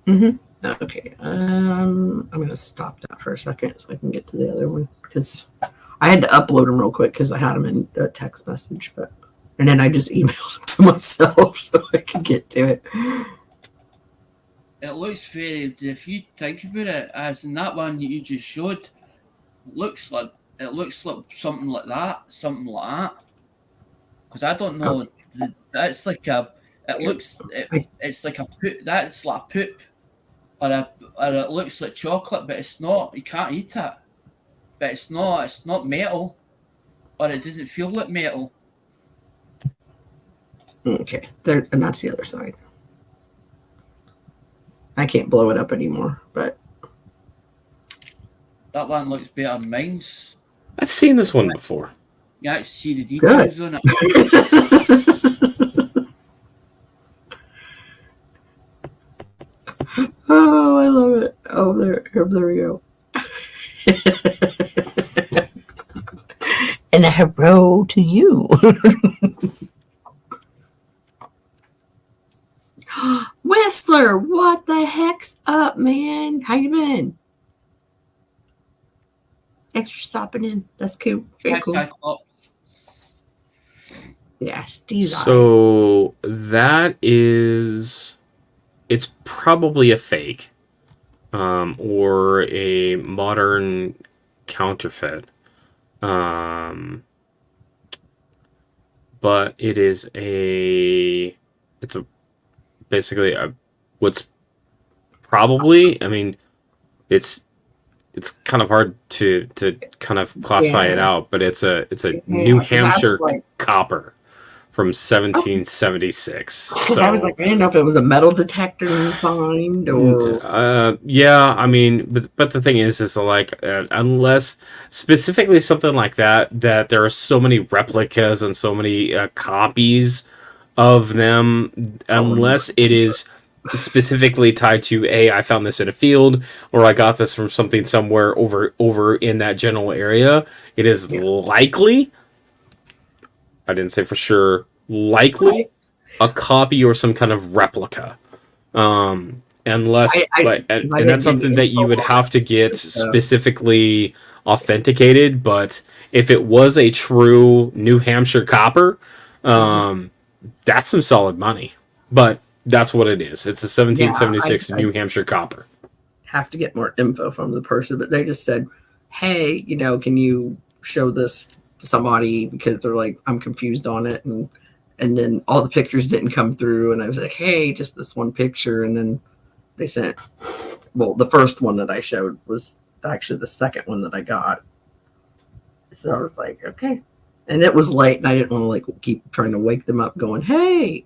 Mm-hmm. Okay. I'm gonna stop that for a second so I can get to the other one, because I had to upload them real quick because I had them in a text message, and then I just emailed them to myself so I could get to it. It looks very, if you think about it, as in that one that you just showed, it looks like something like that. Because I don't know, that's like a, it's like a poop, that's like a poop, or it looks like chocolate, but it's not, you can't eat it. But it's not metal, or it doesn't feel like metal. Okay, there, and that's the other side. I can't blow it up anymore, but That one looks better than mine's. I've seen this one before. You actually see the details on it. Oh, I love it. Oh, there we go. And a hello to you. Whistler, what the heck's up, man? How you been? Thanks for stopping in. That's cool. Very cool. Yeah, Steve's So that is, it's probably a fake, or a modern counterfeit. But it is basically what's probably, I mean, it's kind of hard to kind of classify it out, but it's a New Hampshire copper. from 1776. 'Cause I was like, I didn't know if it was a metal detector you find or. Yeah, I mean, but the thing is like, unless specifically something like that there are so many replicas and so many copies of them, unless it is specifically tied to I found this in a field, or I got this from something somewhere over in that general area, it is likely, I didn't say for sure, likely a copy or some kind of replica. Unless, and that's something that you would have to get specifically authenticated. But if it was a true New Hampshire copper, that's some solid money. But that's what it is. It's a 1776 New Hampshire copper. Have to get more info from the person, but they just said, hey, can you show this to somebody, because they're like, I'm confused on it, and then all the pictures didn't come through, and I was like, hey, just this one picture, and then they sent, well, the first one that I showed was actually the second one that I got. So I was like, okay. And it was late, and I didn't want to like keep trying to wake them up going, hey,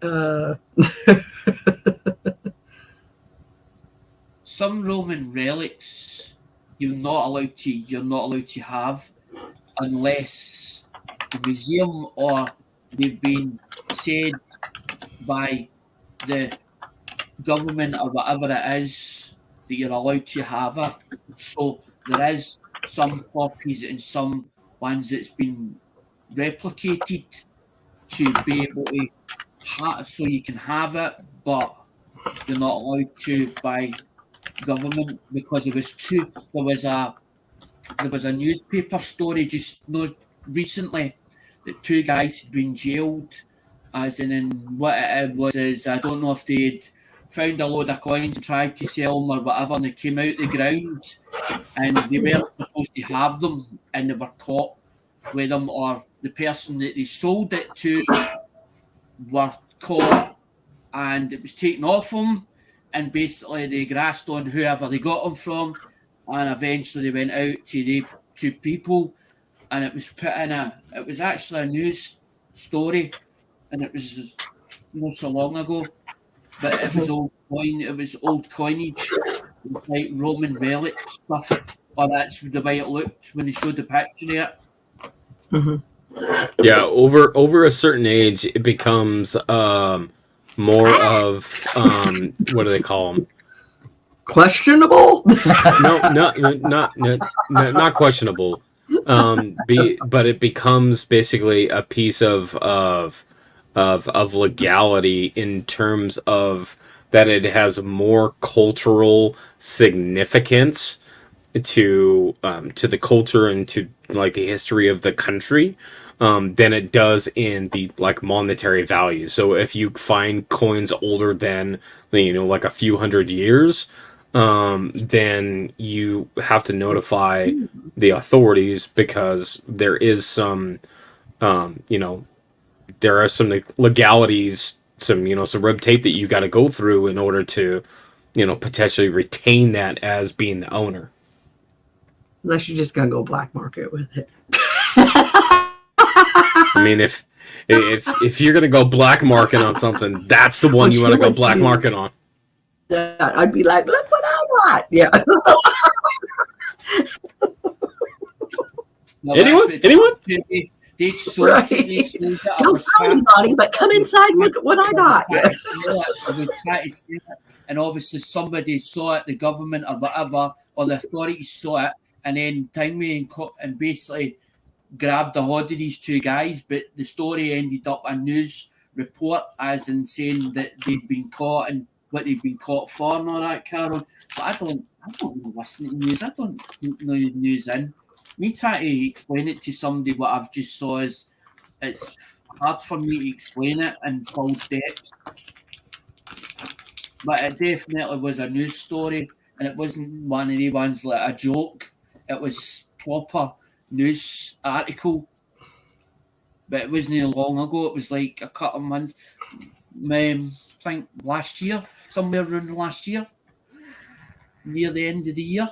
Some Roman relics you're not allowed to have unless the museum or they've been said by the government or whatever it is that you're allowed to have it. So there is some copies and some ones that's been replicated to be able to have, so you can have it, but you're not allowed to by government, because there was a newspaper story just recently that two guys had been jailed, as in what it was is, I don't know if they'd found a load of coins and tried to sell them or whatever, and they came out the ground and they weren't supposed to have them, and they were caught with them, or the person that they sold it to were caught and it was taken off them, and basically they grasped on whoever they got them from, and eventually they went out to the two people, and it was put in it was actually a news story, and it was not so long ago, but it was old coinage, like Roman relic stuff, or that's the way it looked when they showed the picture of it. Mm-hmm. Yeah, over a certain age, it becomes more of what do they call them? Questionable? No, not questionable. But it becomes basically a piece of legality in terms of that it has more cultural significance to the culture and to like the history of the country than it does in the like monetary value. So if you find coins older than like a few hundred years, then you have to notify the authorities, because there is some there are some legalities, some red tape that you got to go through in order to potentially retain that as being the owner. Unless you're just gonna go black market with it. I mean, if you're gonna go black market on something, that's the one you want to go black market on. Yeah, I'd be like, look what I got. Yeah. Now, Anyone? They sold Right. Don't tell anybody, but come inside and look at what I got. And obviously somebody saw it, the government or whatever, or the authorities saw it, and then timely and basically grabbed the hold of these two guys. But the story ended up a news report, as in saying that they'd been caught and what they'd been caught for and all that, Carol. But I don't listen to news. I don't know news in. Me trying to explain it to somebody what I've just saw is, it's hard for me to explain it in full depth. But it definitely was a news story, and it wasn't one of the ones like a joke. It was proper news article. But it wasn't long ago. It was like a couple of months. I think last year, somewhere around last year, near the end of the year.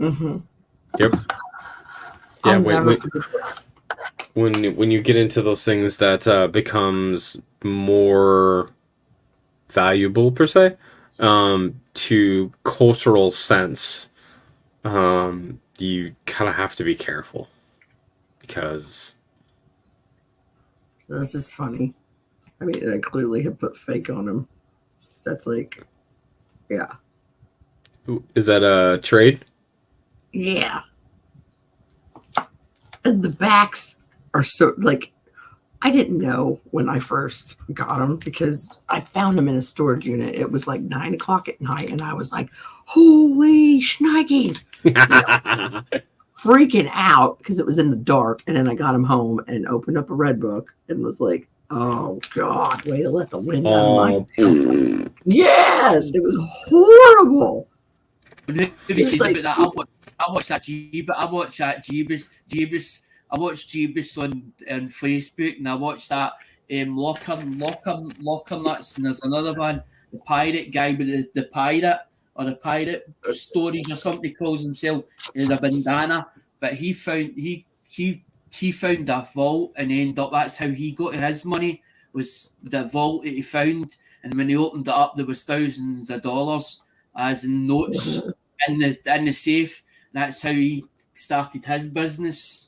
Mm-hmm. Yep. Yeah, I'll never forget this. when you get into those things that becomes more valuable per se to cultural sense, you kind of have to be careful because This is funny. I mean, I clearly have put fake on him. That's like, yeah. is that a trade? Yeah. And the backs are so, like, I didn't know when I first got them because I found them in a storage unit. It was like 9 o'clock at night, and I was like, holy shnikes. Freaking out because it was in the dark. And then I got them home and opened up a red book and was like, oh, God, way to let the wind out of my sail. Yes, it was horrible. Maybe says like, about that. I watched that Jeebus. I watched Jeebus on Facebook, and I watched that Locker Nuts, and there's another one, the pirate guy with the pirate or the pirate stories or something he calls himself. He has a bandana, but he found a vault and ended up. That's how he got his money, was the vault that he found, and when he opened it up, there was thousands of dollars as in notes in the safe. That's how he started his business.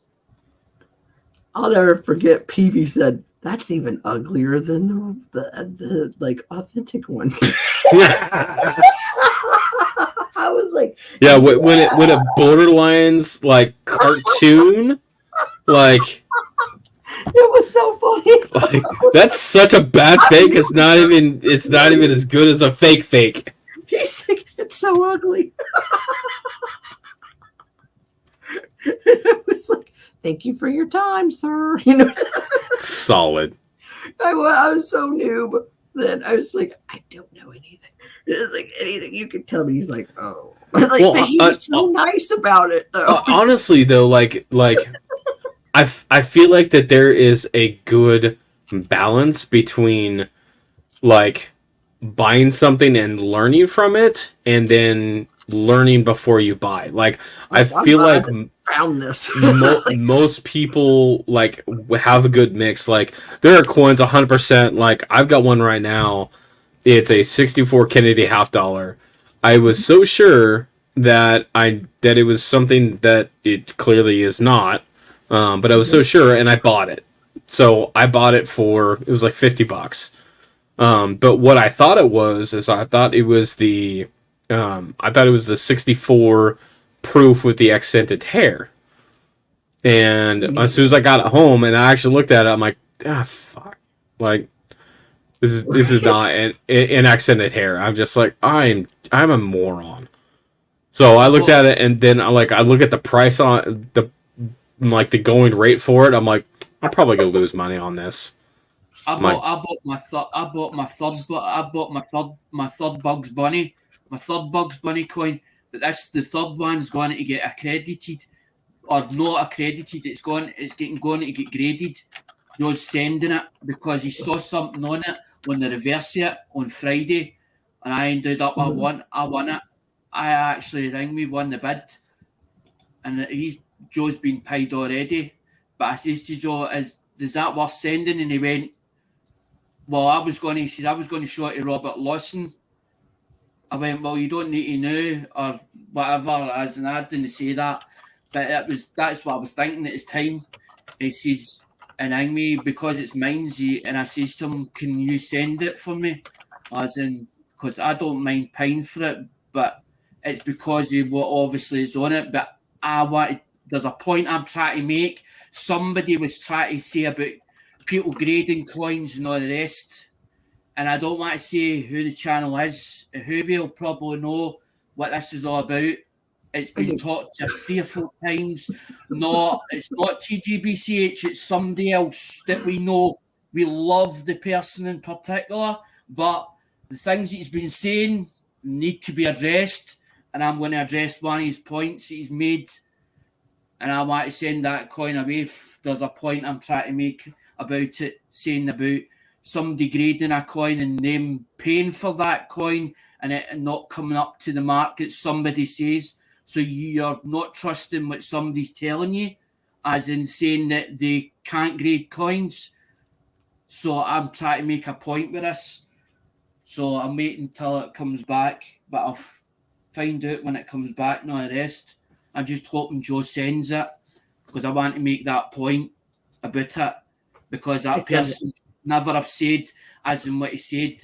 I'll never forget Peavy said, that's even uglier than the like authentic one. I was like, yeah, when it borderlines like cartoon, like it was so funny. Like, that's such a bad fake. It's not even as good as a fake. He's like, it's so ugly. It was like, thank you for your time, sir. You know, solid. I was so noob that I was like, I don't know anything. It's like anything you could tell me. He's like, oh, like, well, but he was so nice about it. Though. Honestly, though, like I feel like that there is a good balance between like buying something and learning from it, and then learning before you buy. Like I feel like found this. most people like have a good mix. Like there are coins 100%. Like I've got one right now. It's a 64 Kennedy half dollar. I was so sure that it was something that it clearly is not. But I was so sure, and I bought it. So I bought it for, it was like $50. But what I thought it was is I thought it was the 64 proof with the accented hair. And as soon as I got it home and I actually looked at it, I'm like, fuck. Like, this is not an accented hair. I'm just like, I'm a moron. So I looked at it, and then I look at the price on the going rate for it. I'm like, I'm probably gonna lose money on this. I bought my third Bugs Bunny coin, but that's the third one's going to get accredited or not accredited. It's going to get graded. Joe's sending it because he saw something on it when they reverse it on Friday, and I ended up I won it. I actually won the bid, and Joe's been paid already. But I says to Joe, is that worth sending? And he went, well, I was going to show it to Robert Lawson. I went, well, you don't need to know or whatever, as and I didn't say that. But that's what I was thinking at his time. He says, and I'm me because it's mine's, and I says to him, can you send it for me? As in, because I don't mind paying for it, but it's because of what obviously is on it. But there's a point I'm trying to make. Somebody was trying to say about people grading coins and all the rest, and I don't want to say who the channel is. Whoever will probably know what this is all about. It's been talked to 3 or 4 times. No, it's not TGBCH. It's somebody else that we know. We love the person in particular, but the things that he's been saying need to be addressed, and I'm going to address one of his points that he's made, and I want to send that coin away. If there's a point I'm trying to make about it, saying about somebody grading a coin and them paying for that coin and it not coming up to the mark that somebody says. So you're not trusting what somebody's telling you. as in saying that they can't grade coins. So I'm trying to make a point with this. So I'm waiting till it comes back, but I'll find out when it comes back, not the rest. I'm just hoping Joe sends it because I want to make that point about it because that person never have said, as in what he said.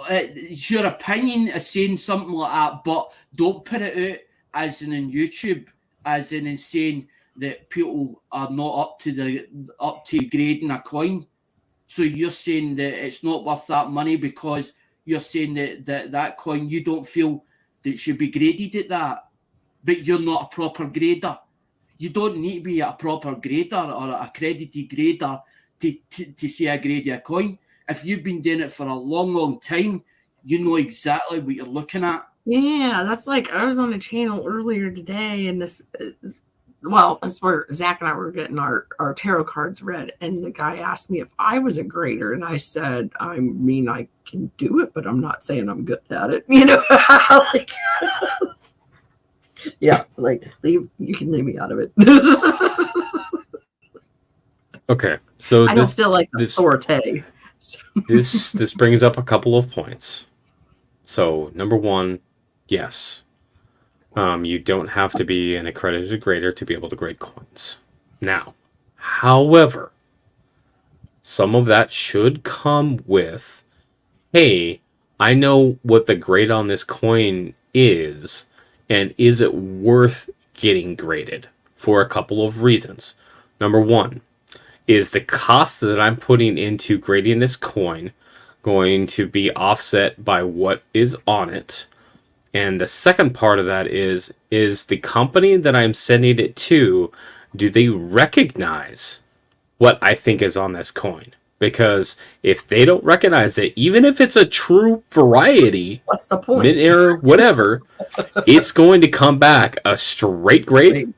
It's your opinion is saying something like that, but don't put it out as in YouTube, as in saying that people are not up to grading a coin. So you're saying that it's not worth that money because you're saying that coin you don't feel that should be graded at that, but you're not a proper grader. You don't need to be a proper grader or an accredited grader to say I grade a coin. If you've been doing it for a long time, you know exactly what you're looking at. Yeah, that's like I was on a channel earlier today, and this, well, that's where Zach and I were getting our tarot cards read, and the guy asked me if I was a grader, and I said, I mean, I can do it, but I'm not saying I'm good at it, you know. Like, yeah, like you can leave me out of it. Okay, so I don't feel like the forte. This brings up a couple of points. So number one, yes, you don't have to be an accredited grader to be able to grade coins. Now, however, some of that should come with, hey, I know what the grade on this coin is, and is it worth getting graded? For a couple of reasons. Number one, is the cost that I'm putting into grading this coin going to be offset by what is on it? And the second part of that is the company that I'm sending it to, do they recognize what I think is on this coin? Because if they don't recognize it, even if it's a true variety, what's the point? Mid-air, whatever, it's going to come back a straight grade,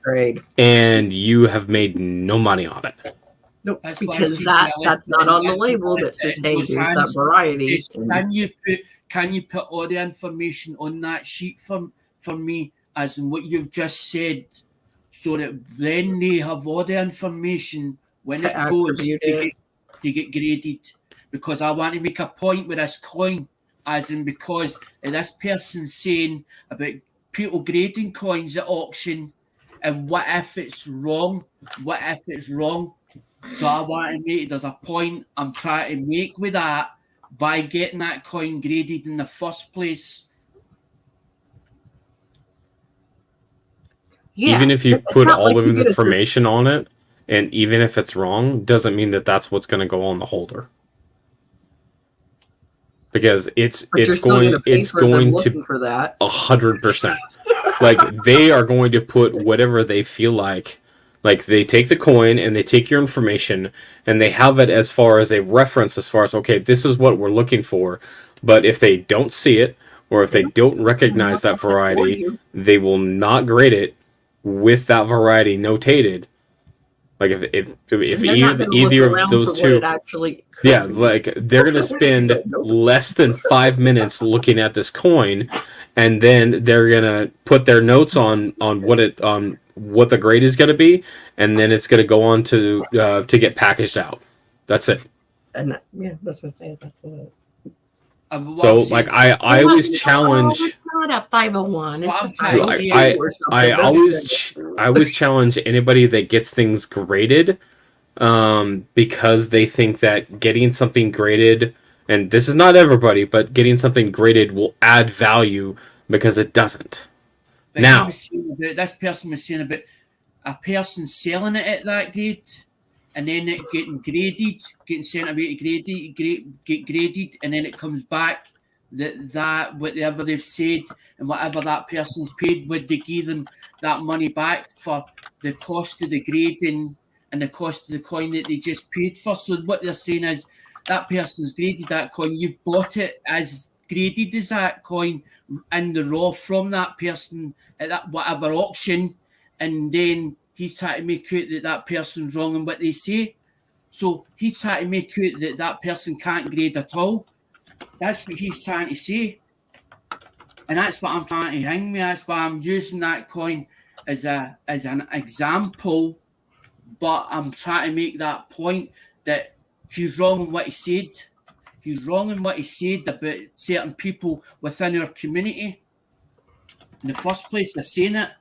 and you have made no money on it. Nope, because that's not on the label that says, hey, here's that variety. Can you put all the information on that sheet for me, as in what you've just said, so that then they have all the information when it goes to get graded? Because I want to make a point with this coin, as in because this person's saying about people grading coins at auction, and what if it's wrong? What if it's wrong? So I want to make, there's a point I'm trying to make with that by getting that coin graded in the first place. Yeah, even if you put all of the information on it, and even if it's wrong, doesn't mean that that's what's going to go on the holder. Because it's going to 100%. Like, they are going to put whatever they feel like. Like, they take the coin and they take your information and they have it as far as a reference, as far as, okay, this is what we're looking for. But if they don't see it, or if they don't recognize that variety, they will not grade it with that variety notated. Like, if either of those two, yeah, like, they're going to spend less than 5 minutes looking at this coin, and then they're going to put their notes on what the grade is going to be, and then it's going to go on to get packaged out. That's it. And yeah, that's what I say. That's it. So, like, I always challenge. It's not a 501. It's I always challenge anybody that gets things graded, because they think that getting something graded, and this is not everybody, but getting something graded will add value, because it doesn't. Like now, this person was saying about a person selling it at that grade, and then it getting graded, getting sent away to get graded, and then it comes back that whatever they've said and whatever that person's paid, would they give them that money back for the cost of the grading and the cost of the coin that they just paid for? So what they're saying is that person's graded that coin, you bought it as graded as that coin in the raw from that person at that whatever auction, and then he's trying to make out that person's wrong in what they say. So he's trying to make out that person can't grade at all. That's what he's trying to say. And that's what I'm trying to hang me. That's why I'm using that coin as an example, but I'm trying to make that point that he's wrong in what he said. He's wrong in what he said about certain people within our community. In the first place, they're saying it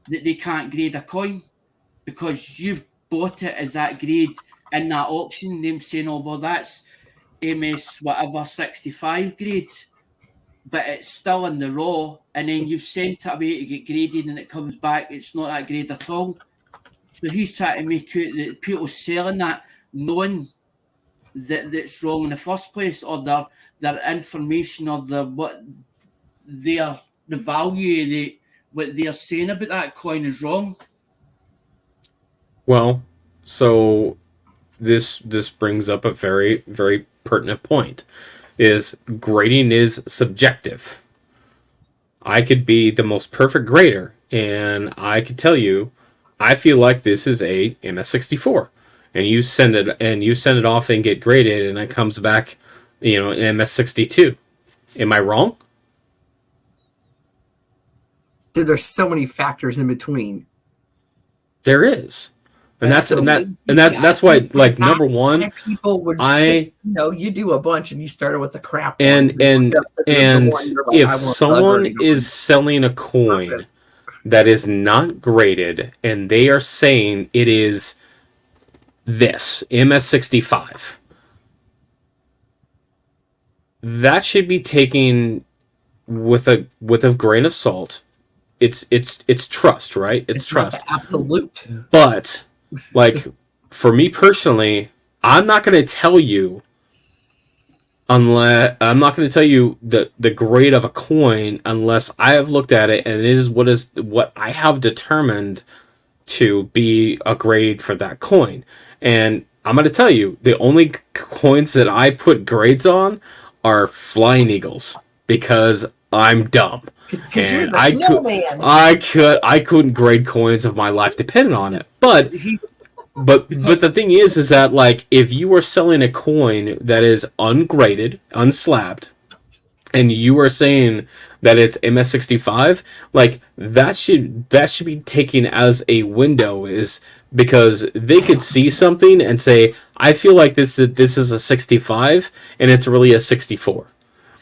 that they can't grade a coin because you've bought it as that grade in that auction. Them saying, "Oh well, that's MS whatever 65 grade," but it's still in the raw, and then you've sent it away to get graded, and it comes back it's not that grade at all. So he's trying to make out that people selling that knowing that that's wrong in the first place, or their information or the value what they're saying about that coin is wrong. Well, so this brings up a very, very pertinent point. Is grading is subjective. I could be the most perfect grader, and I could tell you, I feel like this is a MS64, and you send it off and get graded, and it comes back, an MS62. Am I wrong? Dude, there's so many factors in between. There is. And that's So that's why, like, number one, people would you do a bunch and you started with the crap and ones, if someone is selling a coin that is not graded and they are saying it is this MS65, that should be taken with a grain of salt. It's trust, right? It's trust. Absolute. But like, for me personally, I'm not going to tell you the grade of a coin unless I have looked at it and it is what I have determined to be a grade for that coin. And I'm going to tell you, the only coins that I put grades on are Flying Eagles because I'm dumb. And I couldn't grade coins of my life depending on it. But the thing is that, like, if you are selling a coin that is ungraded, unslabbed, and you are saying that it's MS65, like, that should be taken as a window, is because they could see something and say, I feel like this is a 65 and it's really a 64.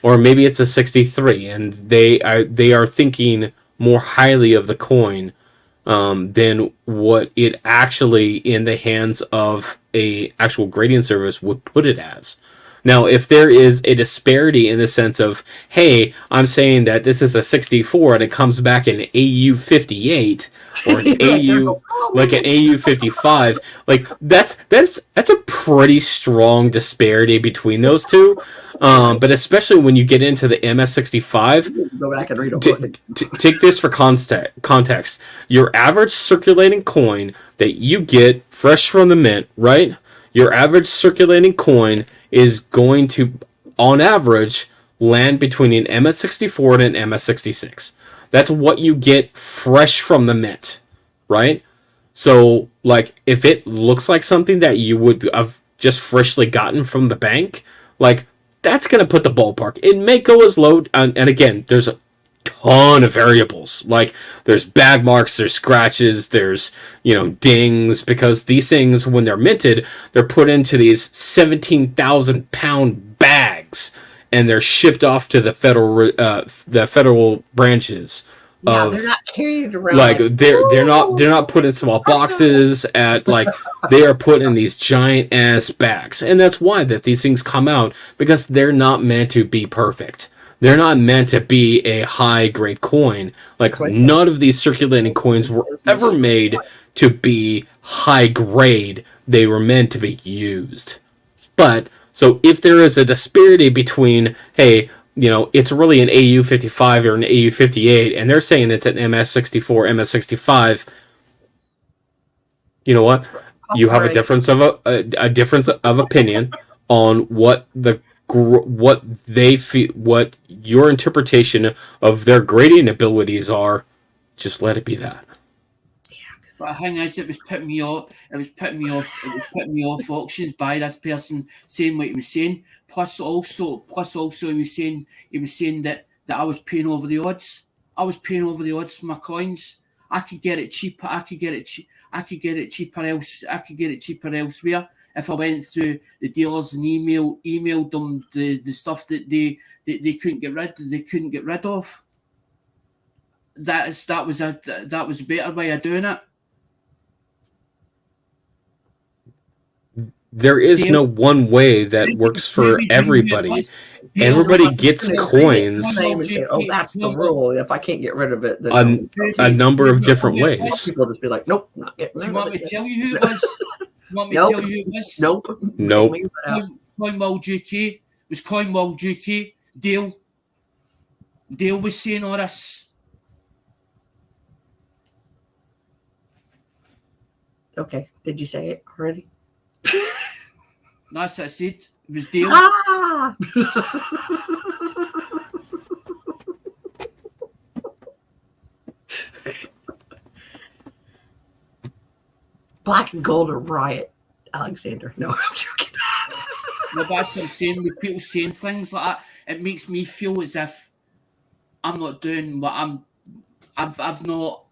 Or maybe it's a 63, and they are thinking more highly of the coin than what it actually, in the hands of a actual grading service, would put it as. Now, if there is a disparity in the sense of, hey, I'm saying that this is a 64 and it comes back an AU 58 or an AU 55, like that's a pretty strong disparity between those two. But especially when you get into the MS65, go back and read a take this for context. Your average circulating coin that you get fresh from the mint, right? Your average circulating coin is going to, on average, land between an MS64 and an MS66. That's what you get fresh from the mint, right? So, like, if it looks like something that you would have just freshly gotten from the bank, like, that's going to put the ballpark. It may go as low, and again, there's a ton of variables. Like, there's bag marks, there's scratches, there's, dings, because these things, when they're minted, they're put into these 17,000 pound bags, and they're shipped off to the federal branches. Yeah, they're not carried around. Like, they're not put in small boxes they are put in these giant ass bags. And that's why that these things come out, because they're not meant to be perfect. They're not meant to be a high grade coin. Like, none of these circulating coins were ever made to be high grade. They were meant to be used. But so if there is a disparity between, hey, it's really an AU 55 or an AU 58, and they're saying it's an MS64, MS65. You know what? You have a difference of a difference of opinion on what they feel, what your interpretation of their grading abilities are. Just let it be that. But the thing is, it was putting me off. It was putting me off auctions by this person saying what he was saying. Plus, also, he was saying that I was paying over the odds. I was paying over the odds for my coins. I could get it cheaper. I could get it cheaper elsewhere if I went through the dealers and emailed them the stuff that they couldn't get rid of. That was a better way of doing it. There is no one way that works for everybody. Everybody gets coins Say, oh, that's the rule. If I can't get rid of it, then a number of different ways. People just be like, nope, not getting rid of it. Do you want me to tell you who it was? Nope. Nope. CoinWorld UK was CoinWorld UK. Dale was saying all this. Okay, did you say it already? That's what I said. It was Dale. Ah! Black and gold or riot, Alexander. No, I'm joking. No, but that's what I'm saying. With people saying things like that, it makes me feel as if I'm not doing what I've not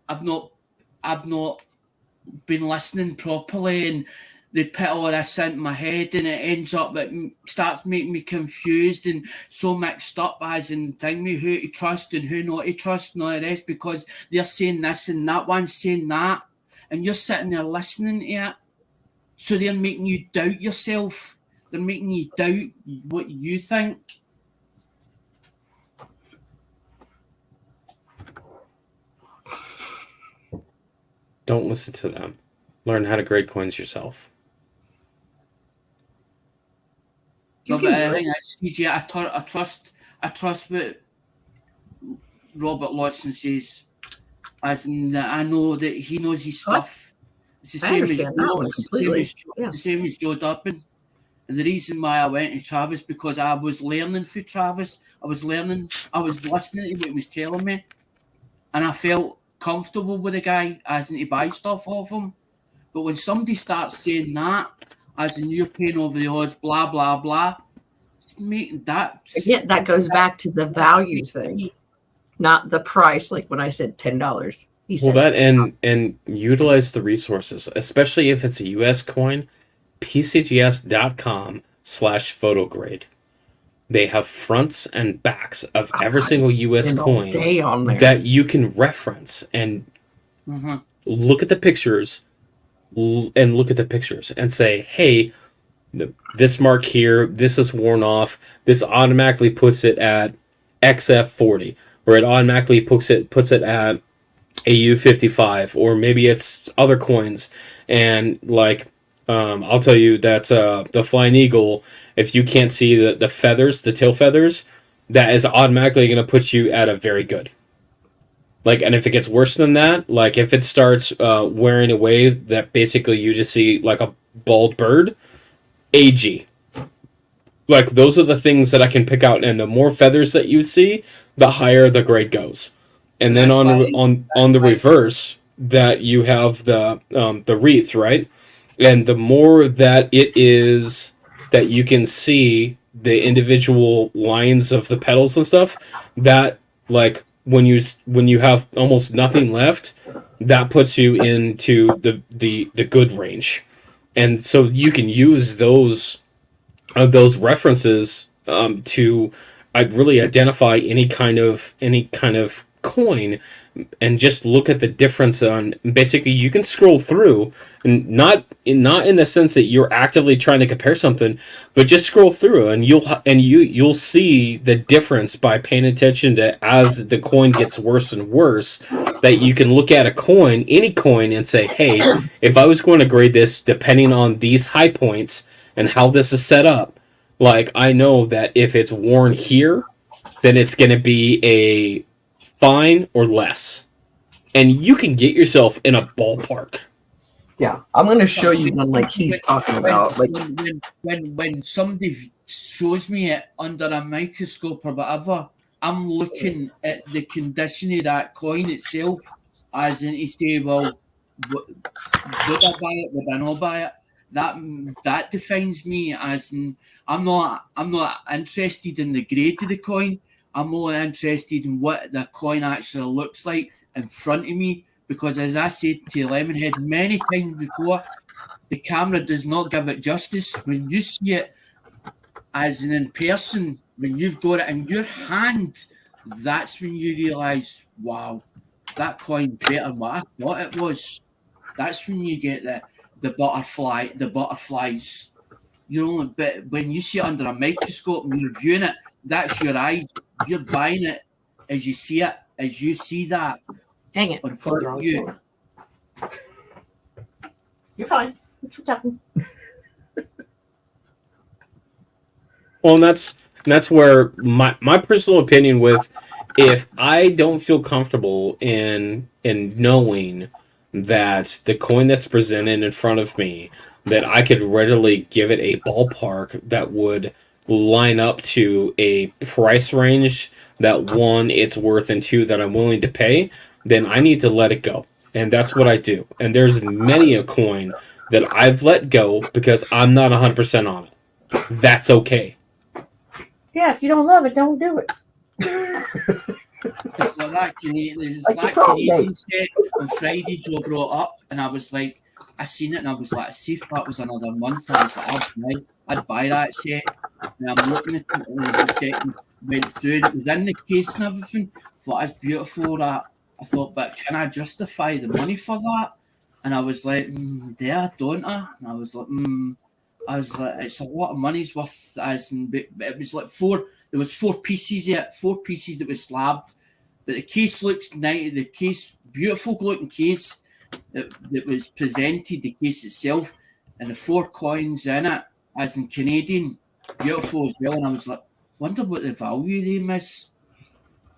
been listening properly, and they put all this into my head, and it ends up, it starts making me confused and so mixed up as in telling me who to trust and who not to trust and all the rest, because they're saying this and that one's saying that, and you're sitting there listening to it. So they're making you doubt yourself. They're making you doubt what you think. Don't listen to them. Learn how to grade coins yourself. No, but I think CJ, I trust what Robert Lawson says. As in that I know that he knows his stuff. It's the same as Joe Durbin. And the reason why I went to Travis, because I was learning through Travis. I was listening to what he was telling me. And I felt comfortable with the guy, as in to buy stuff off him. But when somebody starts saying that, as in you're paying over the odds, blah, blah, blah, that goes back to the value thing, not the price. Like when I said $10. Well, that and utilize the resources, especially if it's a US coin. PCGS.com/photograde. They have fronts and backs of every single US coin that you can reference and look at the pictures and say, hey, this mark here, this is worn off. This automatically puts it at XF40, or it automatically puts it at AU55, or maybe it's other coins. And like, I'll tell you that the Flying Eagle, if you can't see the feathers, the tail feathers, that is automatically going to put you at a very good. Like, and if it gets worse than that, like if it starts wearing away, that basically you just see like a bald bird, AG. Like, those are the things that I can pick out, and the more feathers that you see, the higher the grade goes. And then on the reverse, that you have the wreath, right? And the more that it is that you can see the individual lines of the petals and stuff, that like when you have almost nothing left, that puts you into the good range. And so you can use those references to really identify any kind of coin, and just look at the difference on. Basically, you can scroll through, and not in the sense that you're actively trying to compare something, but just scroll through, and you'll see the difference by paying attention to, as the coin gets worse and worse, that you can look at any coin, and say, hey, if I was going to grade this depending on these high points and how this is set up, like, I know that if it's worn here, then it's going to be a fine or less, and you can get yourself in a ballpark. Yeah, I'm going to show you one like he's talking about. Like when somebody shows me it under a microscope or whatever, I'm looking at the condition of that coin itself, as in to say, well, would I buy it? Would I not buy it? That defines me, as in I'm not interested in the grade of the coin. I'm more interested in what the coin actually looks like in front of me, because as I said to Lemonhead many times before, the camera does not give it justice. When you see it as in person, when you've got it in your hand, that's when you realise, wow, that coin's better than what I thought it was. That's when you get the butterflies. But when you see it under a microscope and you're viewing it, that's your eyes. You're buying it as you see it, as you see that. Dang it. In front of you. You're fine. Keep talking. Well, and that's where my personal opinion with, if I don't feel comfortable in knowing that the coin that's presented in front of me, that I could readily give it a ballpark that would line up to a price range that, one, it's worth, and two, that I'm willing to pay, then I need to let it go. And that's what I do. And there's many a coin that I've let go because I'm not 100% on it. That's okay. Yeah, if you don't love it, don't do it. It's like that Canadian, Like the Canadian set on Friday Joe brought up, and I was like, I seen it and I was like, see if that was another month. I was like, I'd buy that set. And I'm looking at it, and as the second went through, it was in the case and everything. I thought, that's beautiful. That I thought, but can I justify the money for that? And I was like, don't I? And I was like, it's a lot of money's worth. As in, but it was like there was 4 pieces yet, 4 pieces that was slabbed. But the case looks nice. The case, beautiful looking case that was presented, the case itself, and the 4 coins in it, as in Canadian, beautiful as well. And I was like, wonder what the value of them is.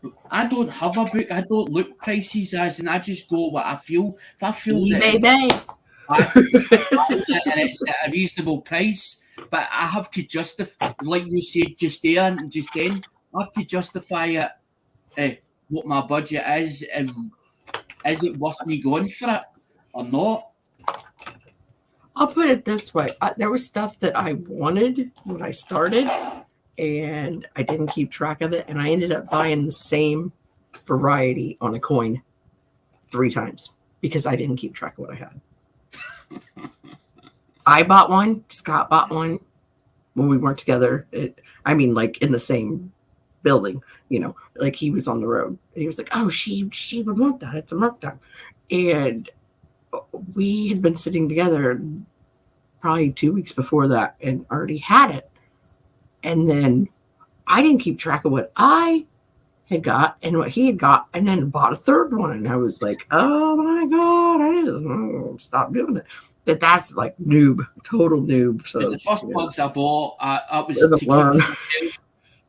But I don't have a book. I don't look prices, as in I just go what I feel. If I feel eBay, and it's at a reasonable price, but I have to justify, like you said just there and just then, I have to justify it, what my budget is, and is it worth me going for it or not? I'll put it this way. There was stuff that I wanted when I started, and I didn't keep track of it, and I ended up buying the same variety on a coin 3 times because I didn't keep track of what I had. I bought one. Scott bought one when we weren't together. Like in the same building, like he was on the road. And he was like, oh, she would want that. It's a markdown. And we had been sitting together probably 2 weeks before that and already had it. And then I didn't keep track of what I had got and what he had got, and then bought a 3rd one. And I was like, oh my God, I didn't stop doing it. But that's like total noob. So the first plugs I bought, I was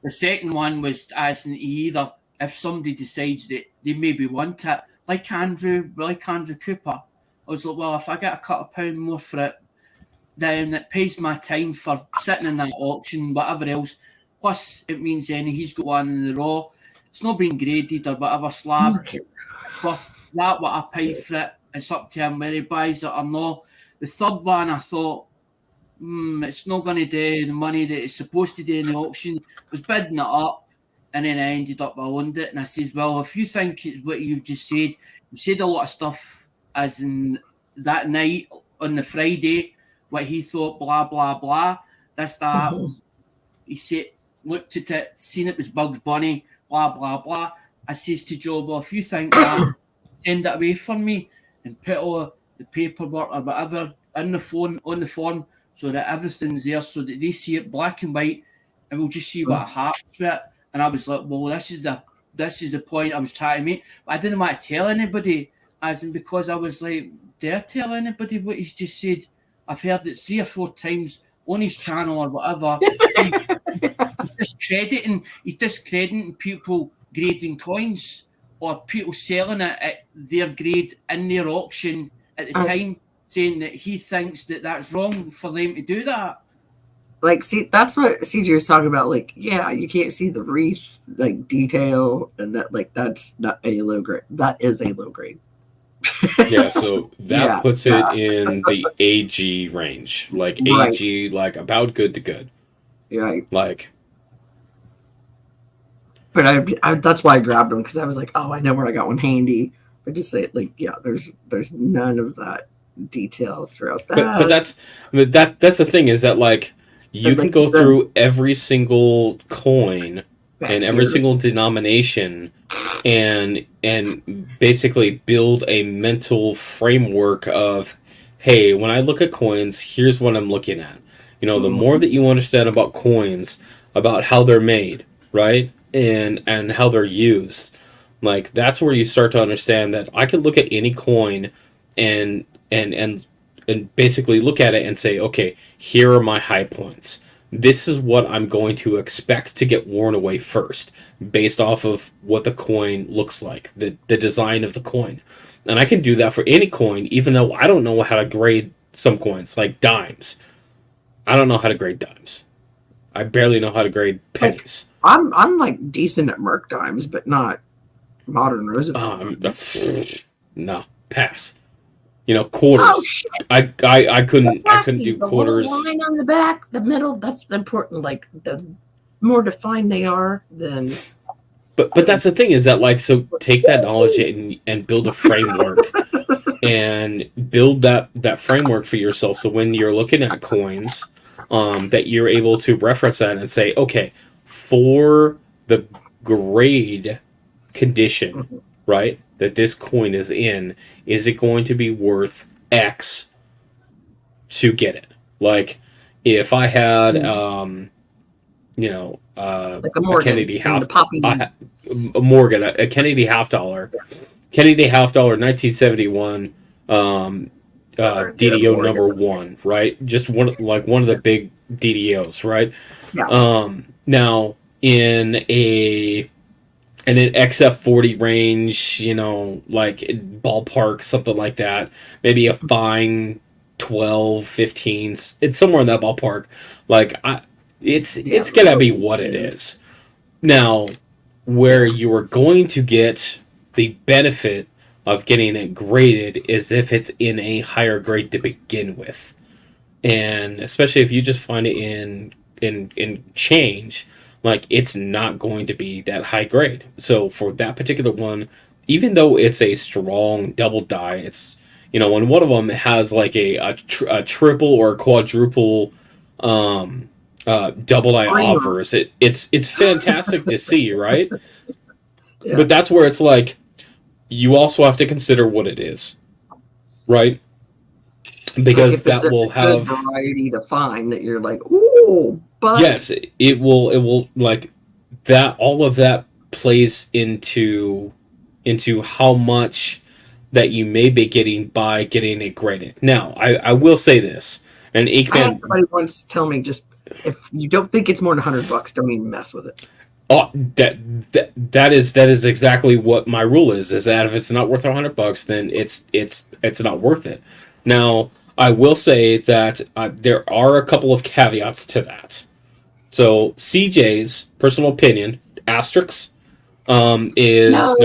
the second one was as in either if somebody decides that they maybe want it, like Andrew Cooper. I was like, well, if I get a couple of pound more for it, then it pays my time for sitting in that auction, whatever else. Plus, it means then he's got one in the raw. It's not being graded or whatever slab. Plus that, what I pay for it, it's up to him whether he buys it or not. The 3rd one, I thought, it's not going to do the money that it's supposed to do in the auction. I was bidding it up, and then I ended up I owned it. And I says, well, if you think it's what you've just said, you said a lot of stuff as in that night on the Friday, what he thought, blah, blah, blah, this, that. He said, looked at it, seen it was Bugs Bunny, blah, blah, blah. I says to Joe, well, if you think that, send it away for me and put all the paperwork or whatever on the form so that everything's there so that they see it black and white and we'll just see what happens with it. And I was like, well, this is the point I was trying to make. But I didn't want to tell anybody, as in because I was like, dare tell anybody what he's just said. I've heard it 3 or 4 times on his channel or whatever. He's discrediting people grading coins or people selling it at their grade in their auction at the time, saying that he thinks that that's wrong for them to do that. Like, see, that's what CJ was talking about. Like, yeah, you can't see the wreath, like, detail, and that, like, that's not a low grade. That is a low grade. Yeah, so that puts it in the AG range. Like, AG, like, about good to good. Right. Like, But I that's why I grabbed them because I was like, oh, I know where I got one handy. But just say like, yeah, there's none of that detail throughout that. But that's the thing is that like you But, can like go you said, through every single coin back and every here. single denomination and basically build a mental framework of, hey, when I look at coins, here's what I'm looking at. You know, the more that you understand about coins, about how they're made, right? And how they're used, like that's where you start to understand that I could look at any coin and and and and basically look at it and say, okay, here are my high points. This is what I'm going to expect to get worn away first, based off of what the coin looks like, the design of the coin. And I can do that for any coin, even though I don't know how to grade some coins, like dimes. I don't know how to grade dimes. I barely know how to grade pennies. I'm like decent at Merc dimes, but not modern Roosevelt. No, pass. You know, quarters. Oh shit! I couldn't do The quarters. little line on the back, the middle. That's the important. Like the more defined they are, then. But that's the thing is that like so take that knowledge and build a framework and build that framework for yourself. So when you're looking at coins, that you're able to reference that and say, okay, for the grade condition, right, that this coin is in, is it going to be worth X to get it? Like if I had like a Morgan, Kennedy half poppy. a Morgan, a Kennedy half dollar, Kennedy half dollar, 1971, DDO Morgan. number one, right? Just one of the big DDOs, right? Yeah. Now in an XF40 range, you know, like ballpark, something like that, maybe a fine 12, 15, it's somewhere in that ballpark. Like it's gonna be what it is. Now, where you are going to get the benefit of getting it graded is if it's in a higher grade to begin with, and especially if you just find it in change, like it's not going to be that high grade. So for that particular one, even though it's a strong double die, it's, you know, when one of them has like a triple or a quadruple double die offers, it's fantastic to see, right? Yeah. But that's where it's like you also have to consider what it is, right? Because like that will have variety to find that you're like, ooh, but yes, it will like that. All of that plays into how much that you may be getting by getting it graded. Now, I will say this, and I Aikman, had somebody once tell me, just if you don't think it's more than $100, don't even mess with it. oh, that is exactly what my rule is. Is that if it's not worth $100, then it's not worth it. Now, I will say that there are a couple of caveats to that. So CJ's personal opinion, asterisk, is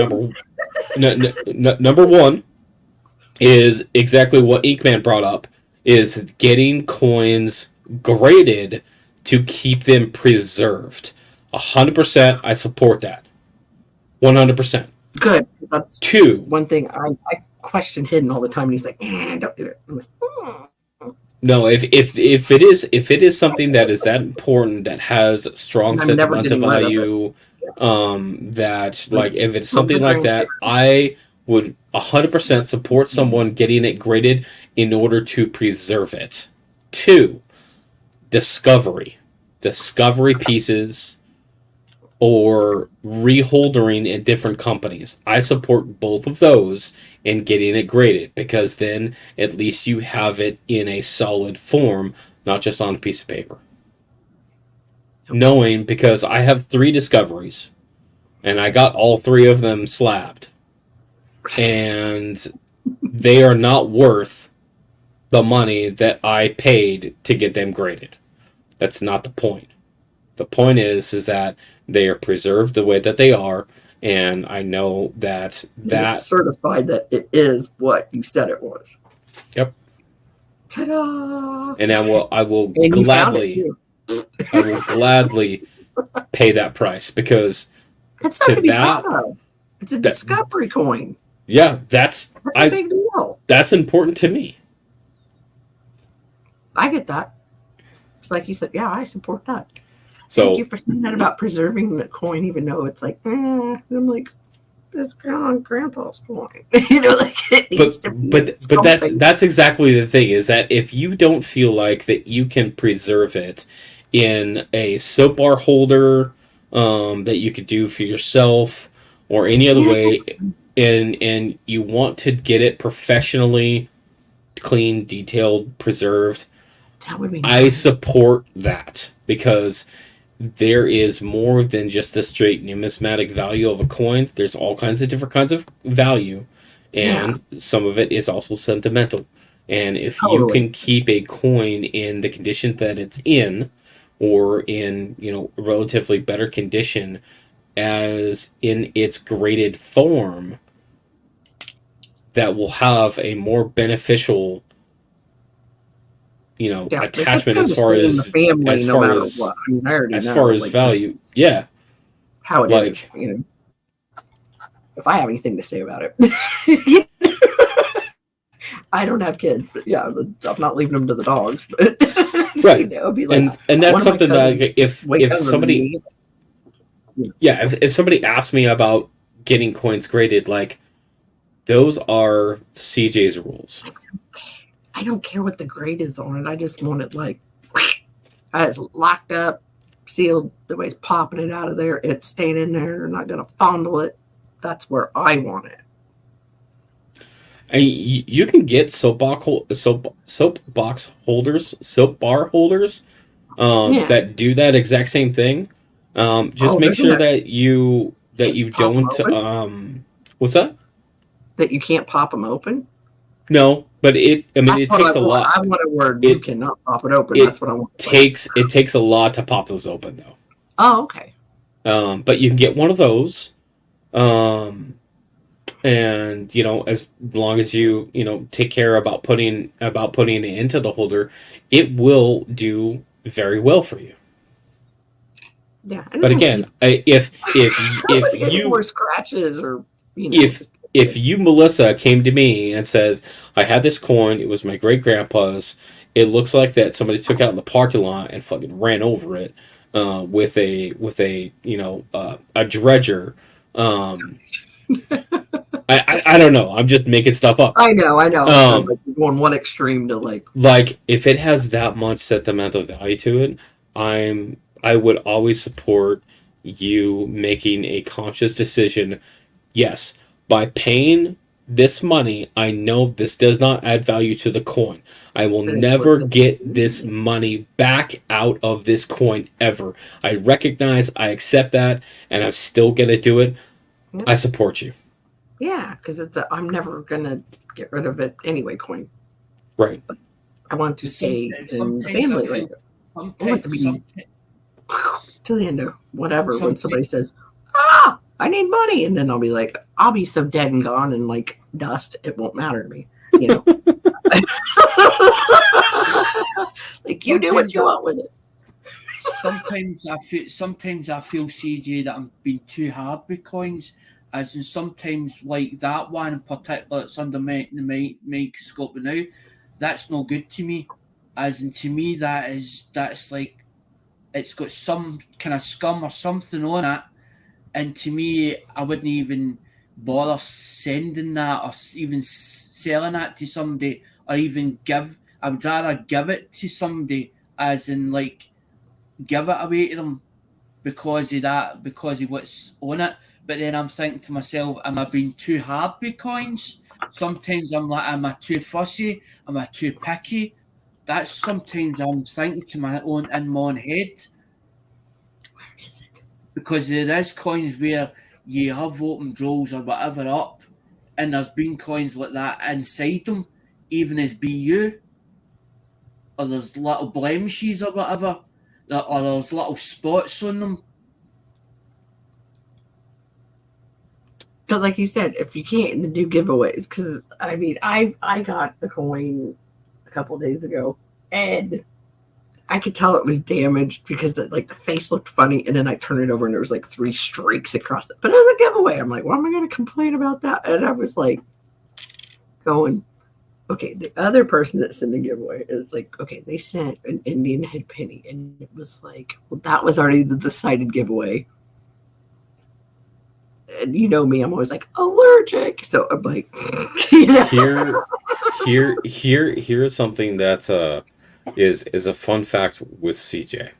number one is exactly what Eekman brought up, is getting coins graded to keep them preserved. 100%, I support that. 100%. Good. That's Two, one thing I question Hidden all the time, and he's like, don't do it. I'm like, no, if it is something that is that important, that has strong I'm never sentimental getting rid of it. value, that like if it's something like that, I would 100% support someone getting it graded in order to preserve it. Two, discovery pieces or reholdering in different companies. I support both of those in getting it graded, because then at least you have it in a solid form, not just on a piece of paper. Knowing, because I have 3 discoveries and I got all 3 of them slabbed, and they are not worth the money that I paid to get them graded. That's not the point. The point is that they are preserved the way that they are, and I know that It's certified that it is what you said it was. Yep. Ta-da! And I will And gladly pay that price, because It's to something to be that, proud of. It's a that- discovery coin. yeah, that's That's a big deal. that's important to me. I get that. It's like you said, yeah, I support that. So Thank you for saying that about preserving the coin, even though it's like, I'm like, this grandpa's coin. You know, like it needs to be but that's exactly the thing, is that if you don't feel like that you can preserve it in a soap bar holder that you could do for yourself or any other way, and you want to get it professionally clean, detailed, preserved, that would be I nice. support that, because there is more than just the straight numismatic value of a coin. There's all kinds of different kinds of value, and some of it is also sentimental. And if you can keep a coin in the condition that it's in, or in, you know, relatively better condition as in its graded form, that will have a more beneficial, you know, attachment as far as family, as no far matter as what. I mean, I already as know, far as like, value. this is Yeah, how it like, is. You know, if I have anything to say about it, I don't have kids, but yeah, I'm not leaving them to the dogs. But right, you know, be like, and that's one of my something that, like, if cousins somebody, me, yeah, if somebody asked me about getting coins graded, like, those are CJ's rules. I don't care what the grade is on it. I just want it like, it's locked up, sealed. Nobody's popping it out of there. It's staying in there. They're not going to fondle it. That's where I want it. And you can get soap bar holders that do that exact same thing. Just make sure that you don't what's that? That you can't pop them open? No, but it takes a lot. I want a word. You cannot pop it open. That's what I want. It takes a lot to pop those open, though. Oh, okay. But you can get one of those. And, you know, as long as you take care about putting it into the holder, it will do very well for you. Yeah. But again, if you more scratches, or if you, Melissa, came to me and says, I had this coin, it was my great grandpa's, it looks like that somebody took out in the parking lot and fucking ran over it with a a dredger. I don't know. I'm just making stuff up. I know. Like going one extreme to like if it has that much sentimental value to it, I would always support you making a conscious decision. Yes, by paying this money, I know this does not add value to the coin. I will never get this money back out of this coin ever. I recognize, I accept that, and I'm still gonna do it. Yeah. I support you. Yeah, because I'm never gonna get rid of it anyway. Coin, right? But I want to stay in the family. Like, I want to be to the end of whatever. When somebody says, I need money, and then I'll be like, I'll be so dead and gone and like dust, it won't matter to me. You know, like you do what you want with it. Sometimes I feel, CJ, that I'm being too hard with coins. As in, sometimes, like that one in particular, it's under the microscope now. That's no good to me. As in, to me, that's like it's got some kind of scum or something on it, and to me, I wouldn't even bother sending that or even selling that to somebody, or even give. I would rather give it to somebody, as in like give it away to them because of that, because of what's on it. But then I'm thinking to myself, am I being too hard with coins? Sometimes I'm like, am I too fussy? Am I too picky? That's sometimes I'm thinking to my own head. Where is it? Because there is coins where you have open drawers or whatever up, and there's been coins like that inside them, even as BU, or there's little blemishes or whatever, or there's little spots on them. But like you said, if you can't do giveaways, because I mean, I got the coin a couple days ago, and I could tell it was damaged because the face looked funny, and then I turned it over and there was like 3 streaks across it. But it was a giveaway. I'm like, what am I going to complain about that? And I was like, going, okay, the other person that sent the giveaway is like, okay, they sent an Indian head penny, and it was like, well, that was already the decided giveaway. And you know me, I'm always like allergic. So I'm like, you know? Here's something that is a fun fact with CJ.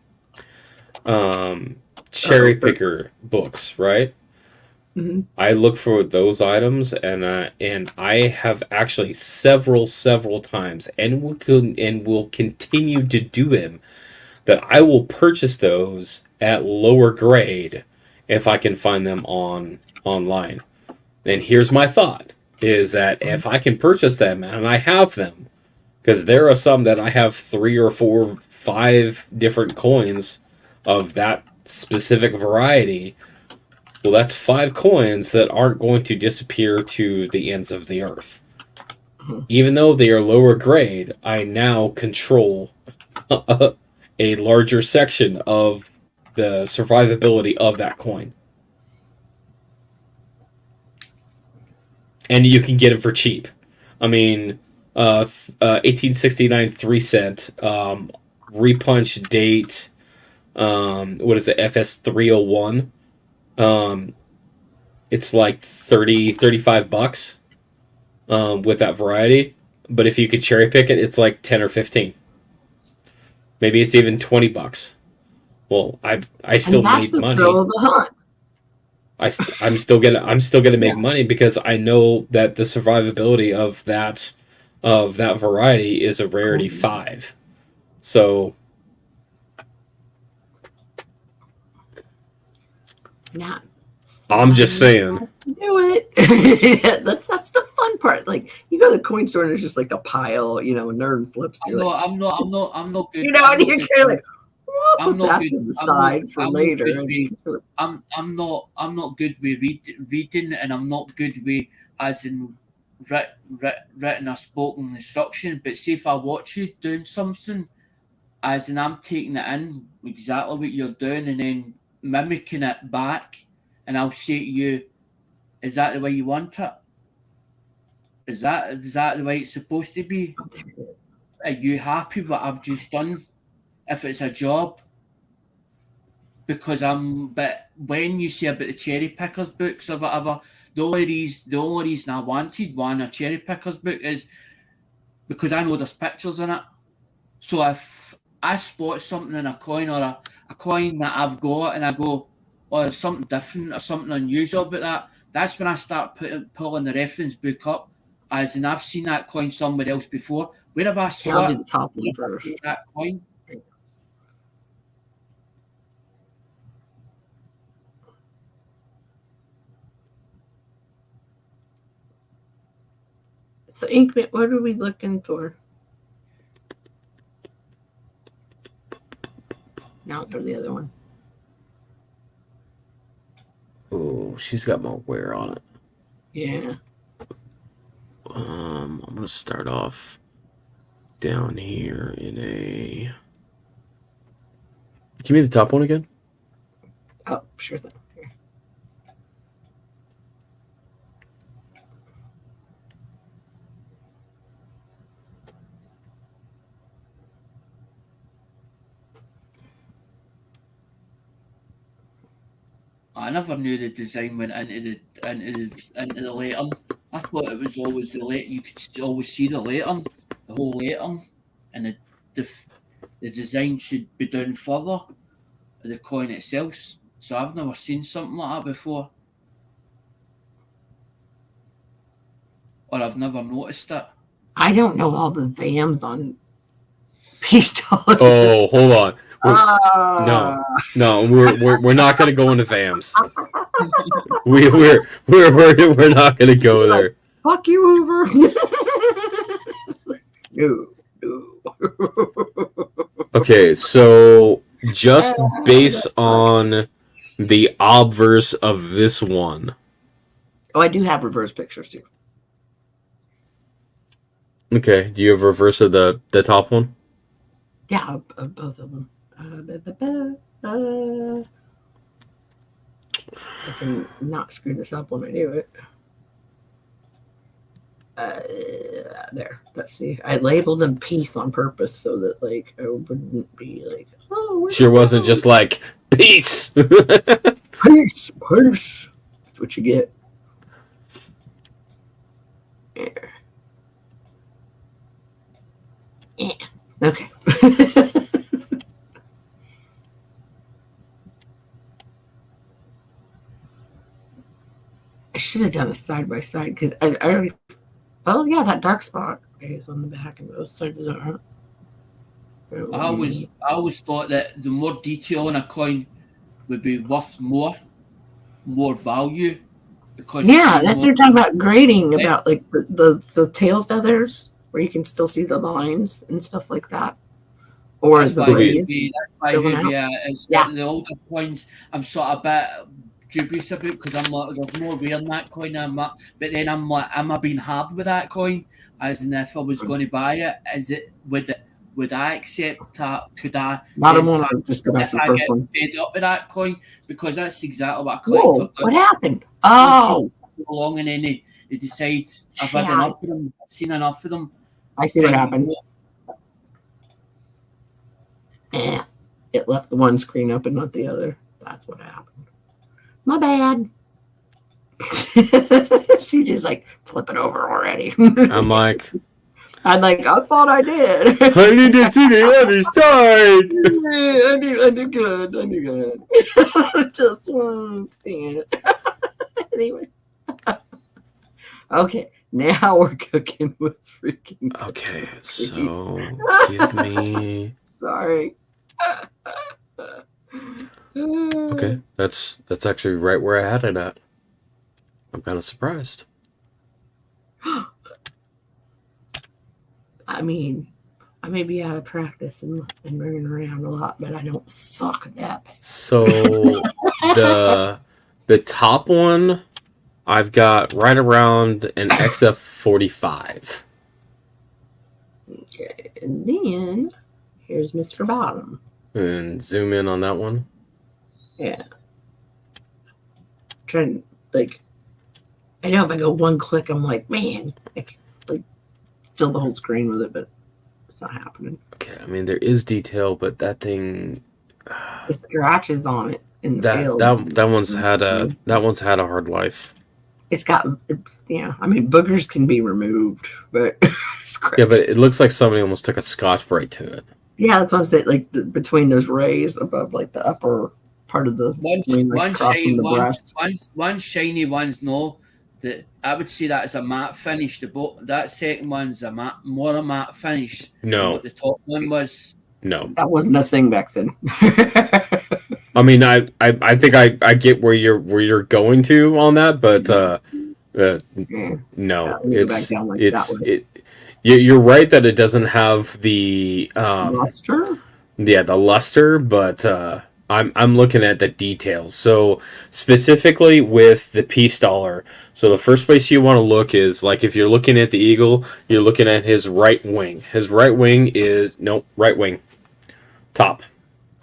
Cherry picker books, right? Mm-hmm. I look for those items, and I have actually several times, and will continue to do them, that I will purchase those at lower grade if I can find them online. And here's my thought: is that if I can purchase them and I have them, because there are some that I have 3 or 4, 5 different coins of that specific variety. Well, that's 5 coins that aren't going to disappear to the ends of the earth. Even though they are lower grade, I now control a larger section of the survivability of that coin. And you can get it for cheap. I mean, 1869 3-cent, repunch date, what is it, FS 301? It's like 35 bucks with that variety. But if you could cherry pick it, it's like 10 or 15. Maybe it's even 20 bucks. Well, I still need money. Of the hunt. I'm still gonna make money because I know that the survivability of that variety is a rarity 5. So Yeah. I'm just saying. Do it. that's the fun part. Like you go to the coin store and there's just like a pile, you know, a nerd flips. I'm not good. You know, and you're kind of like, we'll I'm put not that good. to the side for later. I'm not good with reading, and I'm not good with as in written or spoken instruction. But see, if I watch you doing something, as in I'm taking it in exactly what you're doing, and then mimicking it back, and I'll say to you, "Is that the way you want it? Is that the way it's supposed to be? Are you happy with what I've just done? If it's a job." Because but when you say about the cherry pickers books or whatever, the only reason I wanted one a cherry pickers book is because I know there's pictures in it. So if I spot something in a coin or a coin that I've got and I go, oh, there's something different or something unusual about that, that's when I start pulling the reference book up, as in I've seen that coin somewhere else before. Where have I saw I'll it? do the top one first. That coin. So Inkman, what are we looking for? Now go to the other one. Oh, she's got more wear on it. Yeah. I'm gonna start off down here in a. Give me the top one again. Oh, sure thing. Here. I never knew the design went into the lettering. I thought it was always the letter. You could always see the lettering, the whole lettering, and the design should be down further of the coin itself. So I've never seen something like that before, or I've never noticed it. I don't know all the VAMs on peace dollars. Oh, hold on. No, we're not gonna go into VAMs. We're not gonna go there. Fuck you, Hoover. No. Okay, so just based on the obverse of this one. Oh, I do have reverse pictures too. Okay, do you have reverse of the top one? Yeah, both of them. I can not screw this up when I do it. There. Let's see. I labeled them peace on purpose so that like I wouldn't be like, oh, where'd Sure it wasn't go? just like peace. Peace. That's what you get. There. Yeah. Okay. I should have done a side by side because I already. Oh yeah, that dark spot is on the back and both sides of the. I always thought that the more detail in a coin would be worth more value because you Yeah, see that's more. what you're talking about grading Right? about like the tail feathers where you can still see the lines and stuff like that, or That's the why Right. rays Huvi. That's why filling out. Huvi is Yeah, the older coins. I'm sort of a bit dubious about because I'm like, there's more wear in that coin. But then I'm like, am I being hard with that coin? As in, if I was going to buy it, would I accept that? Could I bottom then one. pass Or just go back if to the I first get one. fed up with that coin? Because that's exactly what a collector Whoa, does. what happened? People Oh, come along and then they decide I've had shit. enough of them. I've seen enough of them. I see Time what to happened. go. It left the one screen up and not the other. That's what happened. My bad. CJ's like, flip it over already. I'm like, I'm like, I thought I did. I need to see the other side. I do good. I do good. Just one thing. Anyway. Okay, now we're cooking with freaking. Okay, so give me. Sorry. Okay, that's actually right where I had it at. I'm kind of surprised. I mean, I may be out of practice and running around a lot, but I don't suck at that. So the top one I've got right around an XF45. Okay, and then here's Mr. Bottom. And zoom in on that one. Yeah. Trying like, I know if I go one click, I'm like, man, I can like fill the whole screen with it, but it's not happening. Okay, I mean there is detail, but that thing, The scratches on it in the that field. that one's had a hard life. It's got, yeah. I mean, boogers can be removed, but Yeah, but it looks like somebody almost took a Scotch-Brite to it. yeah, that's what I'm saying. Like between those rays above, like the upper part of the wing, like across from the breast. One shiny one's no. That I would say that is a matte finish. That second one's more a matte finish. No. Than what the top one was. No, that wasn't a thing back then. I mean, I think I get where you're going to on that, but no, you're right that it doesn't have the luster. Yeah, the luster, but I'm looking at the details. So specifically with the peace dollar, so the first place you want to look is like if you're looking at the eagle, you're looking at his right wing. His right wing is right wing, top.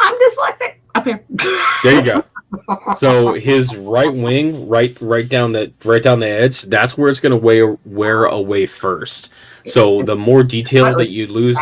I'm dyslexic. Up here. There you go. So his right wing, right down the edge, that's where it's going to wear away first. So the more detail that you lose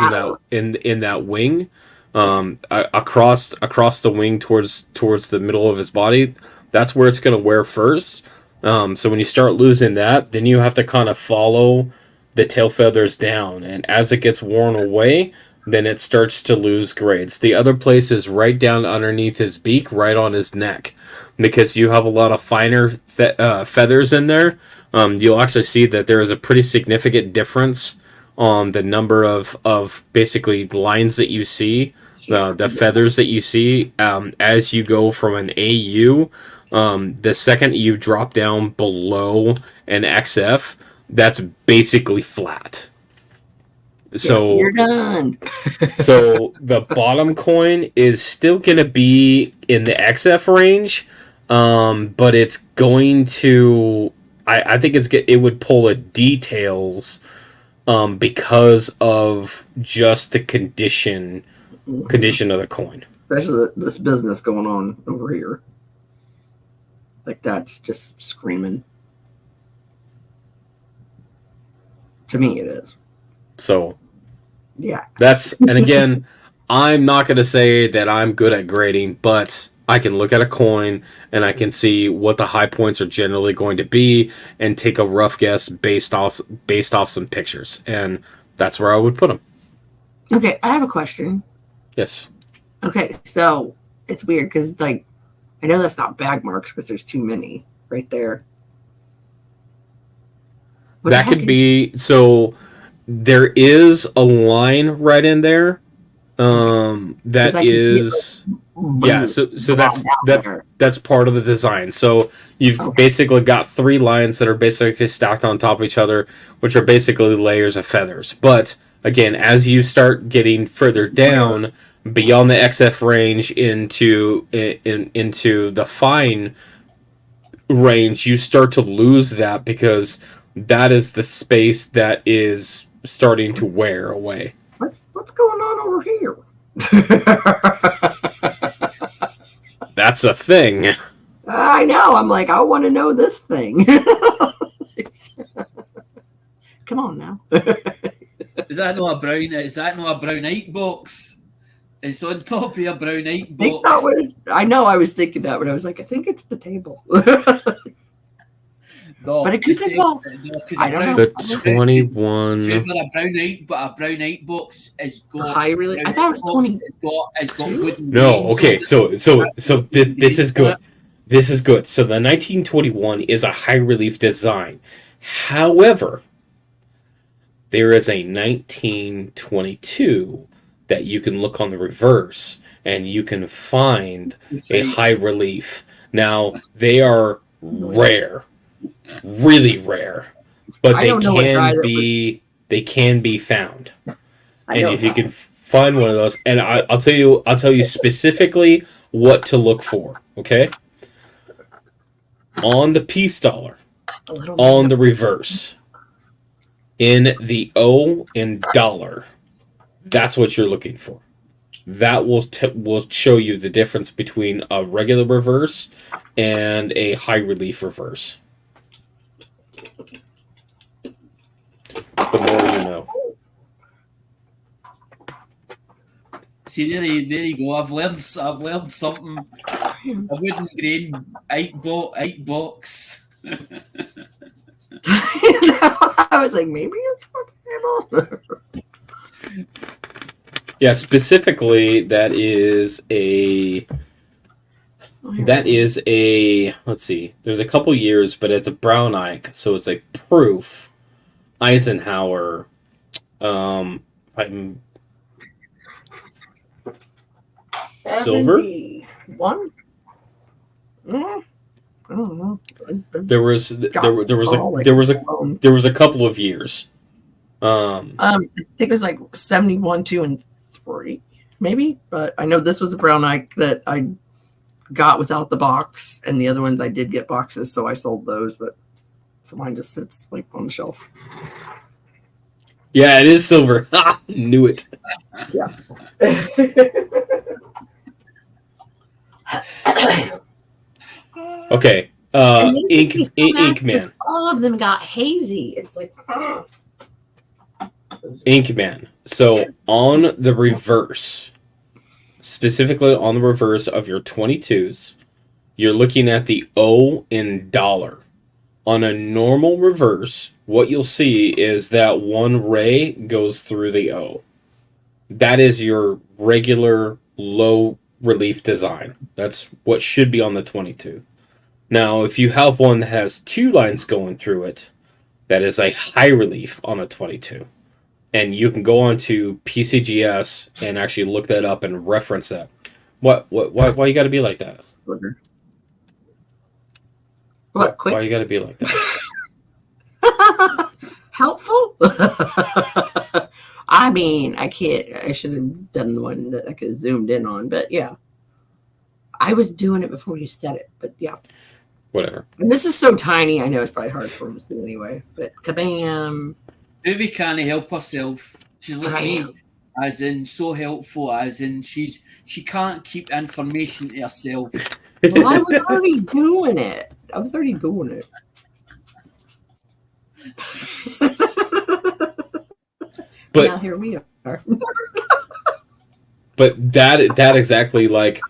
in that wing, across the wing towards the middle of his body, that's where it's going to wear first. So when you start losing that, then you have to kind of follow the tail feathers down, and as it gets worn away, then it starts to lose grades. The other place is right down underneath his beak, right on his neck, because you have a lot of finer feathers in there. You'll actually see that there is a pretty significant difference on the number of basically lines that you see, the feathers that you see as you go from an AU. The second you drop down below an XF, that's basically flat. So you're done. So the bottom coin is still going to be in the XF range, but it's going to. I think it would pull a details because of just the condition condition of the coin. Especially this business going on over here. Like that's just screaming. To me, it is. So Yeah. and again, I'm not going to say that I'm good at grading, but I can look at a coin and I can see what the high points are generally going to be and take a rough guess based off some pictures, and that's where I would put them. Okay, I have a question. Yes. Okay, so it's weird because, like, I know that's not bag marks because there's too many right there. What That the could heck be so. There is a line right in there. That I can see it, is. like, Yeah, so down there. that's part of the design. So you've Okay. basically got 3 lines that are basically stacked on top of each other, which are basically layers of feathers. But again, as you start getting further down beyond the XF range into the fine range, you start to lose that because that is the space that is starting to wear away. What's going on over here? That's a thing. I know. I'm like, I want to know this thing. Come on now. Is that not a brown ike box? It's on top of a brown ike box. I know. I was thinking that, but I was like, I think it's the table. No, But it could be well. I don't know. The 21. A brown ike box has got High really. I thought it was 20. It's got wooden. No, veins okay. on it. So this is good. This is good. So the 1921 is a high relief design. However, there is a 1922 that you can look on the reverse and you can find a high relief. Now, they are rare. Really rare. But they can be found. And if you can find one of those, and I'll tell you specifically what to look for, okay? On the peace dollar, on the reverse, in the O in dollar, that's what you're looking for. That will show you the difference between a regular reverse and a high relief reverse. The more you know. See, there you go. I've learned something. A wooden grain ike box. I was like, maybe it's the table. Yeah, specifically, that is a. Let's see. There's a couple years, but it's a brown ike, so it's like proof. Eisenhower. Silver? 71? I don't know. There was a couple of years. I think it was like 71, 2, and 3, maybe. But I know this was a brown ike that I got without the box, and the other ones I did get boxes, so I sold those. But so mine just sits like on the shelf. Yeah, it is silver. Knew it. Yeah. Okay. Ink Man. All of them got hazy. It's like Ink Man. So on the reverse, specifically on the reverse of your 22s, you're looking at the O in dollar. On a normal reverse, what you'll see is that one ray goes through the O. That is your regular low relief design. That's what should be on the 22. Now, if you have one that has 2 lines going through it, that is a high relief on a 22. And you can go on to PCGS and actually look that up and reference that. Why you got to be like that? What? Quick? Why you got to be like that? Helpful? I mean, I should have done the one that I could have zoomed in on, but yeah. I was doing it before you said it, but yeah. Whatever. And this is so tiny, I know it's probably hard for them to see anyway, but kabam. Vivi can't help herself. She's like me. as in so helpful, as in she can't keep information to herself. Well, I was already doing it. But now here we are. but that exactly, like,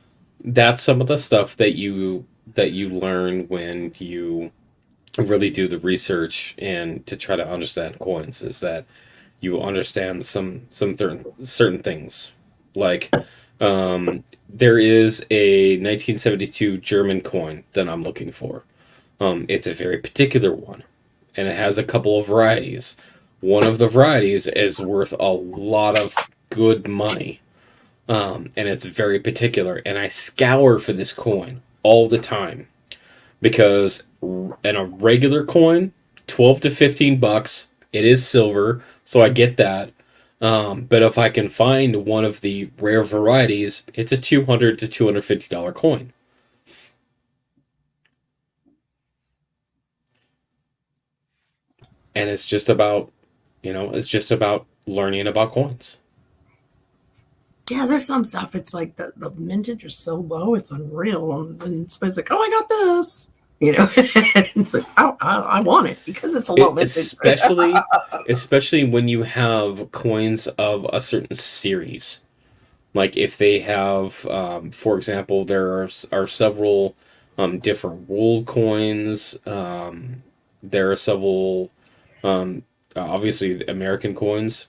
that's some of the stuff that you learn when you really do the research and to try to understand coins, is that you understand some certain things, like there is a 1972 German coin that I'm looking for. It's a very particular one, and it has a couple of varieties. One of the varieties is worth a lot of good money, and it's very particular. And I scour for this coin all the time because in a regular coin, $12 to $15. It is silver, so I get that. But if I can find one of the rare varieties, it's a $200 to $250 coin. And it's just about, learning about coins. Yeah, there's some stuff. It's like the mintage is so low, it's unreal. And somebody's like, "Oh, I got this," It's like, I want it because it's a low mintage. Especially when you have coins of a certain series. Like if they have, for example, there are several different world coins. There are several, obviously, American coins.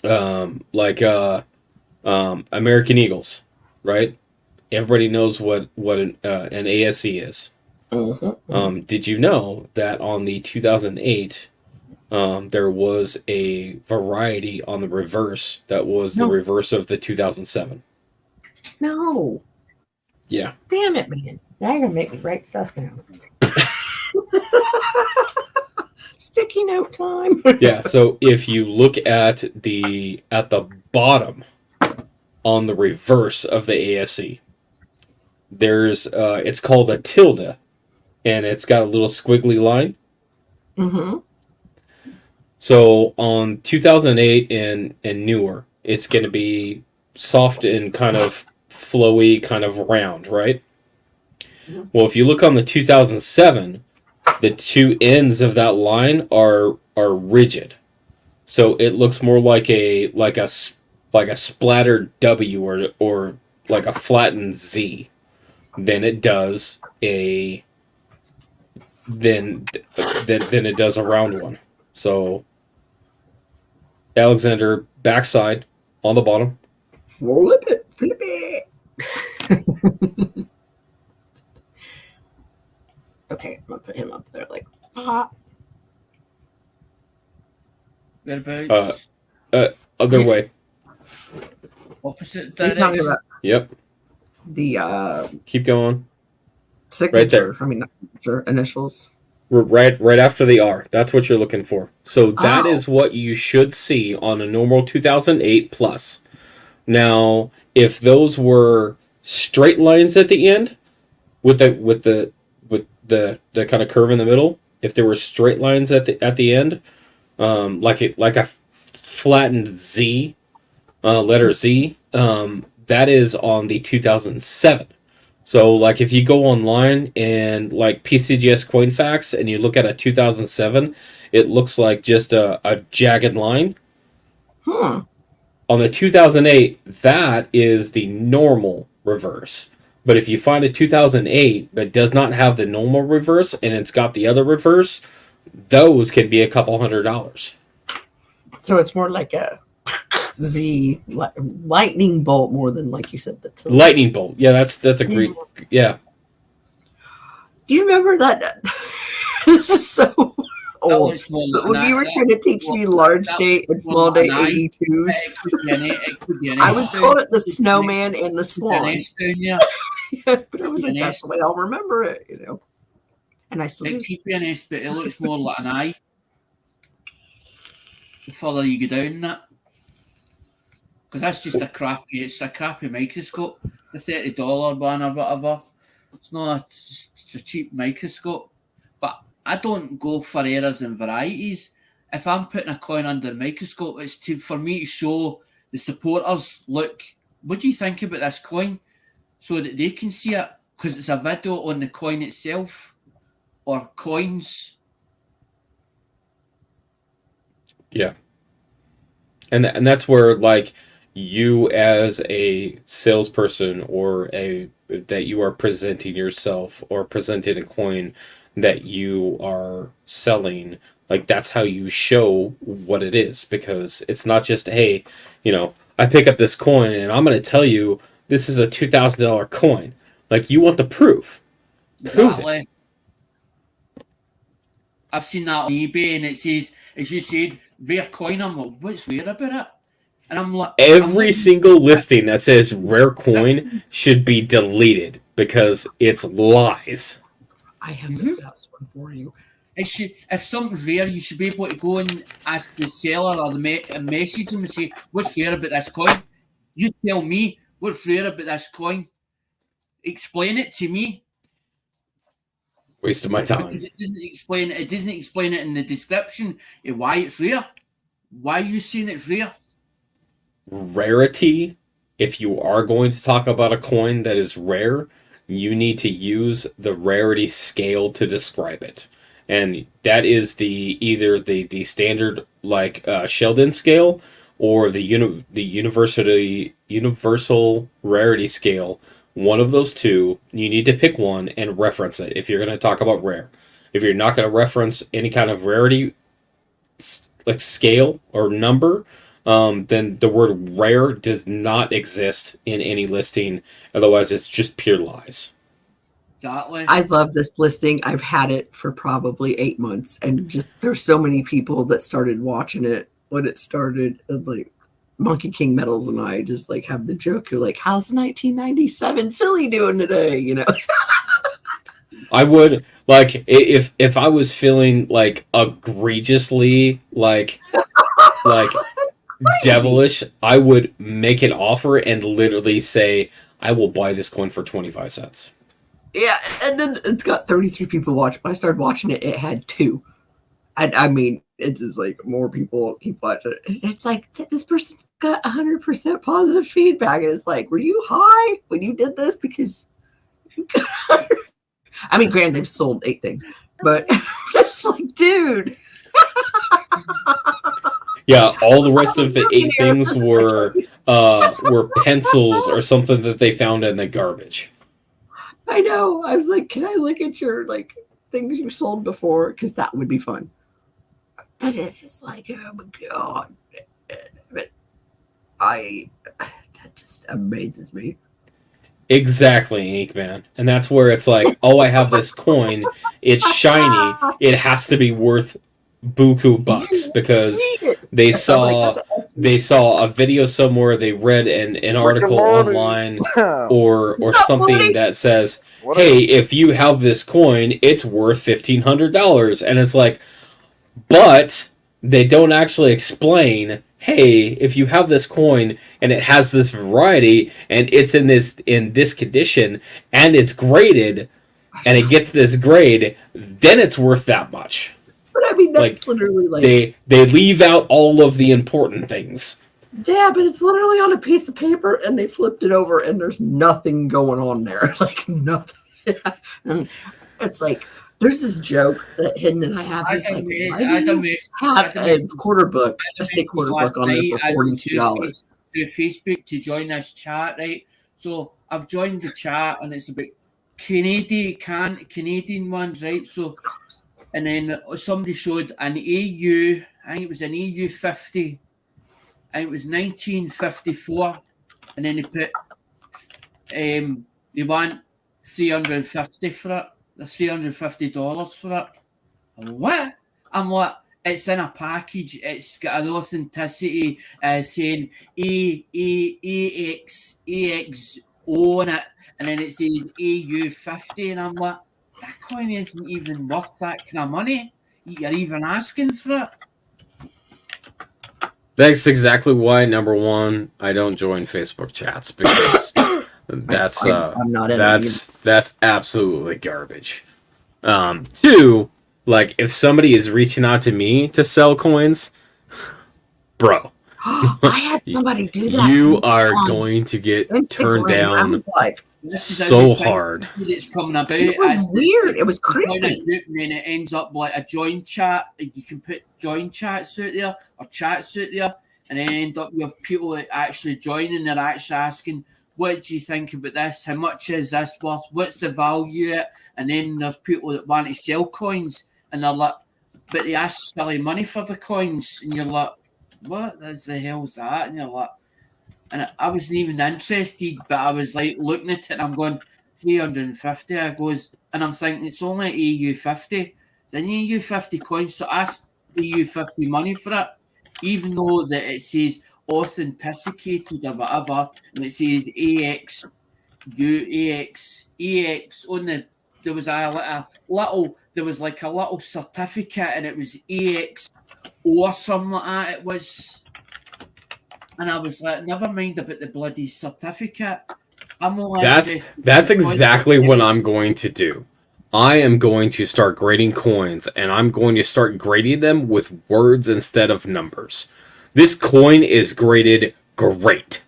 Like American Eagles, right? Everybody knows what an ASC is. Mm-hmm. Did you know that on the 2008, there was a variety on the reverse that was the reverse of the 2007? No. Yeah. Damn it, man. Now you're going to make me write stuff down. Sticky note time. Yeah, so if you look at the bottom on the reverse of the ASC, there's it's called a tilde, and it's got a little squiggly line. Mm-hmm. So on 2008 and newer, it's going to be soft and kind of flowy, kind of round, right? Mm-hmm. Well, if you look on the 2007, the two ends of that line are rigid, so it looks more like a splattered W or like a flattened Z than it does than it does a round one. So Alexander, backside on the bottom. Flip it. Okay, I'm gonna put him up there like pop. Whereabouts? Other way. Opposite Are you talking direction. about Yep. the Keep going. signature? Right there. I mean, not signature, initials. Right after the R. That's what you're looking for. So that Oh. is what you should see on a normal 2008 plus. Now, if those were straight lines at the end, with the kind of curve in the middle, if there were straight lines at the end, like a flattened Z, letter Z, that is on the 2007. So, like, if you go online and, like, PCGS Coinfax and you look at a 2007, it looks like just a jagged line. Hmm. On the 2008, that is the normal reverse. But if you find a 2008 that does not have the normal reverse and it's got the other reverse, those can be a couple $100. So it's more like a Z lightning bolt more than, like you said, the lightning bolt. Yeah, that's a great. Yeah. Do you remember that? This is so old. When you were trying to teach me large date and small date 82s, I would call it the snowman and the swan. But I was like, that's the way I'll remember it, And I still do. It could be an S, but it looks more like an I. The further you go down that. Because that's just it's a crappy microscope. The $30 one or whatever. It's not a cheap microscope. But I don't go for errors and varieties. If I'm putting a coin under a microscope, it's for me to show the supporters look, what do you think about this coin? So that they can see it, because it's a video on the coin itself, or coins. Yeah. And that's where, like, you as a salesperson or that you are presenting yourself or presenting a coin that you are selling, like, that's how you show what it is, because it's not just, hey, I pick up this coin and I'm going to tell you this is a $2,000 coin. Like, you want the proof. Prove it. Exactly. I've seen that on eBay, and it says, as you said, rare coin. I'm like, what's rare about it? And I'm like, Every single listing that says rare coin should be deleted because it's lies. I have the best one for you. If something's rare, you should be able to go and ask the seller or message them and say, what's rare about this coin? You tell me what's rare about this coin. Explain it to me. Waste of my time. It doesn't explain it in the description of why it's rare. Why are you saying it's rare? Rarity, if you are going to talk about a coin that is rare, you need to use the rarity scale to describe it. And that is either the standard, like, Sheldon scale, or the universal rarity scale. One of those two, you need to pick one and reference it if you're going to talk about rare. If you're not going to reference any kind of rarity, like, scale or number, then the word rare does not exist in any listing. Otherwise, it's just pure lies. Exactly. I love this listing. I've had it for probably 8 months, and just there's so many people that started watching it when it started. Like Monkey King Metals and I just like have the joke. You're like, how's the 1997 Philly doing today? I would, like, if I was feeling like egregiously like devilish, I would make an offer and literally say, I will buy this coin for 25 cents. Yeah, and then it's got 33 people watching. When I started watching it, it had 2. I mean, it's just like more people keep watching it. It's like, this person's got 100% positive feedback. And it's like, were you high when you did this? Because, I mean, granted, they've sold 8 things, but it's like, dude. Yeah, all the rest of the 8 things were pencils or something that they found in the garbage. I know. I was like, can I look at your like things you sold before? Because that would be fun. But it's just like, oh my god. But that just amazes me. Exactly, Ink Man. And that's where it's like, oh, I have this coin. It's shiny. It has to be worth buku bucks, because they saw a video somewhere, they read an article online or something that says, hey, if you have this coin, it's worth $1,500. And it's like, but they don't actually explain, hey, if you have this coin and it has this variety and it's in this condition and it's graded and it gets this grade, then it's worth that much. But I mean, that's like, literally like they leave out all of the important things. Yeah, but it's literally on a piece of paper and they flipped it over and there's nothing going on there. Like nothing. And it's like, there's this joke that Hidden and I have. He's like, why do you have a quarter book, a state quarter book on there for $42? Through Facebook to join this chat, right? So I've joined the chat and it's about Canadian ones, right? So, and then somebody showed an AU, I think it was an AU 50, and it was 1954, and then they put, they want $350 for it. $350 for it. What? I'm like, it's in a package. It's got an authenticity saying AXO on it, and then it says AU50, and I'm like, that coin isn't even worth that kind of money. You're even asking for it. That's exactly why, number one, I don't join Facebook chats, because that's absolutely garbage. 2, like, if somebody is reaching out to me to sell coins, bro, I had somebody do that. You to me are on going to get Instagram. turned I down was like, This is so a new thing hard. that's coming about. it was weird. It was creepy. And then it ends up like a join chat. You can put join chats out there or chats out there, and then end up with people that actually join and they're actually asking, "What do you think about this? How much is this worth? What's the value of it?" And then there's people that want to sell coins, and they're like, "But they ask silly money for the coins," and you're like, "What the hell's that?" And you're like, and I wasn't even interested, but I was like looking at it and I'm going, 350. I goes, and I'm thinking it's only EU50. It's an EU50 coin, so ask EU50 money for it, even though that it says authenticated or whatever, and it says AX on the. There was a little certificate, and it was AX or something like that. It was. And I was like, never mind about the bloody certificate. I'm only That's exactly what I'm going to do. I am going to start grading coins, and I'm going to start grading them with words instead of numbers. This coin is graded great.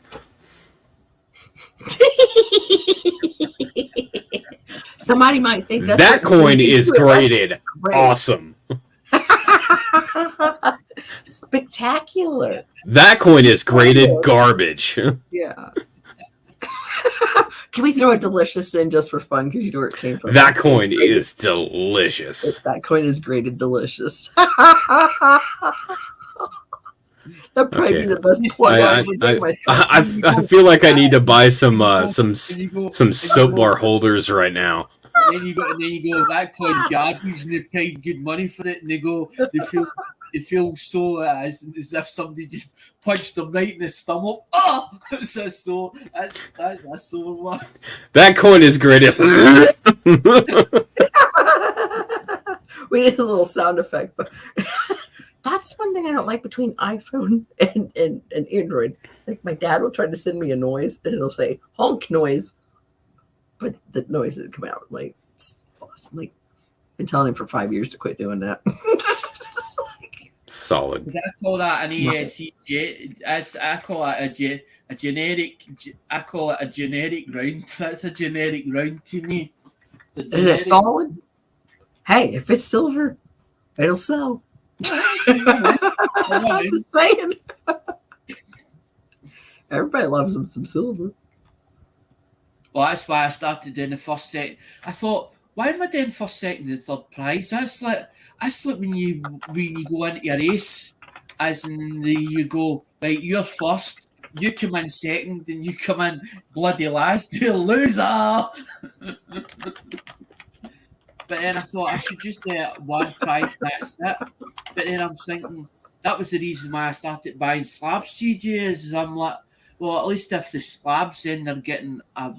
Somebody might think that coin is graded awesome. Spectacular. That coin is graded garbage. Yeah. Can we throw a delicious in just for fun because you know where it came from? That coin is delicious. That coin is graded delicious. That'd probably be the best plug. I feel like I need to buy some soap bar holders right now. And then you go, that coin's garbage, and they paid good money for it, and they feel so as if somebody just punched them right in the stomach. Oh, that's so one. That coin is graded. We need a little sound effect, but that's one thing I don't like between iPhone and Android. Like my dad will try to send me a noise, and it'll say honk noise, but the noise doesn't come out. Like it's awesome. Like I've been telling him for 5 years to quit doing that. Solid. I call that an ESCJ. I call it a generic. I call it a generic round. That's a generic round to me. Is it solid? Hey, if it's silver, it'll sell. I'm just saying. Everybody loves some silver. Well, that's why I started doing the first set. I thought, why am I doing first, second, and third prize? That's like when you go into a race, as in you go, right, you're first, you come in second, and you come in bloody last. You're a loser. But then I thought I should just do one prize, that's it. But then I'm thinking that was the reason why I started buying slab CGs. Is I'm like, well, at least if the slabs, then they're getting a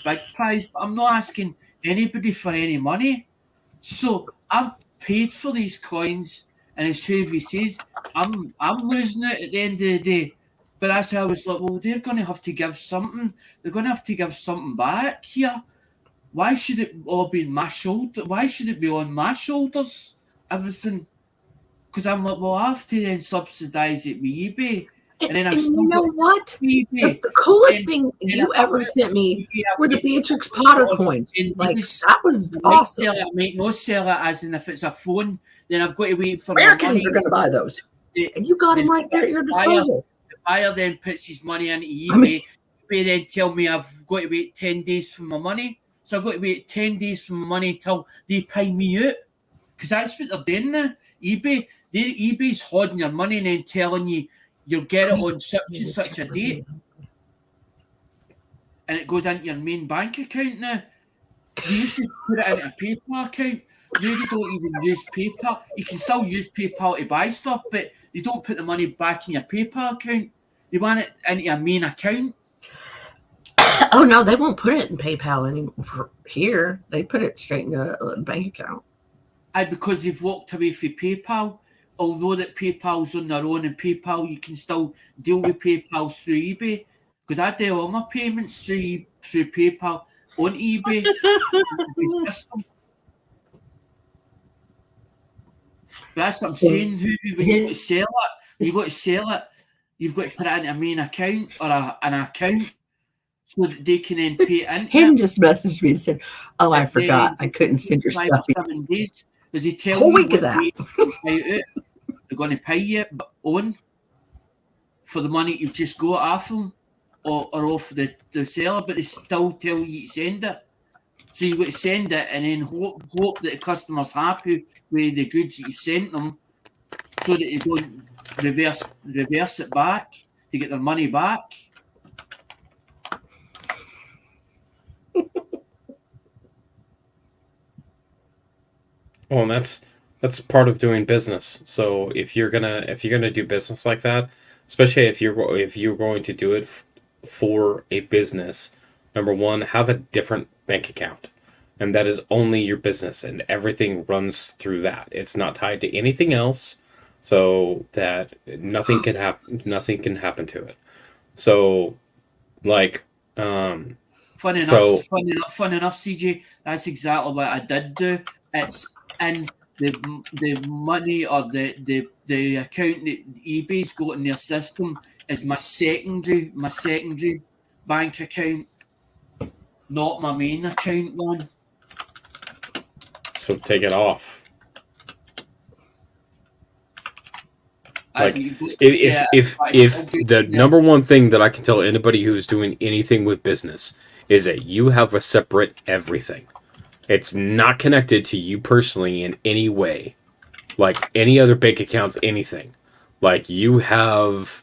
big prize. But I'm not asking anybody for any money. So I'm paid for these coins, and as Hughie says, I'm losing it at the end of the day. But that's how I was like, well, they're going to have to give something. They're going to have to give something back here. Why should it all be my shoulder? Why should it be on my shoulders? Everything. Because I'm like, well, I have to then subsidise it with eBay. And then and you know what? The coolest thing you ever sent me were the Beatrix Potter coins. Like, that was awesome. I might not sell it as in if it's a phone, then I've got to wait for Americans are going to buy those. And you got them right there at your disposal. The buyer then puts his money into eBay. eBay then tell me I've got to wait 10 days for my money. So I've got to wait 10 days for my money until they pay me out. Because that's what they're doing now. eBay's holding your money and then telling you you'll get it on such and such a date. And it goes into your main bank account now. They used to put it into a PayPal account. Now they don't even use PayPal. You can still use PayPal to buy stuff, but they don't put the money back in your PayPal account. They want it into your main account. Oh, no, they won't put it in PayPal anymore for here. They put it straight in a bank account. Because they've walked away from PayPal. Although that PayPal's on their own, and PayPal, you can still deal with PayPal through eBay. Because I do all my payments through PayPal on eBay. System. But that's what I'm saying, when you got to sell it, you've got to put it into a main account or an account so that they can then pay into Hayden it. just messaged me and said, "Oh, I And forgot. then I couldn't send your 5 stuff." or 7 days. Does he tell Whole you week of what that. date they're going to pay you on for the money you've just got off them or off the seller, but they still tell you to send it. So you've got to send it and then hope that the customer's happy with the goods that you've sent them so that they don't reverse it back to get their money back. Well, and that's part of doing business. So if you're gonna do business like that, especially if you're going to do it for a business, number one, have a different bank account, and that is only your business, and everything runs through that. It's not tied to anything else, so that nothing can happen. Nothing can happen to it. So, like, Fun so enough, CJ. That's exactly what I did do. It's in the money or the account that eBay's got in their system is my secondary bank account, not my main account one. so take it off. Like, if the number one thing that I can tell anybody who's doing anything with business is that you have a separate everything. It's not connected to you personally in any way, like any other bank accounts, anything. Like you have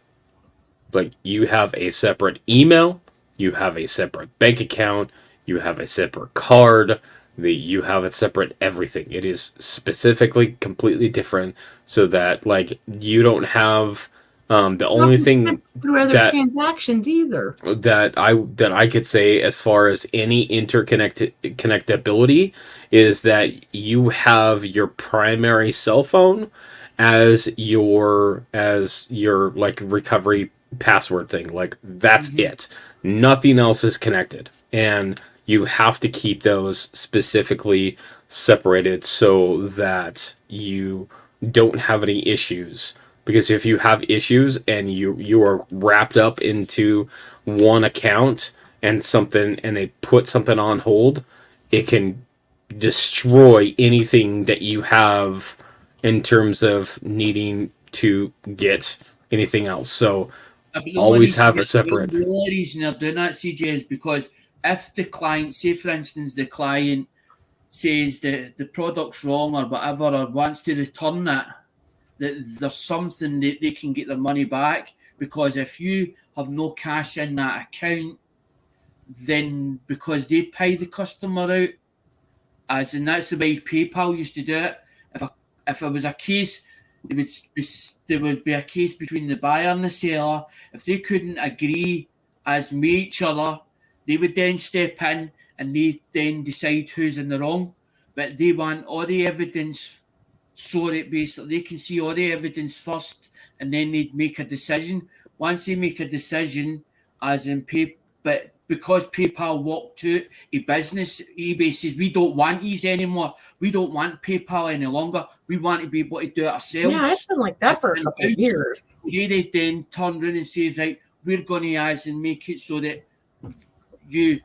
a separate email, you have a separate bank account, you have a separate card. You have a separate everything. It is specifically completely different, so that like you don't have the only thing through other transactions either that I could say as far as any connectability is that you have your primary cell phone as your like recovery password thing. Like that's it. Nothing else is connected, and you have to keep those specifically separated so that you don't have any issues. Because if you have issues and you are wrapped up into one account and they put something on hold, it can destroy anything that you have in terms of needing to get anything else. So always have a separate. The only reason they're doing that, CJ, is because if the client, say for instance, the client says that the product's wrong or whatever, or wants to return it, that there's something that they can get their money back. Because if you have no cash in that account, then because they pay the customer out, as in that's the way PayPal used to do it. If it was a case, there would be a case between the buyer and the seller. If they couldn't agree as with each other, they would then step in and they then decide who's in the wrong. But they want all the evidence so that basically they can see all the evidence first and then they'd make a decision. Once they make a decision, as in but because PayPal walked out a business, eBay says, we don't want these anymore. We don't want PayPal any longer. We want to be able to do it ourselves. Yeah, it's been like that for a couple of years. They then turn around and say, right, we're going to and make it so that it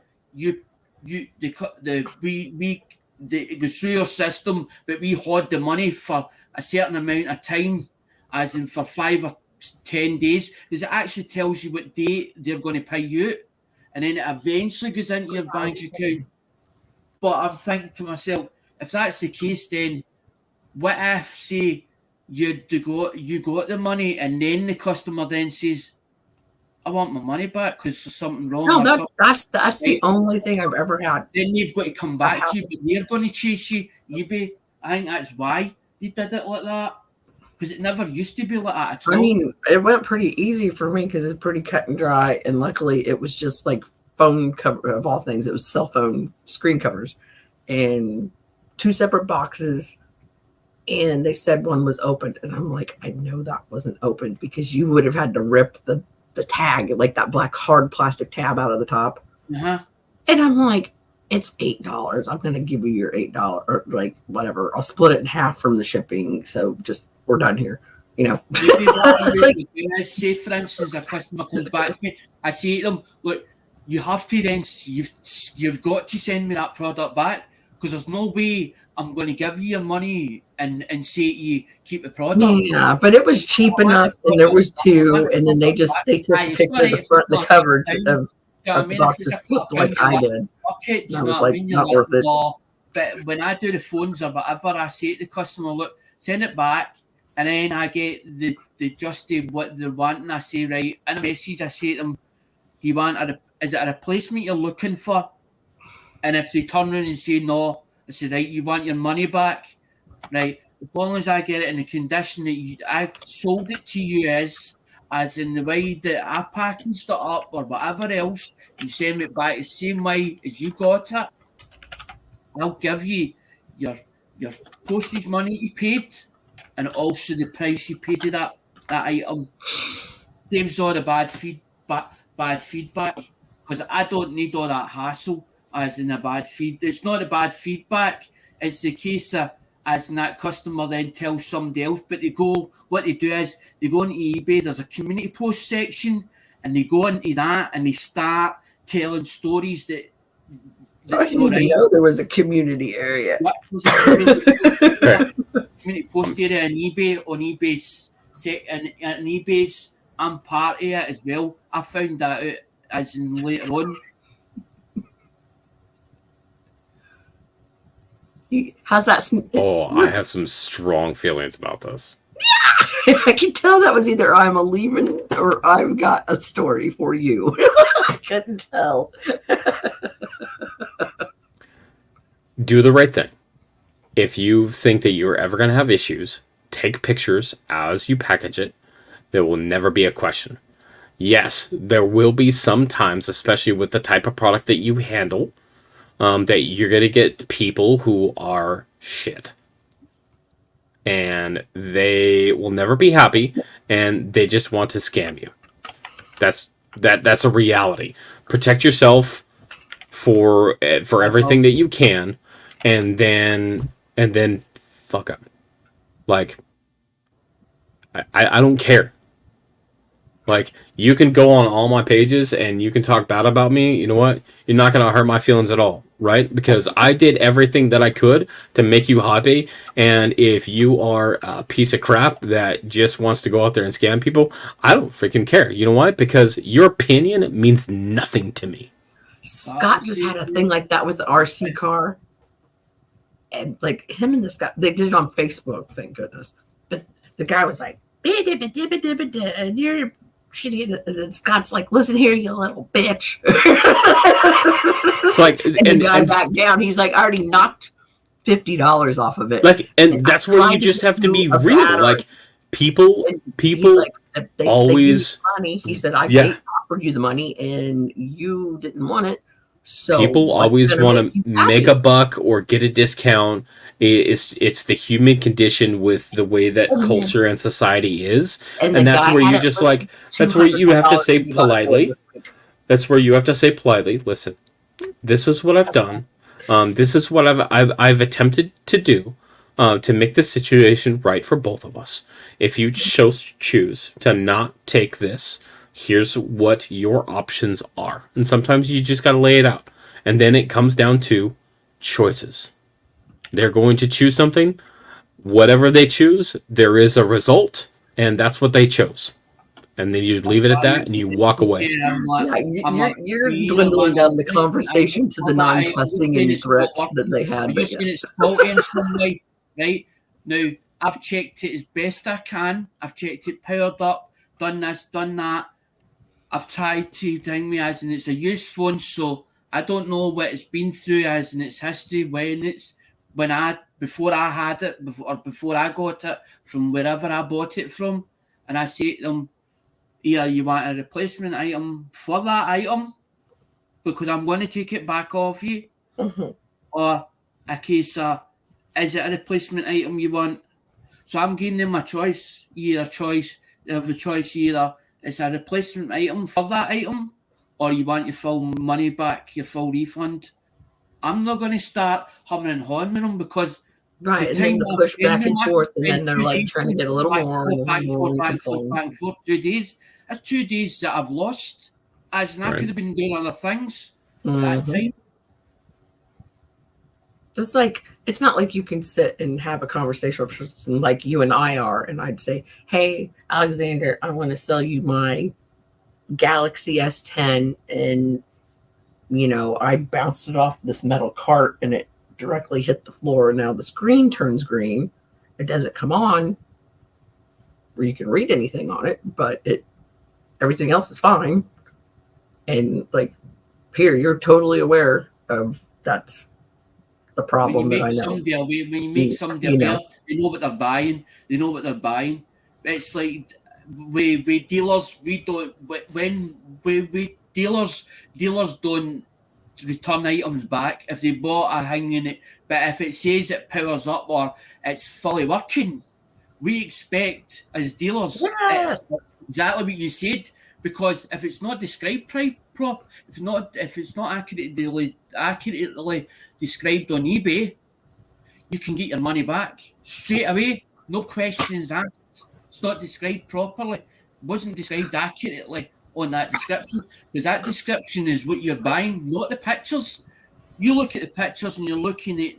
goes through your system, but we hold the money for a certain amount of time, as in for 5 or 10 days, because it actually tells you what date they're going to pay you out, and then it eventually goes into your bank account. But I'm thinking to myself, if that's the case, then what if, say, you got the money and then the customer then says, I want my money back because there's something wrong. No, that's the only thing I've ever had. Then you've got to come back to you, but they're going to chase you. eBay, I think that's why they did it like that. Because it never used to be like that at all. I mean, it went pretty easy for me because it's pretty cut and dry. And luckily, it was just like phone cover of all things. It was cell phone screen covers and 2 separate boxes. And they said one was opened. And I'm like, I know that wasn't opened because you would have had to rip the tag, like that black hard plastic tab out of the top. Uh-huh. And I'm like, it's $8. I'm going to give you your $8 or like whatever. I'll split it in half from the shipping. So just, we're done here. you know. Maybe what I usually do is say, for instance, a customer comes back to me, I say to them, look, you have to then, you've got to send me that product back, because there's no way I'm going to give you your money and say to you, keep the product. Yeah, but it was cheap enough, and there was two, and then they took a picture of the front, the coverage of the boxes flipped like I did. Okay, do I you know was what I like, mean? not worth it. No. But when I do the phones or whatever, I say to the customer, look, send it back, and then I get the just what they're wanting. I say, right, in a message, I say to them, do you want is it a replacement you're looking for? And if they turn around and say no, I say, right, you want your money back, right? As long as I get it in the condition that I sold it to you as in the way that I packaged it up or whatever else, you send it back the same way as you got it, I'll give you your postage money you paid and also the price you paid to that item. Saves all the bad feedback, because I don't need all that hassle as in a bad feed. It's not a bad feedback. It's the case of as in that customer then tells somebody else, but what they do is they go into eBay, there's a community post section, and they go into that and they start telling stories that I didn't even know there was a community area. There's a community post area on eBay's I'm part of it as well. I found that out as in later on. How's that? I have some strong feelings about this. I can tell that was either I'm a leaving or I've got a story for you. I couldn't tell. Do the right thing. If you think that you're ever going to have issues, take pictures as you package it. There will never be a question. Yes, there will be some times, especially with the type of product that you handle, that you're going to get people who are shit. And they will never be happy, and they just want to scam you. That's a reality. Protect yourself for everything that you can, and then fuck up. Like, I don't care. Like, you can go on all my pages and you can talk bad about me. You know what? You're not going to hurt my feelings at all, right? Because I did everything that I could to make you happy. And if you are a piece of crap that just wants to go out there and scam people, I don't freaking care. You know what? Because your opinion means nothing to me. Scott just had a thing like that with the RC car. And like him and this guy, they did it on Facebook, thank goodness. But the guy was like, and you're shitty. And Scott's like, listen here, you little bitch. It's like, and the guy back down. He's like, I already knocked $50 off of it. Like, and that's where you just have to be real. Battery. Like, people like, always money. He said, I offered you the money and you didn't want it. So people always want to make a buck or get a discount. It's the human condition with the way that culture and society is, and that's where you just like. That's where you have to say politely. That's where you have to say politely. Listen, this is what I've done. This is what I've attempted to do to make the situation right for both of us. If you choose to not take this, here's what your options are. And sometimes you just got to lay it out. And then it comes down to choices. They're going to choose something. Whatever they choose, there is a result. And that's what they chose. And then you leave it at that and you walk away. You're dwindling down the conversation to the non-cussing and threats that they had. It's faulty in some way, right? Now, I've checked it as best I can. I've checked it powered up, done this, done that. I've tried to ding me as in it's a used phone, so I don't know what it's been through as in its history before I had it, before I got it from wherever I bought it from, and I say to them, either you want a replacement item for that item because I'm going to take it back off you, or a case of is it a replacement item you want? So I'm giving them a choice. They have a choice either. It's a replacement item for that item, or you want your full money back, your full refund. I'm not going to start humming and hawing with them because Right, The and then time you I've push spent back on and that forth, and spend then they're 2 like days trying to get a little back, more, forth, and back, more, forth, and you back, forth, complain. back, forth, 2 days. That's 2 days that I've lost. As in, I Right. could have been doing other things Mhm. that time. It's like it's not like you can sit and have a conversation with someone like you and I are, and I'd say, "Hey, Alexander, I want to sell you my Galaxy S10," and I bounced it off this metal cart, and it directly hit the floor, and now the screen turns green. It doesn't come on where you can read anything on it, but everything else is fine. And like, here, you're totally aware of that's the When you problem that I make know. somebody aware, when you make somebody aware, they know what they're buying. They know what they're buying. It's like we dealers, we don't when we dealers don't return items back if they bought a thing in it. But if it says it powers up or it's fully working, we expect as dealers Yes. exactly what you said, because if it's not described prop, if it's not accurately described on eBay, you can get your money back straight away, no questions asked. It's not described properly, wasn't described accurately on that description, because that description is what you're buying, not the pictures. You look at the pictures and you're looking at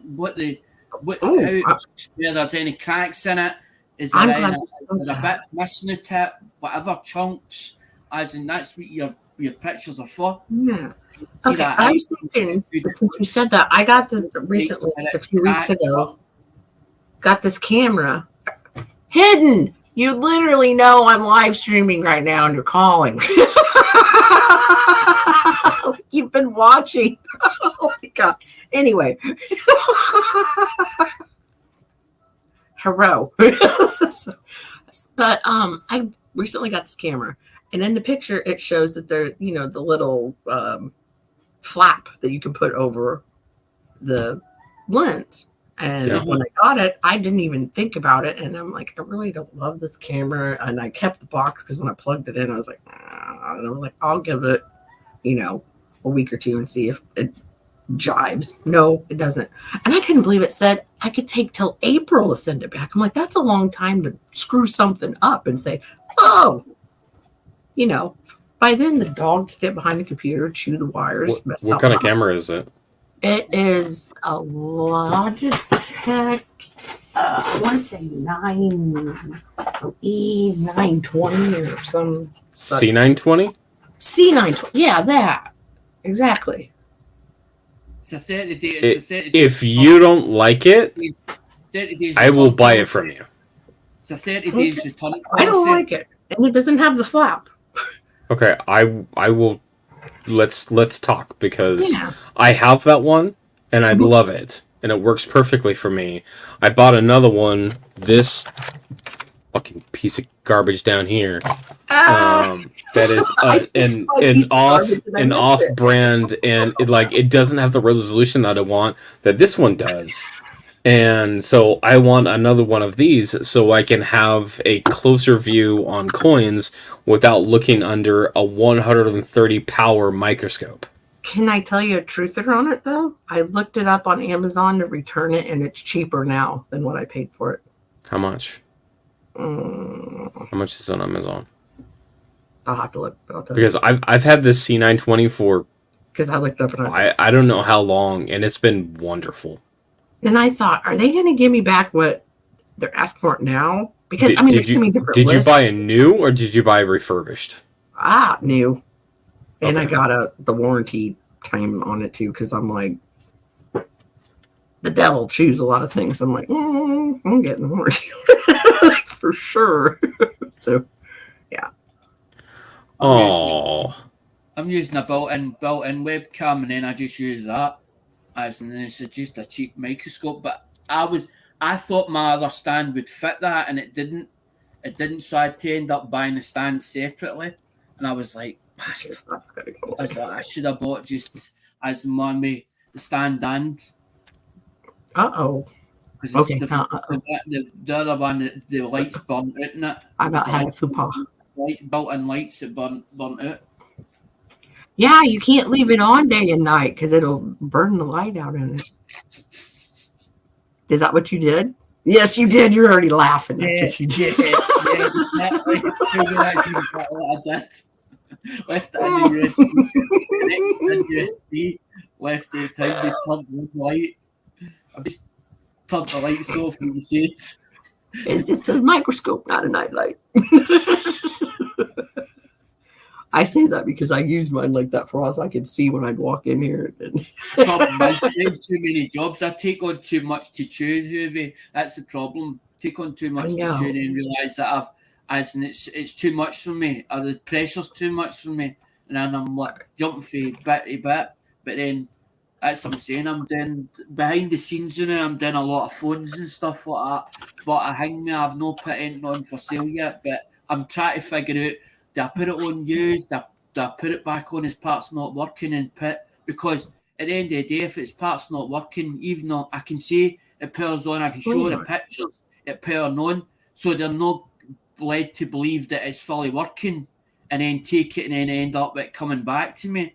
Oh, how where there's any cracks in it. Is I'm there glad any, you said is there a that. bit missing the tip, whatever chunks, as in that's what your pictures are for. Yeah. See Okay, that I was thinking, since you said that, I got this recently, just a few weeks ago. Got this camera hidden. You literally know I'm live streaming right now and you're calling. You've been watching. Oh my God. Anyway. Hello. But I recently got this camera, and in the picture it shows that there, the little flap that you can put over the lens. And Yeah. when I got it, I didn't even think about it. And I'm like, I really don't love this camera. And I kept the box because when I plugged it in, I was like, and I'm like, I'll give it, a week or two and see if it jibes. No, it doesn't. And I couldn't believe it said I could take till April to send it back. I'm like, that's a long time to screw something up and say, oh, by then the dog could get behind the computer, chew the wires. What kind of camera is it? It is a Logitech. I want to say E920 or some C920? C920. Yeah, that exactly. It's a 30 day. It's a 30 If you don't like it, 30 days I will return buy it policy. from you. It's a 30 days return policy. I don't like it, and it doesn't have the flap. Okay, I will. Let's talk, because Yeah. I have that one and I love it and it works perfectly for me. I bought another one. This fucking piece of garbage down here. That is an off brand, and it doesn't have the resolution that I want that this one does. And so I want another one of these so I can have a closer view on coins without looking under a 130 power microscope. Can I tell you a truther on it though? I looked it up on Amazon to return it, and it's cheaper now than what I paid for it. How much? How much is it on Amazon? I'll have to look. But I'll tell you. Because I've had this C920 for Because I looked up and I was like, I don't know how long, and it's been wonderful. Then I thought, are they going to give me back what they're asking for it now? Because Did there's gonna be different you lists. buy a new or did you buy refurbished? New, and Okay. I got the warranty time on it too. Because I'm like, the devil choose a lot of things. I'm like, I'm getting warranty for sure. So, yeah. Oh, I'm using a built-in webcam, and then I just use that. As in, it's just a cheap microscope. But I thought my other stand would fit that, and it didn't. It didn't, so I had to end up buying the stand separately. And I was like, bastard. That's gotta go. I was like, I should have bought just as mommy the stand and. Okay. The other one, the lights burnt out in it. I about had a faux pas. Built-in lights that burnt out. Yeah, you can't leave it on day and night because it'll burn the light out in it. Is that what you did? Yes, you did. You're already laughing. That's what you did. Yeah, exactly. That's exactly what I did. Left it in the USB, connected in USB, left it time to turn on the light. I just turned the lights off and you see it. It's a microscope, not a nightlight. I say that because I use mine like that for us. I could see when I'd walk in here. Problem is, doing too many jobs. I take on too much to chew, Hoovy. That's the problem. Take on too much to chew and realise that it's too much for me, or the pressure's too much for me, and then I'm like jumping from bit to bit. But then that's what I'm saying. I'm doing behind the scenes I'm doing a lot of phones and stuff like that. But I hang me, I've no put anything on for sale yet. But I'm trying to figure out, do I put it on used? Do I put it back on as parts not working and put? Because at the end of the day, if it's parts not working, even though I can say it powers on, I can show the pictures, it powering on, so they're not led to believe that it's fully working, and then take it and then end up with coming back to me.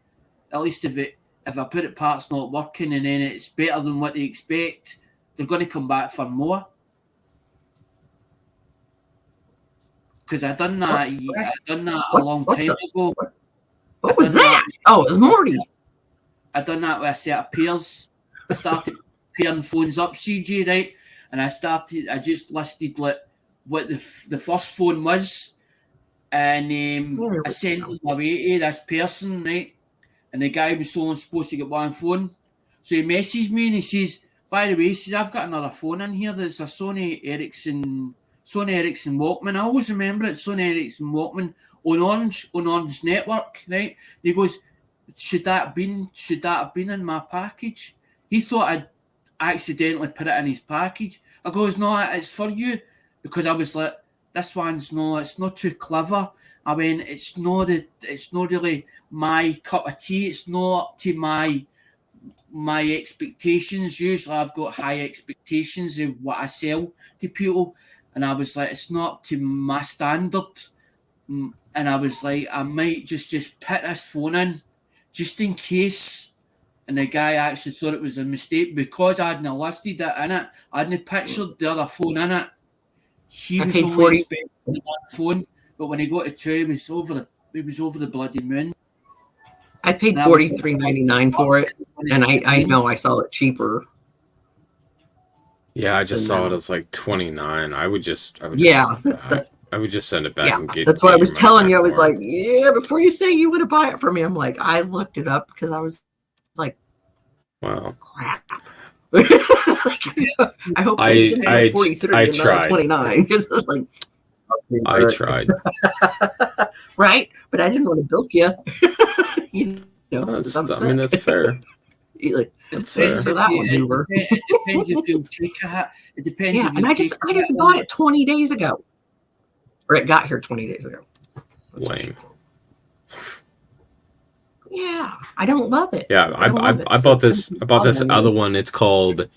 At least if I put it parts not working and then it's better than what they expect, they're going to come back for more. Because I done that a long time ago. What was that? Oh, it was Morty. I done that with a set of pairs. I started pairing phones up, CG, right? And I just listed like what the first phone was, and I sent them away to this person, right? And the guy was only supposed to get one phone, so he messaged me and he says, "By the way," he says, "I've got another phone in here that's a Sony Ericsson Walkman. I always remember it, Sony Ericsson Walkman on Orange Network, right?" And he goes, "Should that have been in my package?" He thought I'd accidentally put it in his package. I goes, "No, it's for you," because I was like, "This one's it's not too clever." I mean, it's not really my cup of tea. It's not up to my expectations. Usually I've got high expectations of what I sell to people. And I was like, it's not to my standard. And I was like, I might just put this phone in just in case. And the guy actually thought it was a mistake because I hadn't listed it in it. I hadn't pictured the other phone in it. He was only expecting one phone, but when he got to two, he was over the bloody moon. I paid $43.99 for it, and I know I saw it cheaper. Yeah, I just saw it as like $29. I would just send it back and get. That's what I was telling you. I was like, yeah, before you say you would have bought it for me, I'm like, I looked it up because I was like, wow, crap. I hope I 43 I and tried. 29 because like, I tried. Right, but I didn't want to bilk you. You know, I mean, that's fair. Like, that's fair. For that one, Hoover. It depends if you'll take it. It depends. Yeah, and I just bought it 20 days ago, or it got here 20 days ago. Lame. Yeah, I don't love it. Yeah, I bought this. I bought this other one. It's called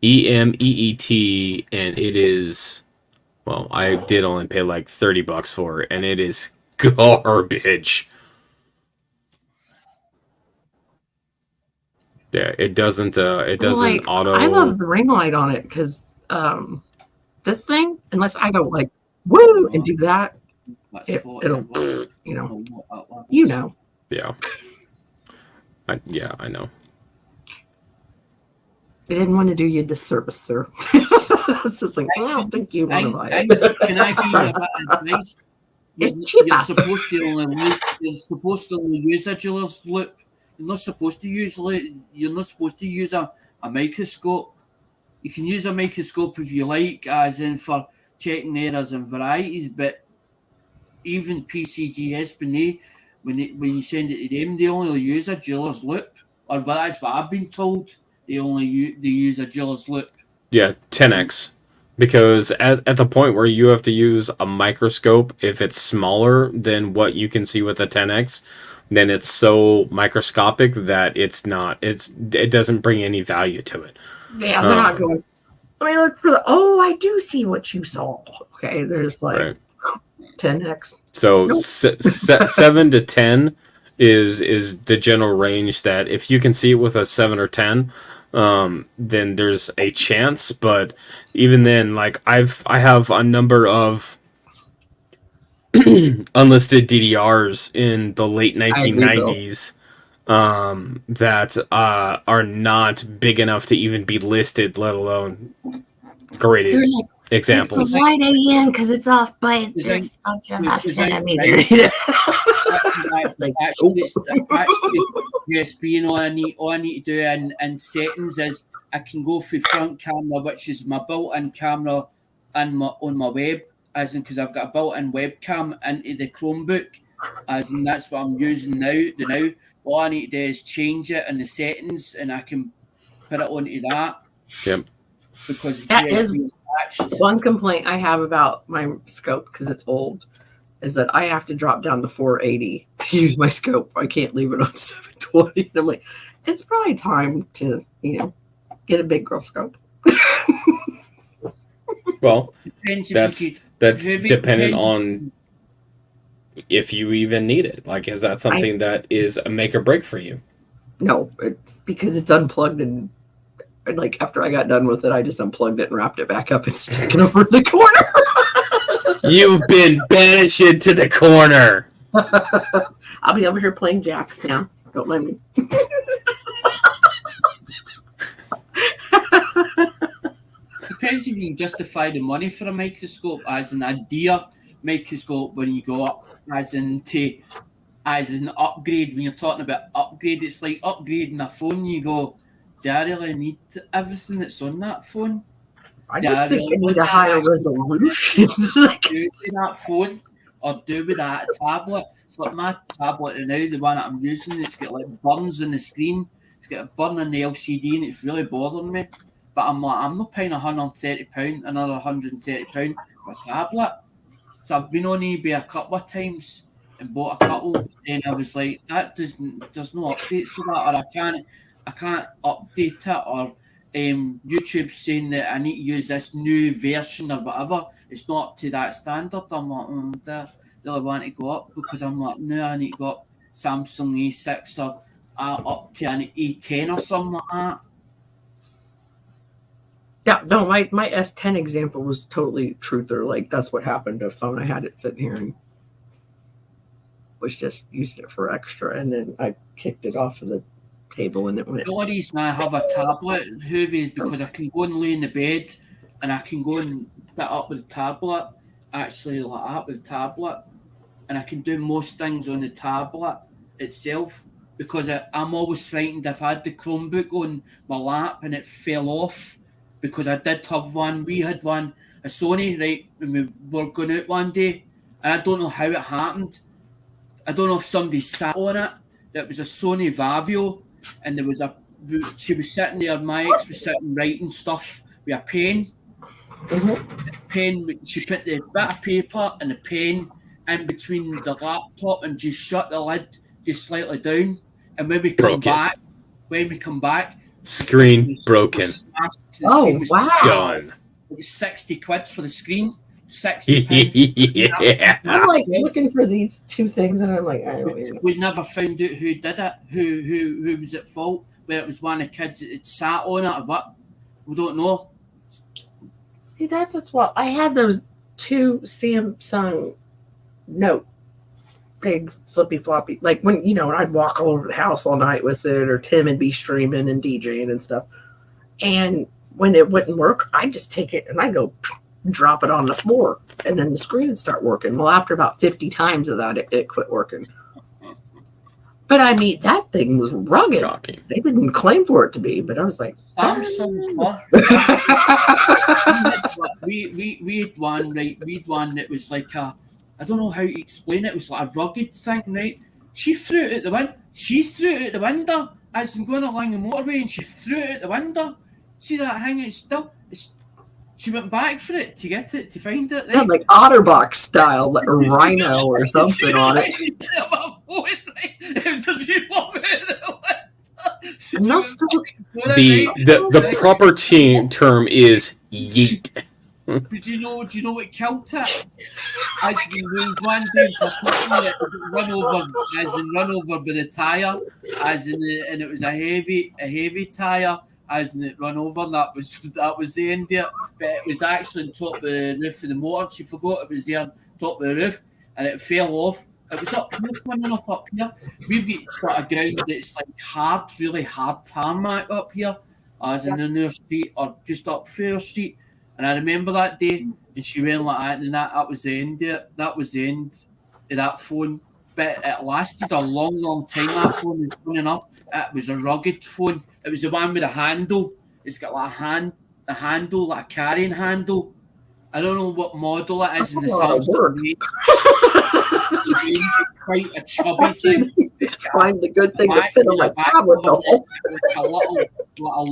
EMEET, and it is. Well, I did only pay like $30 for it, and it is garbage. Yeah, it doesn't like, auto. I love the ring light on it because this thing, unless I go like woo and do that, it'll you know. Yeah. I know. I didn't want to do you a disservice, sir. It's just like, I don't think you want to buy it. Can I give you a bit of advice? You're supposed to only use a jeweler's loop. You're not supposed to use a microscope. You can use a microscope if you like, as in for checking errors and varieties, but even PCGS, when you send it to them, they only use a jeweler's loop. Or that's what I've been told. They use a jeweler's loop. Yeah, 10x. Because at the point where you have to use a microscope, if it's smaller than what you can see with a 10x, then it's so microscopic that it doesn't bring any value to it. Yeah, they're not going, let me look for I do see what you saw. Okay, there's like 10x. So nope. 7 to 10 is the general range that if you can see it with a 7 or 10, then there's a chance. But even then, like I have a number of unlisted DDRs in the late 1990s that are not big enough to even be listed, let alone graded They're like, examples. it's a wide AM because it's off by Is this that- much of a is that centimeter. That's Like, actually USB, and all I need to do in settings is I can go for front camera, which is my built-in camera, and on my web, as in because I've got a built-in webcam into the Chromebook, as in that's what I'm using now. All I need to do is change it in the settings, and I can put it onto that. Yep. Because it's That is USB attached. one complaint I have about my scope because it's old, is that I have to drop down to 480 to use my scope. I can't leave it on 720. And I'm like, it's probably time to, get a big girl scope. Well, Depends if that's you could- that's maybe dependent depends- on if you even need it. Like, is that something that is a make or break for you? No, it's because it's unplugged and like after I got done with it, I just unplugged it and wrapped it back up and stuck it over the corner. You've been banished to the corner. I'll be over here playing jacks now. Don't mind me. Depends if you can justify the money for a microscope as an idea microscope when you go up as in upgrade. When you're talking about upgrade, it's like upgrading a phone. You go, do I really need everything that's on that phone? I just think I need a higher resolution. Like, Do with that phone or do with that tablet? It's like my tablet now, the one that I'm using, it's got like burns in the screen. It's got a burn in the LCD and it's really bothering me. But I'm like, I'm not paying £130, another £130 for a tablet. So I've been on eBay a couple of times and bought a couple, and I was like, there's no updates for that, or I can't update it, or YouTube saying that I need to use this new version or whatever. It's not up to that standard. I'm like, do I really want to go up? Because I'm like, no, I need to go up Samsung A6 or up to an A10 or something like that. yeah, no, my S10 example was totally truther. Like that's what happened to a phone. I had it sitting here and was just using it for extra, and then I kicked it off of the table and it went. The only reason I have a tablet, Hoovy, is because I can go and lay in the bed and I can go and sit up with the tablet, actually like that with the tablet, and I can do most things on the tablet itself because I'm always frightened if I had the Chromebook on my lap and it fell off, because I did have one. We had one, a Sony, right, when we were going out one day, and I don't know how it happened. I don't know if somebody sat on it. It was a Sony Vavio, and she was sitting there, my ex was sitting writing stuff with a pen. She put the bit of paper and the pen in between the laptop and just shut the lid just slightly down. And when we come back, Screen broken. Oh, wow. Done. It was 60 quid for the screen. 60 Yeah. I'm like looking for these two things, and I'm like, I don't even know. We never found out who did it, who was at fault, whether it was one of the kids that had sat on it or what. We don't know. See, that's what's what I had those two Samsung Note, big flippy floppy. Like when I'd walk all over the house all night with it, or Tim would be streaming and DJing and stuff. And when it wouldn't work, I'd just take it and I'd go drop it on the floor, and then the screen would start working. Well, after about 50 times of that, it quit working. But I mean, that thing was rugged. Shocking. They didn't claim for it to be, but I was like, Samsung's one. we had one, right? We had one that was like I don't know how to explain it. It was like a rugged thing, right? She threw it out the window. As in going along the motorway, and she threw it out the window. See that hanging still? She went back for it to get it, to find it. Right? yeah, like Otterbox style, like a rhino or something on it. The proper term is yeet. Do you know what killed it? As in, there was one day that run over by the tyre, and it was a heavy tyre, as in it run over, and that was the end of it. But it was actually on top of the roof of the motor. She forgot it was there on top of the roof, and it fell off. It was up here, coming up here. We've got sort of ground that's like hard, really hard tarmac up here, as in our street or just up Fair Street. And I remember that day, and she went like that, and that was the end of it. That was the end of that phone. But it lasted a long, long time. That phone was running up. It was a rugged phone. It was the one with a handle. It's got like a handle, like a carrying handle. I don't know what model it is in the Samsung range. It's quite a chubby thing. Find the good thing to fit on my tablet though. A little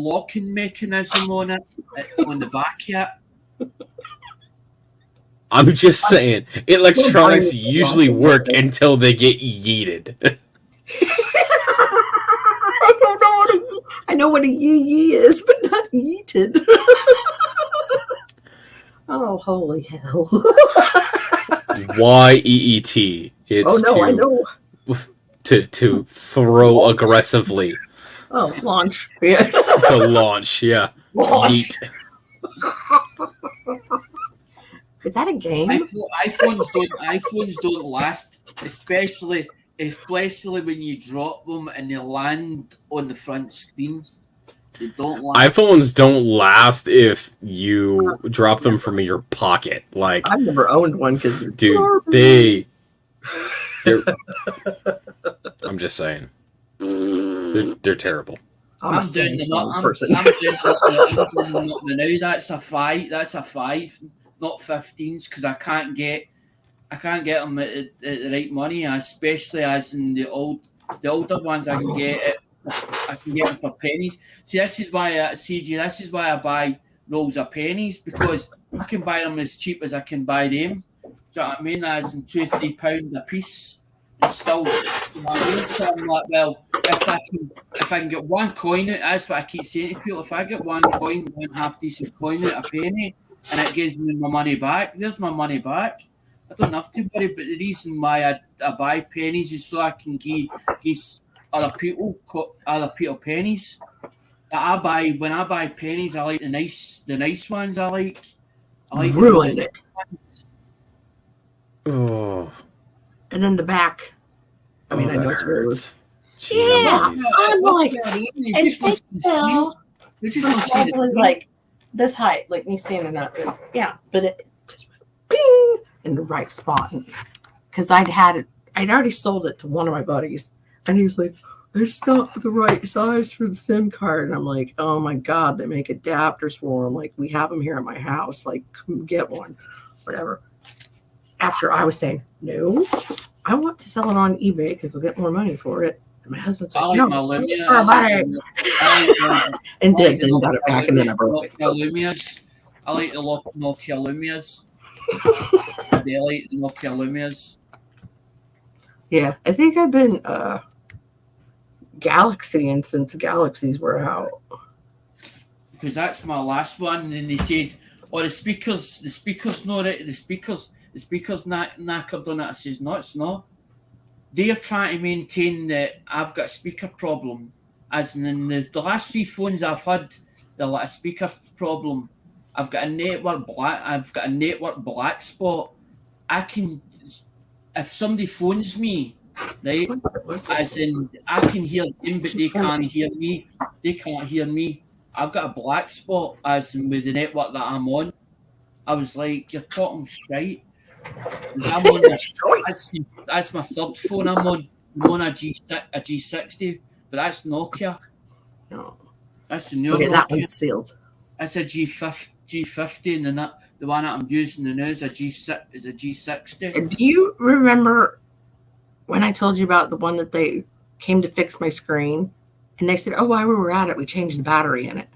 locking mechanism on it on the back here. I'm just saying, electronics usually work until they get yeeted. I know what a yee is, but not yeeted. Oh, holy hell. YEET. It's I know. To throw aggressively. Oh, launch. Yeah. To launch, yeah. Launch. Yeet. Is that a game? iPhones don't last, especially when you drop them and they land on the front screen. They don't last. iPhones don't last if you drop them from your pocket. Like, I've never owned one because dude, they're I'm just saying, they're terrible. I'm doing the person. I'm doing now. That's a 5. That's a 5, not 15s, because I can't get them at the right money, especially as in the older ones. I can get them for pennies. See, this is why This is why I buy rolls of pennies, because I can buy them as cheap as I can buy them. Do you know what I mean? As in £2-3 a piece, and still, you know what I mean? So I'm like, well, if I can get one coin out, that's what I keep saying to people. If I get one half decent coin out a penny, and it gives me my money back, there's my money back. I don't have to worry. But the reason why I buy pennies is so I can give other people pennies. When I buy pennies, I like the nice ones. I like ruined it. Oh. And then the back. I mean, I know it's weird. Yeah, I'm like, like this height, like me standing up. Yeah, but it just went bing in the right spot. Because I'd already sold it to one of my buddies, and he was like, "It's not the right size for the SIM card." And I'm like, "Oh my god, they make adapters for them. Like, we have them here at my house. Like, come get one, whatever." After I was saying, "No, I want to sell it on eBay because we'll get more money for it." And my husband's like, "No, I'll buy it." And then got it back, and then I broke it. I like the Nokia Lumias. They like the Nokia Lumias. Yeah, I think I've been Galaxy since Galaxies were out. Because that's my last one, and then they said, "Oh, the speakers not right. The speakers knackered on it." I says, "No, it's not. They're trying to maintain that I've got a speaker problem, as in the last 3 phones I've had, they're like a speaker problem. I've got a network black spot. I can, if somebody phones me, right, as in I can hear them, but they can't hear me. They can't hear me. I've got a black spot, as in with the network that I'm on." I was like, "You're talking shite." I'm on that's my third phone I'm on. I'm on a G60, but that's Nokia. No. That's the new Okay, Nokia. that one's sealed. That's a G50, and then the one that I'm using now is a G60. Do you remember when I told you about the one that they came to fix my screen? And they said, "Oh, while we were at it, we changed the battery in it.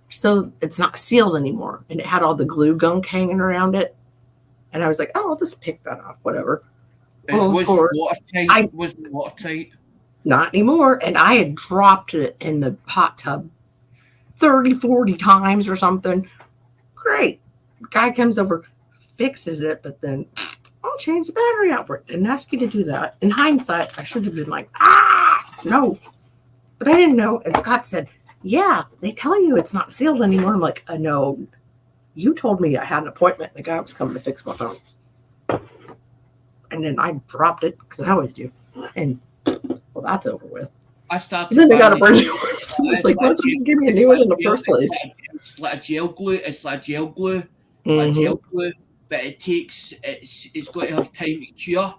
So it's not sealed anymore." And it had all the glue gunk hanging around it. And I was like, "Oh, I'll just pick that off, whatever." It was watertight. Not anymore. And I had dropped it in the hot tub 30, 40 times or something. Great. Guy comes over, fixes it, but then I'll change the battery out for it. Didn't ask you to do that. In hindsight, I should have been like, no. But I didn't know. And Scott said, yeah, they tell you it's not sealed anymore. I'm like, no, you told me I had an appointment and the guy was coming to fix my phone. And then I dropped it because I always do. And well, that's over with. I started. And then they got a brand new one. It's like, why don't you just give me a new one in the first place? It's like a gel glue. It's like gel glue. It's like gel glue, but it's got to have time to cure.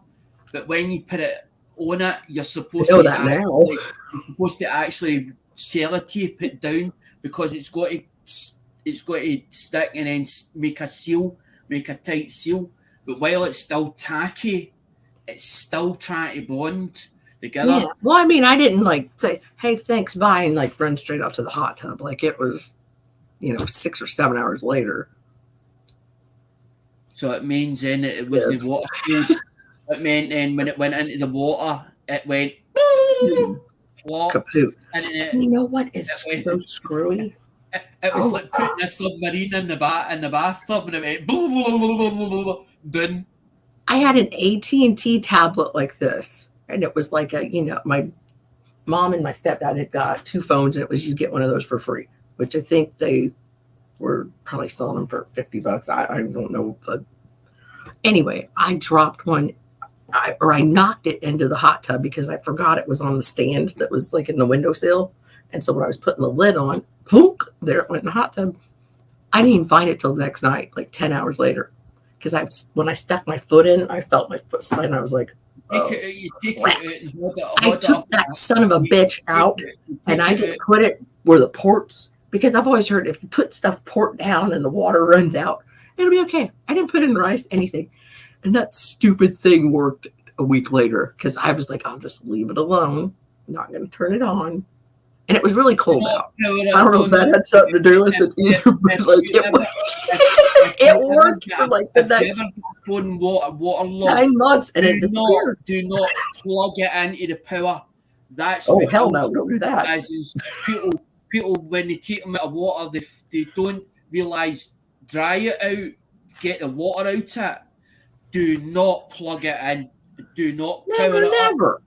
But when you put it on it, you're supposed to actually sellotape it down because it's got to stick and then make a tight seal. But while it's still tacky, it's still trying to bond together. Yeah. Well, I mean, I didn't like say, "Hey, thanks, bye," and like run straight out to the hot tub. Like it was, 6 or 7 hours later. So it means then it was the water field. It meant then when it went into the water, it went kaput. And you know what is so screwy? It was like putting a submarine in the bathtub, and it went blah, blah, blah, blah, blah, blah, done. I had an AT&T tablet like this, and it was like my mom and my stepdad had got 2 phones, and it was you get one of those for free, which I think they were probably selling them for $50. I don't know. Anyway, I dropped one, I knocked it into the hot tub because I forgot it was on the stand that was like in the windowsill, and so when I was putting the lid on, plunk, there it went in the hot tub. I didn't even find it till the next night, like 10 hours later. Because when I stuck my foot in, I felt my foot slide, and I was like, I took that son of a bitch out, and I just put it where the ports, because I've always heard if you put stuff port down and the water runs out, it'll be okay. I didn't put it in rice, anything. And that stupid thing worked a week later, because I was like, I'll just leave it alone. I'm not going to turn it on. And it was really cold out. I don't know if that had something to do with it either, but like it worked for like the next water 9 months, and it disappeared. Do not plug it into the power. That's hell no, don't do that. As in, people when they take them out of water, they don't realise dry it out, get the water out of it. Do not plug it in. Do not power it up.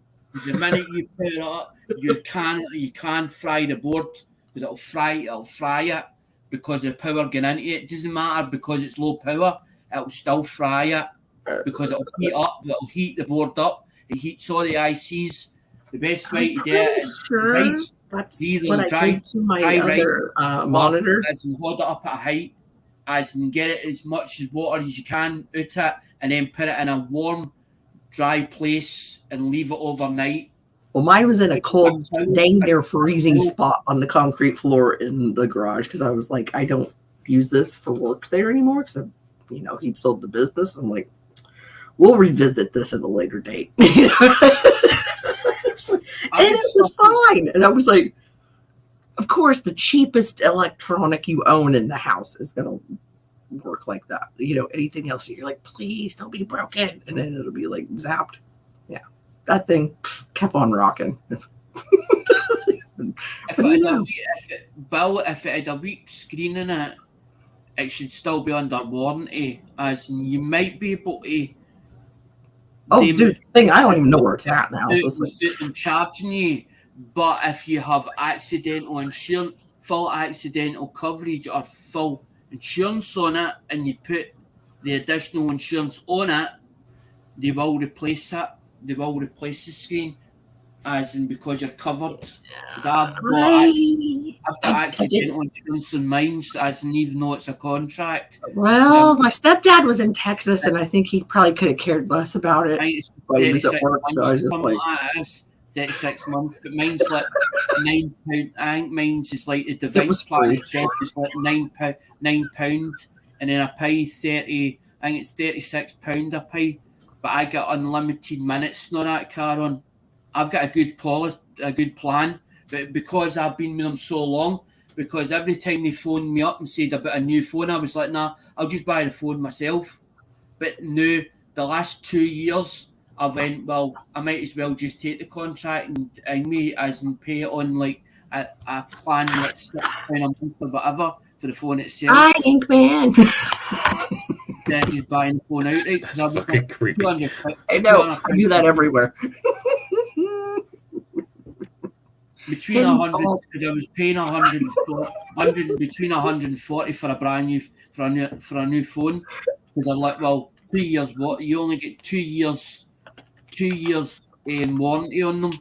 The minute you power it up, you can fry the board because it'll fry it because the power getting into it. It doesn't matter because it's low power, it'll still fry it because it'll heat up, it'll heat the board up, it heats all the ICs. The best way to do it is rice. What I did to my other monitor. As in hold it up at a height, as in get it as much water as you can out it, and then put it in a warm, dry place and leave it overnight. Well, mine was in a cold, dang near freezing spot on the concrete floor in the garage because I was like, I don't use this for work there anymore because, he'd sold the business. I'm like, we'll revisit this at a later date. And it was fine. And I was like, of course, the cheapest electronic you own in the house is going to work like that. Anything else, you're like, please don't be broken. And then it'll be like zapped. Yeah. That thing kept on rocking. If it had a weak screen in it, it should still be under warranty. As in you might be able to. Dude, thing I don't even know where it's at now. So I'm charging you, but if you have accidental insurance, full accidental coverage, or full insurance on it, and you put the additional insurance on it, they will replace it. They will replace the screen, as in because you're covered. I've got accidental insurance on mine, as in even though it's a contract. Well, my stepdad was in Texas, and I think he probably could have cared less about it. But he was at work, so I was just like, 36 months, but mine's like £9. I think mine's is like the device plan itself is like £9, and then I pay 30. I think it's £36 I pay. But I get unlimited minutes on that car on. I've got a good plan, but because I've been with them so long, because every time they phoned me up and said about a new phone, I was like, nah, I'll just buy the phone myself. But now, the last 2 years, I went, well, I might as well just take the contract and me as in pay it on like a plan like £6 a month or whatever for the phone itself. Hi, Inkman. They're just buying the phone outright. That's fucking creepy. I know. I do that everywhere. between Hidden 100, salt. because I was paying 100 between 140 for a brand new for a new phone. Because I'm like, well, 2 years. What you only get 2 years, 2 years warranty on them,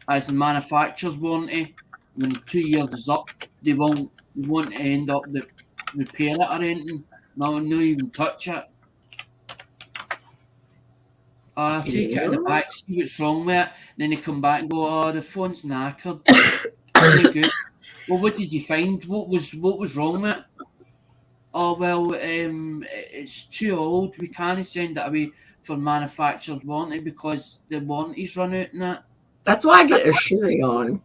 as the manufacturer's warranty. When 2 years is up, they won't end up the repair it or anything. No, even touch it. I take it in the back, see what's wrong with it, and then they come back and go, "Oh, the phone's knackered." Really good. Well, what did you find? What was wrong with it? Oh well, it's too old. We can't send it away for manufacturer's warranty because the warranty's run out and that. That's why I get a Sherry on.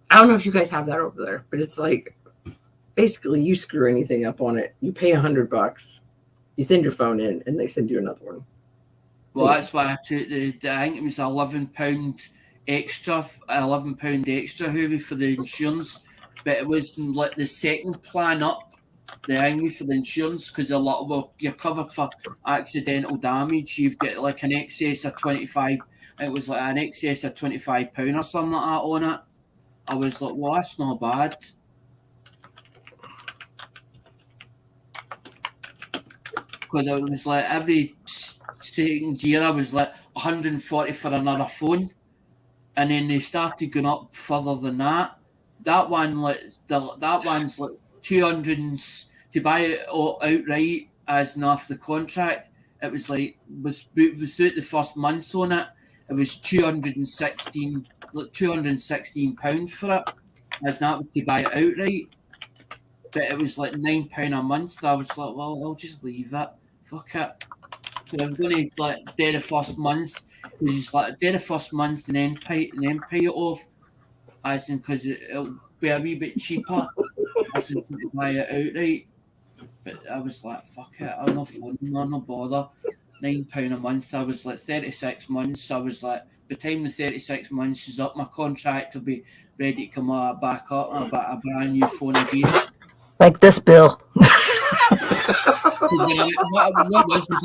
I don't know if you guys have that over there, but it's like basically you screw anything up on it, you pay $100. You send your phone in, and they send you another one. Well, that's why I took I think it was £11 extra, £11 extra, Hoovy, for the insurance. But it was like the second plan up, the thing for the insurance, because a lot of, well, you're covered for accidental damage. You've got like an excess of 25. It was like an excess of £25 or something like that on it. I was like, well, that's not bad. Because it was like every second year I was like 140 for another phone, and then they started going up further than that. That one's like 200 to buy it outright as enough the contract. It was like without the first month on it, it was £216 for it, as that was to buy it outright. But it was like £9 a month. I was like, well, I'll just leave it. Fuck it. Because I was going to like do the first month. It was just like do the first month and then pay it off. As in, because it'll be a wee bit cheaper. As in to buy it outright. But I was like, fuck it. I'm not phone, no bother. £9 a month. I was like 36 months. I was like, by the time the 36 months is up, my contract will be ready to come back up. About a brand new phone again. Like this bill. What was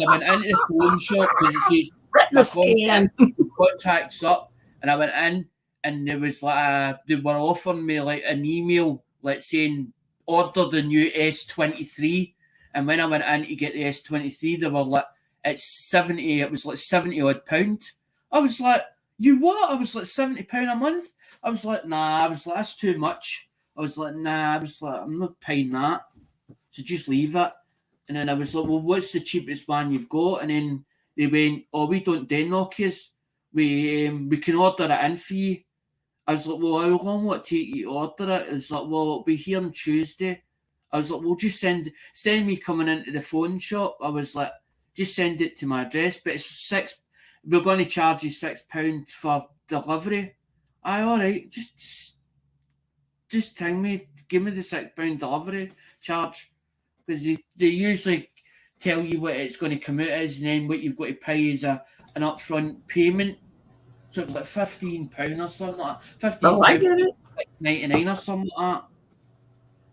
I went into the phone shop because it says my contract's up, and I went in and there was like they were offering me like an email like saying order the new S23, and when I went in to get the S23, they were like it's 70. It was like 70 odd pound. I was like, you what? I was like £70 a month. I was like, nah. I was like, that's too much. I was like, nah. I was like, I'm not paying that. So just leave it. And then I was like, well, what's the cheapest one you've got? And then they went, oh, we don't do Nokias. We can order it in for you. I was like, well, how long will it take you to order it? It was like, well, it'll be here on Tuesday. I was like, well, just instead of me coming into the phone shop, I was like, just send it to my address. But it's we're going to charge you £6 for delivery. All right, just give me the £6 delivery charge. Because they usually tell you what it's going to come out as, and then what you've got to pay is an upfront payment. So it's like £15 or something like that. £15, I get it. $99 or something like that.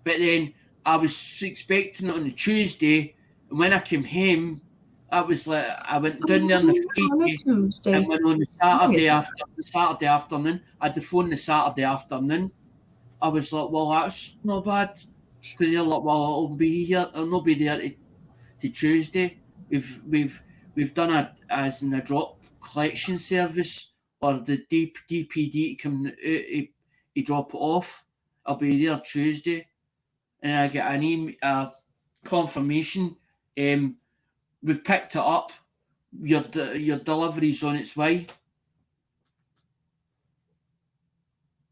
But then I was expecting it on the Tuesday, and when I came home, I was like, I went down there on the Friday, and when on the Saturday afternoon, I had the phone the Saturday afternoon. I was like, well, that's not bad. Because you're like, well, I'll be here. I'll not be there to Tuesday. We've done it as in a drop collection service or the DPD to come out to drop it off. I'll be there Tuesday, and I get an email confirmation. We've picked it up. Your delivery's on its way,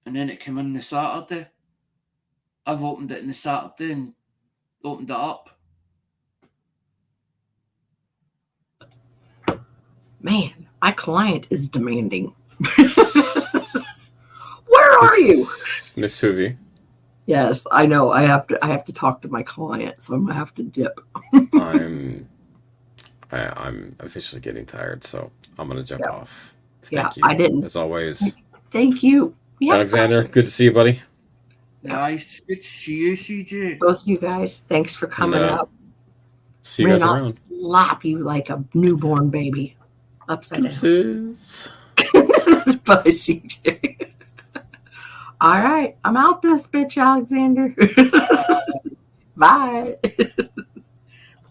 and then it came in the Saturday. I've opened it on the Saturday and opened it up. Man, my client is demanding. Where are you, Miss Hoovy? Yes, I know. I have to talk to my client, so I'm gonna have to dip. I'm officially getting tired, so I'm gonna jump off. Thank you. I didn't. As always. Thank you. Alexander, good to see you, buddy. Nice. Good to see you, CJ. Both you guys, thanks for coming up. See you guys I'll around. slap you like a newborn baby upside down. Deuces. Bye, CJ. All right, I'm out this bitch, Alexander. Bye.